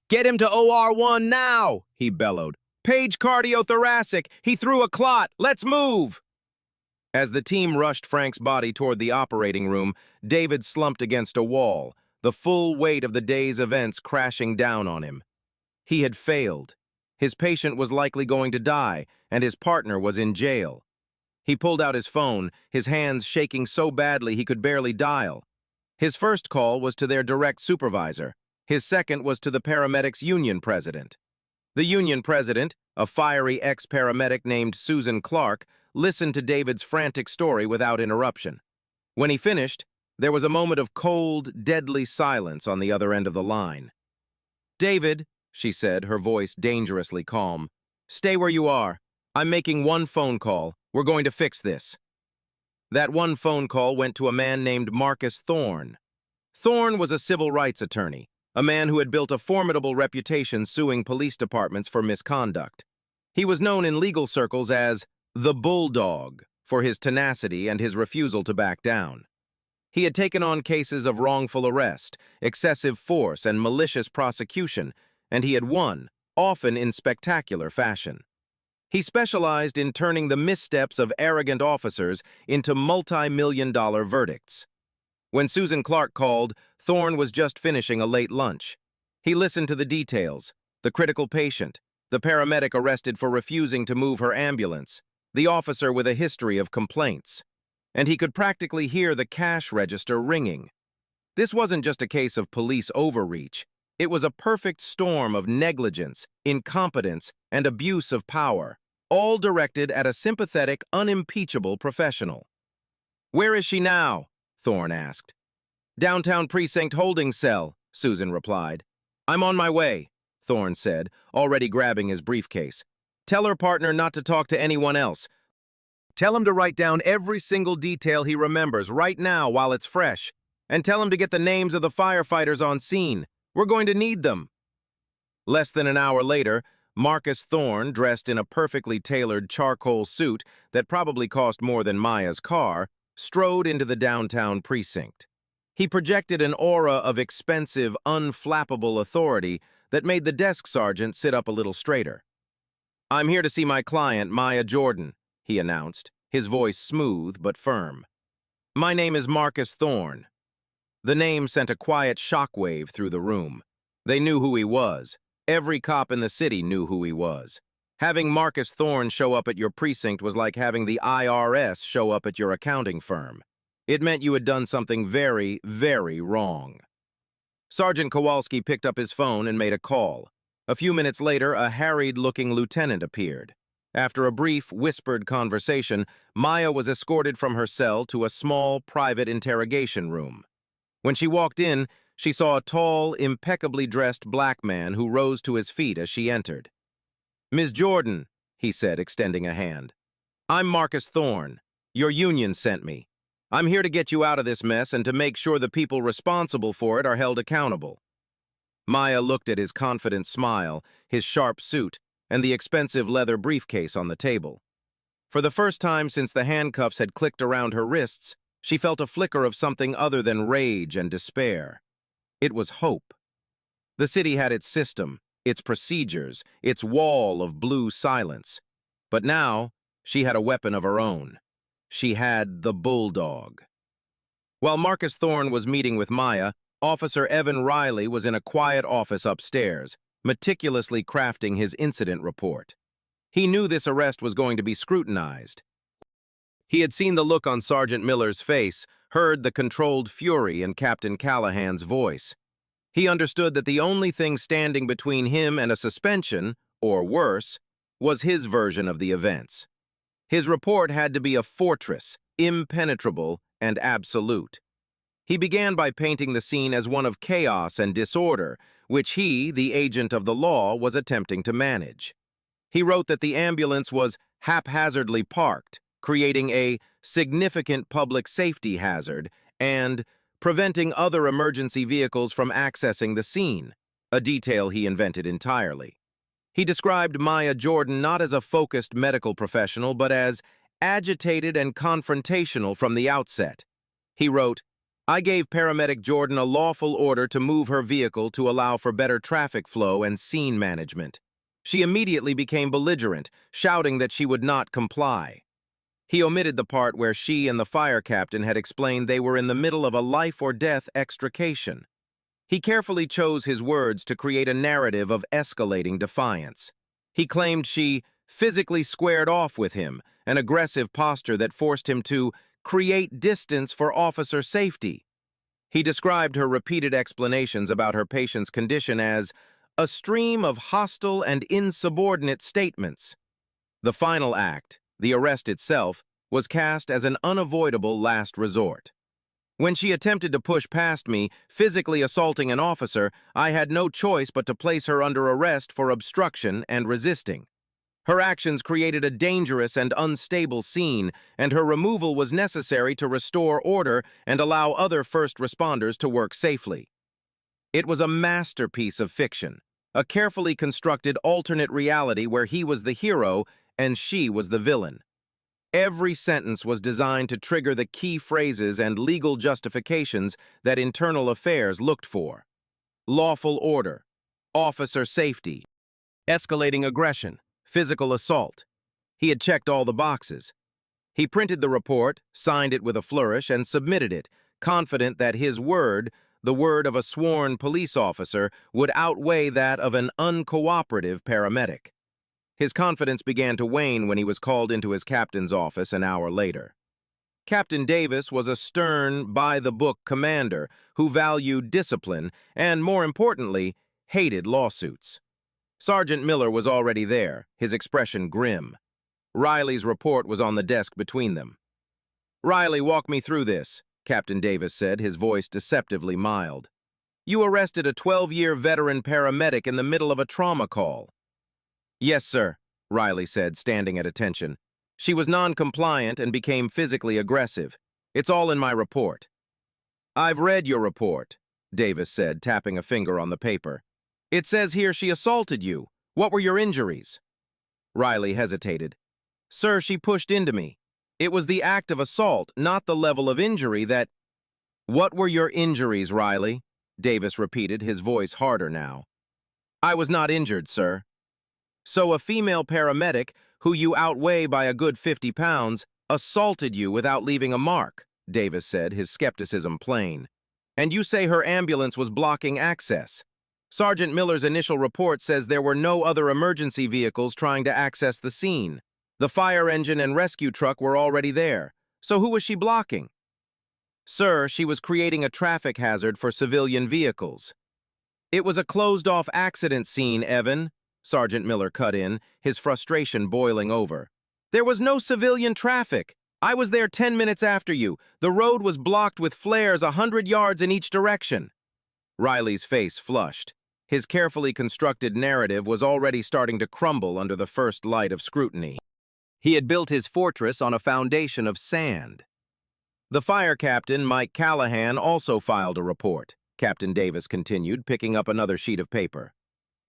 "Get him to OR1 now!" he bellowed. "Page cardiothoracic! He threw a clot! Let's move!" As the team rushed Frank's body toward the operating room, David slumped against a wall, the full weight of the day's events crashing down on him. He had failed. His patient was likely going to die, and his partner was in jail. He pulled out his phone, his hands shaking so badly he could barely dial. His first call was to their direct supervisor. His second was to the paramedics' union president. The union president, a fiery ex-paramedic named Susan Clark, listened to David's frantic story without interruption. When he finished, there was a moment of cold, deadly silence on the other end of the line. "David," she said, her voice dangerously calm, "stay where you are. I'm making one phone call. We're going to fix this." That one phone call went to a man named Marcus Thorne. Thorne was a civil rights attorney, a man who had built a formidable reputation suing police departments for misconduct. He was known in legal circles as the Bulldog for his tenacity and his refusal to back down. He had taken on cases of wrongful arrest, excessive force, and malicious prosecution, and he had won, often in spectacular fashion. He specialized in turning the missteps of arrogant officers into multi-million-dollar verdicts. When Susan Clark called, Thorne was just finishing a late lunch. He listened to the details: the critical patient, the paramedic arrested for refusing to move her ambulance, the officer with a history of complaints. And he could practically hear the cash register ringing. This wasn't just a case of police overreach. It was a perfect storm of negligence, incompetence, and abuse of power, all directed at a sympathetic, unimpeachable professional. "Where is she now?" Thorne asked. "Downtown precinct holding cell," Susan replied. "I'm on my way," Thorne said, already grabbing his briefcase. "Tell her partner not to talk to anyone else. Tell him to write down every single detail he remembers right now while it's fresh, and tell him to get the names of the firefighters on scene. We're going to need them." Less than an hour later, Marcus Thorne, dressed in a perfectly tailored charcoal suit that probably cost more than Maya's car, strode into the downtown precinct. He projected an aura of expensive, unflappable authority that made the desk sergeant sit up a little straighter. "I'm here to see my client, Maya Jordan," he announced, his voice smooth but firm. "My name is Marcus Thorne." The name sent a quiet shockwave through the room. They knew who he was. Every cop in the city knew who he was. Having Marcus Thorne show up at your precinct was like having the IRS show up at your accounting firm. It meant you had done something very, very wrong. Sergeant Kowalski picked up his phone and made a call. A few minutes later, a harried-looking lieutenant appeared. After a brief, whispered conversation, Maya was escorted from her cell to a small, private interrogation room. When she walked in, she saw a tall, impeccably dressed black man who rose to his feet as she entered. "Ms. Jordan," he said, extending a hand. "I'm Marcus Thorne. Your union sent me. I'm here to get you out of this mess and to make sure the people responsible for it are held accountable." Maya looked at his confident smile, his sharp suit, and the expensive leather briefcase on the table. For the first time since the handcuffs had clicked around her wrists, she felt a flicker of something other than rage and despair. It was hope. The city had its system, its procedures, its wall of blue silence. But now, she had a weapon of her own. She had the bulldog. While Marcus Thorne was meeting with Maya, Officer Evan Riley was in a quiet office upstairs, meticulously crafting his incident report. He knew this arrest was going to be scrutinized. He had seen the look on Sergeant Miller's face, heard the controlled fury in Captain Callahan's voice. He understood that the only thing standing between him and a suspension, or worse, was his version of the events. His report had to be a fortress, impenetrable and absolute. He began by painting the scene as one of chaos and disorder, which he, the agent of the law, was attempting to manage. He wrote that the ambulance was haphazardly parked, creating a significant public safety hazard and preventing other emergency vehicles from accessing the scene, a detail he invented entirely. He described Maya Jordan not as a focused medical professional, but as agitated and confrontational from the outset. He wrote, "I gave Paramedic Jordan a lawful order to move her vehicle to allow for better traffic flow and scene management. She immediately became belligerent, shouting that she would not comply." He omitted the part where she and the fire captain had explained they were in the middle of a life-or-death extrication. He carefully chose his words to create a narrative of escalating defiance. He claimed she physically squared off with him, an aggressive posture that forced him to create distance for officer safety. He described her repeated explanations about her patient's condition as a stream of hostile and insubordinate statements. The final act, the arrest itself, was cast as an unavoidable last resort. When she attempted to push past me, physically assaulting an officer, I had no choice but to place her under arrest for obstruction and resisting. Her actions created a dangerous and unstable scene, and her removal was necessary to restore order and allow other first responders to work safely. It was a masterpiece of fiction, a carefully constructed alternate reality where he was the hero and she was the villain. Every sentence was designed to trigger the key phrases and legal justifications that internal affairs looked for. Lawful order, officer safety, escalating aggression, physical assault. He had checked all the boxes. He printed the report, signed it with a flourish, and submitted it, confident that his word, the word of a sworn police officer, would outweigh that of an uncooperative paramedic. His confidence began to wane when he was called into his captain's office an hour later. Captain Davis was a stern, by-the-book commander who valued discipline and, more importantly, hated lawsuits. Sergeant Miller was already there, his expression grim. Riley's report was on the desk between them. "Riley, walk me through this," Captain Davis said, his voice deceptively mild. "You arrested a 12-year veteran paramedic in the middle of a trauma call." "Yes, sir," Riley said, standing at attention. "She was non-compliant and became physically aggressive. It's all in my report." "I've read your report," Davis said, tapping a finger on the paper. "It says here she assaulted you. What were your injuries?" Riley hesitated. "Sir, she pushed into me. It was the act of assault, not the level of injury that—" "What were your injuries, Riley?" Davis repeated, his voice harder now. "I was not injured, sir." "So a female paramedic, who you outweigh by a good 50 pounds, assaulted you without leaving a mark," Davis said, his skepticism plain. "And you say her ambulance was blocking access. Sergeant Miller's initial report says there were no other emergency vehicles trying to access the scene. The fire engine and rescue truck were already there. So who was she blocking?" "Sir, she was creating a traffic hazard for civilian vehicles." "It was a closed-off accident scene, Evan," Sergeant Miller cut in, his frustration boiling over. "There was no civilian traffic. I was there 10 minutes after you. The road was blocked with flares 100 yards in each direction." Riley's face flushed. His carefully constructed narrative was already starting to crumble under the first light of scrutiny. He had built his fortress on a foundation of sand. "The fire captain, Mike Callahan, also filed a report," Captain Davis continued, picking up another sheet of paper.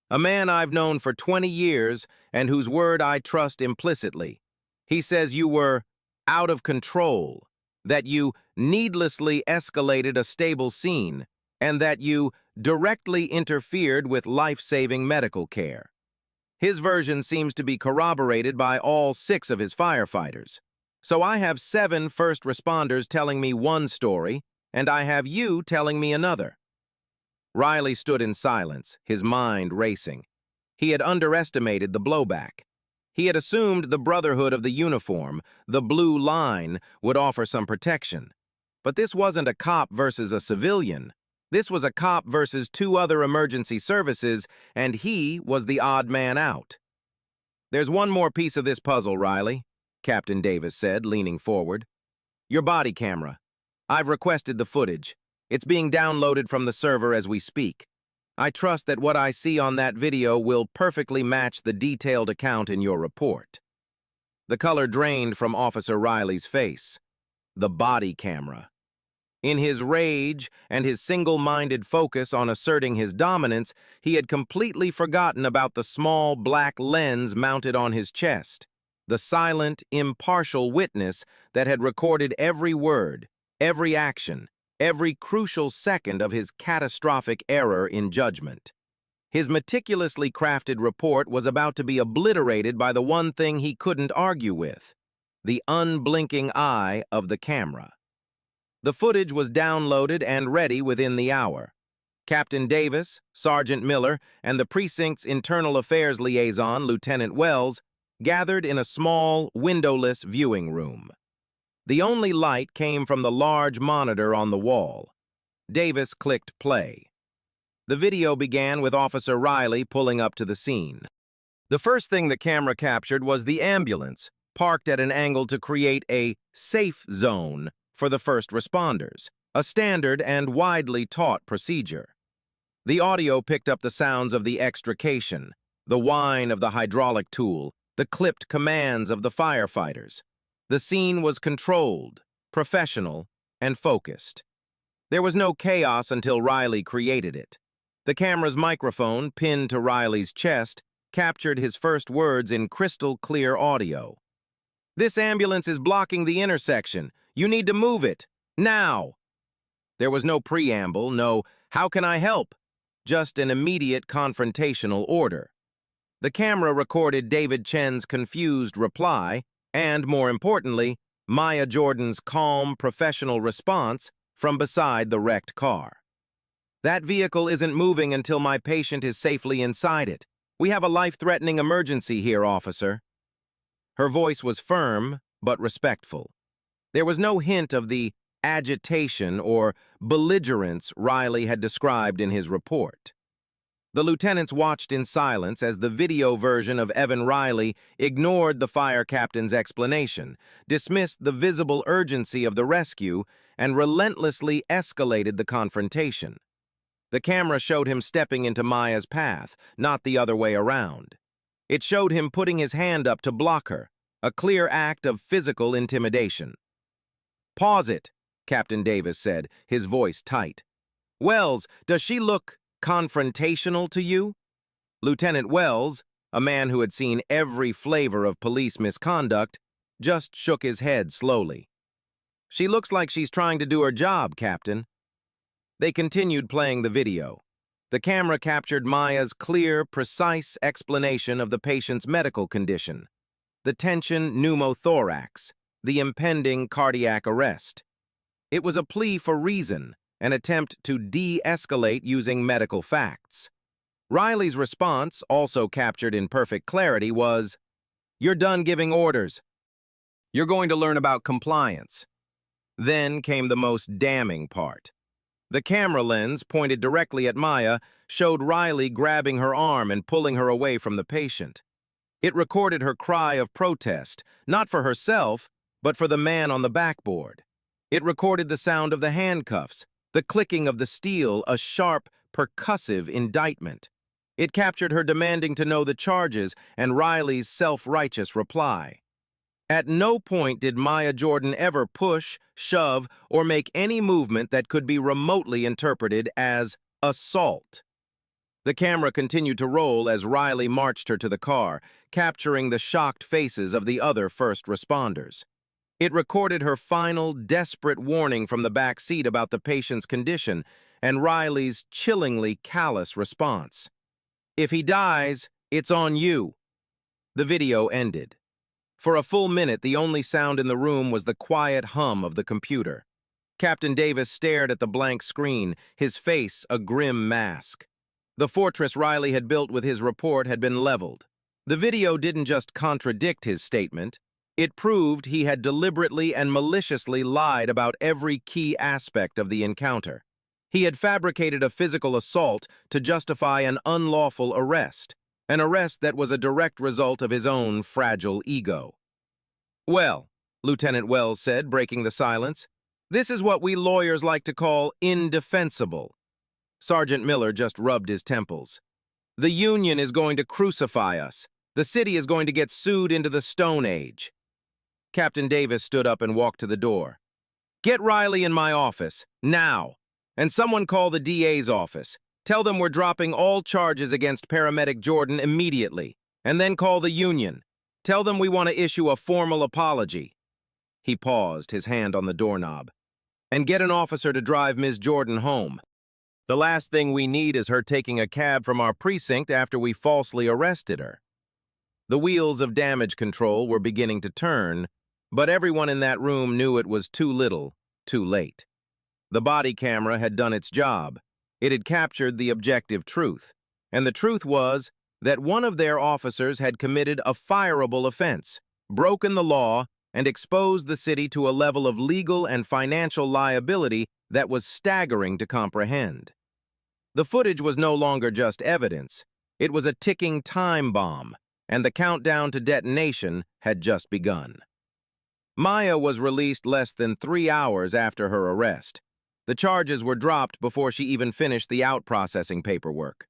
"A man I've known for 20 years and whose word I trust implicitly. He says you were out of control, that you needlessly escalated a stable scene, and that you directly interfered with life-saving medical care. His version seems to be corroborated by all 6 of his firefighters. So I have 7 first responders telling me one story, and I have you telling me another." Riley stood in silence, his mind racing. He had underestimated the blowback. He had assumed the brotherhood of the uniform, the blue line, would offer some protection. But this wasn't a cop versus a civilian. This was a cop versus 2 other emergency services, and he was the odd man out. "There's one more piece of this puzzle, Riley," Captain Davis said, leaning forward. "Your body camera. I've requested the footage. It's being downloaded from the server as we speak. I trust that what I see on that video will perfectly match the detailed account in your report." The color drained from Officer Riley's face. The body camera. In his rage and his single-minded focus on asserting his dominance, he had completely forgotten about the small black lens mounted on his chest, the silent, impartial witness that had recorded every word, every action, every crucial second of his catastrophic error in judgment. His meticulously crafted report was about to be obliterated by the one thing he couldn't argue with, the unblinking eye of the camera. The footage was downloaded and ready within the hour. Captain Davis, Sergeant Miller, and the precinct's internal affairs liaison, Lieutenant Wells, gathered in a small, windowless viewing room. The only light came from the large monitor on the wall. Davis clicked play. The video began with Officer Riley pulling up to the scene. The first thing the camera captured was the ambulance, parked at an angle to create a safe zone for the first responders, a standard and widely taught procedure. The audio picked up the sounds of the extrication, the whine of the hydraulic tool, the clipped commands of the firefighters. The scene was controlled, professional, and focused. There was no chaos until Riley created it. The camera's microphone, pinned to Riley's chest, captured his first words in crystal-clear audio. "This ambulance is blocking the intersection. You need to move it. Now!" There was no preamble, no "how can I help?" Just an immediate confrontational order. The camera recorded David Chen's confused reply, and, more importantly, Maya Jordan's calm, professional response, from beside the wrecked car. "That vehicle isn't moving until my patient is safely inside it. We have a life-threatening emergency here, officer." Her voice was firm, but respectful. There was no hint of the agitation or belligerence Riley had described in his report. The lieutenants watched in silence as the video version of Evan Riley ignored the fire captain's explanation, dismissed the visible urgency of the rescue, and relentlessly escalated the confrontation. The camera showed him stepping into Maya's path, not the other way around. It showed him putting his hand up to block her, a clear act of physical intimidation. "Pause it," Captain Davis said, his voice tight. "Wells, does she look confrontational to you?" Lieutenant Wells, a man who had seen every flavor of police misconduct, just shook his head slowly. "She looks like she's trying to do her job, Captain." They continued playing the video. The camera captured Maya's clear, precise explanation of the patient's medical condition: the tension pneumothorax, the impending cardiac arrest. It was a plea for reason, an attempt to de-escalate using medical facts. Riley's response, also captured in perfect clarity, was, "You're done giving orders. You're going to learn about compliance." Then came the most damning part. The camera lens, pointed directly at Maya, showed Riley grabbing her arm and pulling her away from the patient. It recorded her cry of protest, not for herself, but for the man on the backboard. It recorded the sound of the handcuffs, the clicking of the steel, a sharp, percussive indictment. It captured her demanding to know the charges and Riley's self-righteous reply. At no point did Maya Jordan ever push, shove, or make any movement that could be remotely interpreted as assault. The camera continued to roll as Riley marched her to the car, capturing the shocked faces of the other first responders. It recorded her final, desperate warning from the back seat about the patient's condition and Riley's chillingly callous response: "If he dies, it's on you." The video ended. For a full minute, the only sound in the room was the quiet hum of the computer. Captain Davis stared at the blank screen, his face a grim mask. The fortress Riley had built with his report had been leveled. The video didn't just contradict his statement, it proved he had deliberately and maliciously lied about every key aspect of the encounter. He had fabricated a physical assault to justify an unlawful arrest, an arrest that was a direct result of his own fragile ego. "Well," Lieutenant Wells said, breaking the silence, "this is what we lawyers like to call indefensible." Sergeant Miller just rubbed his temples. "The Union is going to crucify us. The city is going to get sued into the Stone Age." Captain Davis stood up and walked to the door. "Get Riley in my office, now. And someone call the DA's office. Tell them we're dropping all charges against Paramedic Jordan immediately. And then call the Union. Tell them we want to issue a formal apology." He paused, his hand on the doorknob. "And get an officer to drive Ms. Jordan home. The last thing we need is her taking a cab from our precinct after we falsely arrested her." The wheels of damage control were beginning to turn, but everyone in that room knew it was too little, too late. The body camera had done its job. It had captured the objective truth, and the truth was that one of their officers had committed a fireable offense, broken the law, and exposed the city to a level of legal and financial liability that was staggering to comprehend. The footage was no longer just evidence. It was a ticking time bomb, and the countdown to detonation had just begun. Maya was released less than 3 hours after her arrest. The charges were dropped before she even finished the out-processing paperwork.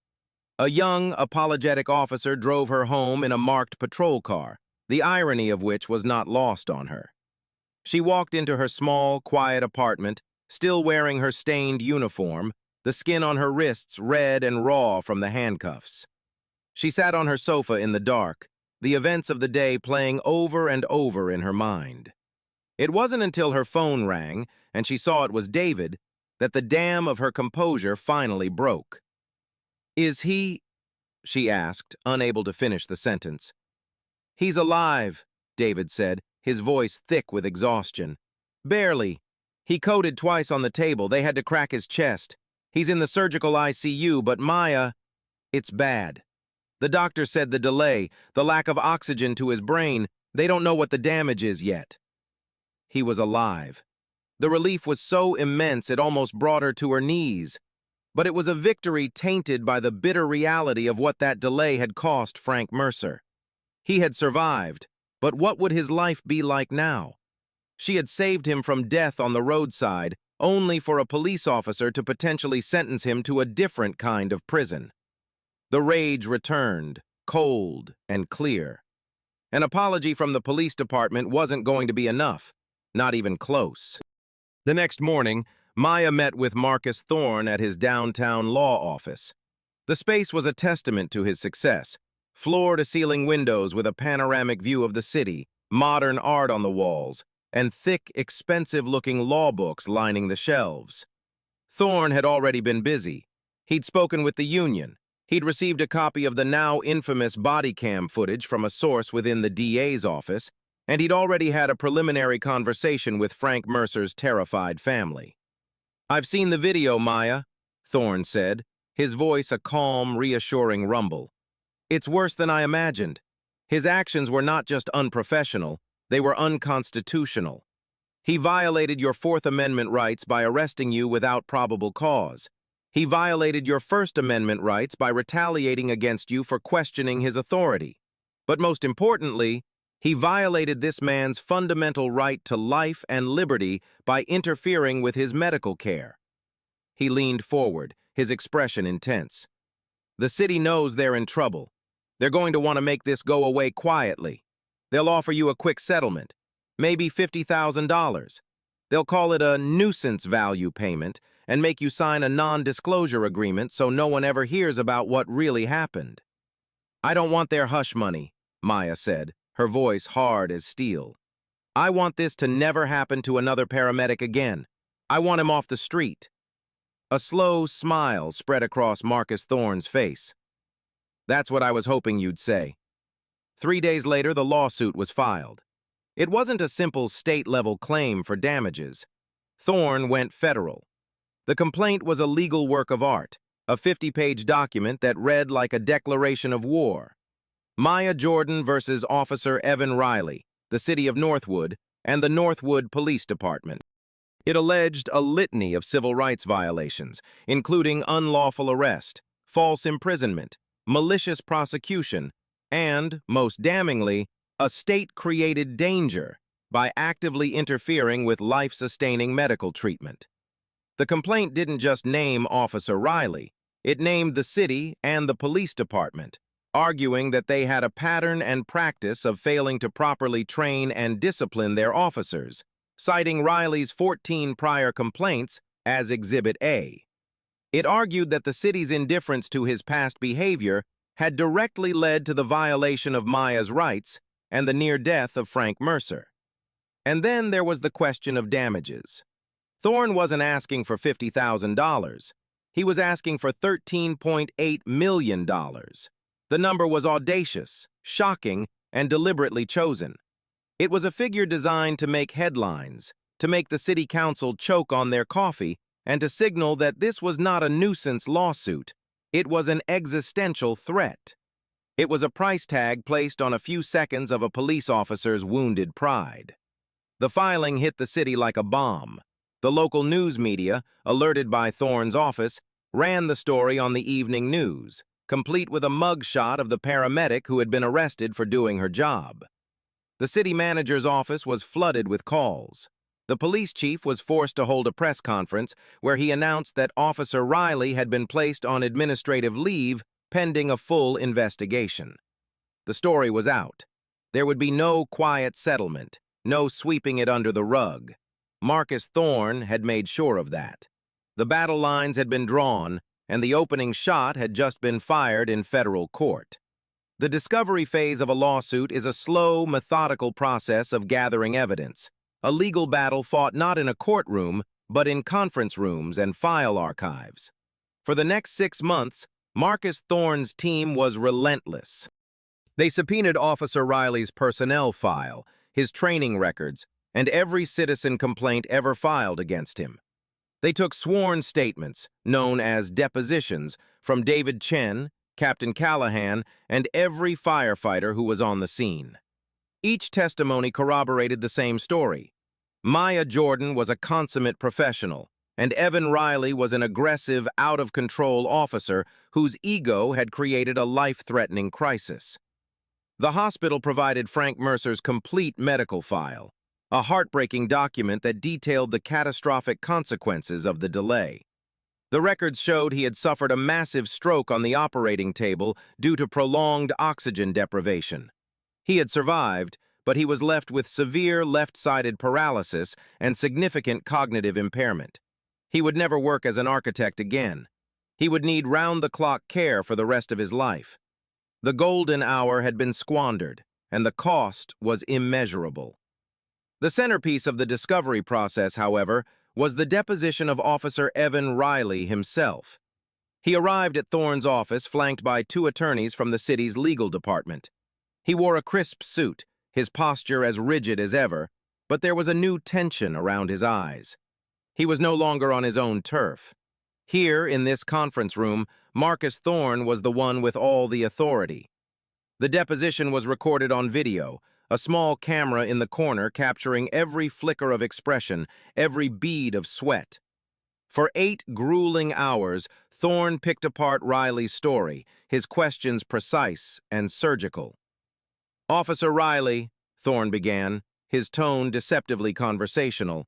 A young, apologetic officer drove her home in a marked patrol car, the irony of which was not lost on her. She walked into her small, quiet apartment, still wearing her stained uniform, the skin on her wrists red and raw from the handcuffs. She sat on her sofa in the dark, the events of the day playing over and over in her mind. It wasn't until her phone rang, and she saw it was David, that the dam of her composure finally broke. "Is he?" she asked, unable to finish the sentence. "He's alive," David said, his voice thick with exhaustion. "Barely. He coded twice on the table. They had to crack his chest. He's in the surgical ICU, but Maya, it's bad. The doctor said the delay, the lack of oxygen to his brain, they don't know what the damage is yet. He was alive. The relief was so immense it almost brought her to her knees. But it was a victory tainted by the bitter reality of what that delay had cost Frank Mercer. He had survived, but what would his life be like now? She had saved him from death on the roadside, only for a police officer to potentially sentence him to a different kind of prison. The rage returned, cold and clear. An apology from the police department wasn't going to be enough, not even close. The next morning, Maya met with Marcus Thorne at his downtown law office. The space was a testament to his success. Floor-to-ceiling windows with a panoramic view of the city, modern art on the walls, and thick, expensive-looking law books lining the shelves. Thorne had already been busy. He'd spoken with the union. He'd received a copy of the now infamous body cam footage from a source within the DA's office, and he'd already had a preliminary conversation with Frank Mercer's terrified family. "I've seen the video, Maya," Thorne said, his voice a calm, reassuring rumble. "It's worse than I imagined. His actions were not just unprofessional, they were unconstitutional. He violated your Fourth Amendment rights by arresting you without probable cause. He violated your First Amendment rights by retaliating against you for questioning his authority. But most importantly, he violated this man's fundamental right to life and liberty by interfering with his medical care." He leaned forward, his expression intense. "The city knows they're in trouble. They're going to want to make this go away quietly. They'll offer you a quick settlement, maybe $50,000. They'll call it a nuisance value payment and make you sign a non-disclosure agreement so no one ever hears about what really happened." "I don't want their hush money," Maya said, her voice hard as steel. "I want this to never happen to another paramedic again. I want him off the street." A slow smile spread across Marcus Thorne's face. "That's what I was hoping you'd say." 3 days later, the lawsuit was filed. It wasn't a simple state-level claim for damages. Thorne went federal. The complaint was a legal work of art, a 50-page document that read like a declaration of war. Maya Jordan versus Officer Evan Riley, the city of Northwood, and the Northwood Police Department. It alleged a litany of civil rights violations, including unlawful arrest, false imprisonment, malicious prosecution, and, most damningly, a state-created danger by actively interfering with life-sustaining medical treatment. The complaint didn't just name Officer Riley, it named the city and the police department, arguing that they had a pattern and practice of failing to properly train and discipline their officers, citing Riley's 14 prior complaints as Exhibit A. It argued that the city's indifference to his past behavior had directly led to the violation of Maya's rights and the near death of Frank Mercer. And then there was the question of damages. Thorne wasn't asking for $50,000. He was asking for $13.8 million. The number was audacious, shocking, and deliberately chosen. It was a figure designed to make headlines, to make the city council choke on their coffee, and to signal that this was not a nuisance lawsuit. It was an existential threat. It was a price tag placed on a few seconds of a police officer's wounded pride. The filing hit the city like a bomb. The local news media, alerted by Thorne's office, ran the story on the evening news, complete with a mugshot of the paramedic who had been arrested for doing her job. The city manager's office was flooded with calls. The police chief was forced to hold a press conference where he announced that Officer Riley had been placed on administrative leave pending a full investigation. The story was out. There would be no quiet settlement, no sweeping it under the rug. Marcus Thorne had made sure of that. The battle lines had been drawn, and the opening shot had just been fired in federal court. The discovery phase of a lawsuit is a slow, methodical process of gathering evidence, a legal battle fought not in a courtroom, but in conference rooms and file archives. For the next 6 months, Marcus Thorne's team was relentless. They subpoenaed Officer Riley's personnel file, his training records, and every citizen complaint ever filed against him. They took sworn statements, known as depositions, from David Chen, Captain Callahan, and every firefighter who was on the scene. Each testimony corroborated the same story. Maya Jordan was a consummate professional, and Evan Riley was an aggressive, out-of-control officer whose ego had created a life-threatening crisis. The hospital provided Frank Mercer's complete medical file, a heartbreaking document that detailed the catastrophic consequences of the delay. The records showed he had suffered a massive stroke on the operating table due to prolonged oxygen deprivation. He had survived, but he was left with severe left-sided paralysis and significant cognitive impairment. He would never work as an architect again. He would need round-the-clock care for the rest of his life. The golden hour had been squandered, and the cost was immeasurable. The centerpiece of the discovery process, however, was the deposition of Officer Evan Riley himself. He arrived at Thorne's office flanked by 2 attorneys from the city's legal department. He wore a crisp suit, his posture as rigid as ever, but there was a new tension around his eyes. He was no longer on his own turf. Here, in this conference room, Marcus Thorne was the one with all the authority. The deposition was recorded on video, a small camera in the corner capturing every flicker of expression, every bead of sweat. For 8 grueling hours, Thorne picked apart Riley's story, his questions precise and surgical. "Officer Riley," Thorne began, his tone deceptively conversational,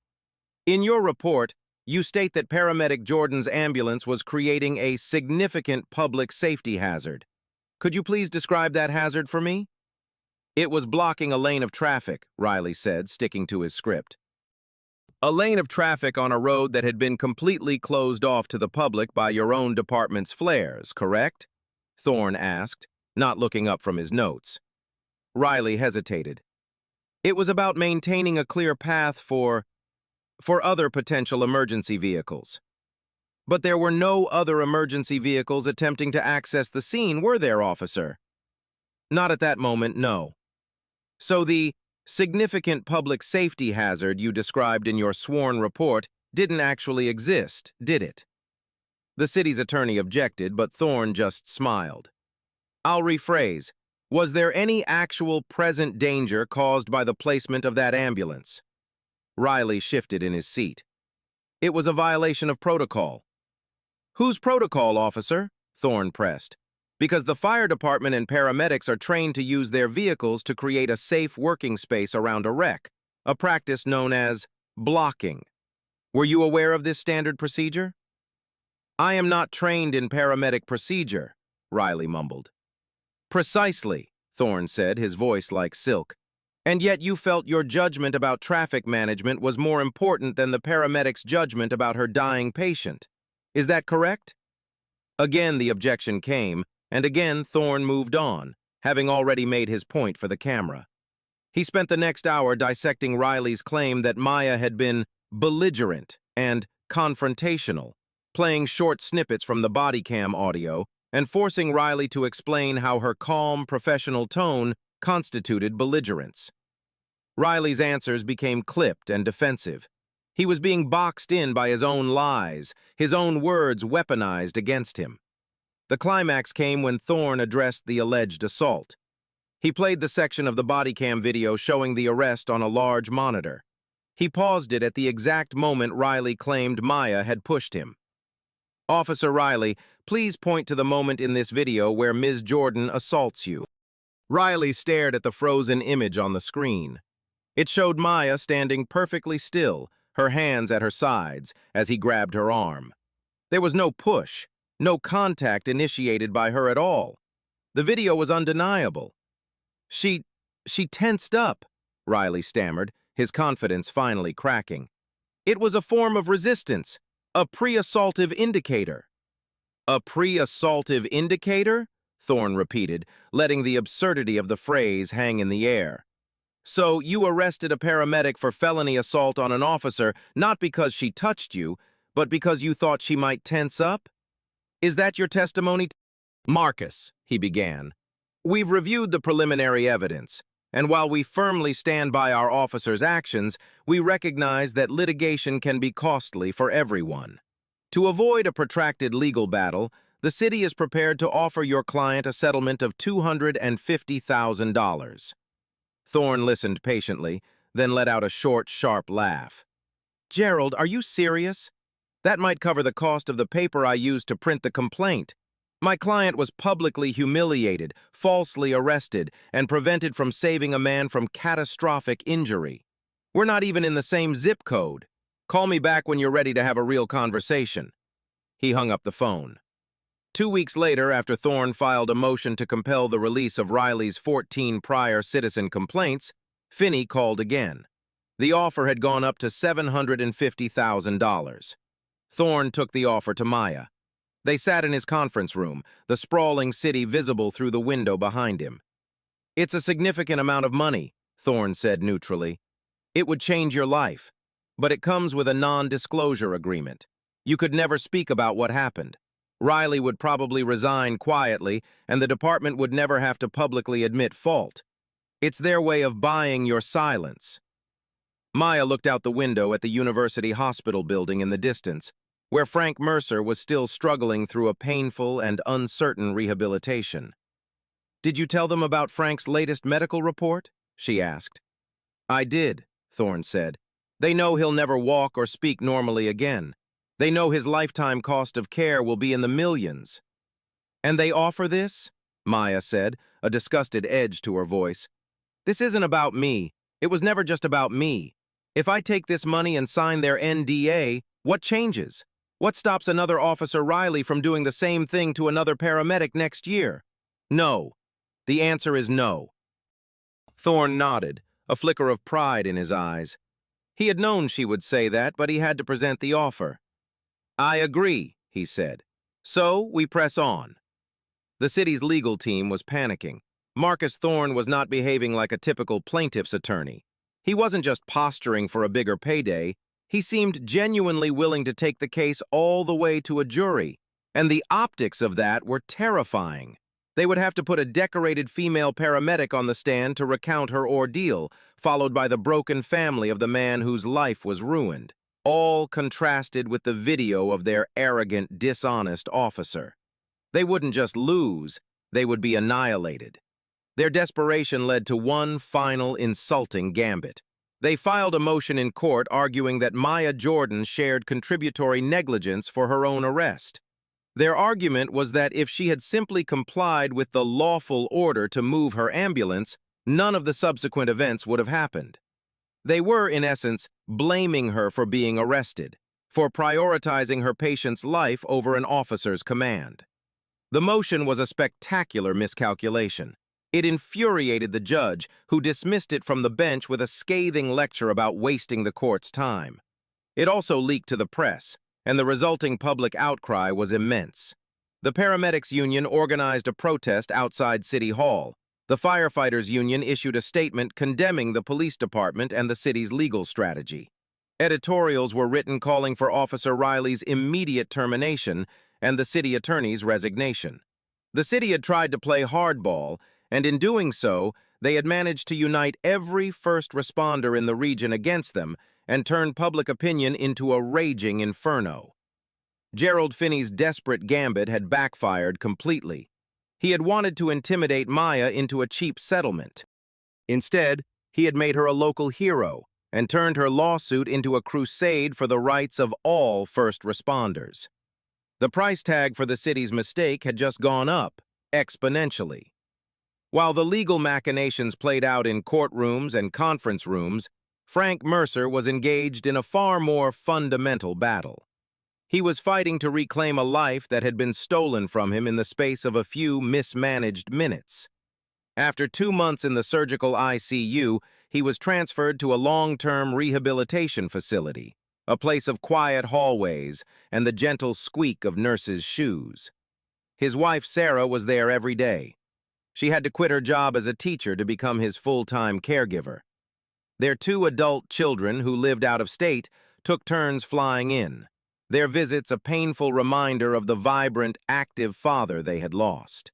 "in your report, you state that Paramedic Jordan's ambulance was creating a significant public safety hazard. Could you please describe that hazard for me?" "It was blocking a lane of traffic," Riley said, sticking to his script. "A lane of traffic on a road that had been completely closed off to the public by your own department's flares, correct?" Thorne asked, not looking up from his notes. Riley hesitated. "It was about maintaining a clear path for other potential emergency vehicles." "But there were no other emergency vehicles attempting to access the scene, were there, officer?" "Not at that moment, no." "So the significant public safety hazard you described in your sworn report didn't actually exist, did it?" The city's attorney objected, but Thorne just smiled. "I'll rephrase. Was there any actual present danger caused by the placement of that ambulance?" Riley shifted in his seat. "It was a violation of protocol." "Whose protocol, officer?" Thorne pressed. "Because the fire department and paramedics are trained to use their vehicles to create a safe working space around a wreck, a practice known as blocking. Were you aware of this standard procedure?" "I am not trained in paramedic procedure," Riley mumbled. "Precisely," Thorne said, his voice like silk. "And yet you felt your judgment about traffic management was more important than the paramedic's judgment about her dying patient. Is that correct?" Again the objection came, and again Thorne moved on, having already made his point for the camera. He spent the next hour dissecting Riley's claim that Maya had been belligerent and confrontational, playing short snippets from the body cam audio and forcing Riley to explain how her calm, professional tone constituted belligerence. Riley's answers became clipped and defensive. He was being boxed in by his own lies, his own words weaponized against him. The climax came when Thorne addressed the alleged assault. He played the section of the body cam video showing the arrest on a large monitor. He paused it at the exact moment Riley claimed Maya had pushed him. "Officer Riley, please point to the moment in this video where Ms. Jordan assaults you." Riley stared at the frozen image on the screen. It showed Maya standing perfectly still, her hands at her sides, as he grabbed her arm. There was no push, no contact initiated by her at all. The video was undeniable. She tensed up," Riley stammered, his confidence finally cracking. "It was a form of resistance, a pre-assaultive indicator." "A pre-assaultive indicator?" Thorne repeated, letting the absurdity of the phrase hang in the air. "So you arrested a paramedic for felony assault on an officer not because she touched you, but because you thought she might tense up? Is that your testimony?" "Marcus," he began, "we've reviewed the preliminary evidence. And while we firmly stand by our officers' actions, we recognize that litigation can be costly for everyone. To avoid a protracted legal battle, the city is prepared to offer your client a settlement of $250,000. Thorne listened patiently, then let out a short, sharp laugh. Gerald, are you serious? That might cover the cost of the paper I used to print the complaint. My client was publicly humiliated, falsely arrested, and prevented from saving a man from catastrophic injury. We're not even in the same zip code. Call me back when you're ready to have a real conversation. He hung up the phone. 2 weeks later, after Thorne filed a motion to compel the release of Riley's 14 prior citizen complaints, Finney called again. The offer had gone up to $750,000. Thorne took the offer to Maya. They sat in his conference room, the sprawling city visible through the window behind him. It's a significant amount of money, Thorne said neutrally. It would change your life, but it comes with a non-disclosure agreement. You could never speak about what happened. Riley would probably resign quietly, and the department would never have to publicly admit fault. It's their way of buying your silence. Maya looked out the window at the university hospital building in the distance, where Frank Mercer was still struggling through a painful and uncertain rehabilitation. Did you tell them about Frank's latest medical report? She asked. I did, Thorne said. They know he'll never walk or speak normally again. They know his lifetime cost of care will be in the millions. And they offer this? Maya said, a disgusted edge to her voice. This isn't about me. It was never just about me. If I take this money and sign their NDA, what changes? What stops another Officer Riley from doing the same thing to another paramedic next year? No. The answer is no. Thorne nodded, a flicker of pride in his eyes. He had known she would say that, but he had to present the offer. I agree, he said. So we press on. The city's legal team was panicking. Marcus Thorne was not behaving like a typical plaintiff's attorney. He wasn't just posturing for a bigger payday. He seemed genuinely willing to take the case all the way to a jury, and the optics of that were terrifying. They would have to put a decorated female paramedic on the stand to recount her ordeal, followed by the broken family of the man whose life was ruined, all contrasted with the video of their arrogant, dishonest officer. They wouldn't just lose, they would be annihilated. Their desperation led to one final insulting gambit. They filed a motion in court arguing that Maya Jordan shared contributory negligence for her own arrest. Their argument was that if she had simply complied with the lawful order to move her ambulance, none of the subsequent events would have happened. They were, in essence, blaming her for being arrested, for prioritizing her patient's life over an officer's command. The motion was a spectacular miscalculation. It infuriated the judge, who dismissed it from the bench with a scathing lecture about wasting the court's time. It also leaked to the press, and the resulting public outcry was immense. The paramedics union organized a protest outside City Hall. The firefighters union issued a statement condemning the police department and the city's legal strategy. Editorials were written calling for Officer Riley's immediate termination and the city attorney's resignation. The city had tried to play hardball, and in doing so, they had managed to unite every first responder in the region against them and turn public opinion into a raging inferno. Gerald Finney's desperate gambit had backfired completely. He had wanted to intimidate Maya into a cheap settlement. Instead, he had made her a local hero and turned her lawsuit into a crusade for the rights of all first responders. The price tag for the city's mistake had just gone up, exponentially. While the legal machinations played out in courtrooms and conference rooms, Frank Mercer was engaged in a far more fundamental battle. He was fighting to reclaim a life that had been stolen from him in the space of a few mismanaged minutes. After 2 months in the surgical ICU, he was transferred to a long-term rehabilitation facility, a place of quiet hallways and the gentle squeak of nurses' shoes. His wife, Sarah, was there every day. She had to quit her job as a teacher to become his full-time caregiver. Their 2 adult children, who lived out of state, took turns flying in, their visits a painful reminder of the vibrant, active father they had lost.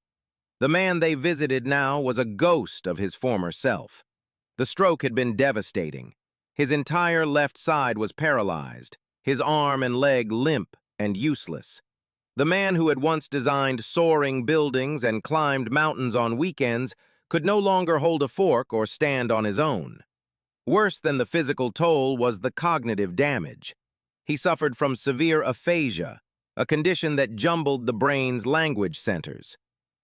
The man they visited now was a ghost of his former self. The stroke had been devastating. His entire left side was paralyzed, his arm and leg limp and useless. The man who had once designed soaring buildings and climbed mountains on weekends could no longer hold a fork or stand on his own. Worse than the physical toll was the cognitive damage. He suffered from severe aphasia, a condition that jumbled the brain's language centers.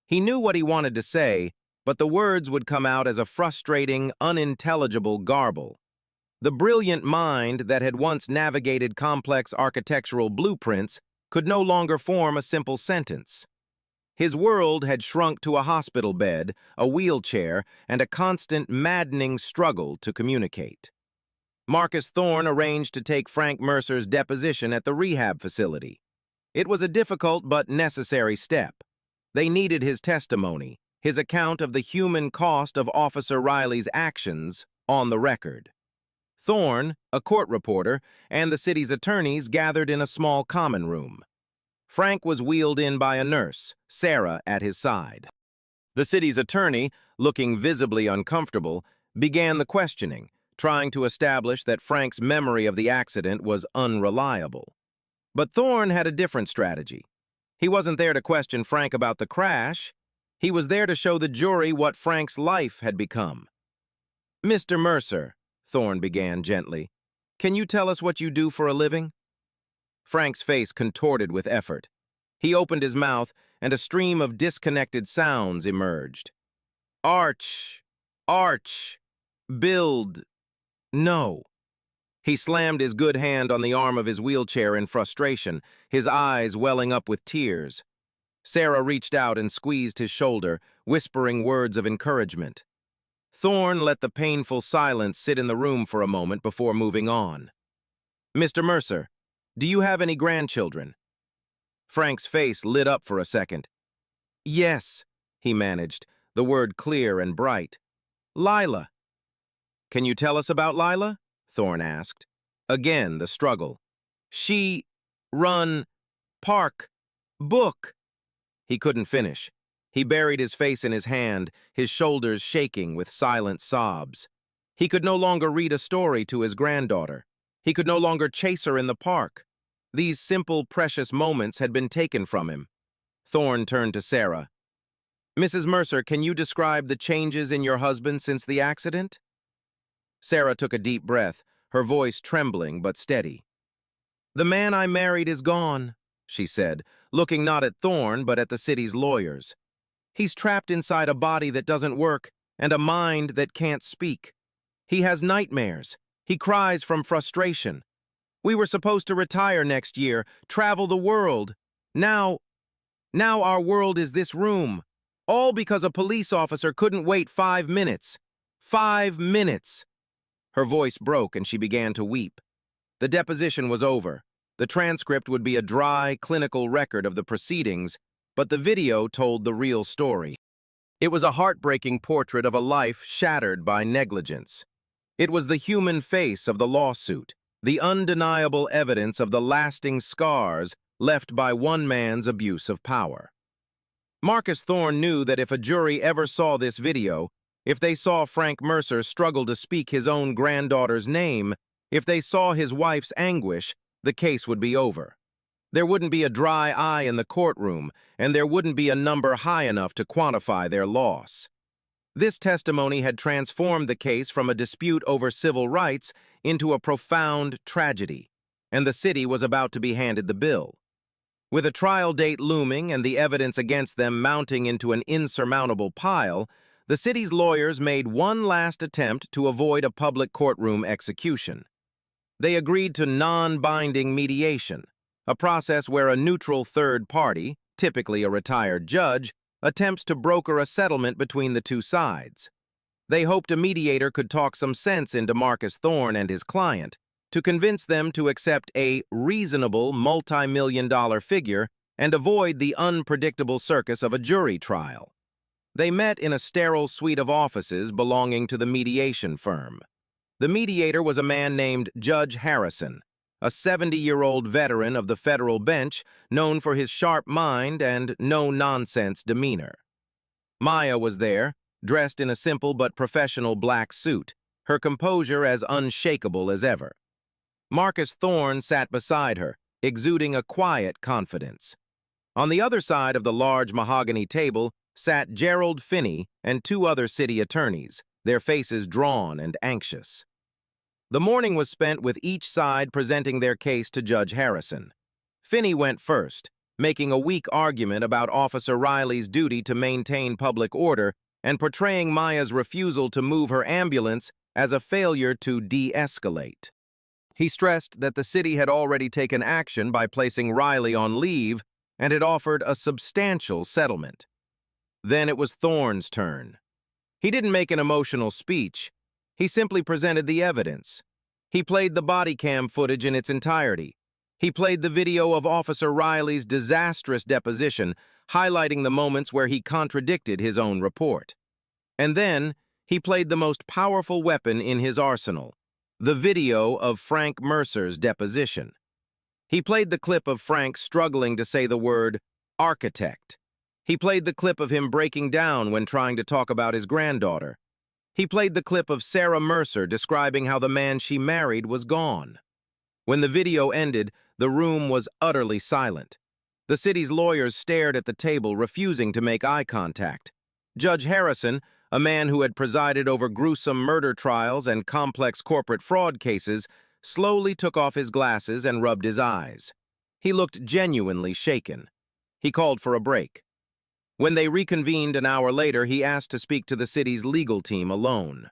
He knew what he wanted to say, but the words would come out as a frustrating, unintelligible garble. The brilliant mind that had once navigated complex architectural blueprints could no longer form a simple sentence. His world had shrunk to a hospital bed, a wheelchair, and a constant, maddening struggle to communicate. Marcus Thorne arranged to take Frank Mercer's deposition at the rehab facility. It was a difficult but necessary step. They needed his testimony, his account of the human cost of Officer Riley's actions, on the record. Thorne, a court reporter, and the city's attorneys gathered in a small common room. Frank was wheeled in by a nurse, Sarah, at his side. The city's attorney, looking visibly uncomfortable, began the questioning, trying to establish that Frank's memory of the accident was unreliable. But Thorne had a different strategy. He wasn't there to question Frank about the crash. He was there to show the jury what Frank's life had become. "Mr. Mercer," Thorne began gently, "can you tell us what you do for a living?" Frank's face contorted with effort. He opened his mouth, and a stream of disconnected sounds emerged. Arch, build, no. He slammed his good hand on the arm of his wheelchair in frustration, his eyes welling up with tears. Sarah reached out and squeezed his shoulder, whispering words of encouragement. Thorne let the painful silence sit in the room for a moment before moving on. "Mr. Mercer, do you have any grandchildren?" Frank's face lit up for a second. "Yes," he managed, the word clear and bright. "Lila." "Can you tell us about Lila?" Thorne asked. Again, the struggle. "She, run, park, book." He couldn't finish. He buried his face in his hand, his shoulders shaking with silent sobs. He could no longer read a story to his granddaughter. He could no longer chase her in the park. These simple, precious moments had been taken from him. Thorne turned to Sarah. "Mrs. Mercer, can you describe the changes in your husband since the accident?" Sarah took a deep breath, her voice trembling but steady. "The man I married is gone," she said, looking not at Thorne but at the city's lawyers. "He's trapped inside a body that doesn't work and a mind that can't speak. He has nightmares. He cries from frustration. We were supposed to retire next year, travel the world. Now our world is this room, all because a police officer couldn't wait 5 minutes. 5 minutes!" Her voice broke and she began to weep. The deposition was over. The transcript would be a dry, clinical record of the proceedings, but the video told the real story. It was a heartbreaking portrait of a life shattered by negligence. It was the human face of the lawsuit, the undeniable evidence of the lasting scars left by one man's abuse of power. Marcus Thorne knew that if a jury ever saw this video, if they saw Frank Mercer struggle to speak his own granddaughter's name, if they saw his wife's anguish, the case would be over. There wouldn't be a dry eye in the courtroom, and there wouldn't be a number high enough to quantify their loss. This testimony had transformed the case from a dispute over civil rights into a profound tragedy, and the city was about to be handed the bill. With a trial date looming and the evidence against them mounting into an insurmountable pile, the city's lawyers made one last attempt to avoid a public courtroom execution. They agreed to non-binding mediation, a process where a neutral third party, typically a retired judge, attempts to broker a settlement between the two sides. They hoped a mediator could talk some sense into Marcus Thorne and his client, to convince them to accept a reasonable multi-million-dollar figure and avoid the unpredictable circus of a jury trial. They met in a sterile suite of offices belonging to the mediation firm. The mediator was a man named Judge Harrison, a 70-year-old veteran of the federal bench known for his sharp mind and no-nonsense demeanor. Maya was there, dressed in a simple but professional black suit, her composure as unshakable as ever. Marcus Thorne sat beside her, exuding a quiet confidence. On the other side of the large mahogany table sat Gerald Finney and two other city attorneys, their faces drawn and anxious. The morning was spent with each side presenting their case to Judge Harrison. Finney went first, making a weak argument about Officer Riley's duty to maintain public order and portraying Maya's refusal to move her ambulance as a failure to de-escalate. He stressed that the city had already taken action by placing Riley on leave and had offered a substantial settlement. Then it was Thorne's turn. He didn't make an emotional speech. He simply presented the evidence. He played the body cam footage in its entirety. He played the video of Officer Riley's disastrous deposition, highlighting the moments where he contradicted his own report. And then, he played the most powerful weapon in his arsenal, the video of Frank Mercer's deposition. He played the clip of Frank struggling to say the word architect. He played the clip of him breaking down when trying to talk about his granddaughter. He played the clip of Sarah Mercer describing how the man she married was gone. When the video ended, the room was utterly silent. The city's lawyers stared at the table, refusing to make eye contact. Judge Harrison, a man who had presided over gruesome murder trials and complex corporate fraud cases, slowly took off his glasses and rubbed his eyes. He looked genuinely shaken. He called for a break. When they reconvened an hour later, he asked to speak to the city's legal team alone.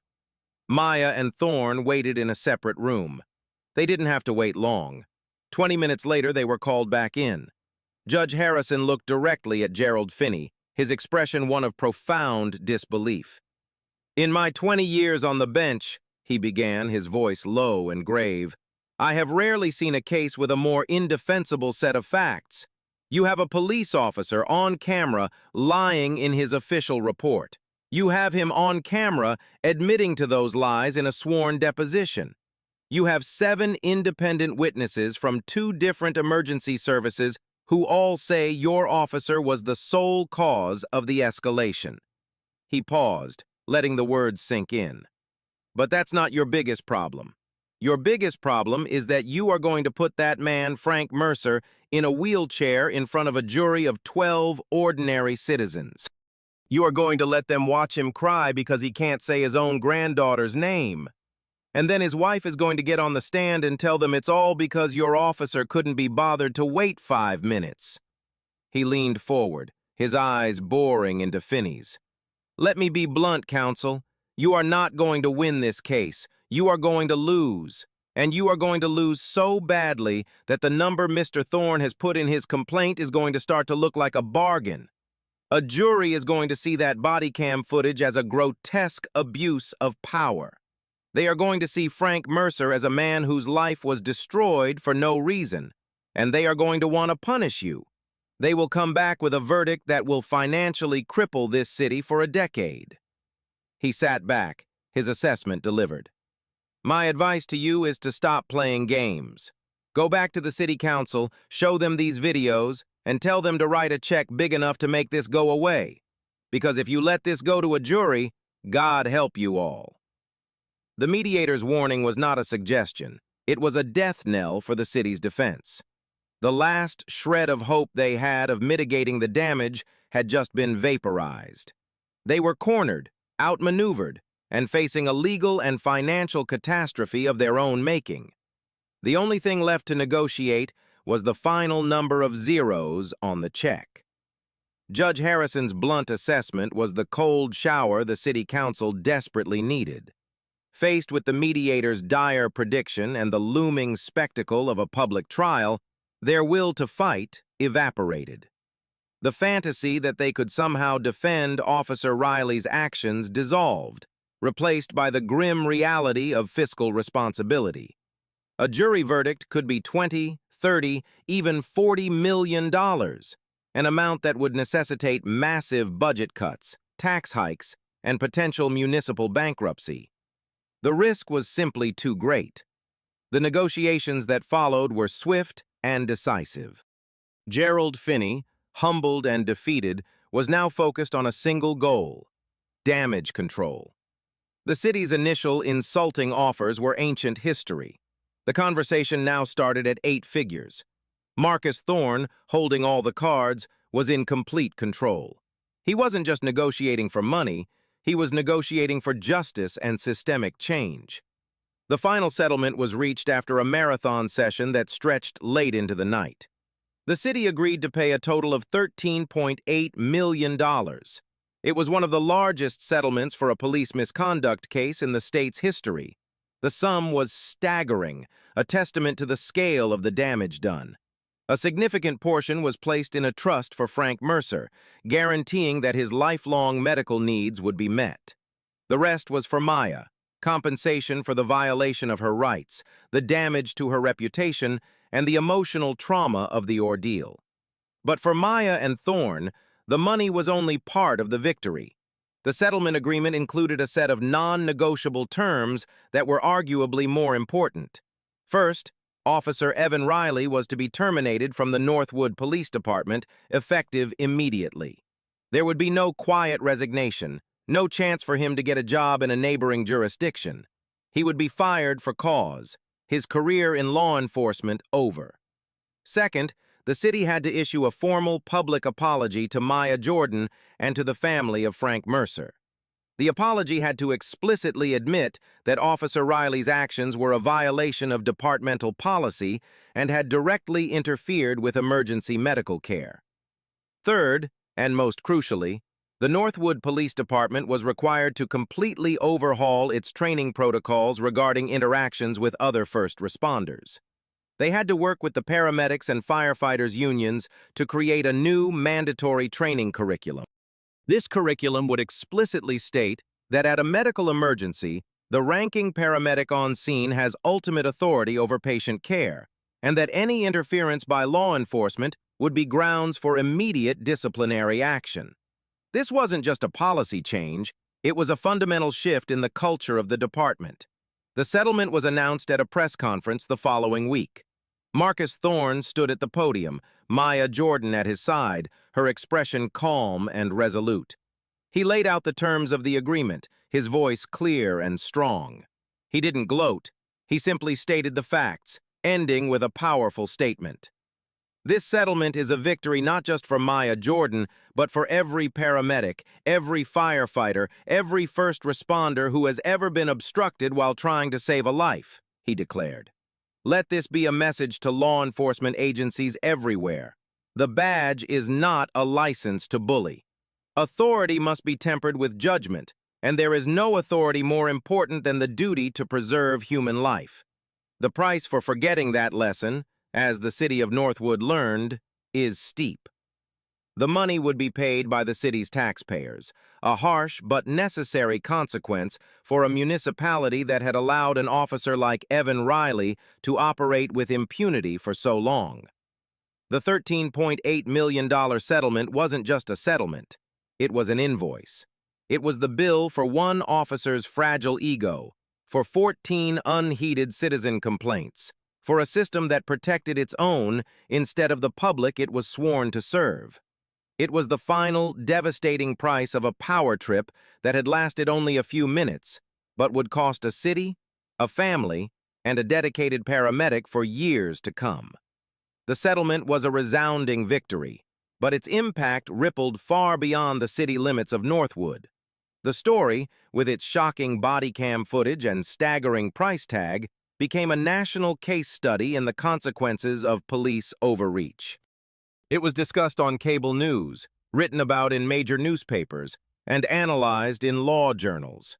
Maya and Thorne waited in a separate room. They didn't have to wait long. 20 minutes later, they were called back in. Judge Harrison looked directly at Gerald Finney, his expression one of profound disbelief. "In my 20 years on the bench," he began, his voice low and grave, "I have rarely seen a case with a more indefensible set of facts. You have a police officer on camera lying in his official report. You have him on camera admitting to those lies in a sworn deposition. You have 7 independent witnesses from 2 different emergency services who all say your officer was the sole cause of the escalation." He paused, letting the words sink in. "But that's not your biggest problem. Your biggest problem is that you are going to put that man, Frank Mercer, in a wheelchair in front of a jury of 12 ordinary citizens. You are going to let them watch him cry because he can't say his own granddaughter's name. And then his wife is going to get on the stand and tell them it's all because your officer couldn't be bothered to wait 5 minutes." He leaned forward, his eyes boring into Finney's. "Let me be blunt, counsel. You are not going to win this case. You are going to lose. And you are going to lose so badly that the number Mr. Thorne has put in his complaint is going to start to look like a bargain. A jury is going to see that body cam footage as a grotesque abuse of power. They are going to see Frank Mercer as a man whose life was destroyed for no reason, and they are going to want to punish you. They will come back with a verdict that will financially cripple this city for a decade." He sat back, his assessment delivered. "My advice to you is to stop playing games. Go back to the city council, show them these videos, and tell them to write a check big enough to make this go away. Because if you let this go to a jury, God help you all." The mediator's warning was not a suggestion. It was a death knell for the city's defense. The last shred of hope they had of mitigating the damage had just been vaporized. They were cornered, outmaneuvered, and facing a legal and financial catastrophe of their own making. The only thing left to negotiate was the final number of zeros on the check. Judge Harrison's blunt assessment was the cold shower the city council desperately needed. Faced with the mediator's dire prediction and the looming spectacle of a public trial, their will to fight evaporated. The fantasy that they could somehow defend Officer Riley's actions dissolved, replaced by the grim reality of fiscal responsibility. A jury verdict could be $20, $30, even $40 million, an amount that would necessitate massive budget cuts, tax hikes, and potential municipal bankruptcy. The risk was simply too great. The negotiations that followed were swift and decisive. Gerald Finney, humbled and defeated, was now focused on a single goal: damage control. The city's initial insulting offers were ancient history. The conversation now started at 8 figures. Marcus Thorne, holding all the cards, was in complete control. He wasn't just negotiating for money, he was negotiating for justice and systemic change. The final settlement was reached after a marathon session that stretched late into the night. The city agreed to pay a total of $13.8 million. It was one of the largest settlements for a police misconduct case in the state's history. The sum was staggering, a testament to the scale of the damage done. A significant portion was placed in a trust for Frank Mercer, guaranteeing that his lifelong medical needs would be met. The rest was for Maya, compensation for the violation of her rights, the damage to her reputation, and the emotional trauma of the ordeal. But for Maya and Thorne, the money was only part of the victory. The settlement agreement included a set of non-negotiable terms that were arguably more important. First, Officer Evan Riley was to be terminated from the Northwood Police Department, effective immediately. There would be no quiet resignation, no chance for him to get a job in a neighboring jurisdiction. He would be fired for cause, his career in law enforcement over. Second, the city had to issue a formal public apology to Maya Jordan and to the family of Frank Mercer. The apology had to explicitly admit that Officer Riley's actions were a violation of departmental policy and had directly interfered with emergency medical care. Third, and most crucially, the Northwood Police Department was required to completely overhaul its training protocols regarding interactions with other first responders. They had to work with the paramedics and firefighters unions to create a new mandatory training curriculum. This curriculum would explicitly state that at a medical emergency, the ranking paramedic on scene has ultimate authority over patient care, and that any interference by law enforcement would be grounds for immediate disciplinary action. This wasn't just a policy change, it was a fundamental shift in the culture of the department. The settlement was announced at a press conference the following week. Marcus Thorne stood at the podium, Maya Jordan at his side, her expression calm and resolute. He laid out the terms of the agreement, his voice clear and strong. He didn't gloat, he simply stated the facts, ending with a powerful statement. This settlement is a victory not just for Maya Jordan, but for every paramedic, every firefighter, every first responder who has ever been obstructed while trying to save a life, he declared. Let this be a message to law enforcement agencies everywhere. The badge is not a license to bully. Authority must be tempered with judgment, and there is no authority more important than the duty to preserve human life. The price for forgetting that lesson, as the city of Northwood learned, is steep. The money would be paid by the city's taxpayers, a harsh but necessary consequence for a municipality that had allowed an officer like Evan Riley to operate with impunity for so long. The $13.8 million settlement wasn't just a settlement, it was an invoice. It was the bill for one officer's fragile ego, for 14 unheeded citizen complaints, for a system that protected its own instead of the public it was sworn to serve. It was the final, devastating price of a power trip that had lasted only a few minutes, but would cost a city, a family, and a dedicated paramedic for years to come. The settlement was a resounding victory, but its impact rippled far beyond the city limits of Northwood. The story, with its shocking body cam footage and staggering price tag, became a national case study in the consequences of police overreach. It was discussed on cable news, written about in major newspapers, and analyzed in law journals.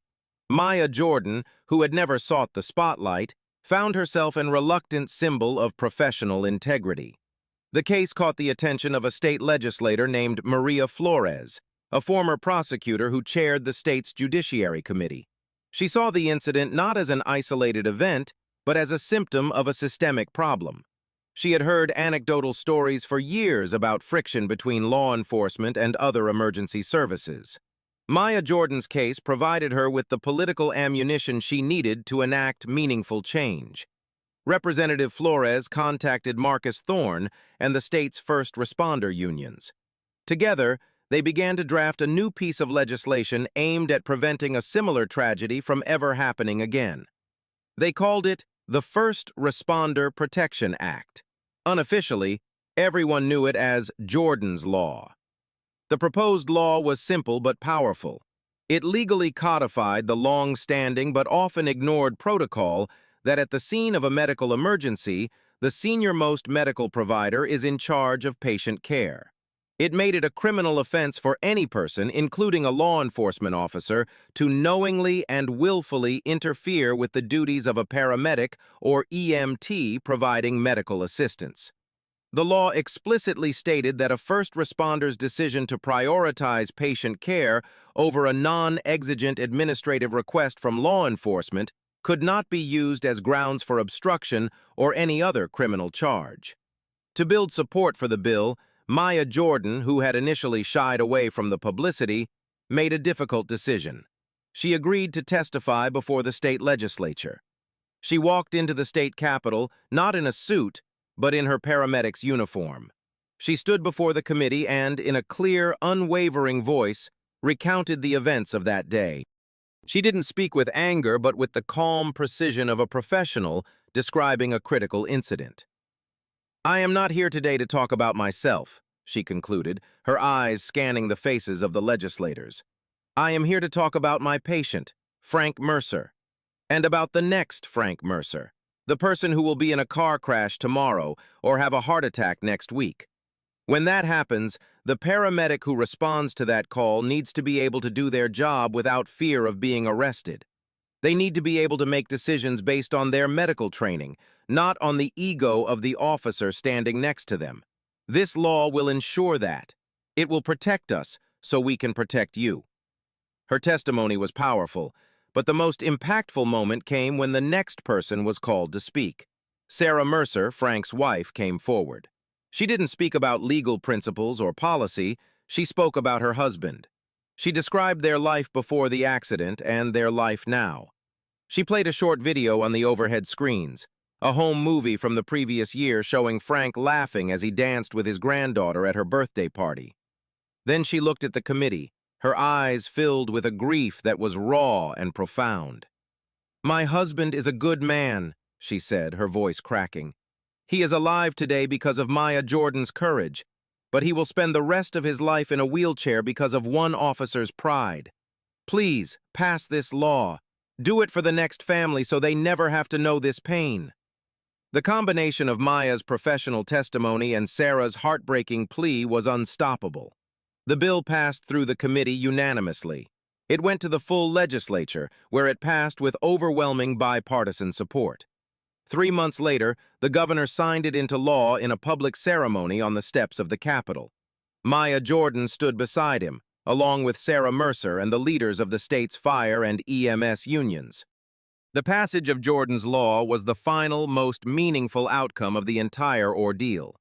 Maya Jordan, who had never sought the spotlight, found herself a reluctant symbol of professional integrity. The case caught the attention of a state legislator named Maria Flores, a former prosecutor who chaired the state's Judiciary Committee. She saw the incident not as an isolated event, but as a symptom of a systemic problem. She had heard anecdotal stories for years about friction between law enforcement and other emergency services. Maya Jordan's case provided her with the political ammunition she needed to enact meaningful change. Representative Flores contacted Marcus Thorne and the state's first responder unions. Together, they began to draft a new piece of legislation aimed at preventing a similar tragedy from ever happening again. They called it the First Responder Protection Act. Unofficially, everyone knew it as Jordan's Law. The proposed law was simple but powerful. It legally codified the long-standing but often ignored protocol that at the scene of a medical emergency, the senior-most medical provider is in charge of patient care. It made it a criminal offense for any person, including a law enforcement officer, to knowingly and willfully interfere with the duties of a paramedic or EMT providing medical assistance. The law explicitly stated that a first responder's decision to prioritize patient care over a non-exigent administrative request from law enforcement could not be used as grounds for obstruction or any other criminal charge. To build support for the bill, Maya Jordan, who had initially shied away from the publicity, made a difficult decision. She agreed to testify before the state legislature. She walked into the state capitol, not in a suit, but in her paramedic's uniform. She stood before the committee and, in a clear, unwavering voice, recounted the events of that day. She didn't speak with anger, but with the calm precision of a professional describing a critical incident. "I am not here today to talk about myself," she concluded, her eyes scanning the faces of the legislators. "I am here to talk about my patient, Frank Mercer, and about the next Frank Mercer, the person who will be in a car crash tomorrow or have a heart attack next week. When that happens, the paramedic who responds to that call needs to be able to do their job without fear of being arrested. They need to be able to make decisions based on their medical training, not on the ego of the officer standing next to them. This law will ensure that. It will protect us so we can protect you." Her testimony was powerful, but the most impactful moment came when the next person was called to speak. Sarah Mercer, Frank's wife, came forward. She didn't speak about legal principles or policy, she spoke about her husband. She described their life before the accident and their life now. She played a short video on the overhead screens, a home movie from the previous year showing Frank laughing as he danced with his granddaughter at her birthday party. Then she looked at the committee, her eyes filled with a grief that was raw and profound. "My husband is a good man," she said, her voice cracking. "He is alive today because of Maya Jordan's courage, but he will spend the rest of his life in a wheelchair because of one officer's pride. Please, pass this law. Do it for the next family so they never have to know this pain." The combination of Maya's professional testimony and Sarah's heartbreaking plea was unstoppable. The bill passed through the committee unanimously. It went to the full legislature, where it passed with overwhelming bipartisan support. 3 months later, the governor signed it into law in a public ceremony on the steps of the Capitol. Maya Jordan stood beside him, along with Sarah Mercer and the leaders of the state's fire and EMS unions. The passage of Jordan's law was the final, most meaningful outcome of the entire ordeal.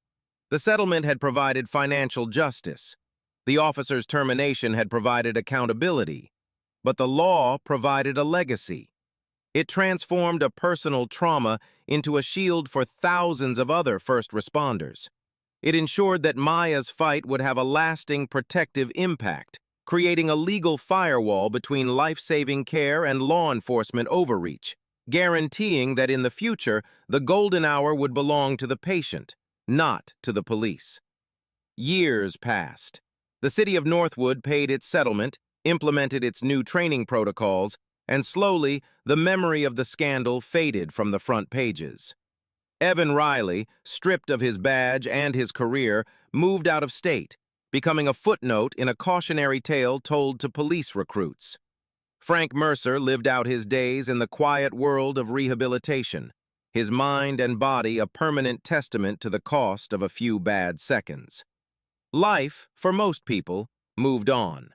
The settlement had provided financial justice. The officer's termination had provided accountability. But the law provided a legacy. It transformed a personal trauma into a shield for thousands of other first responders. It ensured that Maya's fight would have a lasting protective impact, creating a legal firewall between life-saving care and law enforcement overreach, guaranteeing that in the future, the golden hour would belong to the patient, not to the police. Years passed. The city of Northwood paid its settlement, implemented its new training protocols, and slowly, the memory of the scandal faded from the front pages. Evan Riley, stripped of his badge and his career, moved out of state, becoming a footnote in a cautionary tale told to police recruits. Frank Mercer lived out his days in the quiet world of rehabilitation, his mind and body a permanent testament to the cost of a few bad seconds. Life, for most people, moved on.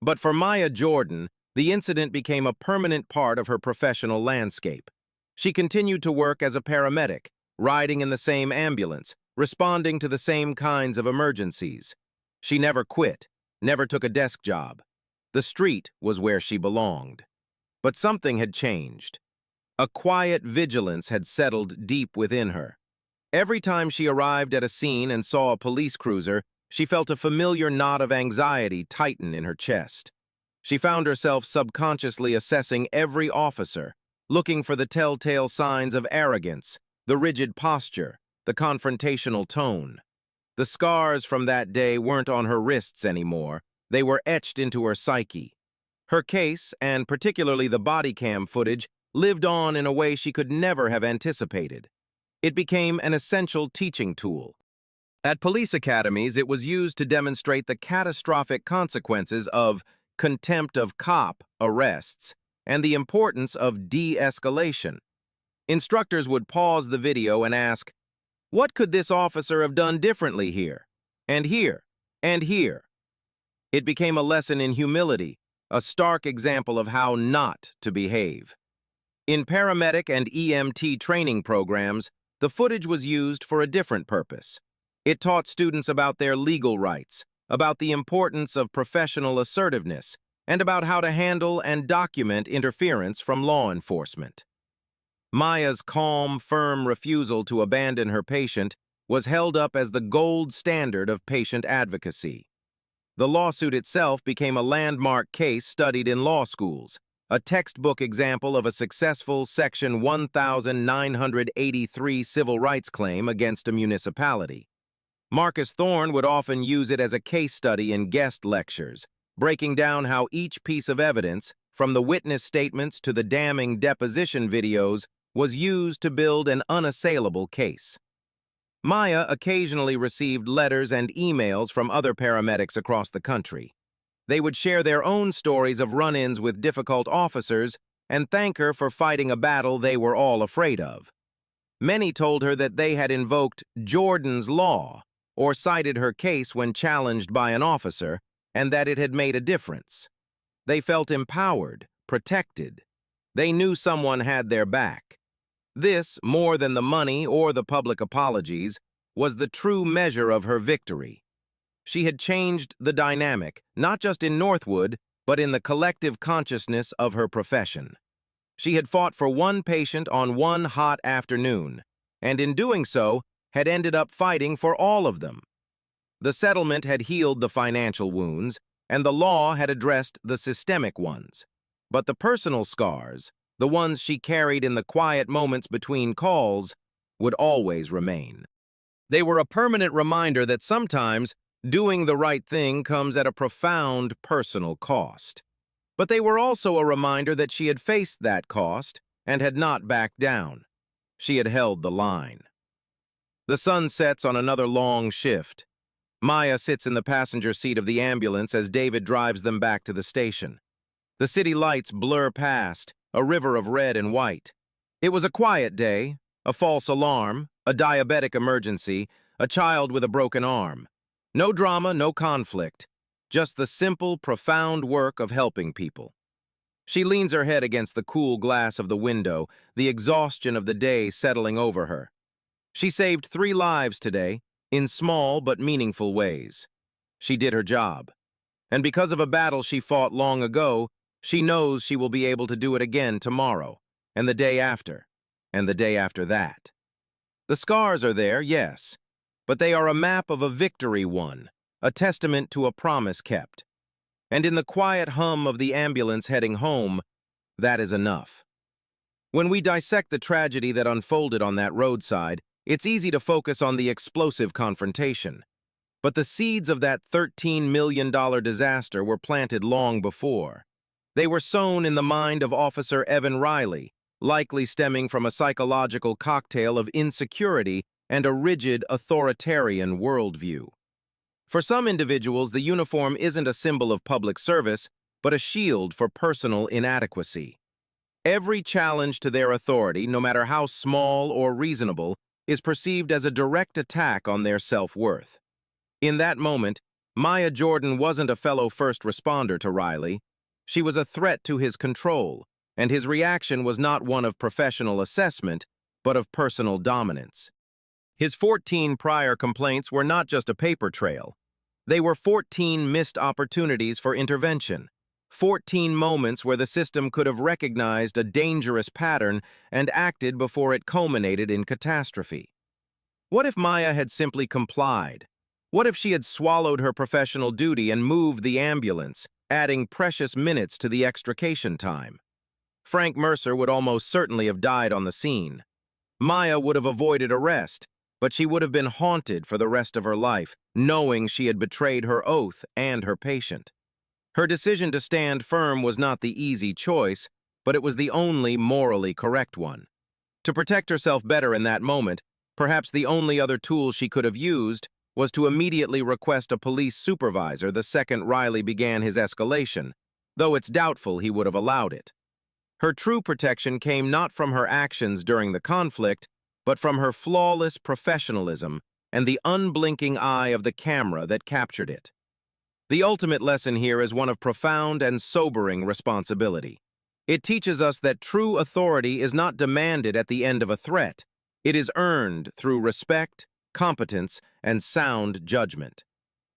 But for Maya Jordan, the incident became a permanent part of her professional landscape. She continued to work as a paramedic, riding in the same ambulance, responding to the same kinds of emergencies. She never quit, never took a desk job. The street was where she belonged. But something had changed. A quiet vigilance had settled deep within her. Every time she arrived at a scene and saw a police cruiser, She felt a familiar knot of anxiety tighten in her chest. She found herself subconsciously assessing every officer, looking for the telltale signs of arrogance, the rigid posture, the confrontational tone. The scars from that day weren't on her wrists anymore. They were etched into her psyche. Her case, and particularly the body cam footage, lived on in a way she could never have anticipated. It became an essential teaching tool. At police academies, it was used to demonstrate the catastrophic consequences of contempt of cop arrests and the importance of de-escalation. Instructors would pause the video and ask, "What could this officer have done differently here? And here? And here?" It became a lesson in humility, a stark example of how not to behave. In paramedic and EMT training programs, the footage was used for a different purpose. It taught students about their legal rights, about the importance of professional assertiveness, and about how to handle and document interference from law enforcement. Maya's calm, firm refusal to abandon her patient was held up as the gold standard of patient advocacy. The lawsuit itself became a landmark case studied in law schools, a textbook example of a successful Section 1983 civil rights claim against a municipality. Marcus Thorne would often use it as a case study in guest lectures, breaking down how each piece of evidence, from the witness statements to the damning deposition videos, was used to build an unassailable case. Maya occasionally received letters and emails from other paramedics across the country. They would share their own stories of run-ins with difficult officers and thank her for fighting a battle they were all afraid of. Many told her that they had invoked Jordan's Law, or cited her case when challenged by an officer, and that it had made a difference. They felt empowered, protected. They knew someone had their back. This, more than the money or the public apologies, was the true measure of her victory. She had changed the dynamic, not just in Northwood, but in the collective consciousness of her profession. She had fought for one patient on one hot afternoon, and in doing so, had ended up fighting for all of them. The settlement had healed the financial wounds, and the law had addressed the systemic ones. But the personal scars, the ones she carried in the quiet moments between calls, would always remain. They were a permanent reminder that sometimes doing the right thing comes at a profound personal cost. But they were also a reminder that she had faced that cost and had not backed down. She had held the line. The sun sets on another long shift. Maya sits in the passenger seat of the ambulance as David drives them back to the station. The city lights blur past, a river of red and white. It was a quiet day, a false alarm, a diabetic emergency, a child with a broken arm. No drama, no conflict, just the simple, profound work of helping people. She leans her head against the cool glass of the window, the exhaustion of the day settling over her. She saved 3 lives today, in small but meaningful ways. She did her job. And because of a battle she fought long ago, she knows she will be able to do it again tomorrow, and the day after, and the day after that. The scars are there, yes, but they are a map of a victory won, a testament to a promise kept. And in the quiet hum of the ambulance heading home, that is enough. When we dissect the tragedy that unfolded on that roadside, it's easy to focus on the explosive confrontation. But the seeds of that $13 million disaster were planted long before. They were sown in the mind of Officer Evan Riley, likely stemming from a psychological cocktail of insecurity and a rigid, authoritarian worldview. For some individuals, the uniform isn't a symbol of public service, but a shield for personal inadequacy. Every challenge to their authority, no matter how small or reasonable, is perceived as a direct attack on their self-worth. In that moment, Maya Jordan wasn't a fellow first responder to Riley. She was a threat to his control, and his reaction was not one of professional assessment, but of personal dominance. His 14 prior complaints were not just a paper trail. They were 14 missed opportunities for intervention, 14 moments where the system could have recognized a dangerous pattern and acted before it culminated in catastrophe. What if Maya had simply complied? What if she had swallowed her professional duty and moved the ambulance, adding precious minutes to the extrication time? Frank Mercer would almost certainly have died on the scene. Maya would have avoided arrest, but she would have been haunted for the rest of her life, knowing she had betrayed her oath and her patient. Her decision to stand firm was not the easy choice, but it was the only morally correct one. To protect herself better in that moment, perhaps the only other tool she could have used was to immediately request a police supervisor the second Riley began his escalation, though it's doubtful he would have allowed it. Her true protection came not from her actions during the conflict, but from her flawless professionalism and the unblinking eye of the camera that captured it. The ultimate lesson here is one of profound and sobering responsibility. It teaches us that true authority is not demanded at the end of a threat. It is earned through respect, competence, and sound judgment.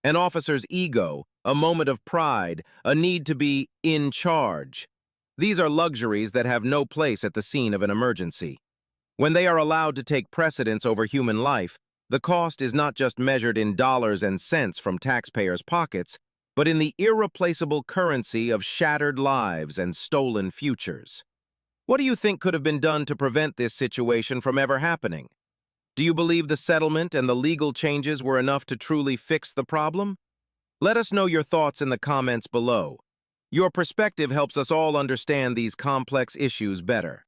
An officer's ego, a moment of pride, a need to be in charge. These are luxuries that have no place at the scene of an emergency. When they are allowed to take precedence over human life, the cost is not just measured in dollars and cents from taxpayers' pockets, but in the irreplaceable currency of shattered lives and stolen futures. What do you think could have been done to prevent this situation from ever happening? Do you believe the settlement and the legal changes were enough to truly fix the problem? Let us know your thoughts in the comments below. Your perspective helps us all understand these complex issues better.